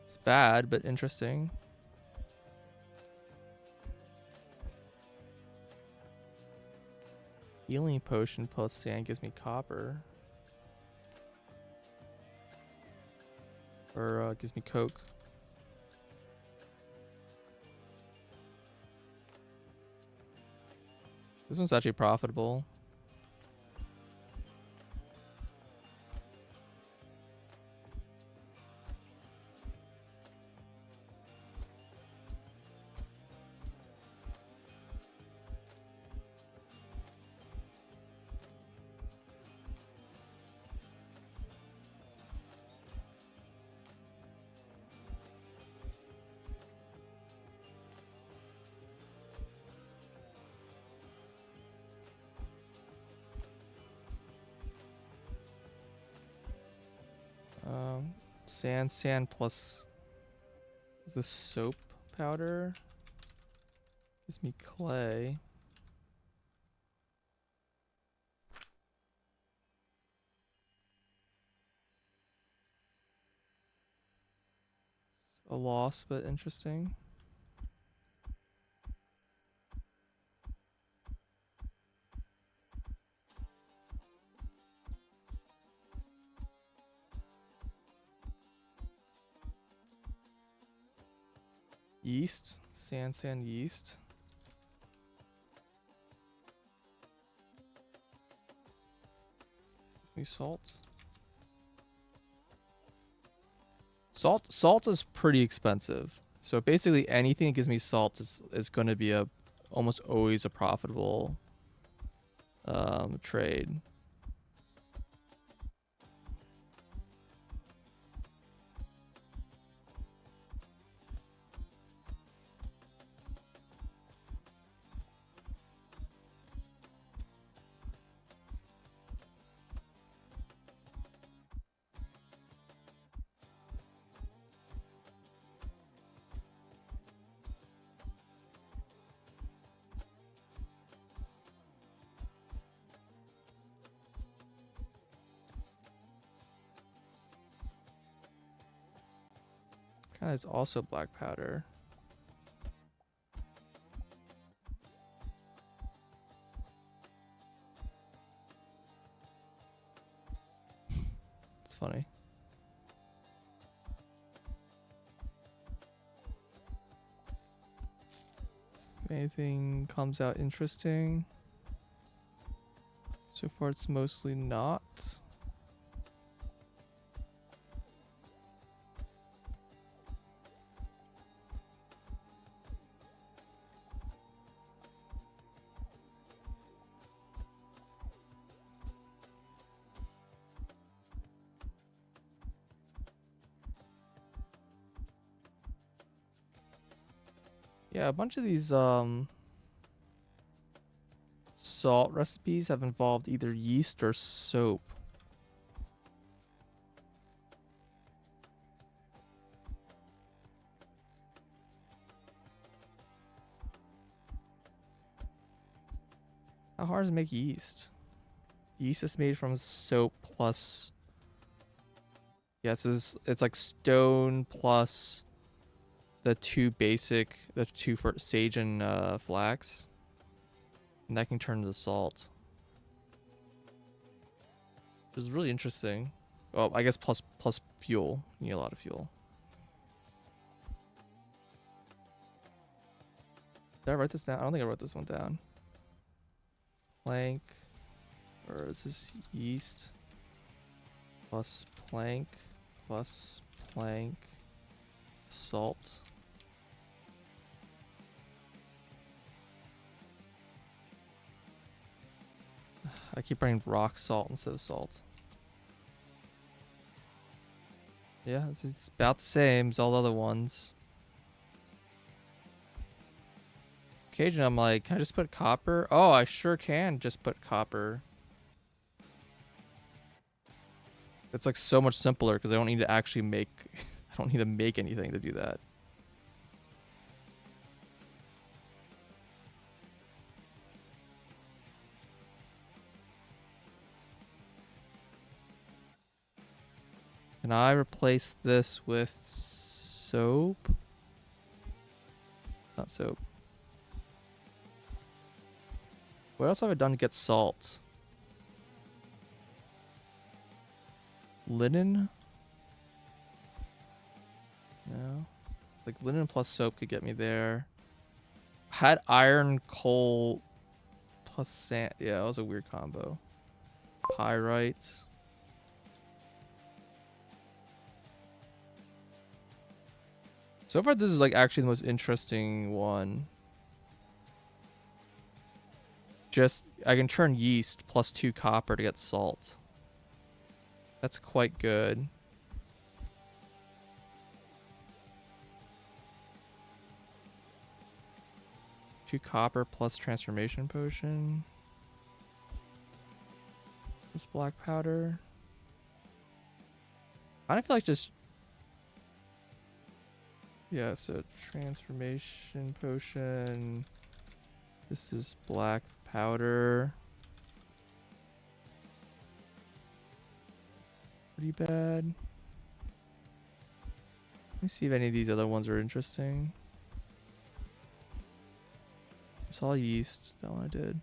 [SPEAKER 1] It's bad, but interesting. Healing potion plus sand gives me copper. Or gives me coke. This one's actually profitable. Sand plus the soap powder gives me clay. A loss, but interesting. Yeast, sand yeast. Gives me salt. Salt is pretty expensive. So basically anything that gives me salt is going to be almost always a profitable trade. Kind of is also black powder. It's funny. If anything comes out interesting. So far it's mostly not. Yeah, a bunch of these salt recipes have involved either yeast or soap. How hard is to make yeast? Yeast is made from soap plus... Yeah, it's like stone plus the two for sage and flax. And that can turn into salt. Which is really interesting. Well, I guess plus fuel. You need a lot of fuel. Did I write this down? I don't think I wrote this one down. Plank. Or is this yeast? Plus plank. Plus plank. Salt. I keep writing rock salt instead of salt. Yeah, it's about the same as all the other ones. Occasionally I'm like, can I just put copper? Oh, I sure can just put copper. It's like so much simpler because I don't need to actually make... I don't need to make anything to do that. Can I replace this with soap? It's not soap. What else have I done to get salt? Linen? No. Like linen plus soap could get me there. Had iron, coal, plus sand. Yeah, that was a weird combo. Pyrites. So far, this is like actually the most interesting one. Just, I can turn yeast plus 2 copper to get salt. That's quite good. Two copper plus transformation potion. This black powder. I don't feel like just... Yeah, so transformation potion. This is black powder. Pretty bad. Let me see if any of these other ones are interesting. I saw yeast. That one I did.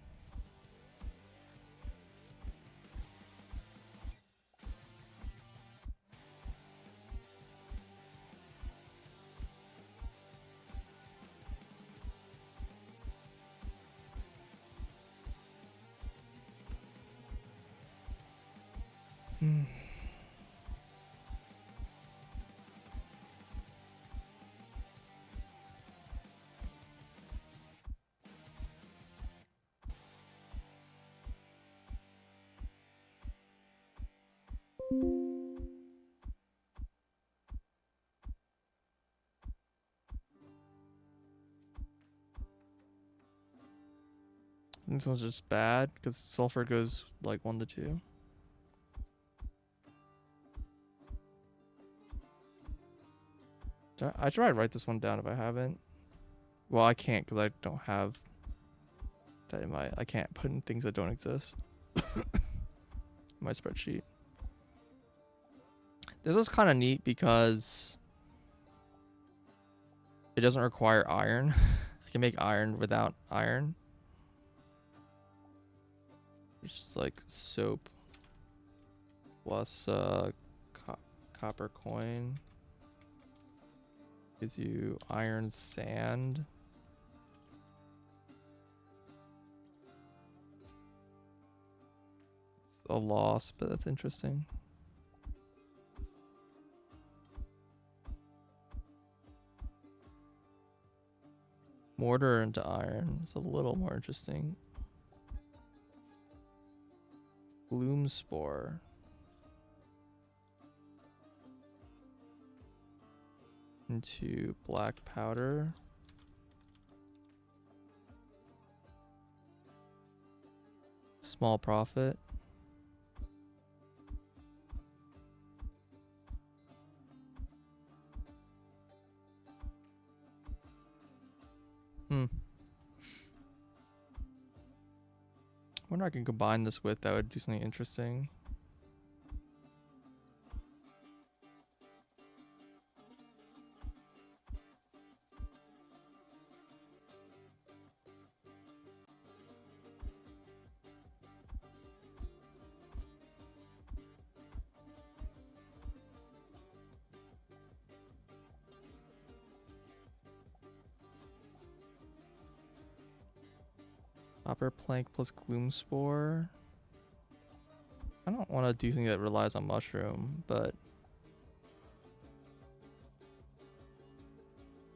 [SPEAKER 1] This one's just bad because sulfur goes like 1 to 2. I try to write this one down if I haven't. Well, I can't because I don't have that in my... I can't put in things that don't exist in my spreadsheet. This was kind of neat because it doesn't require iron. I can make iron without iron. It's just like soap plus copper coin. Gives you iron sand. It's a loss, but that's interesting. Mortar into iron. It's a little more interesting. Bloom spore. Into black powder. Small profit. wonder I can combine this with that would do something interesting. Copper plank plus gloom spore. I don't want to do something that relies on mushroom, but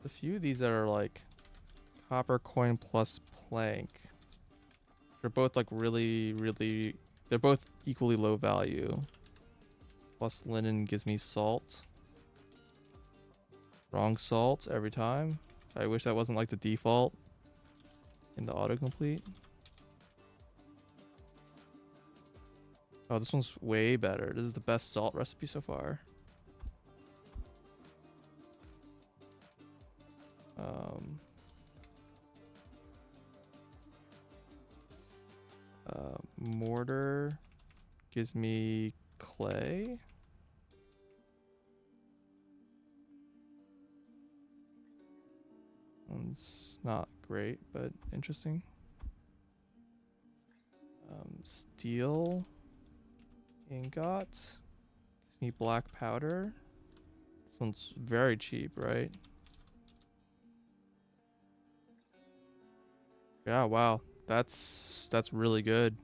[SPEAKER 1] a few of these that are like copper coin plus plank. They're both like really, they're both equally low value. Plus linen gives me salt. Wrong salt every time. I wish that wasn't like the default in the autocomplete. Oh, this one's way better. This is the best salt recipe so far. Mortar gives me clay. It's not great, but interesting. Steel ingot gives me black powder. This one's very cheap, right? Yeah, wow. That's really good.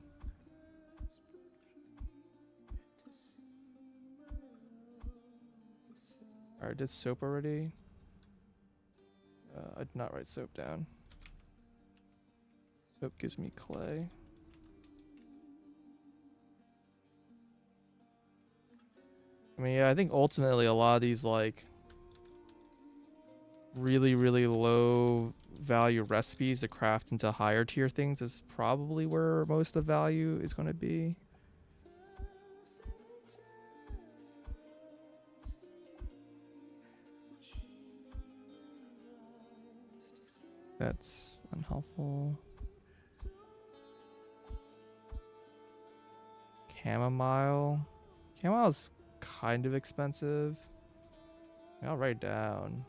[SPEAKER 1] Alright, did soap already? I did not write soap down. Soap gives me clay. I mean, yeah, I think ultimately a lot of these like really low value recipes to craft into higher tier things is probably where most of the value is going to be. That's unhelpful. Chamomile. Chamomile's kind of expensive. I'll write down.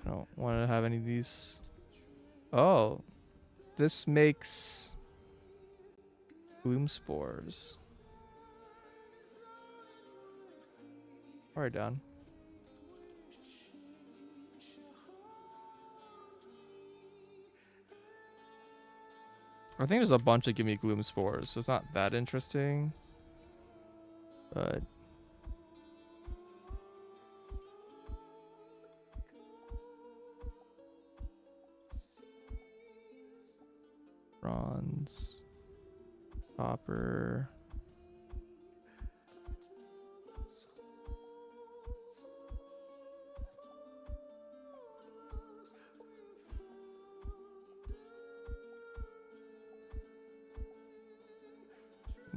[SPEAKER 1] I don't want to have any of these. Oh, this makes bloom spores. All right, down. I think there's a bunch that give me gloom spores, so it's not that interesting. But bronze, copper.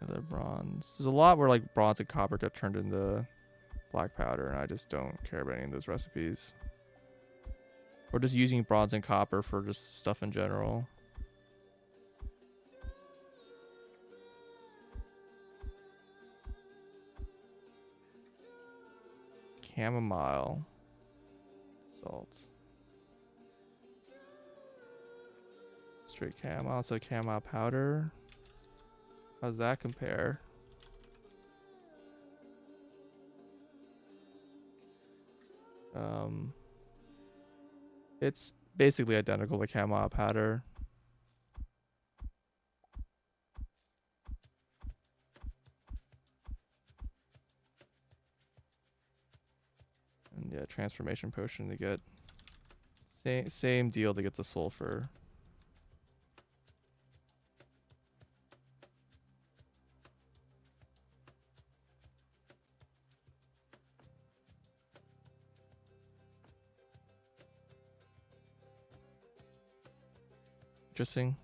[SPEAKER 1] Another bronze. There's a lot where like bronze and copper get turned into black powder, and I just don't care about any of those recipes. Or just using bronze and copper for just stuff in general. Chamomile. Salt. Straight chamomile, so chamomile powder. How's that compare? It's basically identical to chamomile powder. And yeah, transformation potion to get same deal to get the sulfur. Interesting.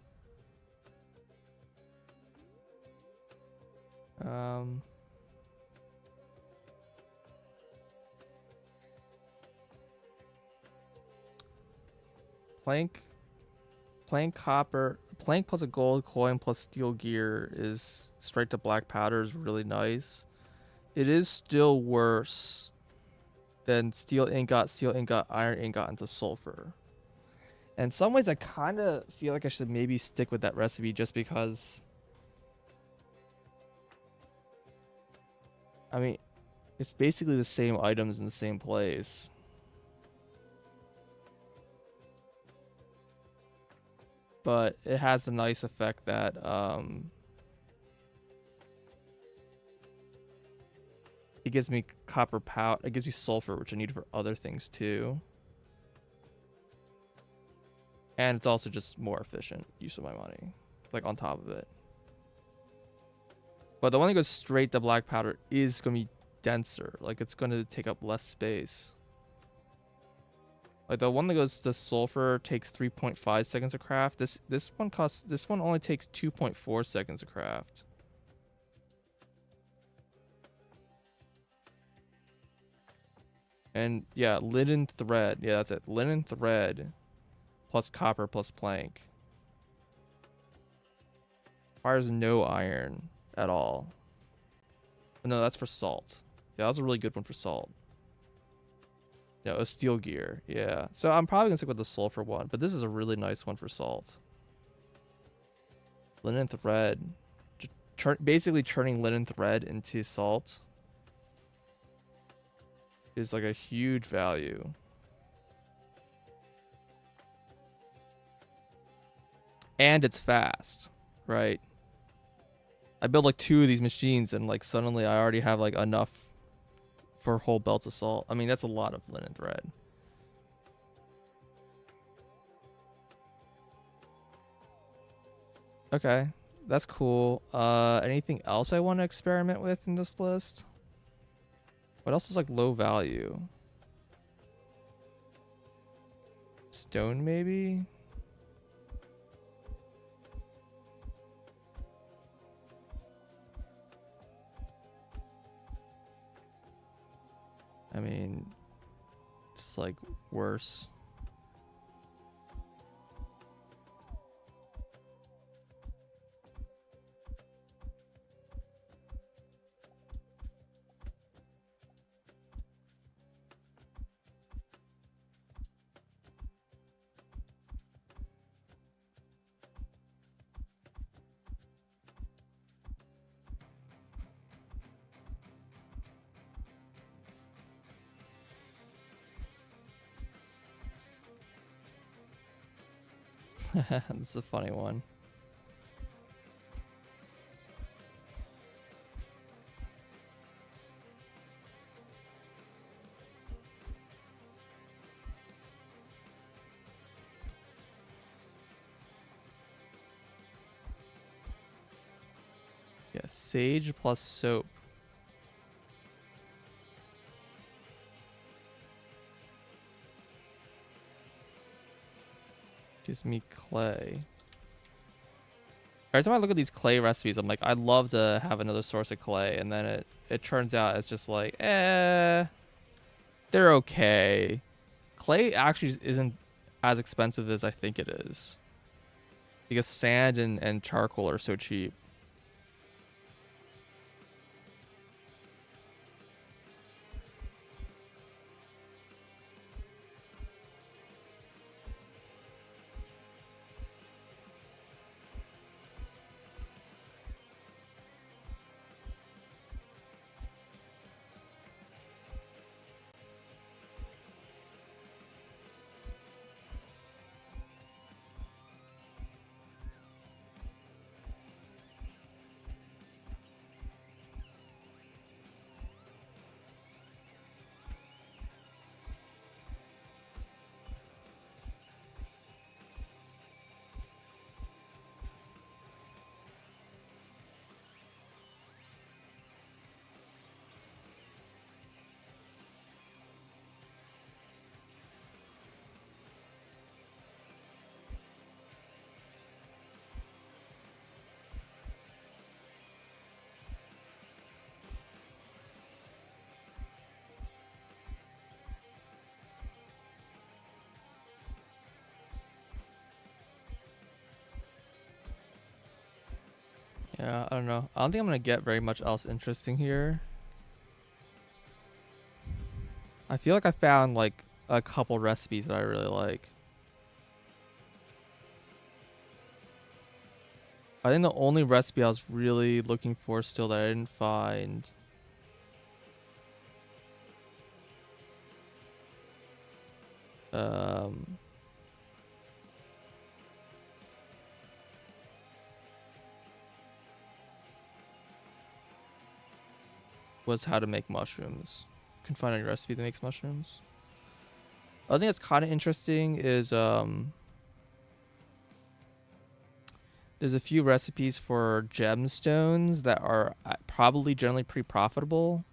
[SPEAKER 1] Plank copper, plank plus a gold coin plus steel gear is straight to black powder is really nice. It is still worse than steel ingot, iron ingot into sulfur. In some ways, I kind of feel like I should maybe stick with that recipe just because, I mean, it's basically the same items in the same place. But it has a nice effect that it gives me copper powder. It gives me sulfur, which I need for other things too. And it's also just more efficient use of my money, like on top of it. But the one that goes straight to black powder is going to be denser. Like it's going to take up less space. Like the one that goes to sulfur takes 3.5 seconds to craft. This one only takes 2.4 seconds to craft. And yeah, linen thread. Yeah, that's it. Linen thread plus copper plus plank. Requires no iron at all. No, that's for salt. Yeah, that was a really good one for salt. Yeah, a steel gear. Yeah. So I'm probably gonna stick with the sulfur one, but this is a really nice one for salt. Linen thread. Basically turning linen thread into salt is like a huge value. And it's fast, right? I build like 2 of these machines and like suddenly I already have like enough for whole belts of salt. I mean, that's a lot of linen thread. Okay, that's cool. Anything else I want to experiment with in this list? What else is like low value? Stone maybe? I mean, it's like worse. This is a funny one. Yeah, sage plus soap. Gives me clay. Every time I look at these clay recipes, I'm like, I'd love to have another source of clay, and then it turns out it's just like, they're okay. Clay actually isn't as expensive as I think it is. Because sand and charcoal are so cheap. Yeah, I don't know. I don't think I'm gonna get very much else interesting here. I feel like I found like a couple recipes that I really like. I think the only recipe I was really looking for still that I didn't find um was how to make mushrooms. Couldn't find any recipe that makes mushrooms. I think that's kind of interesting is there's a few recipes for gemstones that are probably generally pretty profitable.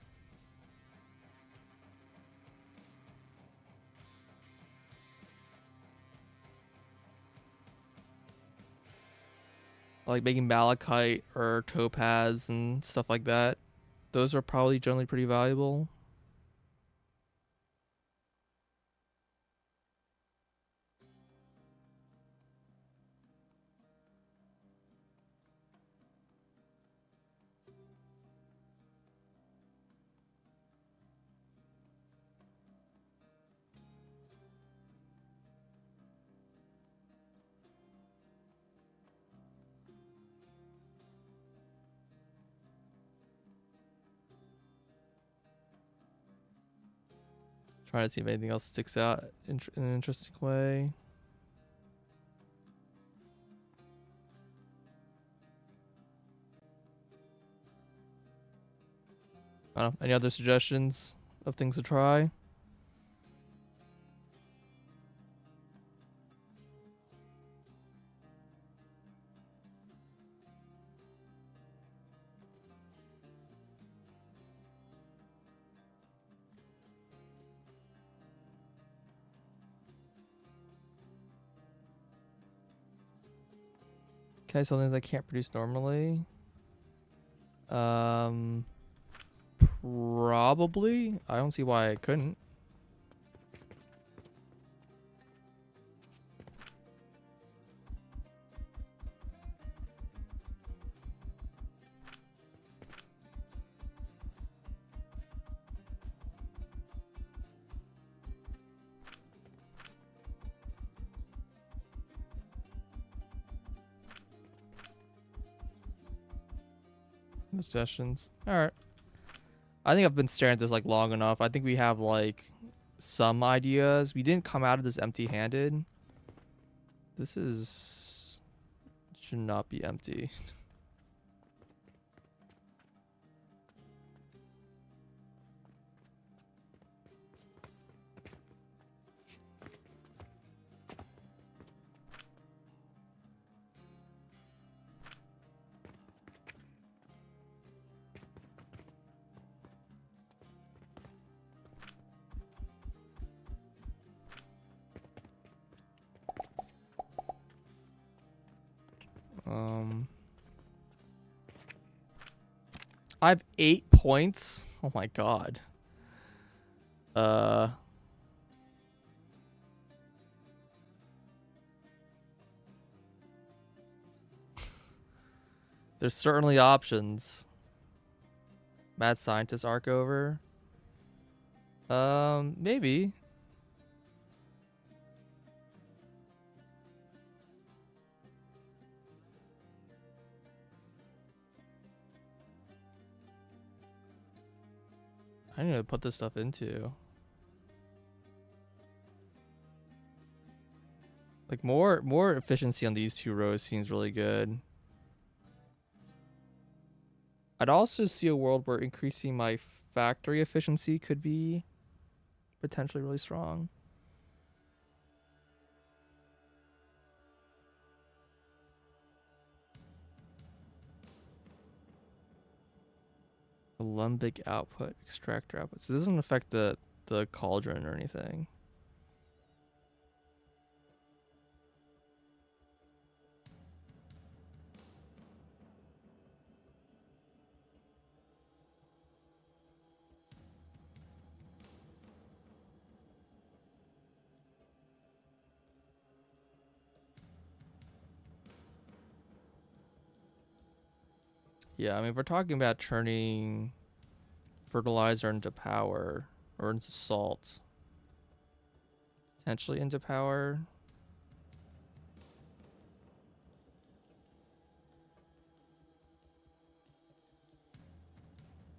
[SPEAKER 1] Like making malachite or topaz and stuff like that. Those are probably generally pretty valuable. Trying to see if anything else sticks out in an interesting way. I don't know. Any other suggestions of things to try? Okay, so things I can't produce normally. Um, Probably. I don't see why I couldn't. No suggestions. All right. I think I've been staring at this like long enough. I think we have like some ideas. We didn't come out of this empty-handed. This is should not be empty. Um, I have 8 points. Oh my god. Uh, there's certainly options. Mad scientist arc over. Maybe. I need to put this stuff into. Like more efficiency on these 2 rows seems really good. I'd also see a world where increasing my factory efficiency could be potentially really strong. Alembic output, extractor output. So this doesn't affect the cauldron or anything. Yeah, I mean, if we're talking about turning fertilizer into power or into salts, potentially into power.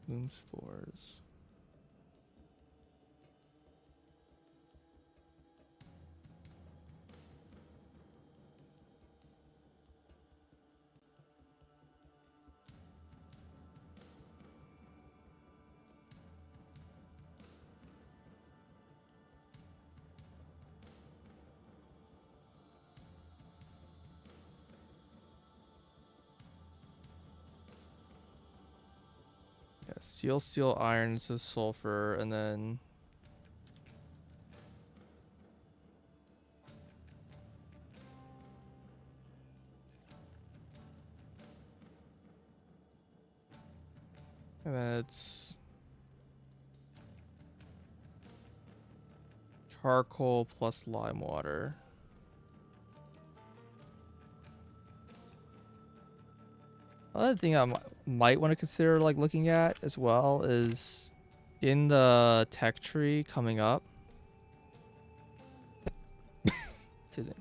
[SPEAKER 1] Bloom spores. Yeah, steel, iron to sulfur, and then it's charcoal plus lime water. Another thing I might want to consider like looking at as well is in the tech tree coming up. Excuse me.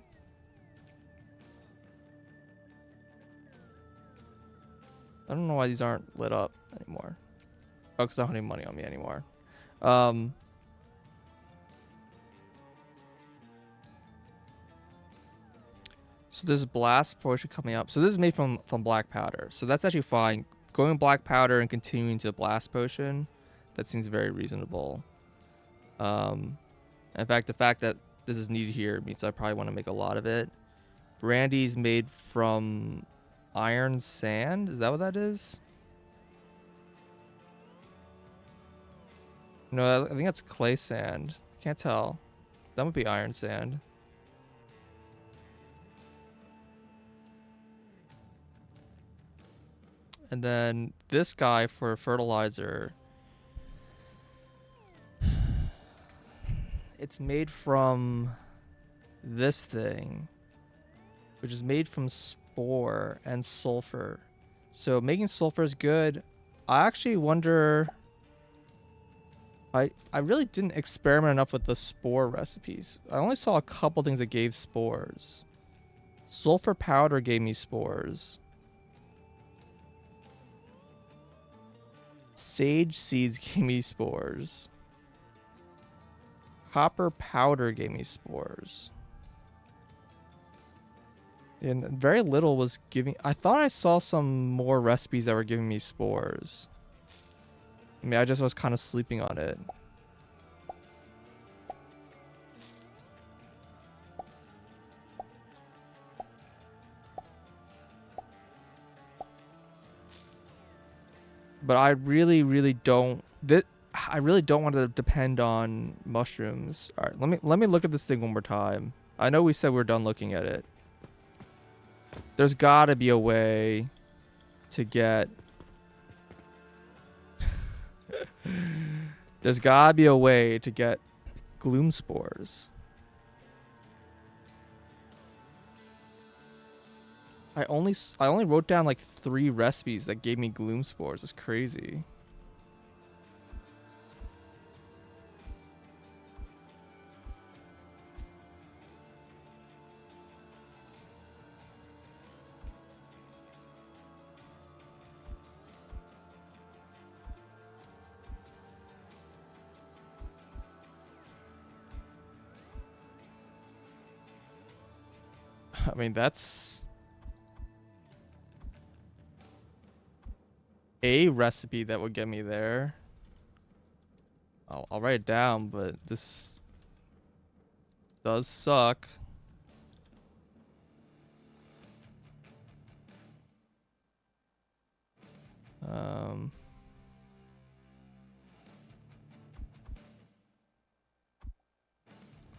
[SPEAKER 1] I don't know why these aren't lit up anymore. Oh, because I don't have any money on me anymore. So there's blast potion coming up. So this is made from black powder. So that's actually fine. Going black powder and continuing to blast potion, that seems very reasonable. In fact, the fact that this is needed here means I probably want to make a lot of it. Brandy's made from iron sand. Is that what that is? No, I think that's clay sand. Can't tell. That would be iron sand. And then this guy for fertilizer. It's made from this thing, which is made from spore and sulfur. So making sulfur is good. I actually wonder... I really didn't experiment enough with the spore recipes. I only saw a couple things that gave spores. Sulfur powder gave me spores. Sage seeds gave me spores. Copper powder gave me spores. And very little was giving... I thought I saw some more recipes that were giving me spores. I mean, I just was kind of sleeping on it. But I really, really don't... I really don't want to depend on mushrooms. All right, let me look at this thing one more time. I know we said we're done looking at it. There's got to be a way to get... There's got to be a way to get gloom spores. I only wrote down like 3 recipes that gave me gloom spores. It's crazy. I mean, that's a recipe that would get me there. I'll write it down, but this does suck.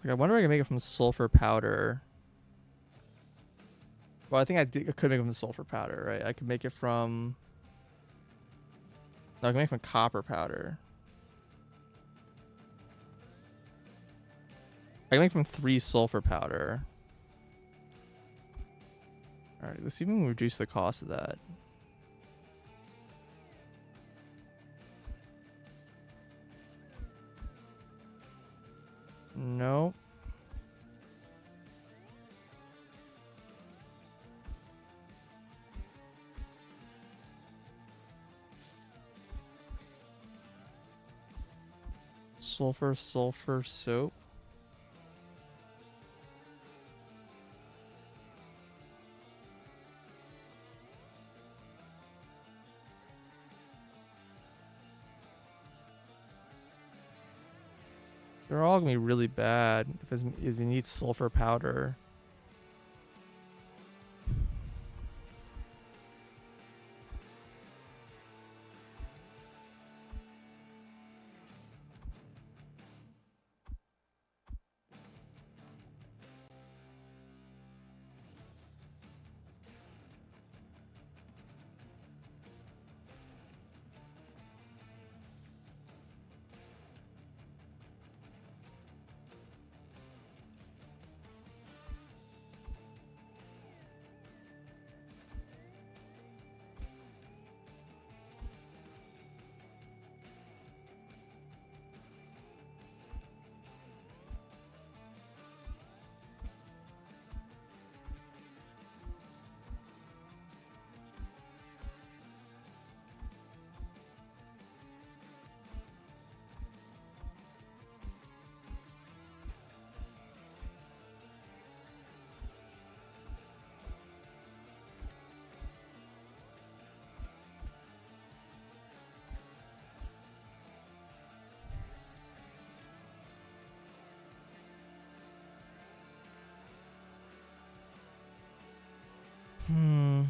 [SPEAKER 1] Like I wonder if I can make it from sulfur powder. Well, I think I could make it from sulfur powder, right? I could make it from... No, I can make it from copper powder. I can make it from 3 sulfur powder. Alright, let's see if we can reduce the cost of that. No. Sulfur soap. They're all gonna be really bad if you need sulfur powder. Hmm.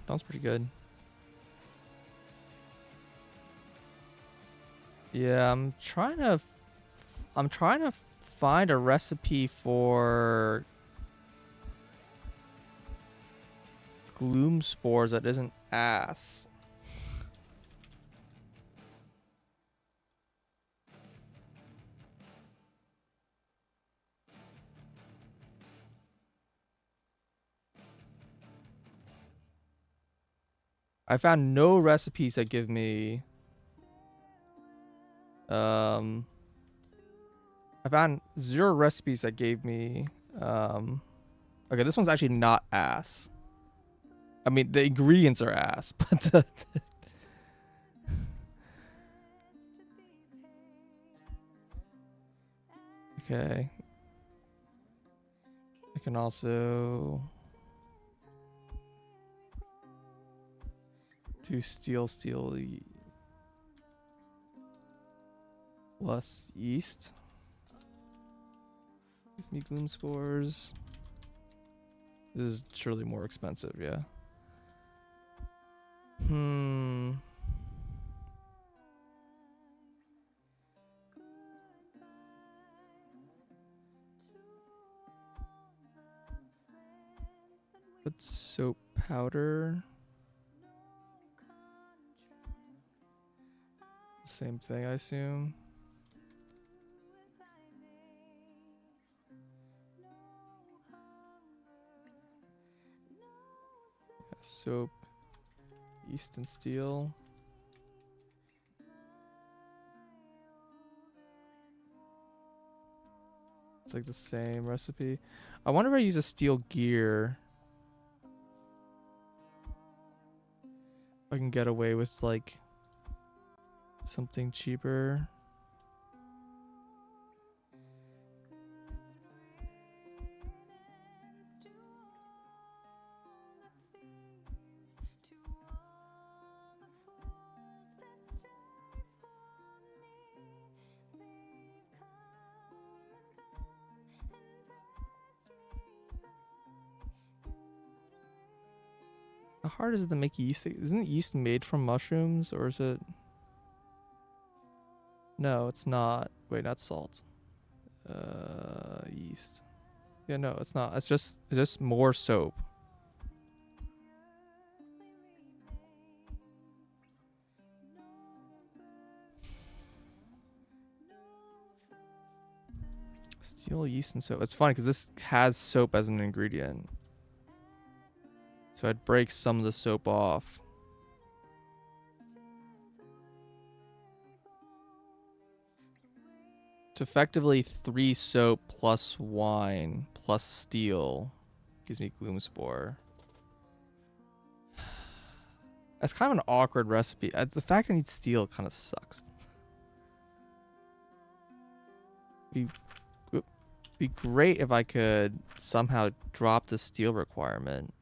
[SPEAKER 1] Sounds pretty good. Yeah, I'm trying to find a recipe for gloom spores that isn't ass. I found no recipes that give me um I found 0 recipes that gave me okay, this one's actually not ass. I mean, the ingredients are ass, but okay. I can also do steel plus yeast. Gives me gloom spores. This is surely more expensive, yeah. Put soap powder. Same thing, I assume. Yeah, soap, yeast, and steel. It's like the same recipe. I wonder if I use a steel gear. I can get away with like something cheaper. How hard is it to make yeast? Isn't yeast made from mushrooms, or is it? No, it's not. Wait, not salt. Yeast. Yeah, no, it's not. It's just more soap. Steel, yeast, and soap. It's funny because this has soap as an ingredient. So I'd break some of the soap off. It's effectively 3 soap plus wine plus steel gives me gloom spore. That's kind of an awkward recipe. The fact I need steel kind of sucks. Be great if I could somehow drop the steel requirement.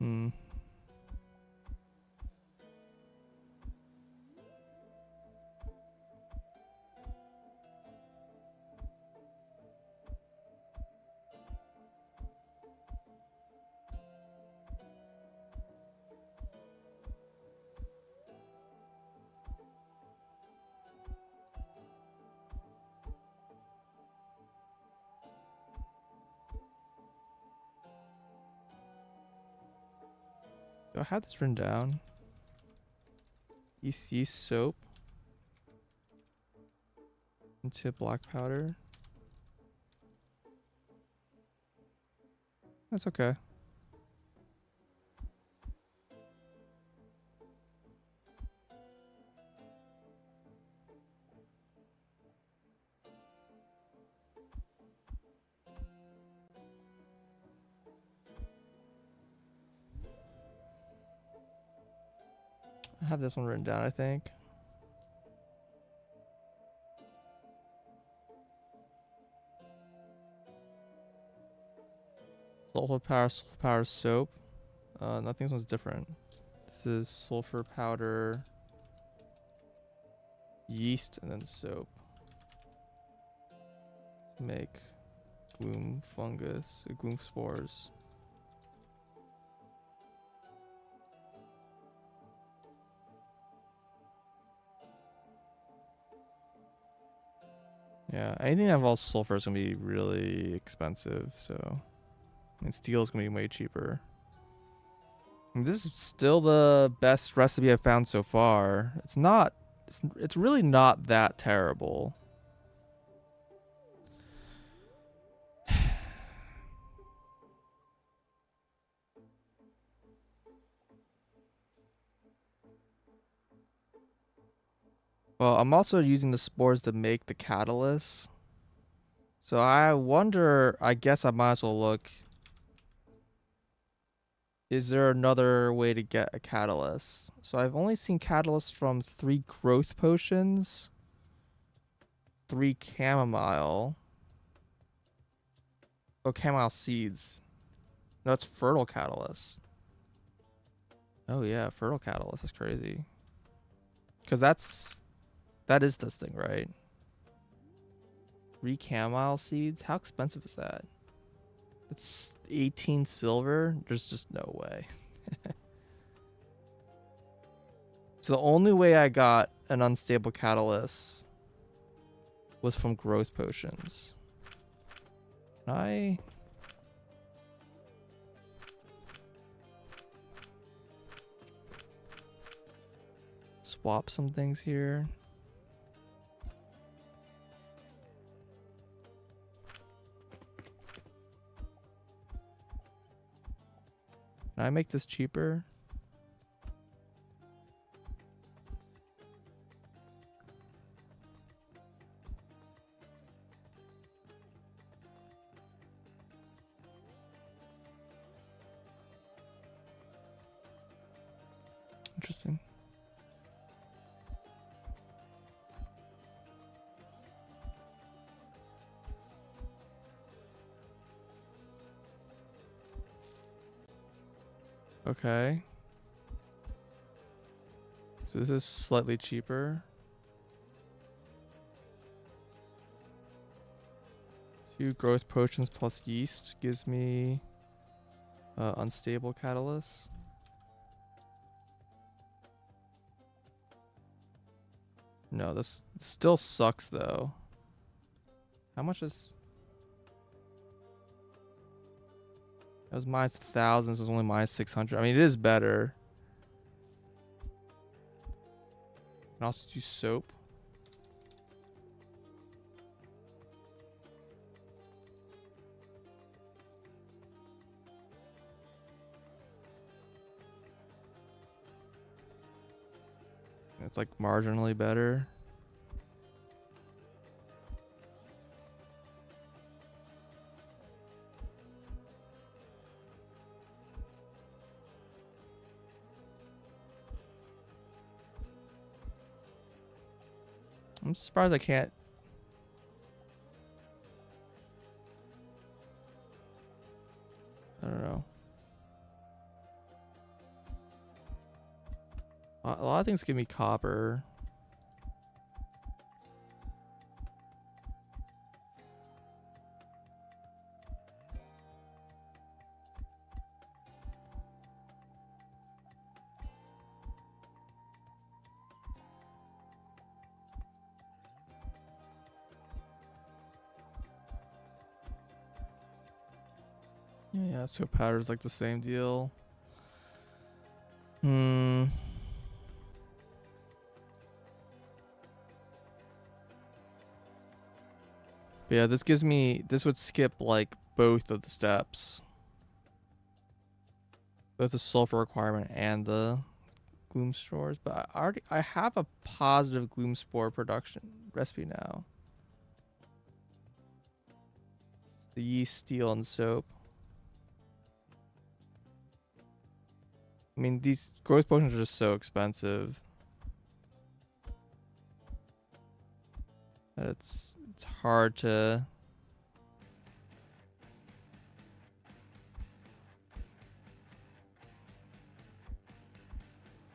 [SPEAKER 1] Hmm. Do I have this written down? Yeast soap into black powder. That's okay. I have this one written down, I think. Sulfur powder soap. Nothing. This one's different. This is sulfur powder, yeast, and then soap. Make gloom fungus, gloom spores. Yeah, anything that involves sulfur is gonna be really expensive. So, and steel is gonna be way cheaper. And this is still the best recipe I've found so far. It's not. It's really not that terrible. Well, I'm also using the spores to make the catalyst. So I wonder, I guess I might as well look. Is there another way to get a catalyst? So I've only seen catalysts from 3 growth potions, 3 chamomile. Oh, chamomile seeds. No, it's fertile catalyst. Oh yeah, fertile catalyst. That's crazy. Because that is this thing, right? 3 chamomile seeds? How expensive is that? It's 18 silver? There's just no way. So the only way I got an unstable catalyst was from growth potions. Can I... swap some things here? Can I make this cheaper? Interesting. Okay. So this is slightly cheaper. 2 growth potions plus yeast gives me unstable catalyst. No, this still sucks though. How much is... That was minus 1,000, so it was only minus 600. I mean, it is better. Can also do soap. It's like marginally better. I'm surprised I can't. I don't know. A lot of things give me copper. Yeah, so powder's like the same deal. Hmm. But yeah, this would skip like both of the steps. Both the sulfur requirement and the gloom spores. But I have a positive gloom spore production recipe now. The yeast, steel, and soap. I mean, these growth potions are just so expensive. That it's hard to...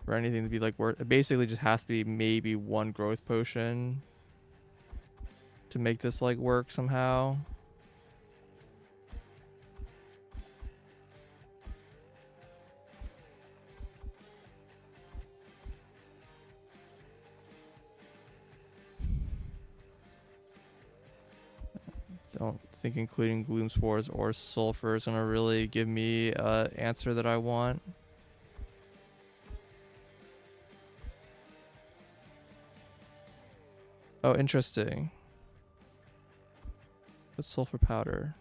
[SPEAKER 1] for anything to be like worth... It basically just has to be maybe 1 growth potion to make this like work somehow. Don't think including gloom spores or sulfur is gonna really give me an answer that I want. Oh, interesting. But sulfur powder.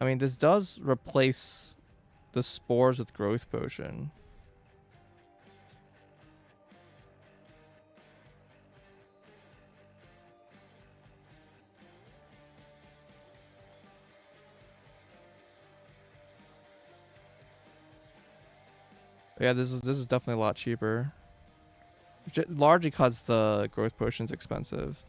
[SPEAKER 1] I mean, this does replace the spores with growth potion. Yeah, this is definitely a lot cheaper. Largely because the growth potion's expensive.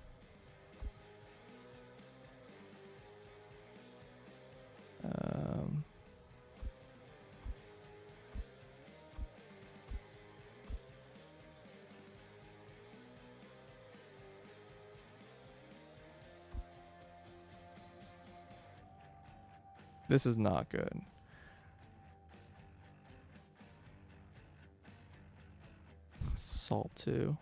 [SPEAKER 1] This is not good. Salt too.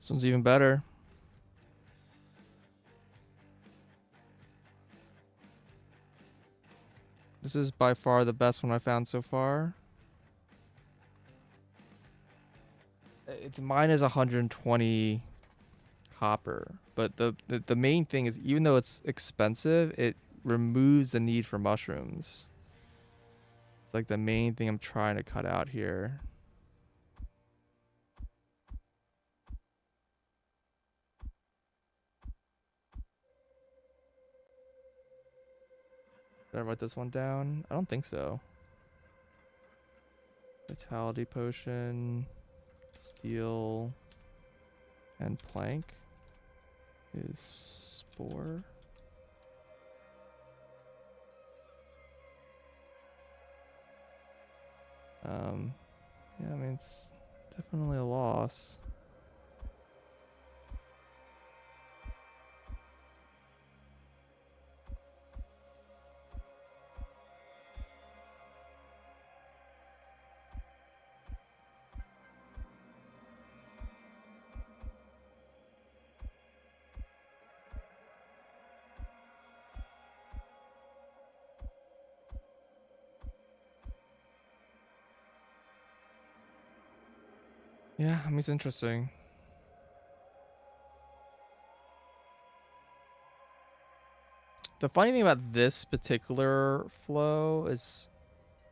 [SPEAKER 1] This one's even better. This is by far the best one I found so far. It's mine is 120 copper, but the main thing is, even though it's expensive, it removes the need for mushrooms. It's like the main thing I'm trying to cut out here. Did I write this one down? I don't think so. Vitality potion, steel, and plank is spore. Yeah, I mean, it's definitely a loss. Yeah, I mean, it's interesting. The funny thing about this particular flow is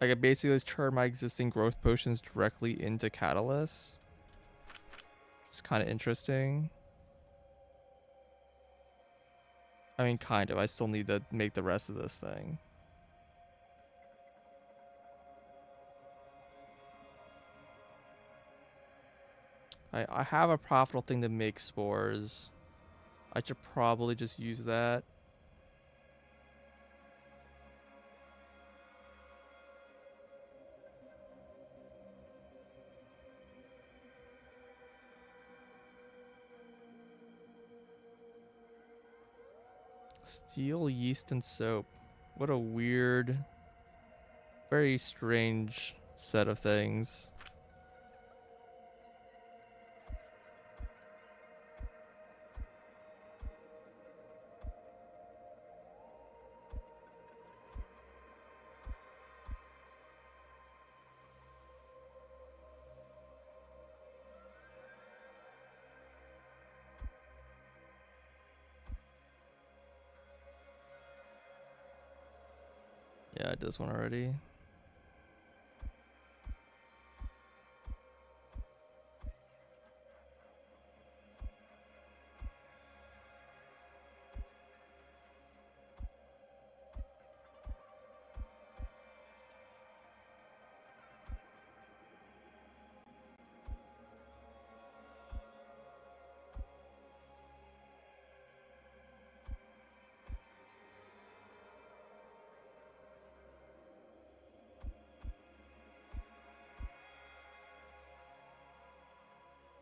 [SPEAKER 1] I could basically just turn my existing growth potions directly into catalysts. It's kind of interesting. I mean, kind of. I still need to make the rest of this thing. I have a profitable thing to make spores. I should probably just use that. Steel, yeast, and soap. What a weird, very strange set of things. Yeah, I did this one already.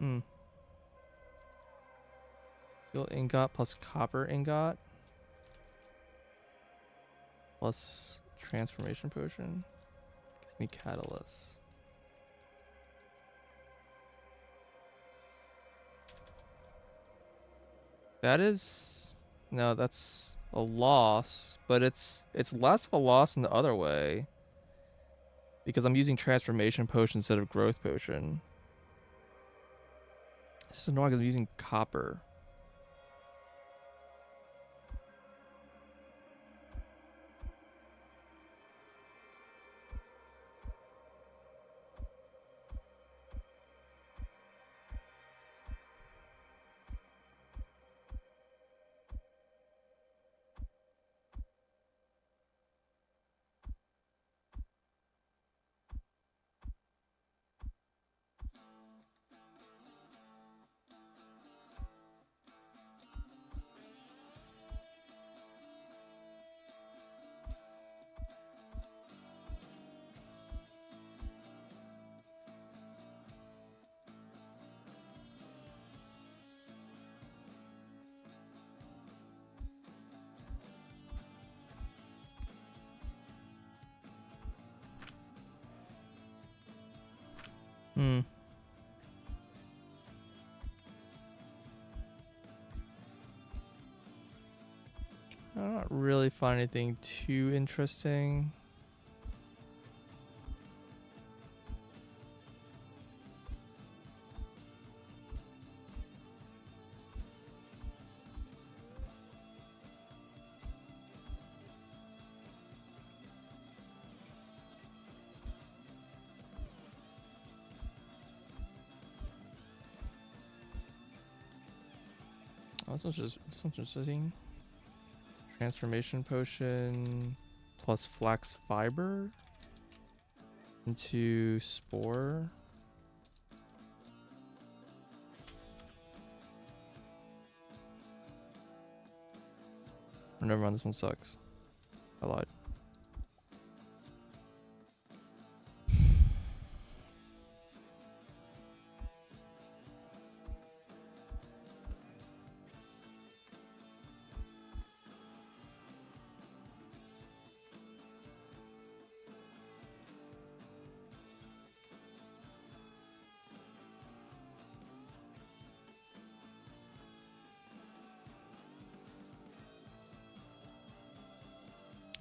[SPEAKER 1] Hmm. Steel ingot plus copper ingot plus transformation potion gives me catalyst. That is no, that's a loss, but it's less of a loss in the other way because I'm using transformation potion instead of growth potion. This is annoying because I'm using copper. Hmm. I'm not really finding anything too interesting. Oh, this one's interesting. Transformation potion plus flax fiber into spore. Oh, never mind, this one sucks. I lied.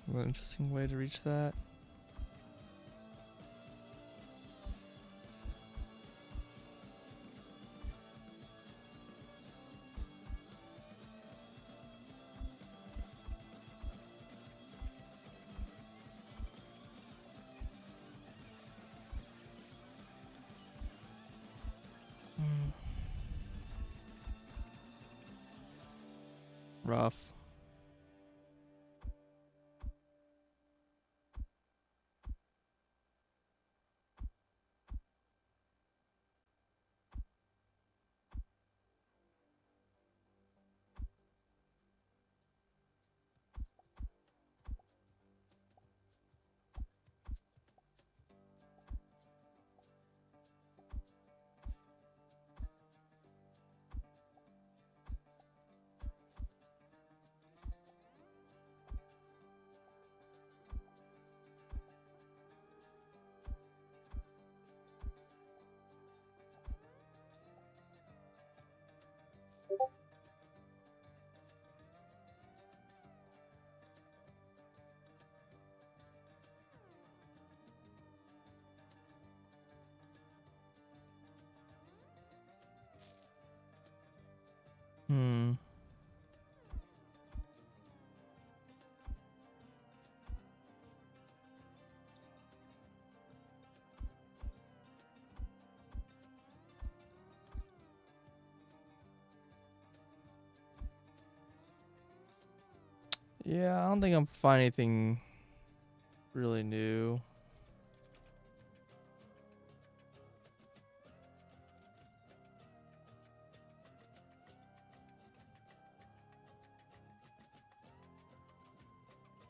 [SPEAKER 1] What an interesting way to reach that. Rough. Hmm. Yeah, I don't think I'm finding anything really new.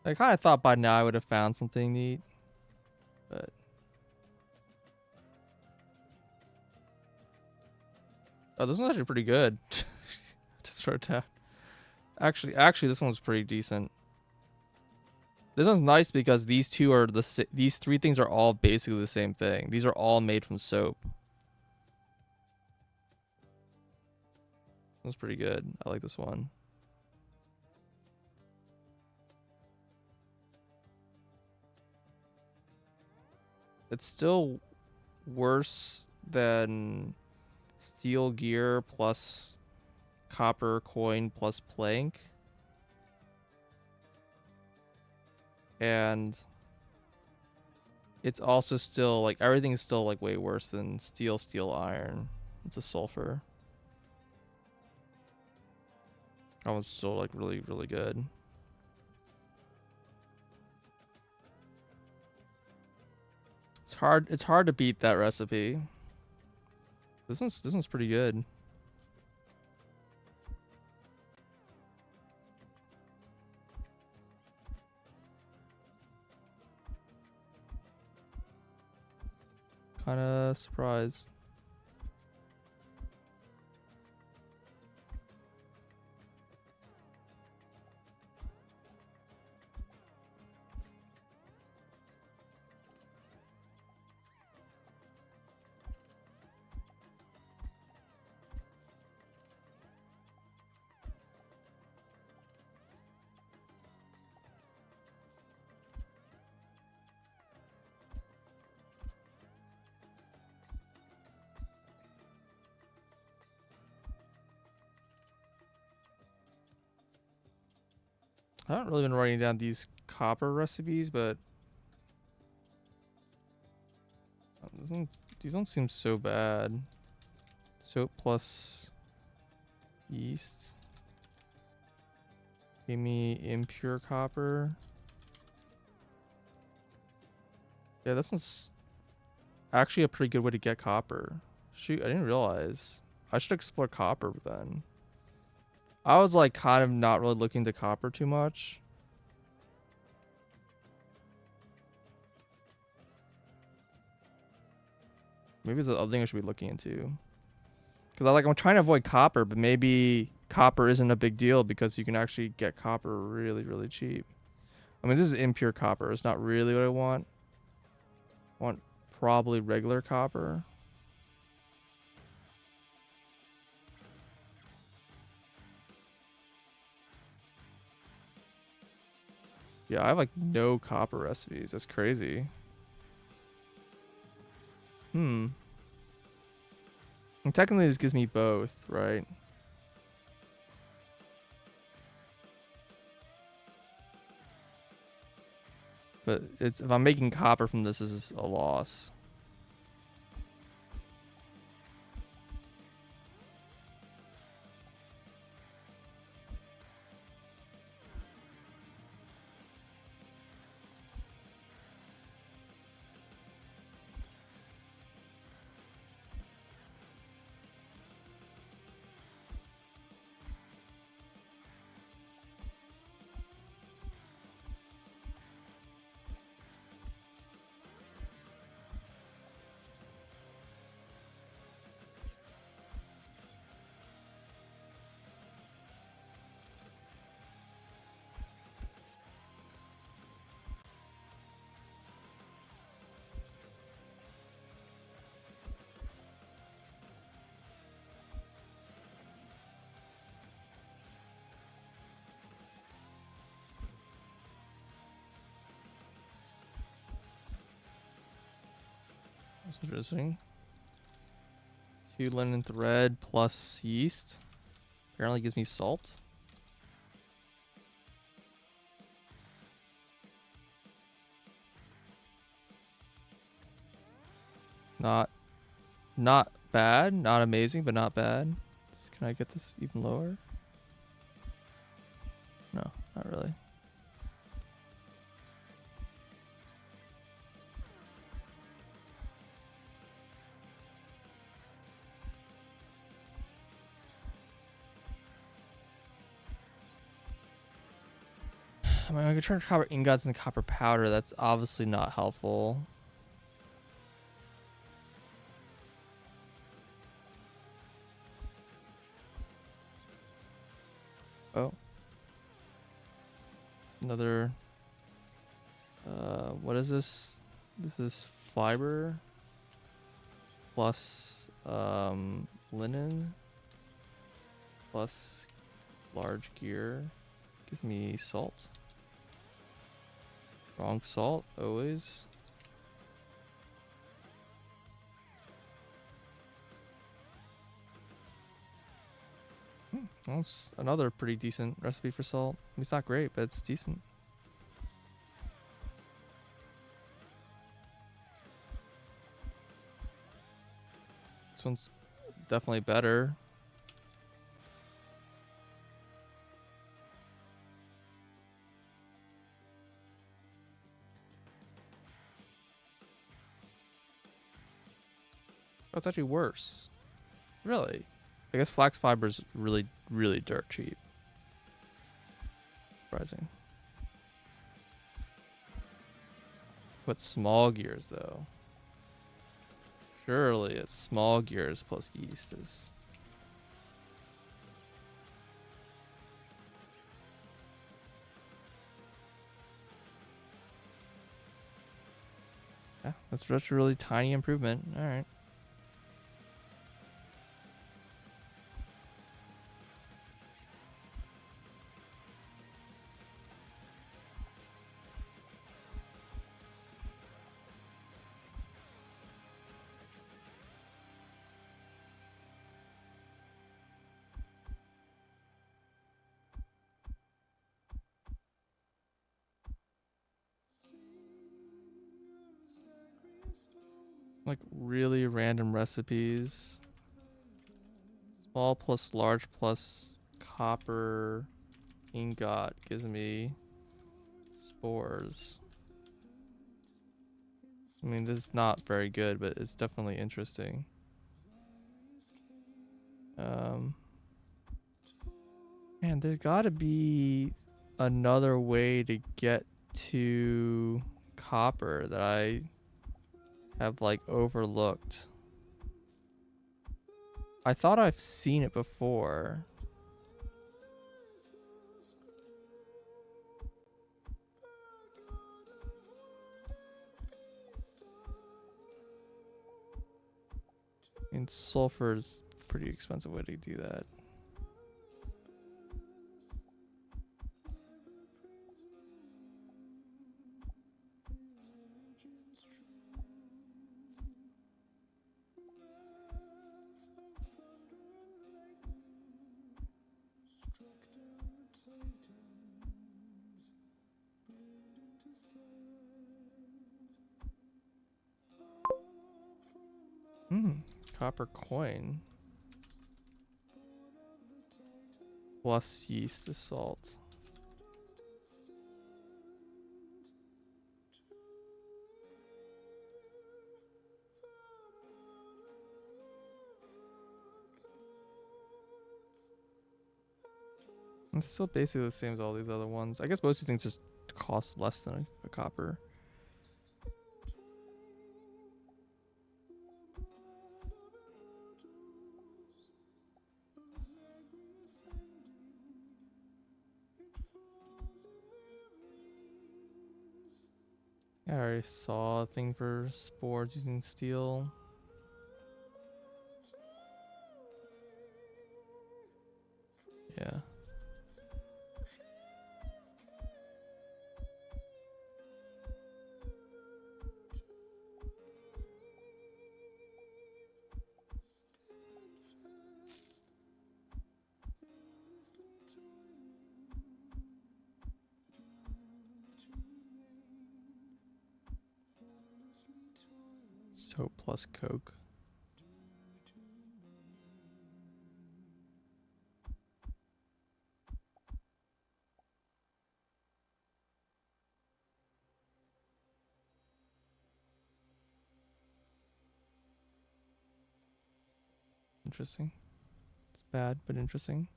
[SPEAKER 1] I kind of thought by now I would have found something neat, but oh, this one's actually pretty good. Just wrote down. Actually, this one's pretty decent. This one's nice because these two are these three things are all basically the same thing. These are all made from soap. That's pretty good. I like this one. It's still worse than steel gear plus copper coin plus plank. And it's also still like everything's still like way worse than steel iron. It's a sulfur. That one's still like really good. It's hard to beat that recipe. This one's pretty good. Kind of surprised. I haven't really been writing down these copper recipes, but these don't seem so bad. Soap plus yeast. Give me impure copper. Yeah, this one's actually a pretty good way to get copper. Shoot, I didn't realize. I should explore copper then. I was like kind of not really looking to copper too much. Maybe it's the other thing I should be looking into. Because I'm trying to avoid copper, but maybe copper isn't a big deal because you can actually get copper really, really cheap. I mean, this is impure copper. It's not really what I want. I want probably regular copper. Yeah, I have like no copper recipes. That's crazy. And technically this gives me both, right? But it's if I'm making copper from this is a loss. That's interesting. 2 linen thread plus yeast. Apparently gives me salt. Not bad. Not amazing, but not bad. Can I get this even lower? No, not really. I mean, I could turn copper ingots into copper powder. That's obviously not helpful. Oh. Another... what is this? This is fiber plus linen plus large gear. Gives me salt. Wrong salt, always. Well, it's another pretty decent recipe for salt. I mean, it's not great, but it's decent. This one's definitely better. Oh, it's actually worse. Really? I guess flax fiber's really, really dirt cheap. Surprising. But small gears, though. Surely it's small gears plus yeast is... Yeah, that's just a really tiny improvement. All right. like really random recipes. Small plus large plus copper ingot gives me spores. I mean, this is not very good, but it's definitely interesting. Man, there's gotta be another way to get to copper that I have like overlooked. I thought I've seen it before. And sulfur is a pretty expensive way to do that. Copper coin. Plus yeast to salt. It's still basically the same as all these other ones. I guess most of these things just cost less than a copper. I already saw a thing for spores using steel. Yeah. Soap plus Coke. Interesting. It's bad, but interesting.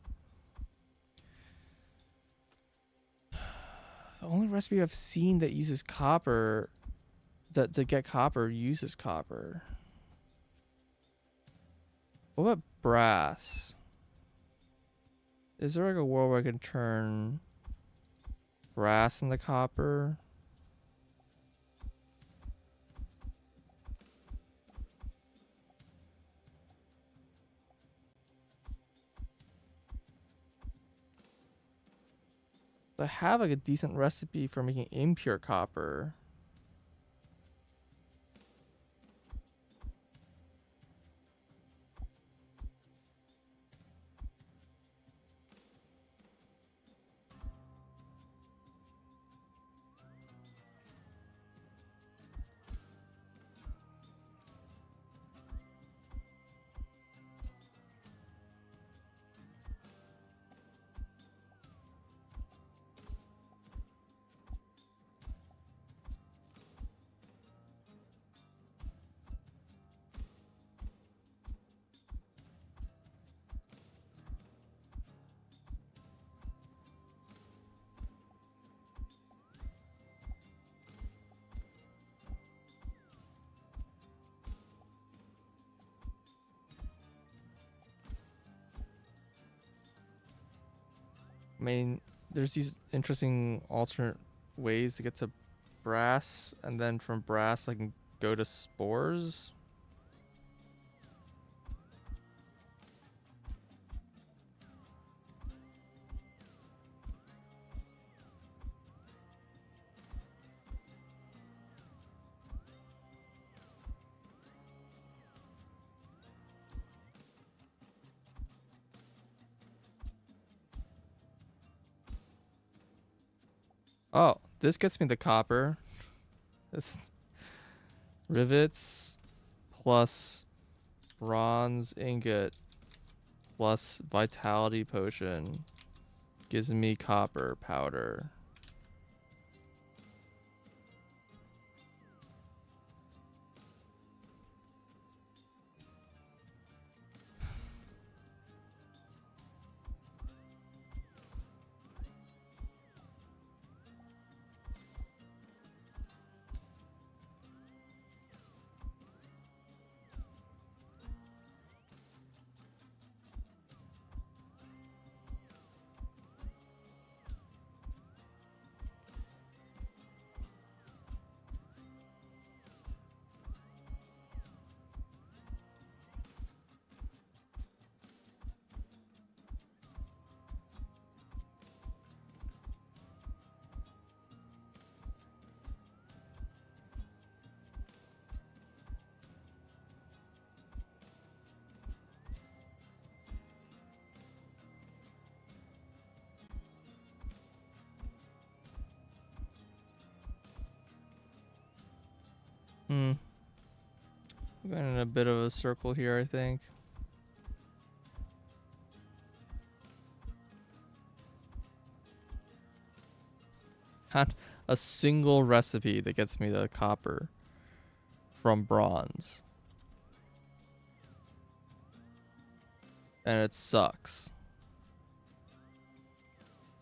[SPEAKER 1] The only recipe I've seen that uses copper, that to get copper uses copper. What about brass? Is there like a world where I can turn brass into copper? I have like a decent recipe for making impure copper. I mean, there's these interesting alternate ways to get to brass, and then from brass I can go to spores. Oh, this gets me the copper. It's rivets plus bronze ingot plus vitality potion gives me copper powder. I'm going in a bit of a circle here, I think. Had a single recipe that gets me the copper from bronze. And it sucks.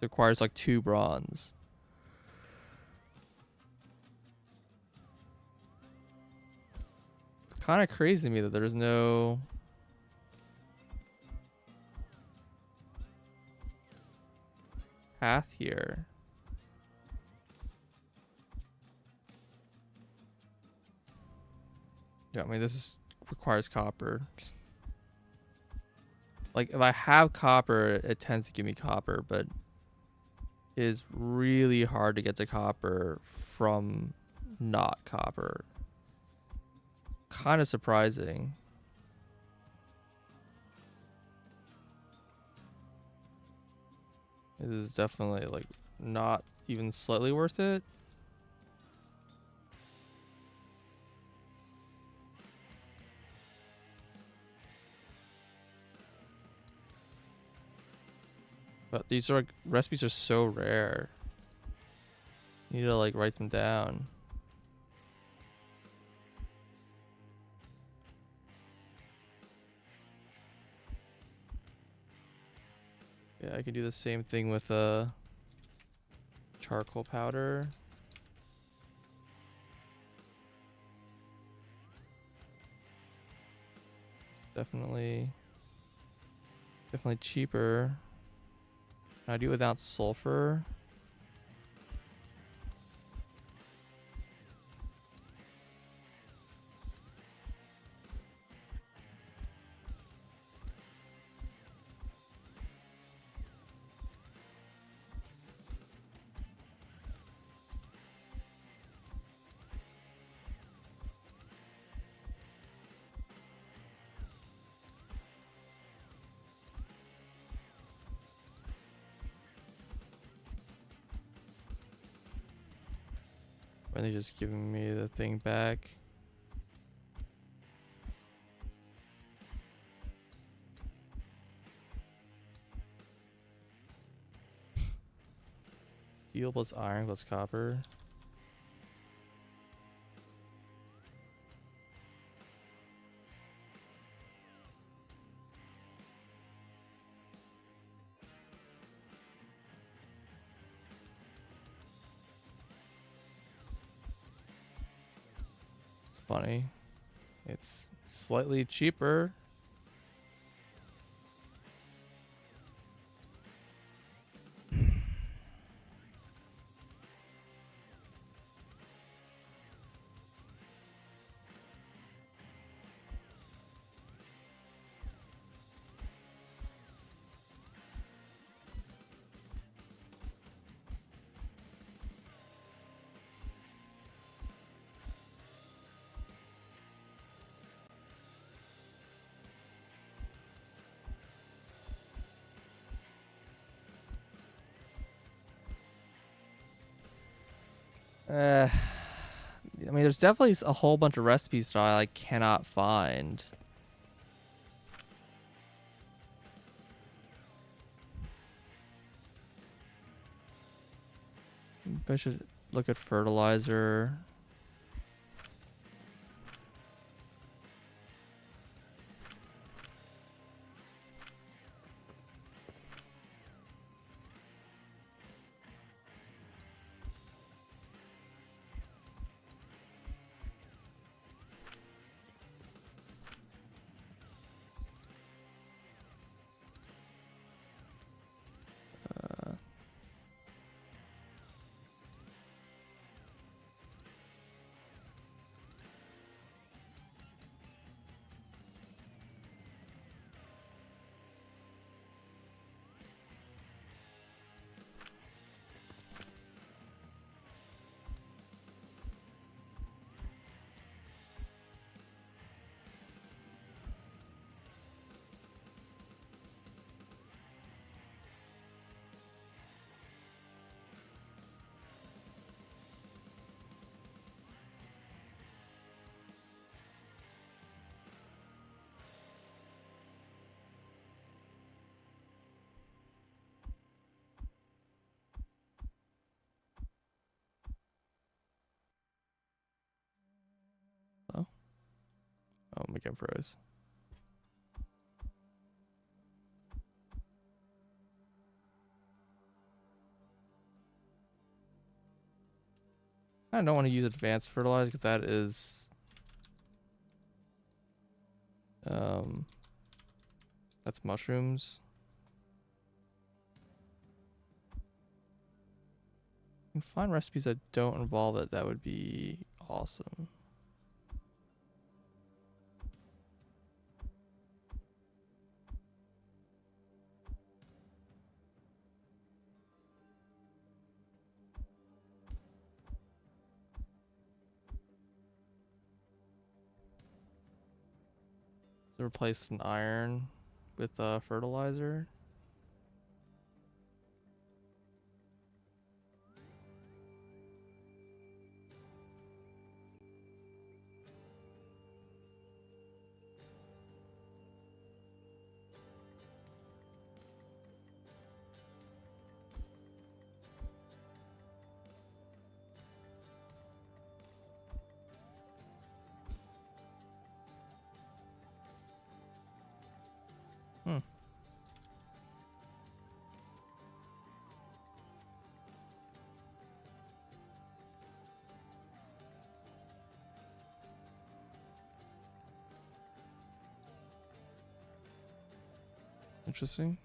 [SPEAKER 1] It requires like 2 bronze. It's kind of crazy to me that there's no path here. Yeah, I mean, requires copper. Like, if I have copper, it tends to give me copper, but it is really hard to get to copper from not copper. Kind of surprising. This is definitely, like, not even slightly worth it. But these are, like, recipes are so rare. You need to, like, write them down. Yeah, I could do the same thing with charcoal powder. Definitely cheaper. Can I do it without sulfur? Or are they just giving me the thing back? Steel plus iron plus copper. It's funny. It's slightly cheaper. I mean, there's definitely a whole bunch of recipes that I like cannot find. I should look at fertilizer. Oh, oh my game froze. I don't want to use advanced fertilizer because that is that's mushrooms. You can find recipes that don't involve it. That would be awesome. So replace an iron with fertilizer. Hmm. Interesting.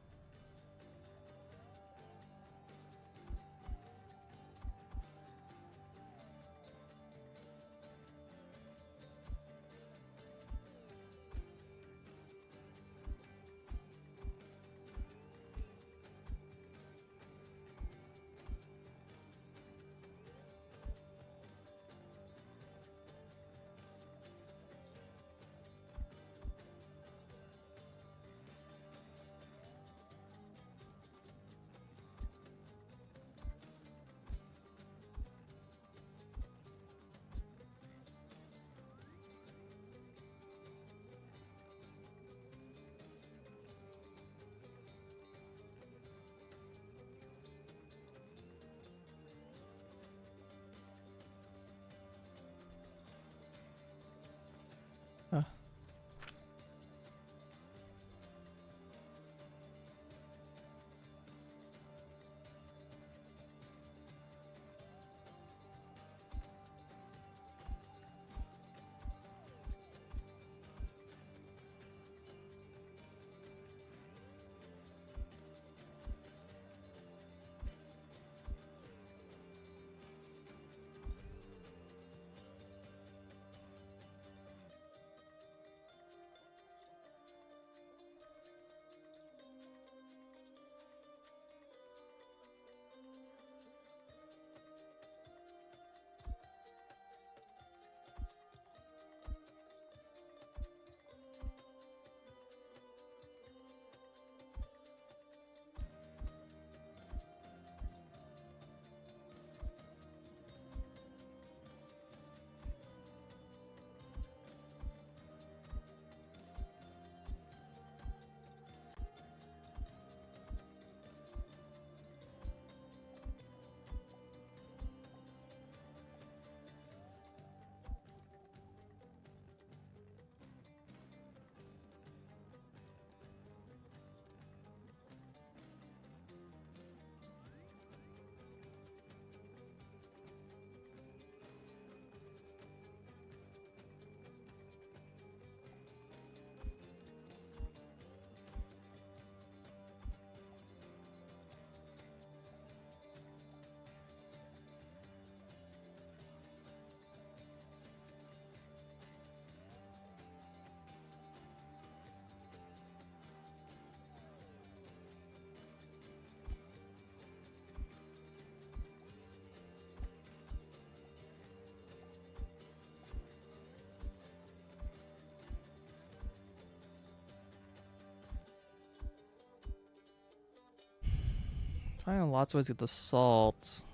[SPEAKER 1] Find lots of ways to get the salt.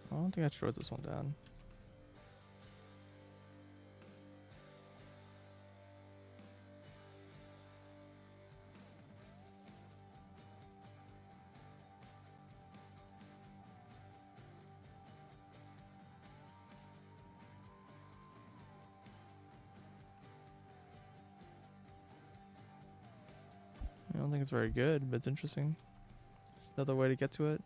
[SPEAKER 1] I don't think I should write this one down. I don't think it's very good, but it's interesting. It's another way to get to it.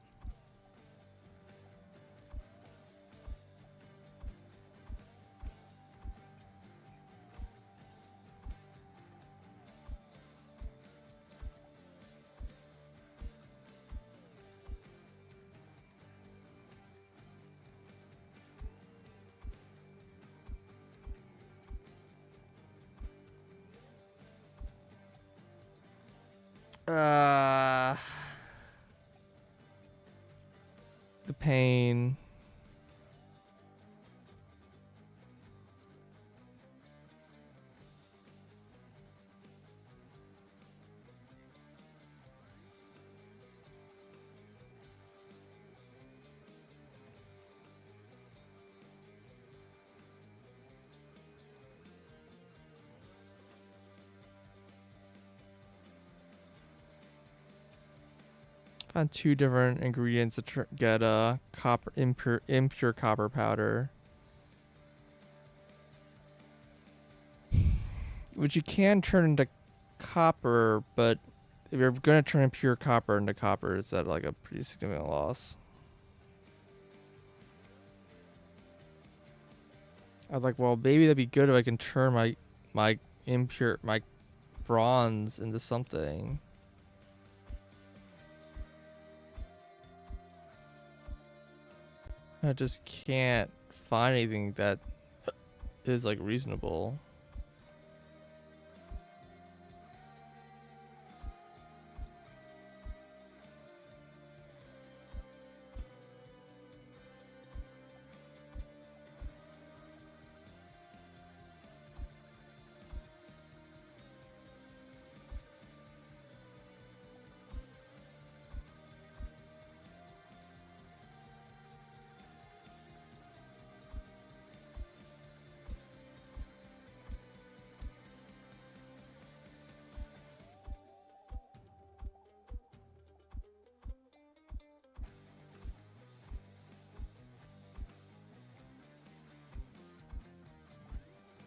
[SPEAKER 1] The pain. Found 2 different ingredients to get copper impure copper powder, which you can turn into copper, but if you're gonna turn impure copper into copper, it's at like a pretty significant loss. I was like, well, maybe that'd be good if I can turn my bronze into something. I just can't find anything that is like reasonable.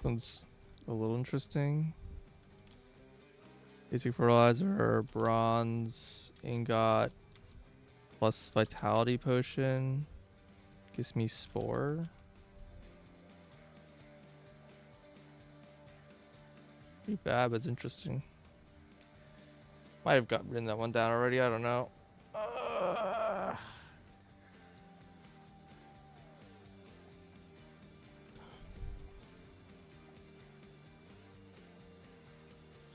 [SPEAKER 1] Sounds a little interesting. Basic fertilizer, bronze ingot, plus vitality potion. Gives me spore. Pretty bad, but it's interesting. Might have written that one down already. I don't know.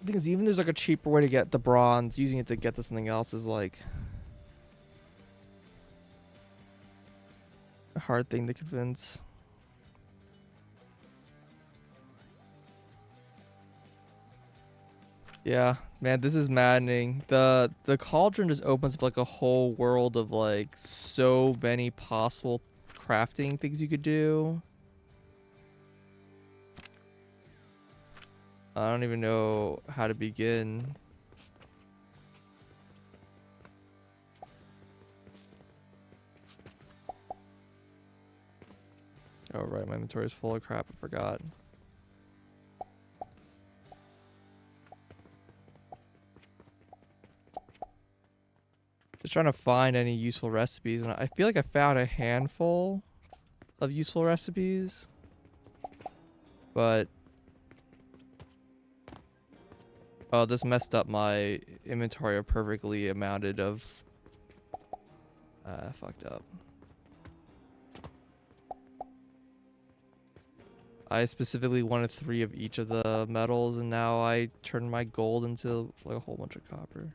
[SPEAKER 1] The thing is, even there's like a cheaper way to get the bronze, using it to get to something else is like a hard thing to convince. Yeah, man, this is maddening. The cauldron just opens up like a whole world of like so many possible crafting things you could do. I don't even know how to begin. Oh right, my inventory is full of crap, I forgot. Just trying to find any useful recipes, and I feel like I found a handful of useful recipes. But oh, this messed up my inventory of perfectly amounted of fucked up. I specifically wanted 3 of each of the metals, and now I turned my gold into like a whole bunch of copper.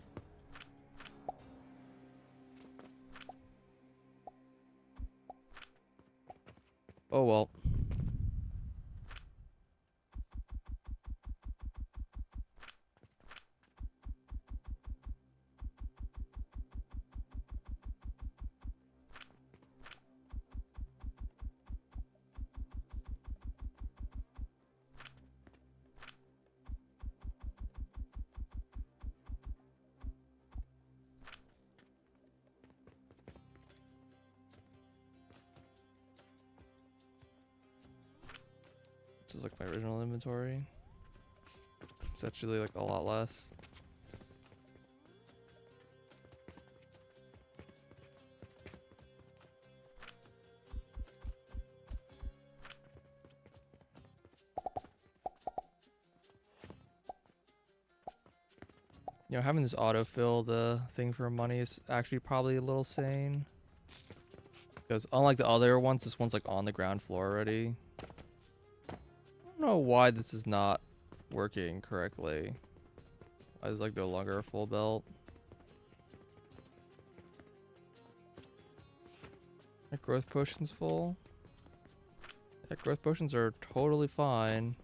[SPEAKER 1] Oh well. This is like my original inventory. It's actually like a lot less. You know, having this autofill the thing for money is actually probably a little sane. Because unlike the other ones, this one's like on the ground floor already. I don't know why this is not working correctly. Why is like no longer a full belt? My growth potion's full. Yeah, growth potions are totally fine.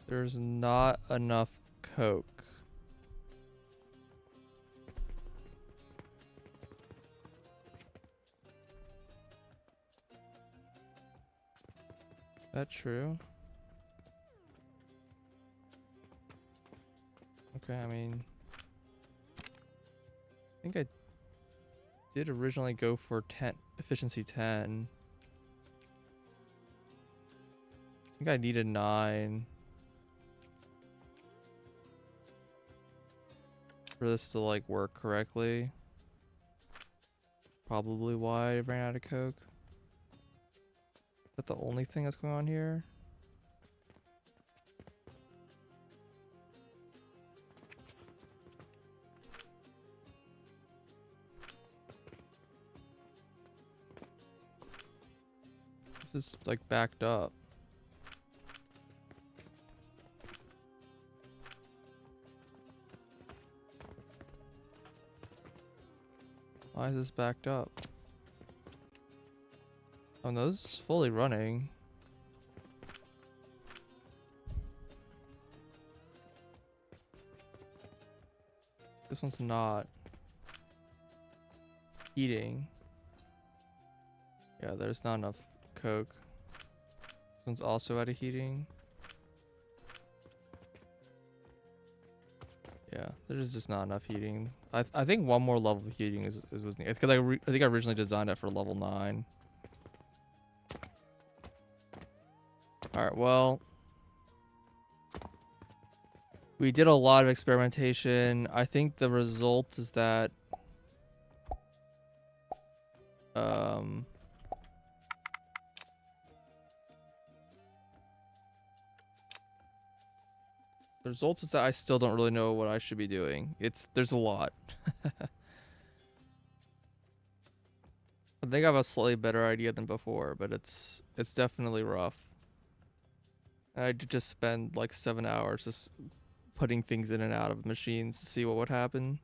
[SPEAKER 1] There's not enough coke. Is that true? Okay, I mean, I think I did originally go for efficiency 10. I think I needed 9 for this to like work correctly. Probably why I ran out of coke. Is that the only thing that's going on here? This is like backed up. Why is this backed up? Oh no, this is fully running. This one's not heating. Yeah, there's not enough coke. This one's also out of heating. Yeah, there's just not enough heating. I think one more level of heating is was needed. Because I think I originally designed it for level 9. Alright, well. We did a lot of experimentation. I think the result is that the result is that I still don't really know what I should be doing. There's a lot. I think I have a slightly better idea than before, but it's definitely rough. I did just spend like 7 hours just putting things in and out of machines to see what would happen.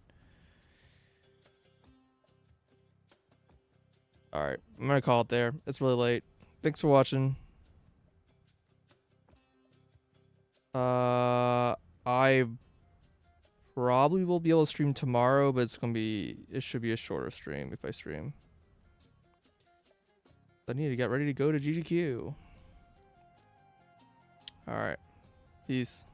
[SPEAKER 1] Alright, I'm gonna call it there. It's really late. Thanks for watching. I probably will be able to stream tomorrow, but it should be a shorter stream if I stream. I need to get ready to go to GDQ. Alright. Peace.